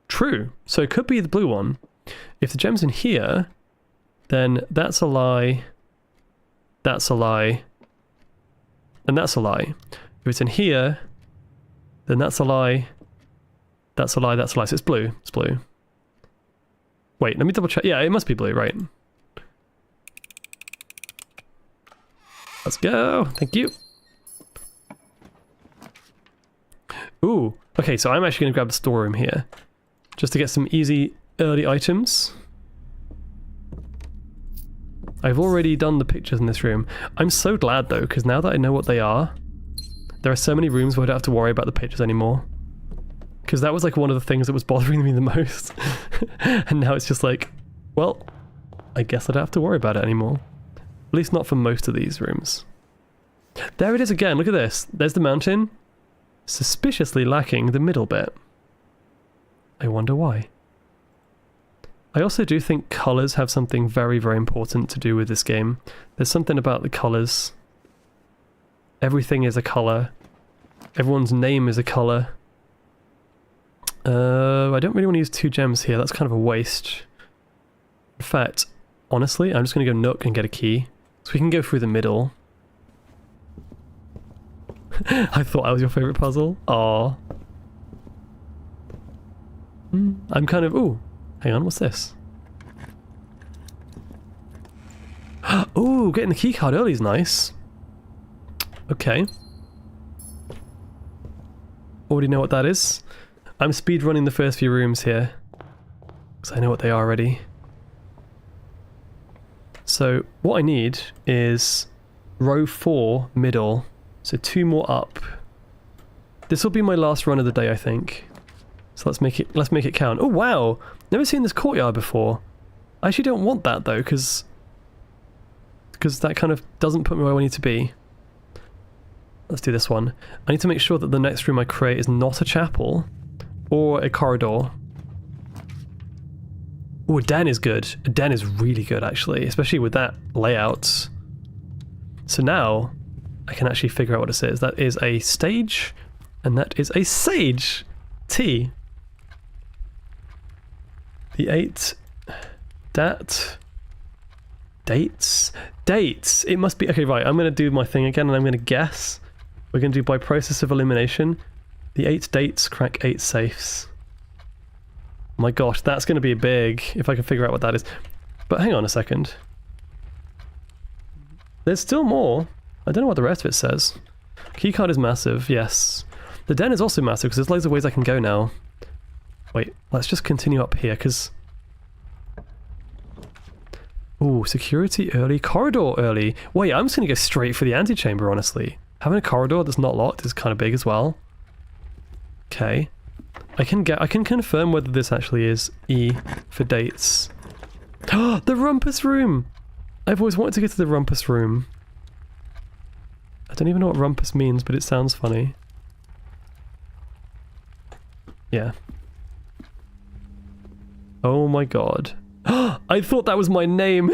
true. So it could be the blue one. If the gem's in here, then that's a lie. That's a lie. And that's a lie. If it's in here, then that's a lie. That's a lie, that's a lie. So it's blue. It's blue. Wait, let me double check. Yeah, it must be blue, right? Let's go. Thank you. Ooh. Okay, so I'm actually going to grab the storeroom here. Just to get some easy early items. I've already done the pictures in this room. I'm so glad though, because now that I know what they are, there are so many rooms where I don't have to worry about the pictures anymore. Because that was like one of the things that was bothering me the most. And now it's just like, well, I guess I don't have to worry about it anymore. At least not for most of these rooms. There it is again, look at this. There's the mountain. Suspiciously lacking the middle bit. I wonder why. I also do think colours have something very, very important to do with this game. There's something about the colours. Everything is a colour. Everyone's name is a colour. I don't really want to use 2 gems here, that's kind of a waste. In fact, honestly, I'm just going to go Nook and get a key. So we can go through the middle. I thought that was your favourite puzzle. Aww. I'm kind of... Ooh, hang on, what's this? Ooh, getting the keycard early is nice. Okay. Already know what that is. I'm speedrunning the first few rooms here. Because I know what they are already. So, what I need is row 4, middle. So 2 more up. This will be my last run of the day, I think. So let's make it count. Oh wow! Never seen this courtyard before. I actually don't want that though, because that kind of doesn't put me where I need to be. Let's do this one. I need to make sure that the next room I create is not a chapel or a corridor. Oh, a den is good. A den is really good actually, especially with that layout. So now I can actually figure out what this is. That is a stage, and that is a sage. T. The 8. Dat. Dates. Dates. It must be... Okay, right. I'm going to do my thing again, and I'm going to guess. We're going to do by process of elimination. The 8 dates crack 8 safes. Oh my gosh, that's going to be big if I can figure out what that is. But hang on a second. There's still more. I don't know what the rest of it says. Keycard is massive, yes. The den is also massive because there's loads of ways I can go now. Wait, let's just continue up here because Ooh, security early, corridor early. Wait, I'm just gonna go straight for the antechamber, honestly. Having a corridor that's not locked is kind of big as well. Okay. I can confirm whether this actually is E for dates. The rumpus room! I've always wanted to get to the rumpus room. I don't even know what rumpus means, but it sounds funny. Yeah. Oh my god. I thought that was my name!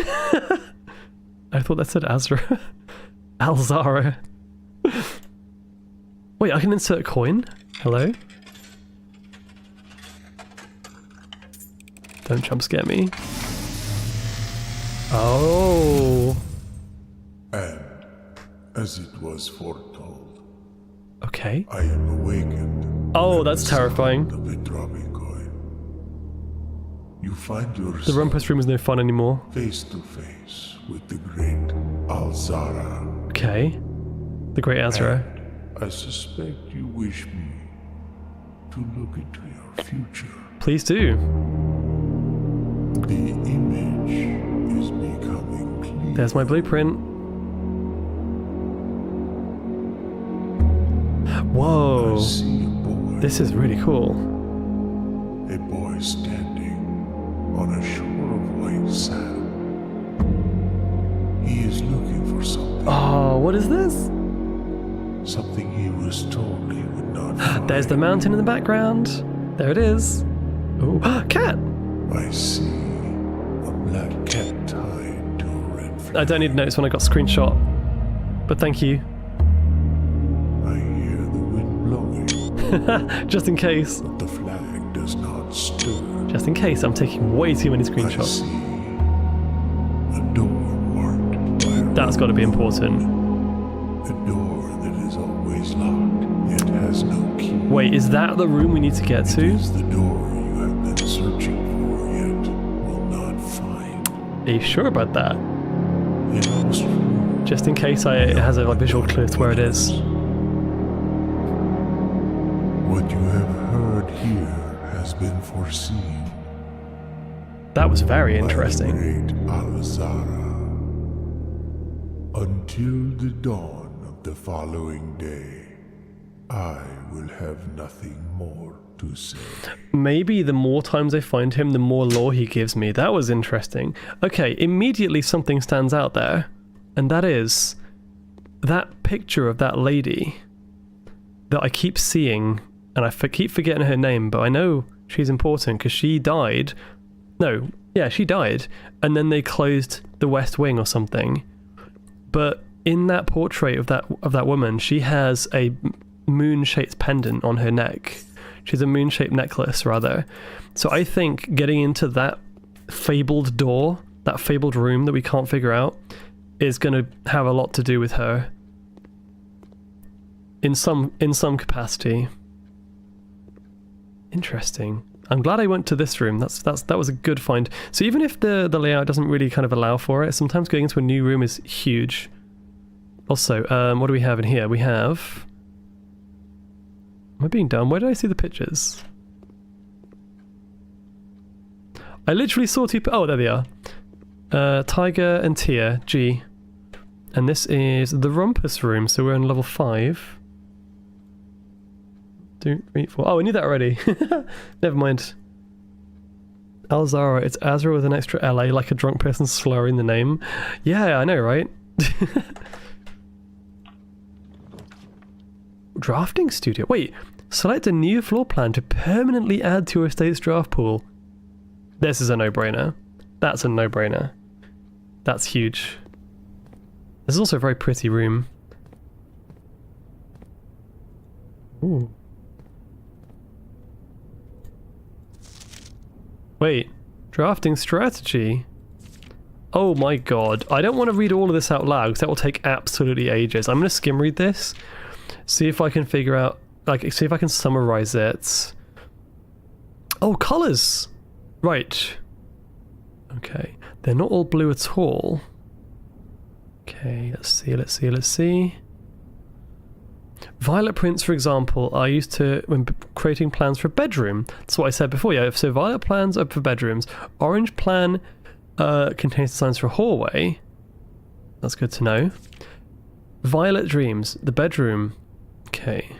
I thought that said Azra. Alzara. Wait, I can insert a coin? Hello? Don't jump scare me. Oh. And, as it was foretold, Okay. I am awakened. Oh, that's terrifying. Of the dropping coin. You find yourself The rumpus room is no fun anymore. face to face with the great Alzara. Okay. The Great Azra. I suspect you wish me to look into your future. Please do. The image is becoming clear. There's my blueprint. Whoa. I see a boy. This is really cool. A boy standing on a shore of white sand. He is looking for something. Oh, what is this? Something he was told he would not find. There's the mountain in the background. There it is. Oh, cat! I see a black cat tied to a red flag. I don't need notes when I got screenshot. But thank you. I hear the wind blowing, Just in case. but the flag does not stir. Just in case, I'm taking way too many I screenshots. see a door marked by a That's got to be important. A door that is always locked, yet has no key. Wait, is that the room we need to get It to? is the door you have been searching for, yet will not find. Are you sure about that? It looks true. Just in case it has a visual clue to where it is. What you have heard here has been foreseen. That was very by the interesting. great Alzara. Until the dawn of the following day, I will have nothing more to say. Maybe the more times I find him, the more lore he gives me. That was interesting. Okay, immediately something stands out there. And that is that picture of that lady that I keep seeing, and I keep forgetting her name, but I know she's important because she died. No, yeah, she died. And then they closed the West Wing or something. But in that portrait of that woman, she has a moon-shaped pendant on her neck. She's a moon-shaped necklace, rather. So I think getting into that fabled door, that fabled room that we can't figure out, is going to have a lot to do with her. In some capacity. Interesting. I'm glad I went to this room. That was a good find. So even if the layout doesn't really kind of allow for it, sometimes going into a new room is huge. Also, what do we have in here? We have... Am I being dumb? Where did I see the pictures? I literally saw two... Oh, there they are. Tiger and Tia, G. And this is the Rumpus room, so we're on level 5. 2, 3, 4. Oh, I knew that already. Never mind. Alzara, it's Azra with an extra LA, like a drunk person slurring the name. Yeah, I know, right? Drafting studio. Wait, select a new floor plan to permanently add to your estate's draft pool. This is a no-brainer. That's a no-brainer. That's huge. This is also a very pretty room. Ooh. Wait, drafting strategy? Oh my god, I don't want to read all of this out loud because that will take absolutely ages. I'm going to skim read this, see if I can figure out, see if I can summarize it. Oh, colours! Right. Okay, they're not all blue at all. Okay, let's see. Violet prints, for example, are used to when creating plans for a bedroom. That's what I said before, yeah. So violet plans are for bedrooms. Orange plan contains designs for a hallway. That's good to know. Violet Dreams, the bedroom. Okay.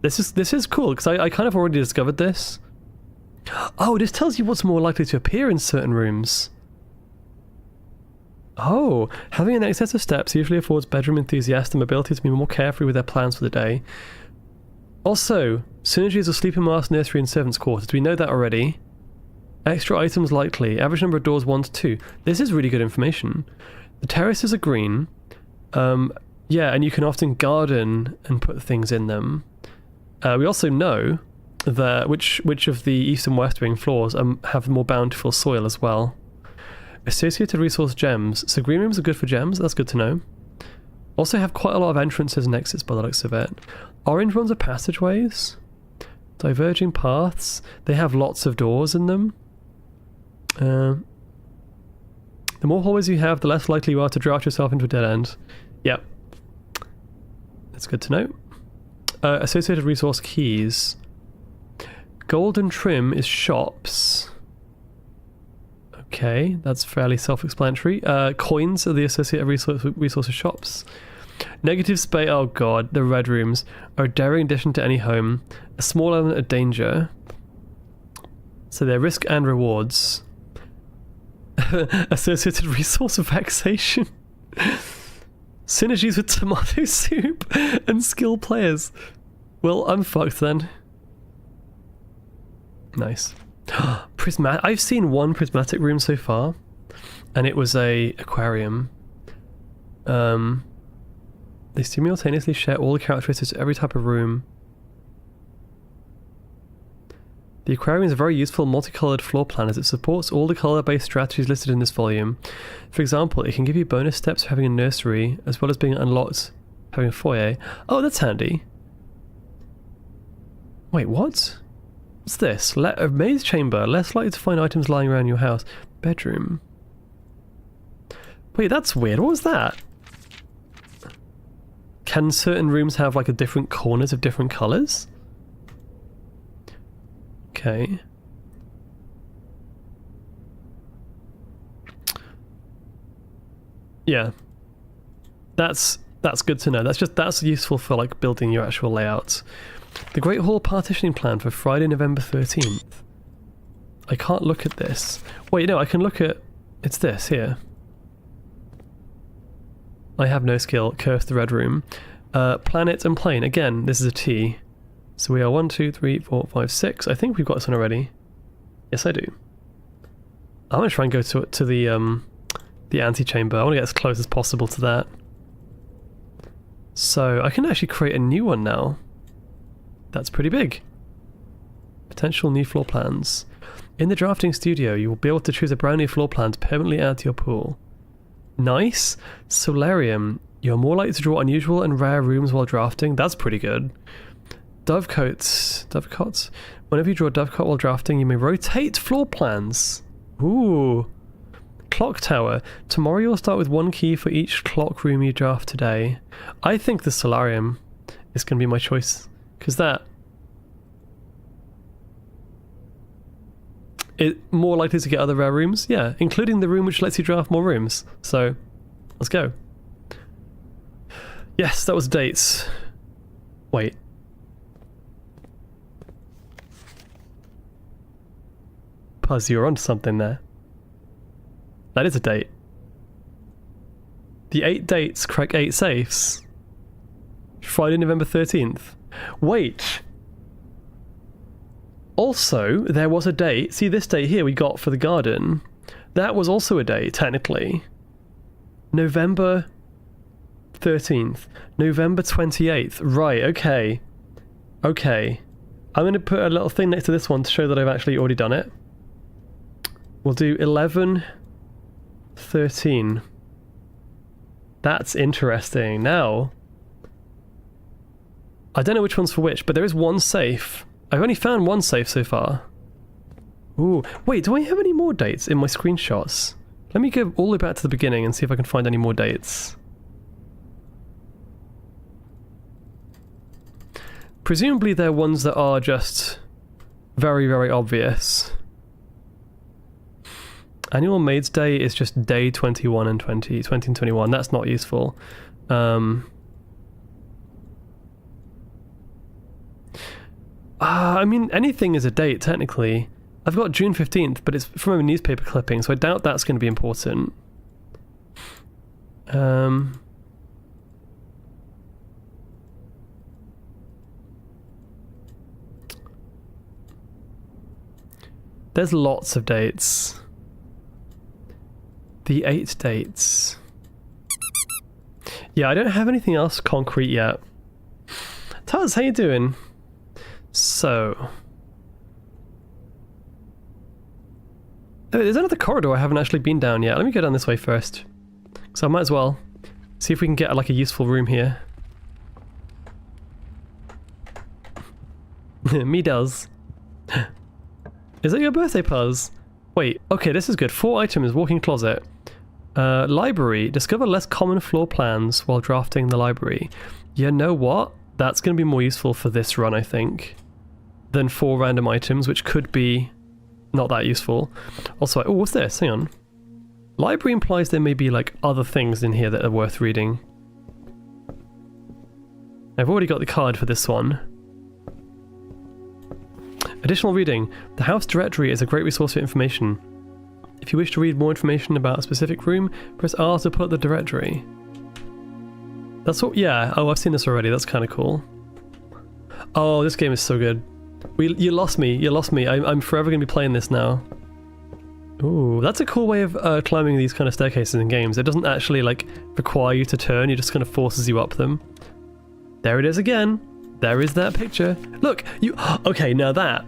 This is cool, because I kind of already discovered this. Oh, this tells you what's more likely to appear in certain rooms. Oh, having an excess of steps usually affords bedroom enthusiasts the ability to be more carefree with their plans for the day. Also, synergies of sleeping mask, nursery and servants' quarters. We know that already. Extra items likely. Average number of doors 1 to 2. This is really good information. The terraces are green. Yeah, and you can often garden and put things in them. We also know that which of the east and west wing floors have more bountiful soil as well. Associated resource gems. So green rooms are good for gems. That's good to know. Also have quite a lot of entrances and exits by the looks of it. Orange ones are passageways. Diverging paths. They have lots of doors in them. The more hallways you have, the less likely you are to draft yourself into a dead end. Yep. That's good to know. Associated resource keys. Golden trim is shops. Okay, that's fairly self-explanatory. Coins are the associated resources shops. Negative space. Oh god, the red rooms are a daring addition to any home. A small element of danger. So they're risk and rewards. Associated resource of vexation. Synergies with tomato soup and skilled players. Well, I'm fucked then. Nice. I've seen one prismatic room so far, and it was a aquarium. They simultaneously share all the characteristics of every type of room. The aquarium is a very useful multicolored floor plan as it supports all the color-based strategies listed in this volume. For example, it can give you bonus steps for having a nursery, as well as being unlocked having a foyer. Oh, that's handy. Wait, what? What's this? A maze chamber, less likely to find items lying around your house. Bedroom. Wait, that's weird. What was that? Can certain rooms have like a different corners of different colours? Okay. Yeah. That's good to know. That's useful for like building your actual layout. The Great Hall partitioning plan for Friday, November 13th. I can't look at this. Wait, no, I can look at... It's this, here. I have no skill. Curse the Red Room. Planet and plane. Again, this is a T. So we are 1, 2, 3, 4, 5, 6. I think we've got this one already. Yes, I do. I'm going to try and go to the antechamber. I want to get as close as possible to that. So I can actually create a new one now. That's pretty big. Potential new floor plans. In the drafting studio, you will be able to choose a brand new floor plan to permanently add to your pool. Nice. Solarium. You're more likely to draw unusual and rare rooms while drafting. That's pretty good. Dovecots. Whenever you draw a dovecot while drafting, you may rotate floor plans. Ooh. Clock tower. Tomorrow you'll start with 1 key for each clock room you draft today. I think the solarium is going to be my choice. Because that... more likely to get other rare rooms? Yeah, including the room which lets you draft more rooms. So, let's go. Yes, that was dates. Wait. Puzz, you're onto something there. That is a date. The 8 dates crack 8 safes. Friday, November 13th. Wait. Also, there was a date. See this date here we got for the garden. That was also a date, technically. November 13th. November 28th. Right, okay. Okay. I'm going to put a little thing next to this one to show that I've actually already done it. We'll do 11, 13. That's interesting. Now, I don't know which one's for which, but there is one safe. I've only found one safe so far. Ooh, wait, do I have any more dates in my screenshots? Let me go all the way back to the beginning and see if I can find any more dates. Presumably they're ones that are just very, very obvious. Annual Maids Day is just day 21 and 20 and 21. That's not useful. I mean, anything is a date, technically. I've got June 15th, but it's from a newspaper clipping, so I doubt that's going to be important. There's lots of dates. The 8 dates. Yeah, I don't have anything else concrete yet. Taz, how you doing? So... oh, there's another corridor I haven't actually been down yet. Let me go down this way first. So I might as well see if we can get like a useful room here. Me does. Is that your birthday, Puzz? Wait, okay, this is good. 4 items, walk-in closet. Library. Discover less common floor plans while drafting the library. You know what? That's going to be more useful for this run, I think, than 4 random items, which could be not that useful. Also, oh, what's this? Hang on. Library implies there may be like other things in here that are worth reading. I've already got the card for this one. Additional reading. The house directory is a great resource for information. If you wish to read more information about a specific room, press R to pull up the directory. That's what, yeah. Oh, I've seen this already. That's kind of cool. Oh, this game is so good. You lost me. You lost me. I'm forever going to be playing this now. Ooh, that's a cool way of climbing these kind of staircases in games. It doesn't actually like require you to turn. It just kind of forces you up them. There it is again. There is that picture. Look, you... okay, now that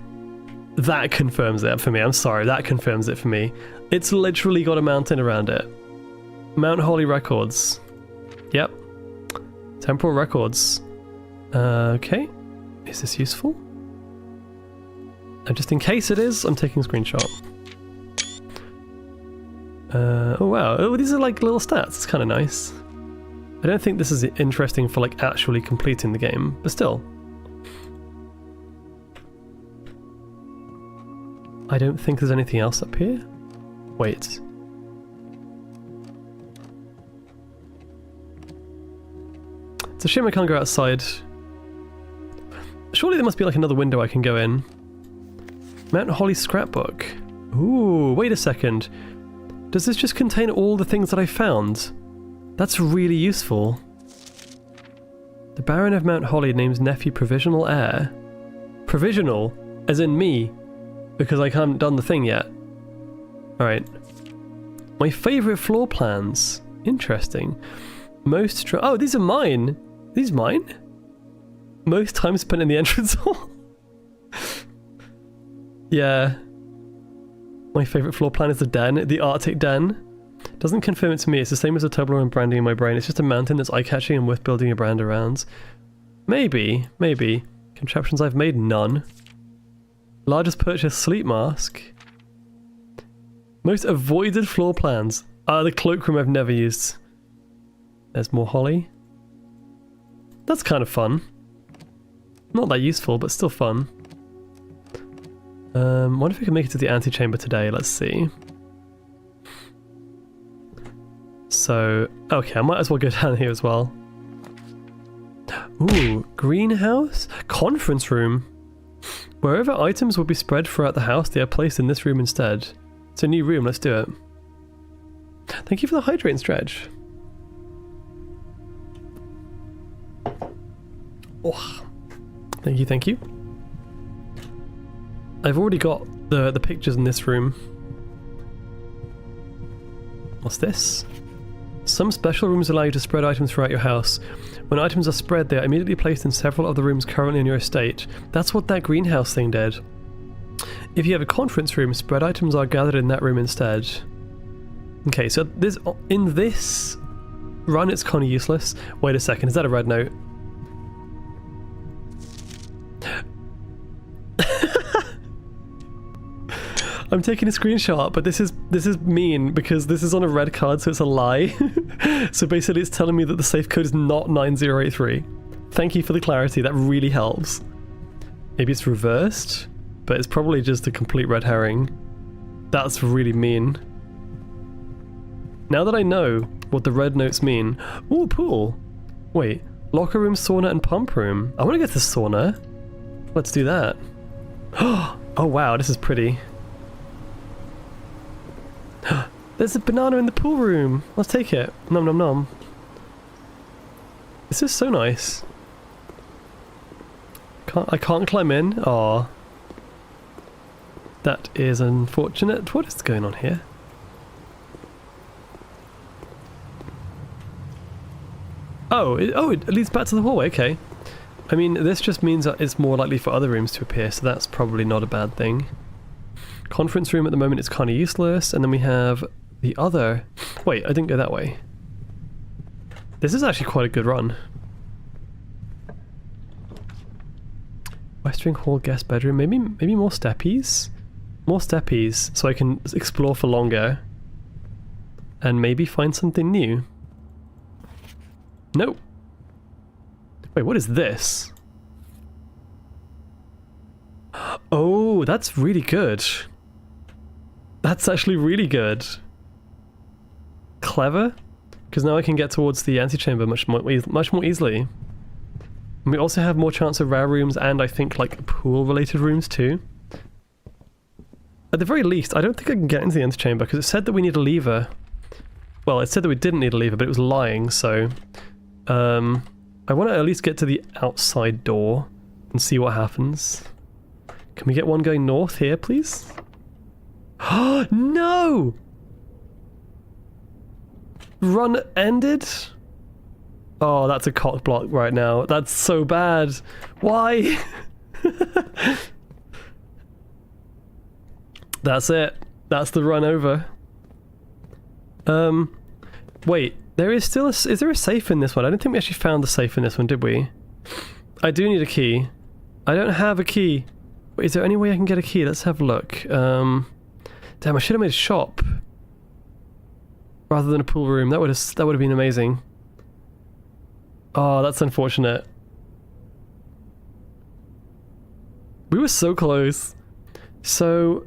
confirms it for me. I'm sorry, that confirms it for me. It's literally got a mountain around it. Mount Holly Records. Yep. Temporal Records. Okay. Is this useful? And just in case it is, I'm taking a screenshot. Oh wow, oh, these are like little stats. It's kind of nice. I don't think this is interesting for like actually completing the game, but still. I don't think there's anything else up here. Wait. It's a shame I can't go outside. Surely there must be like another window I can go in. Mount Holly scrapbook. Ooh, wait a second. Does this just contain all the things that I found? That's really useful. The Baron of Mount Holly names nephew provisional heir. Provisional? As in me? Because I haven't done the thing yet. Alright. My favourite floor plans. Interesting. Oh, these are mine! These mine? Most time spent in the entrance hall? Yeah. My favourite floor plan is the den, the Arctic den. Doesn't confirm it to me, it's the same as the Toblerone branding in my brain. It's just a mountain that's eye-catching and worth building a brand around. Maybe, maybe. Contraptions I've made, none. Largest purchase, sleep mask. Most avoided floor plans. The cloakroom I've never used. There's more holly. That's kind of fun. Not that useful, but still fun. Wonder if we can make it to the antechamber today. Let's see. So, okay, I might as well go down here as well. Ooh, greenhouse? Conference room. Wherever items will be spread throughout the house, they are placed in this room instead. It's a new room, let's do it. Thank you for the hydrate and stretch. Oh, thank you, thank you. I've already got the pictures in this room. What's this? Some special rooms allow you to spread items throughout your house. When items are spread, they are immediately placed in several of the rooms currently in your estate. That's what that greenhouse thing did. If you have a conference room, spread items are gathered in that room instead. Okay, so in this run it's kind of useless. Wait a second, is that a red note? I'm taking a screenshot, but this is mean because this is on a red card, so it's a lie. So basically it's telling me that the safe code is not 9083. Thank you for the clarity, that really helps. Maybe it's reversed, but it's probably just a complete red herring. That's really mean. Now that I know what the red notes mean... Ooh, pool! Wait, locker room, sauna, and pump room. I want to get to the sauna. Let's do that. Oh wow, this is pretty. There's a banana in the pool room. Let's take it. Nom nom nom. This is so nice. I can't climb in. Aw. That is unfortunate. What is going on here? Oh, it leads back to the hallway. Okay. I mean, this just means that it's more likely for other rooms to appear, so that's probably not a bad thing. Conference room at the moment is kind of useless, and then we have the other... Wait, I didn't go that way. This is actually quite a good run. West Wing Hall guest bedroom. Maybe more steppies? More steppies, so I can explore for longer. And maybe find something new. Nope. Wait, what is this? Oh, that's really good. That's actually really good. Clever? Because now I can get towards the antechamber much more easily. And we also have more chance of rare rooms and I think like pool-related rooms too. At the very least, I don't think I can get into the antechamber because it said that we need a lever. Well, it said that we didn't need a lever, but it was lying, so... I want to at least get to the outside door and see what happens. Can we get one going north here, please? Oh, no! Run ended? Oh, that's a cock block right now. That's so bad. Why? That's it. That's the run over. Wait. There is still is there a safe in this one? I don't think we actually found the safe in this one, did we? I do need a key. I don't have a key. Wait, is there any way I can get a key? Let's have a look. Damn, I should have made a shop. Rather than a pool room. That would have been amazing. Oh, that's unfortunate. We were so close. So,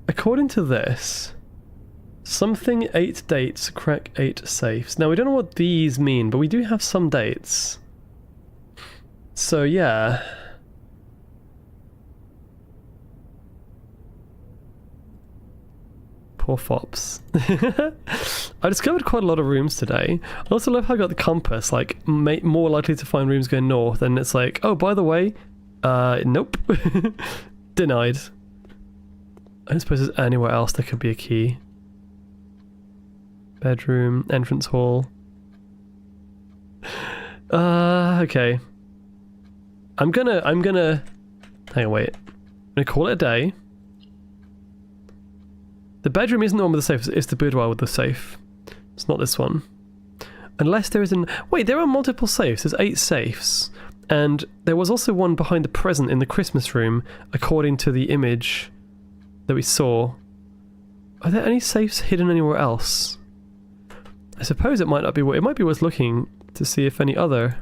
according to this... Something 8 dates, crack 8 safes. Now we don't know what these mean, but we do have some dates. So yeah. Poor fops. I discovered quite a lot of rooms today. I also love how I got the compass, like more likely to find rooms going north, and it's like, oh, by the way, nope. Denied. I don't suppose there's anywhere else there could be a key. Bedroom, entrance hall. Okay. I'm gonna... Hang on, wait. I'm gonna call it a day. The bedroom isn't the one with the safe, it's the boudoir with the safe. It's not this one. Unless there is an... Wait, there are multiple safes. There's 8 safes. And there was also one behind the present in the Christmas room, according to the image that we saw. Are there any safes hidden anywhere else? I suppose it might not be... It might be worth looking to see if any other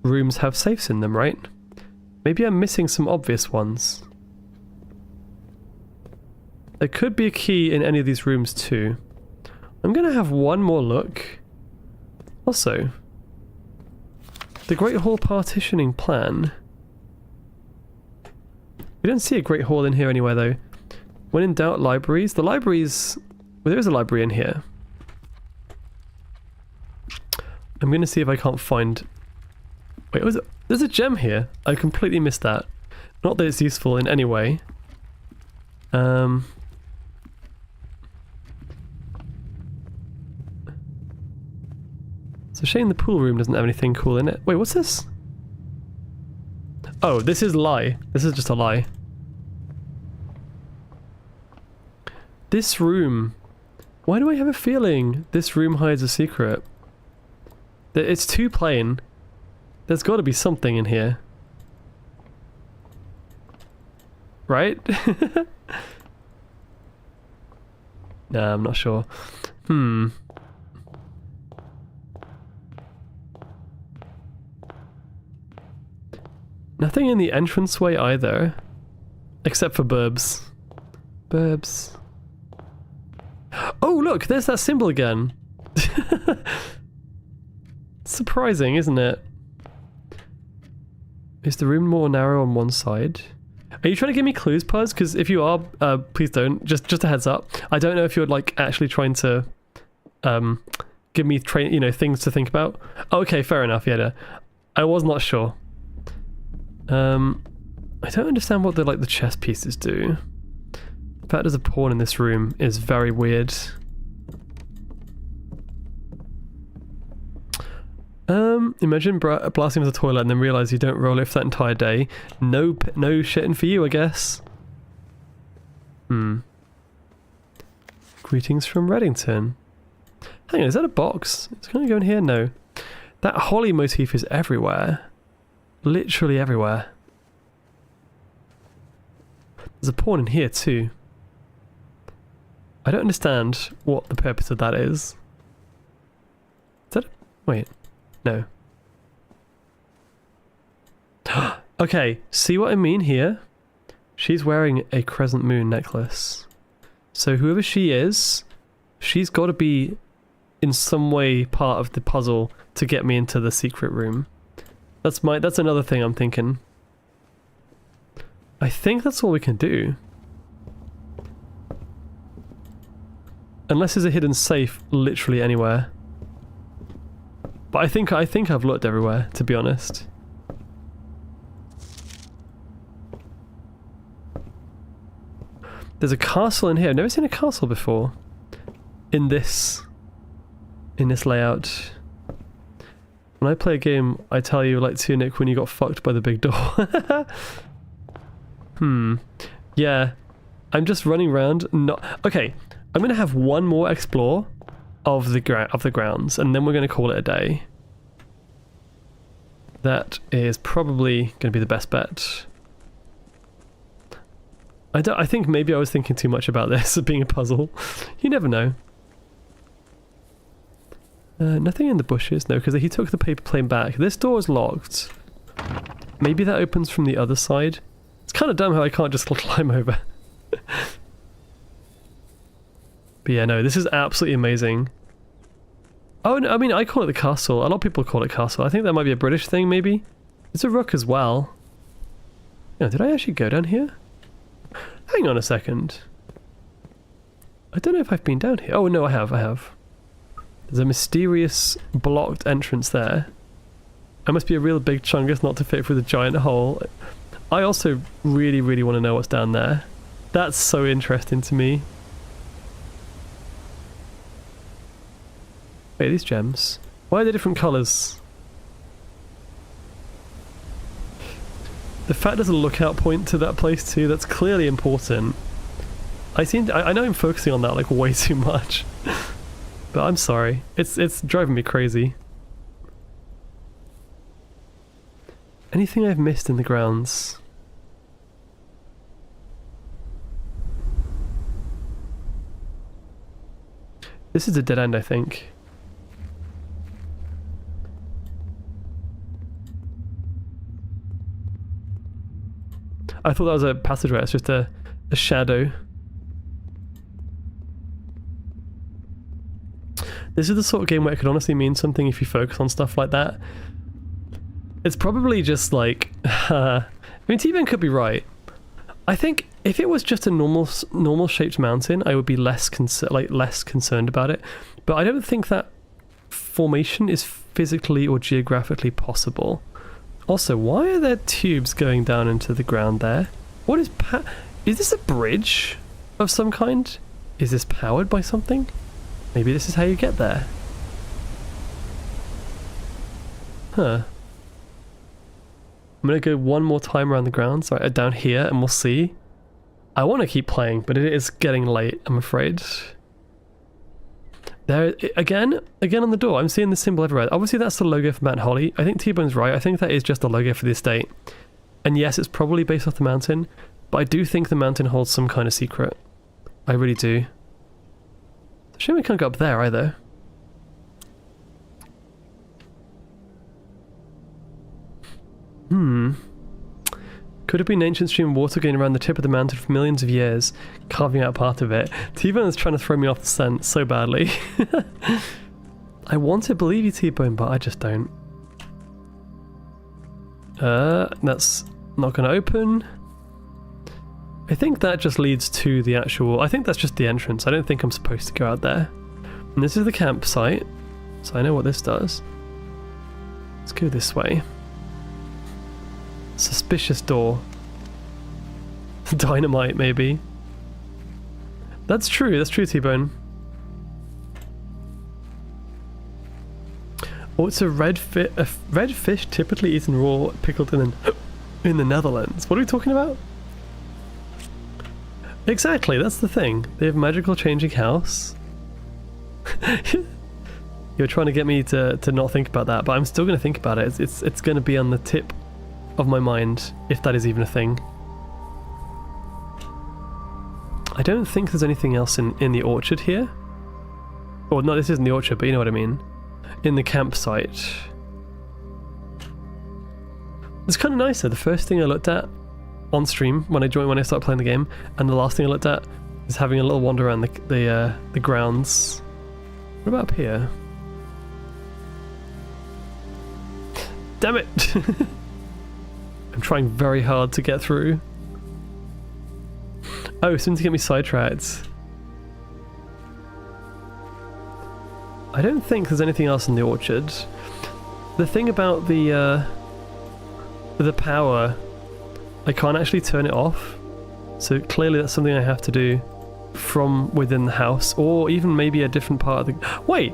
rooms have safes in them, right? Maybe I'm missing some obvious ones. There could be a key in any of these rooms too. I'm gonna have one more look. Also, the Great Hall partitioning plan. We don't see a Great Hall in here anywhere though. When in doubt, libraries. The libraries... Well, there is a library in here. I'm gonna see if I can't find... Wait, there's a gem here. I completely missed that. Not that it's useful in any way. It's a shame the pool room doesn't have anything cool in it. Wait, what's this? Oh, this is a lie. This is just a lie. This room. Why do I have a feeling this room hides a secret? It's too plain. There's got to be something in here. Right? Nah, I'm not sure. Nothing in the entranceway either. Except for Burbs. Burbs. Oh look, there's that symbol again. Surprising, isn't it? Is the room more narrow on one side? Are you trying to give me clues, Puzz? Because if you are, please don't. Just a heads up. I don't know if you're like actually trying to give me things to think about. Okay, fair enough. Yeah, no. I was not sure. I don't understand what the chess pieces do. The fact there's a pawn in this room is very weird. Imagine blasting into the toilet and then realize you don't roll it for that entire day. No shitting for you, I guess. Greetings from Reddington. Hang on, is that a box? It's gonna go in here? No. That holly motif is everywhere. Literally everywhere. There's a pawn in here too. I don't understand what the purpose of that is. Is that a... Wait. No. Okay, see what I mean here? She's wearing a crescent moon necklace. So whoever she is, she's got to be in some way part of the puzzle to get me into the secret room. That's another thing I'm thinking. I think that's all we can do. Unless there's a hidden safe literally anywhere. But I think I've looked everywhere, to be honest. There's a castle in here. I've never seen a castle before. In this layout. When I play a game, I tell you like Tunic when you got fucked by the big door. Yeah. I'm just running around. Okay. I'm gonna have one more explore of the grounds, and then we're gonna call it a day. That is probably gonna be the best bet. I think maybe I was thinking too much about this being a puzzle. You never know. Nothing in the bushes, no, because he took the paper plane back. This door is locked. Maybe that opens from the other side. It's kind of dumb how I can't just climb over. But yeah, no, this is absolutely amazing. Oh, no, I mean, I call it the castle. A lot of people call it castle. I think that might be a British thing, maybe. It's a rook as well. No, did I actually go down here? Hang on a second. I don't know if I've been down here. Oh, no, I have. There's a mysterious blocked entrance there. I must be a real big chungus not to fit through the giant hole. I also really, really want to know what's down there. That's so interesting to me. Wait, these gems? Why are they different colours? The fact there's a lookout point to that place too, that's clearly important. I know I'm focusing on that like way too much. But I'm sorry. It's driving me crazy. Anything I've missed in the grounds? This is a dead end, I think. I thought that was a passageway, it's just a shadow. This is the sort of game where it could honestly mean something if you focus on stuff like that. It's probably just like... I mean, T-Ben could be right. I think if it was just a normal shaped mountain, I would be less concerned about it. But I don't think that formation is physically or geographically possible. Also, why are there tubes going down into the ground there? What is this a bridge of some kind? Is this powered by something? Maybe this is how you get there. Huh. I'm gonna go one more time around the grounds, right, down here, and we'll see. I want to keep playing, but it is getting late, I'm afraid. There, again on the door, I'm seeing the symbol everywhere. Obviously that's the logo for Mount Holly. I think T-Bone's right, I think that is just the logo for the estate. And yes, it's probably based off the mountain, but I do think the mountain holds some kind of secret. I really do. It's a shame we can't go up there either. Could it be an ancient stream of water going around the tip of the mountain for millions of years, carving out part of it? T-Bone is trying to throw me off the scent so badly. I want to believe you, T-Bone, but I just don't. That's not going to open. I think that just leads to the actual... I think that's just the entrance. I don't think I'm supposed to go out there. And this is the campsite, so I know what this does. Let's go this way. Suspicious door. Dynamite, maybe. That's true, T-Bone. Oh, it's a red fish typically eaten raw, pickled in the Netherlands. What are we talking about? Exactly, that's the thing. They have magical changing house. You're trying to get me to not think about that, but I'm still going to think about it. It's going to be on the tip of my mind, if that is even a thing. I don't think there's anything else in the orchard here. Or no, this isn't the orchard, but you know what I mean. In the campsite. It's kind of nice though. The first thing I looked at on stream when I started playing the game, and the last thing I looked at is having a little wander around the grounds. What about up here? Damn it! I'm trying very hard to get through. Oh, soon to get me sidetracked. I don't think there's anything else in the orchard. The thing about the power, I can't actually turn it off. So clearly that's something I have to do from within the house, or even maybe a different part of the... Wait!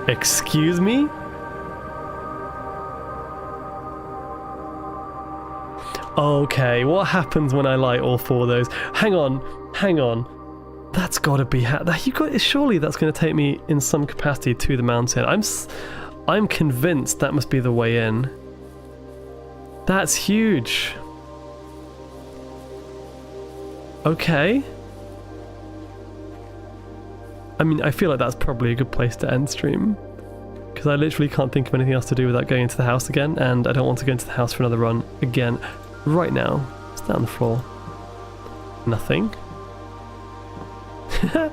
Excuse me? Okay, what happens when I light all four of those? Hang on. That's gotta be... surely that's gonna take me in some capacity to the mountain. I'm convinced that must be the way in. That's huge. Okay. I mean, I feel like that's probably a good place to end stream. Because I literally can't think of anything else to do without going into the house again, and I don't want to go into the house for another run again. Right now. It's down the floor. Nothing. I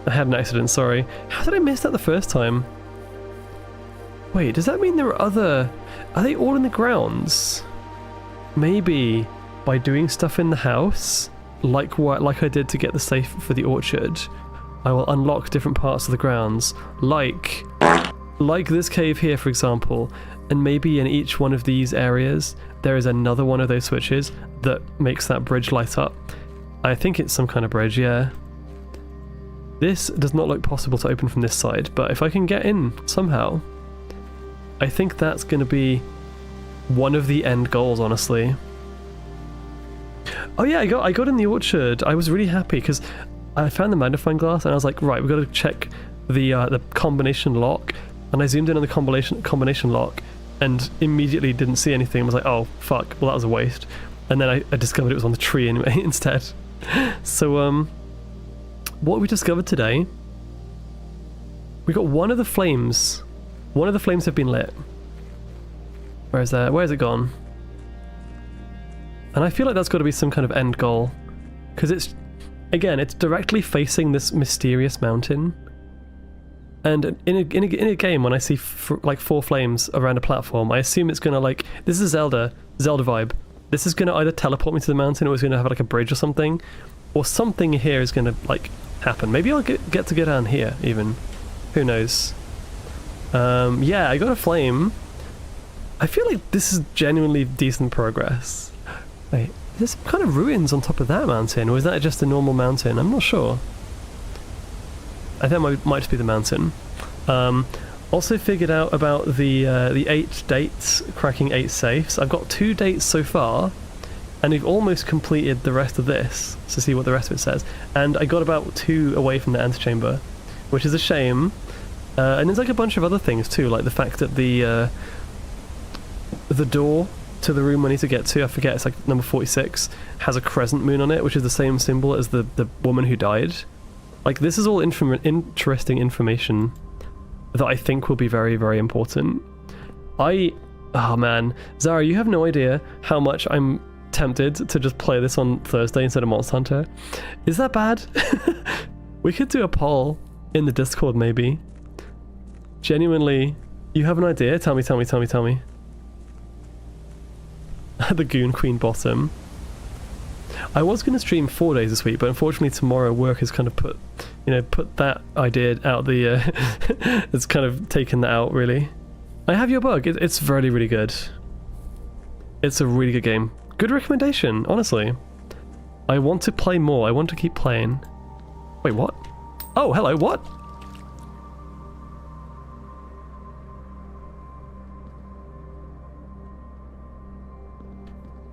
had an accident, sorry. How did I miss that the first time? Wait, does that mean there are other... Are they all in the grounds? Maybe by doing stuff in the house, like I did to get the safe for the orchard, I will unlock different parts of the grounds, like this cave here, for example, and maybe in each one of these areas there is another one of those switches that makes that bridge light up. I think it's some kind of bridge, yeah. This does not look possible to open from this side, but if I can get in somehow, I think that's going to be one of the end goals, honestly. Oh yeah, I got in the orchard. I was really happy because I found the magnifying glass and I was like, right, we've got to check the combination lock. And I zoomed in on the combination lock and immediately didn't see anything. I was like, oh fuck, well that was a waste. And then I discovered it was on the tree anyway instead. So what we discovered today, we got one of the flames. One of the flames have been lit. Where is that? Where has it gone? And I feel like that's got to be some kind of end goal. Because it's, again, it's directly facing this mysterious mountain. And in a game, when I see like 4 flames around a platform, I assume it's going to like... This is Zelda vibe. This is going to either teleport me to the mountain or it's going to have like a bridge or something. Or something here is going to like happen. Maybe I'll get to go down here even. Who knows? Yeah, I got a flame. I feel like this is genuinely decent progress. Wait, there's some kind of ruins on top of that mountain, or is that just a normal mountain? I'm not sure. I think it might just be the mountain. Also figured out about the 8 dates, cracking 8 safes. I've got 2 dates so far, and we've almost completed the rest of this, to see what the rest of it says. And I got about 2 away from the antechamber, which is a shame. And there's like a bunch of other things too, like the fact that the door to the room I need to get to, I forget, it's like number 46, has a crescent moon on it, which is the same symbol as the woman who died. Like, this is all interesting information that I think will be very, very important. Oh man, Zara, you have no idea how much I'm tempted to just play this on Thursday instead of Monster Hunter. Is that bad? We could do a poll in the Discord maybe. Genuinely, you have an idea? Tell me. The Goon Queen bottom. I was going to stream 4 days this week, but unfortunately tomorrow work has kind of put that idea out the... it's kind of taken that out, really. I have your bug. It's really, really good. It's a really good game. Good recommendation, honestly. I want to play more. I want to keep playing. Wait, what? Oh, hello, what?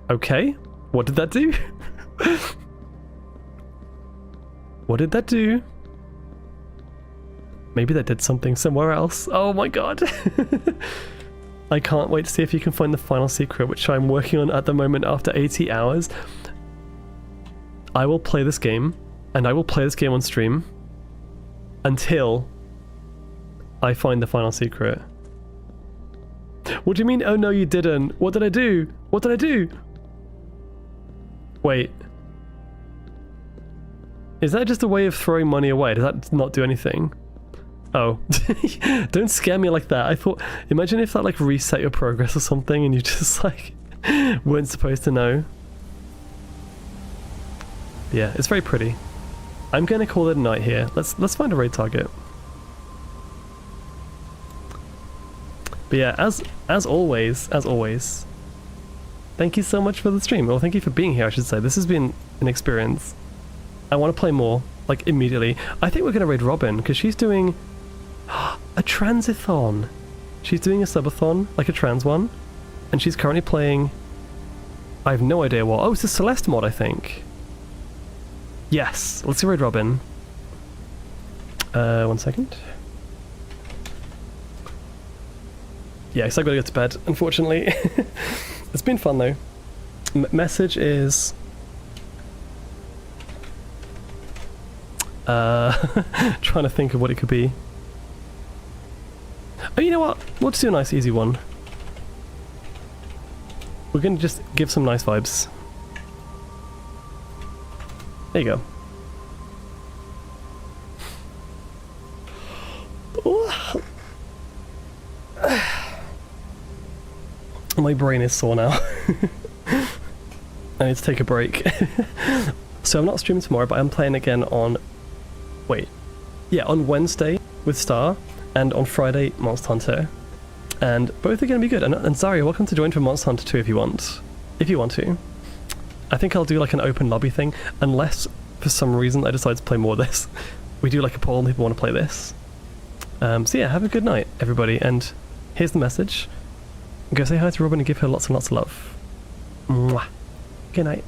Okay, what did that do? What did that do? Maybe that did something somewhere else. Oh my god. I can't wait to see if you can find the final secret, which I'm working on at the moment after 80 hours. I will play this game, and I will play this game on stream until I find the final secret. What do you mean, oh no you didn't? What did I do? What did I do? Wait. Is that just a way of throwing money away? Does that not do anything? Oh. Don't scare me like that. I thought, imagine if that like reset your progress or something and you just like weren't supposed to know. Yeah, it's very pretty. I'm gonna call it a night here. Let's find a raid target. But yeah, as always, thank you so much for the stream. Well, thank you for being here, I should say. This has been an experience. I want to play more, like, immediately. I think we're going to raid Robin, because she's doing a transathon. She's doing a subathon, like a trans one, and she's currently playing... I have no idea what. Oh, it's a Celeste mod, I think. Yes, let's go raid Robin. 1 second. Yeah, because I've got to go to bed, unfortunately. It's been fun, though. Message is... trying to think of what it could be. Oh, you know what? We'll just do a nice, easy one. We're going to just give some nice vibes. There you go. My brain is sore now. I need to take a break. So I'm not streaming tomorrow, but I'm playing again on... Wait. Yeah, on Wednesday with Star, and on Friday, Monster Hunter. And both are going to be good. And Zaria, welcome to join for Monster Hunter 2 if you want. If you want to. I think I'll do like an open lobby thing, unless for some reason I decide to play more of this. We do like a poll and people want to play this. So yeah, have a good night, everybody. And here's the message. Go say hi to Robin and give her lots and lots of love. Mwah. Good night.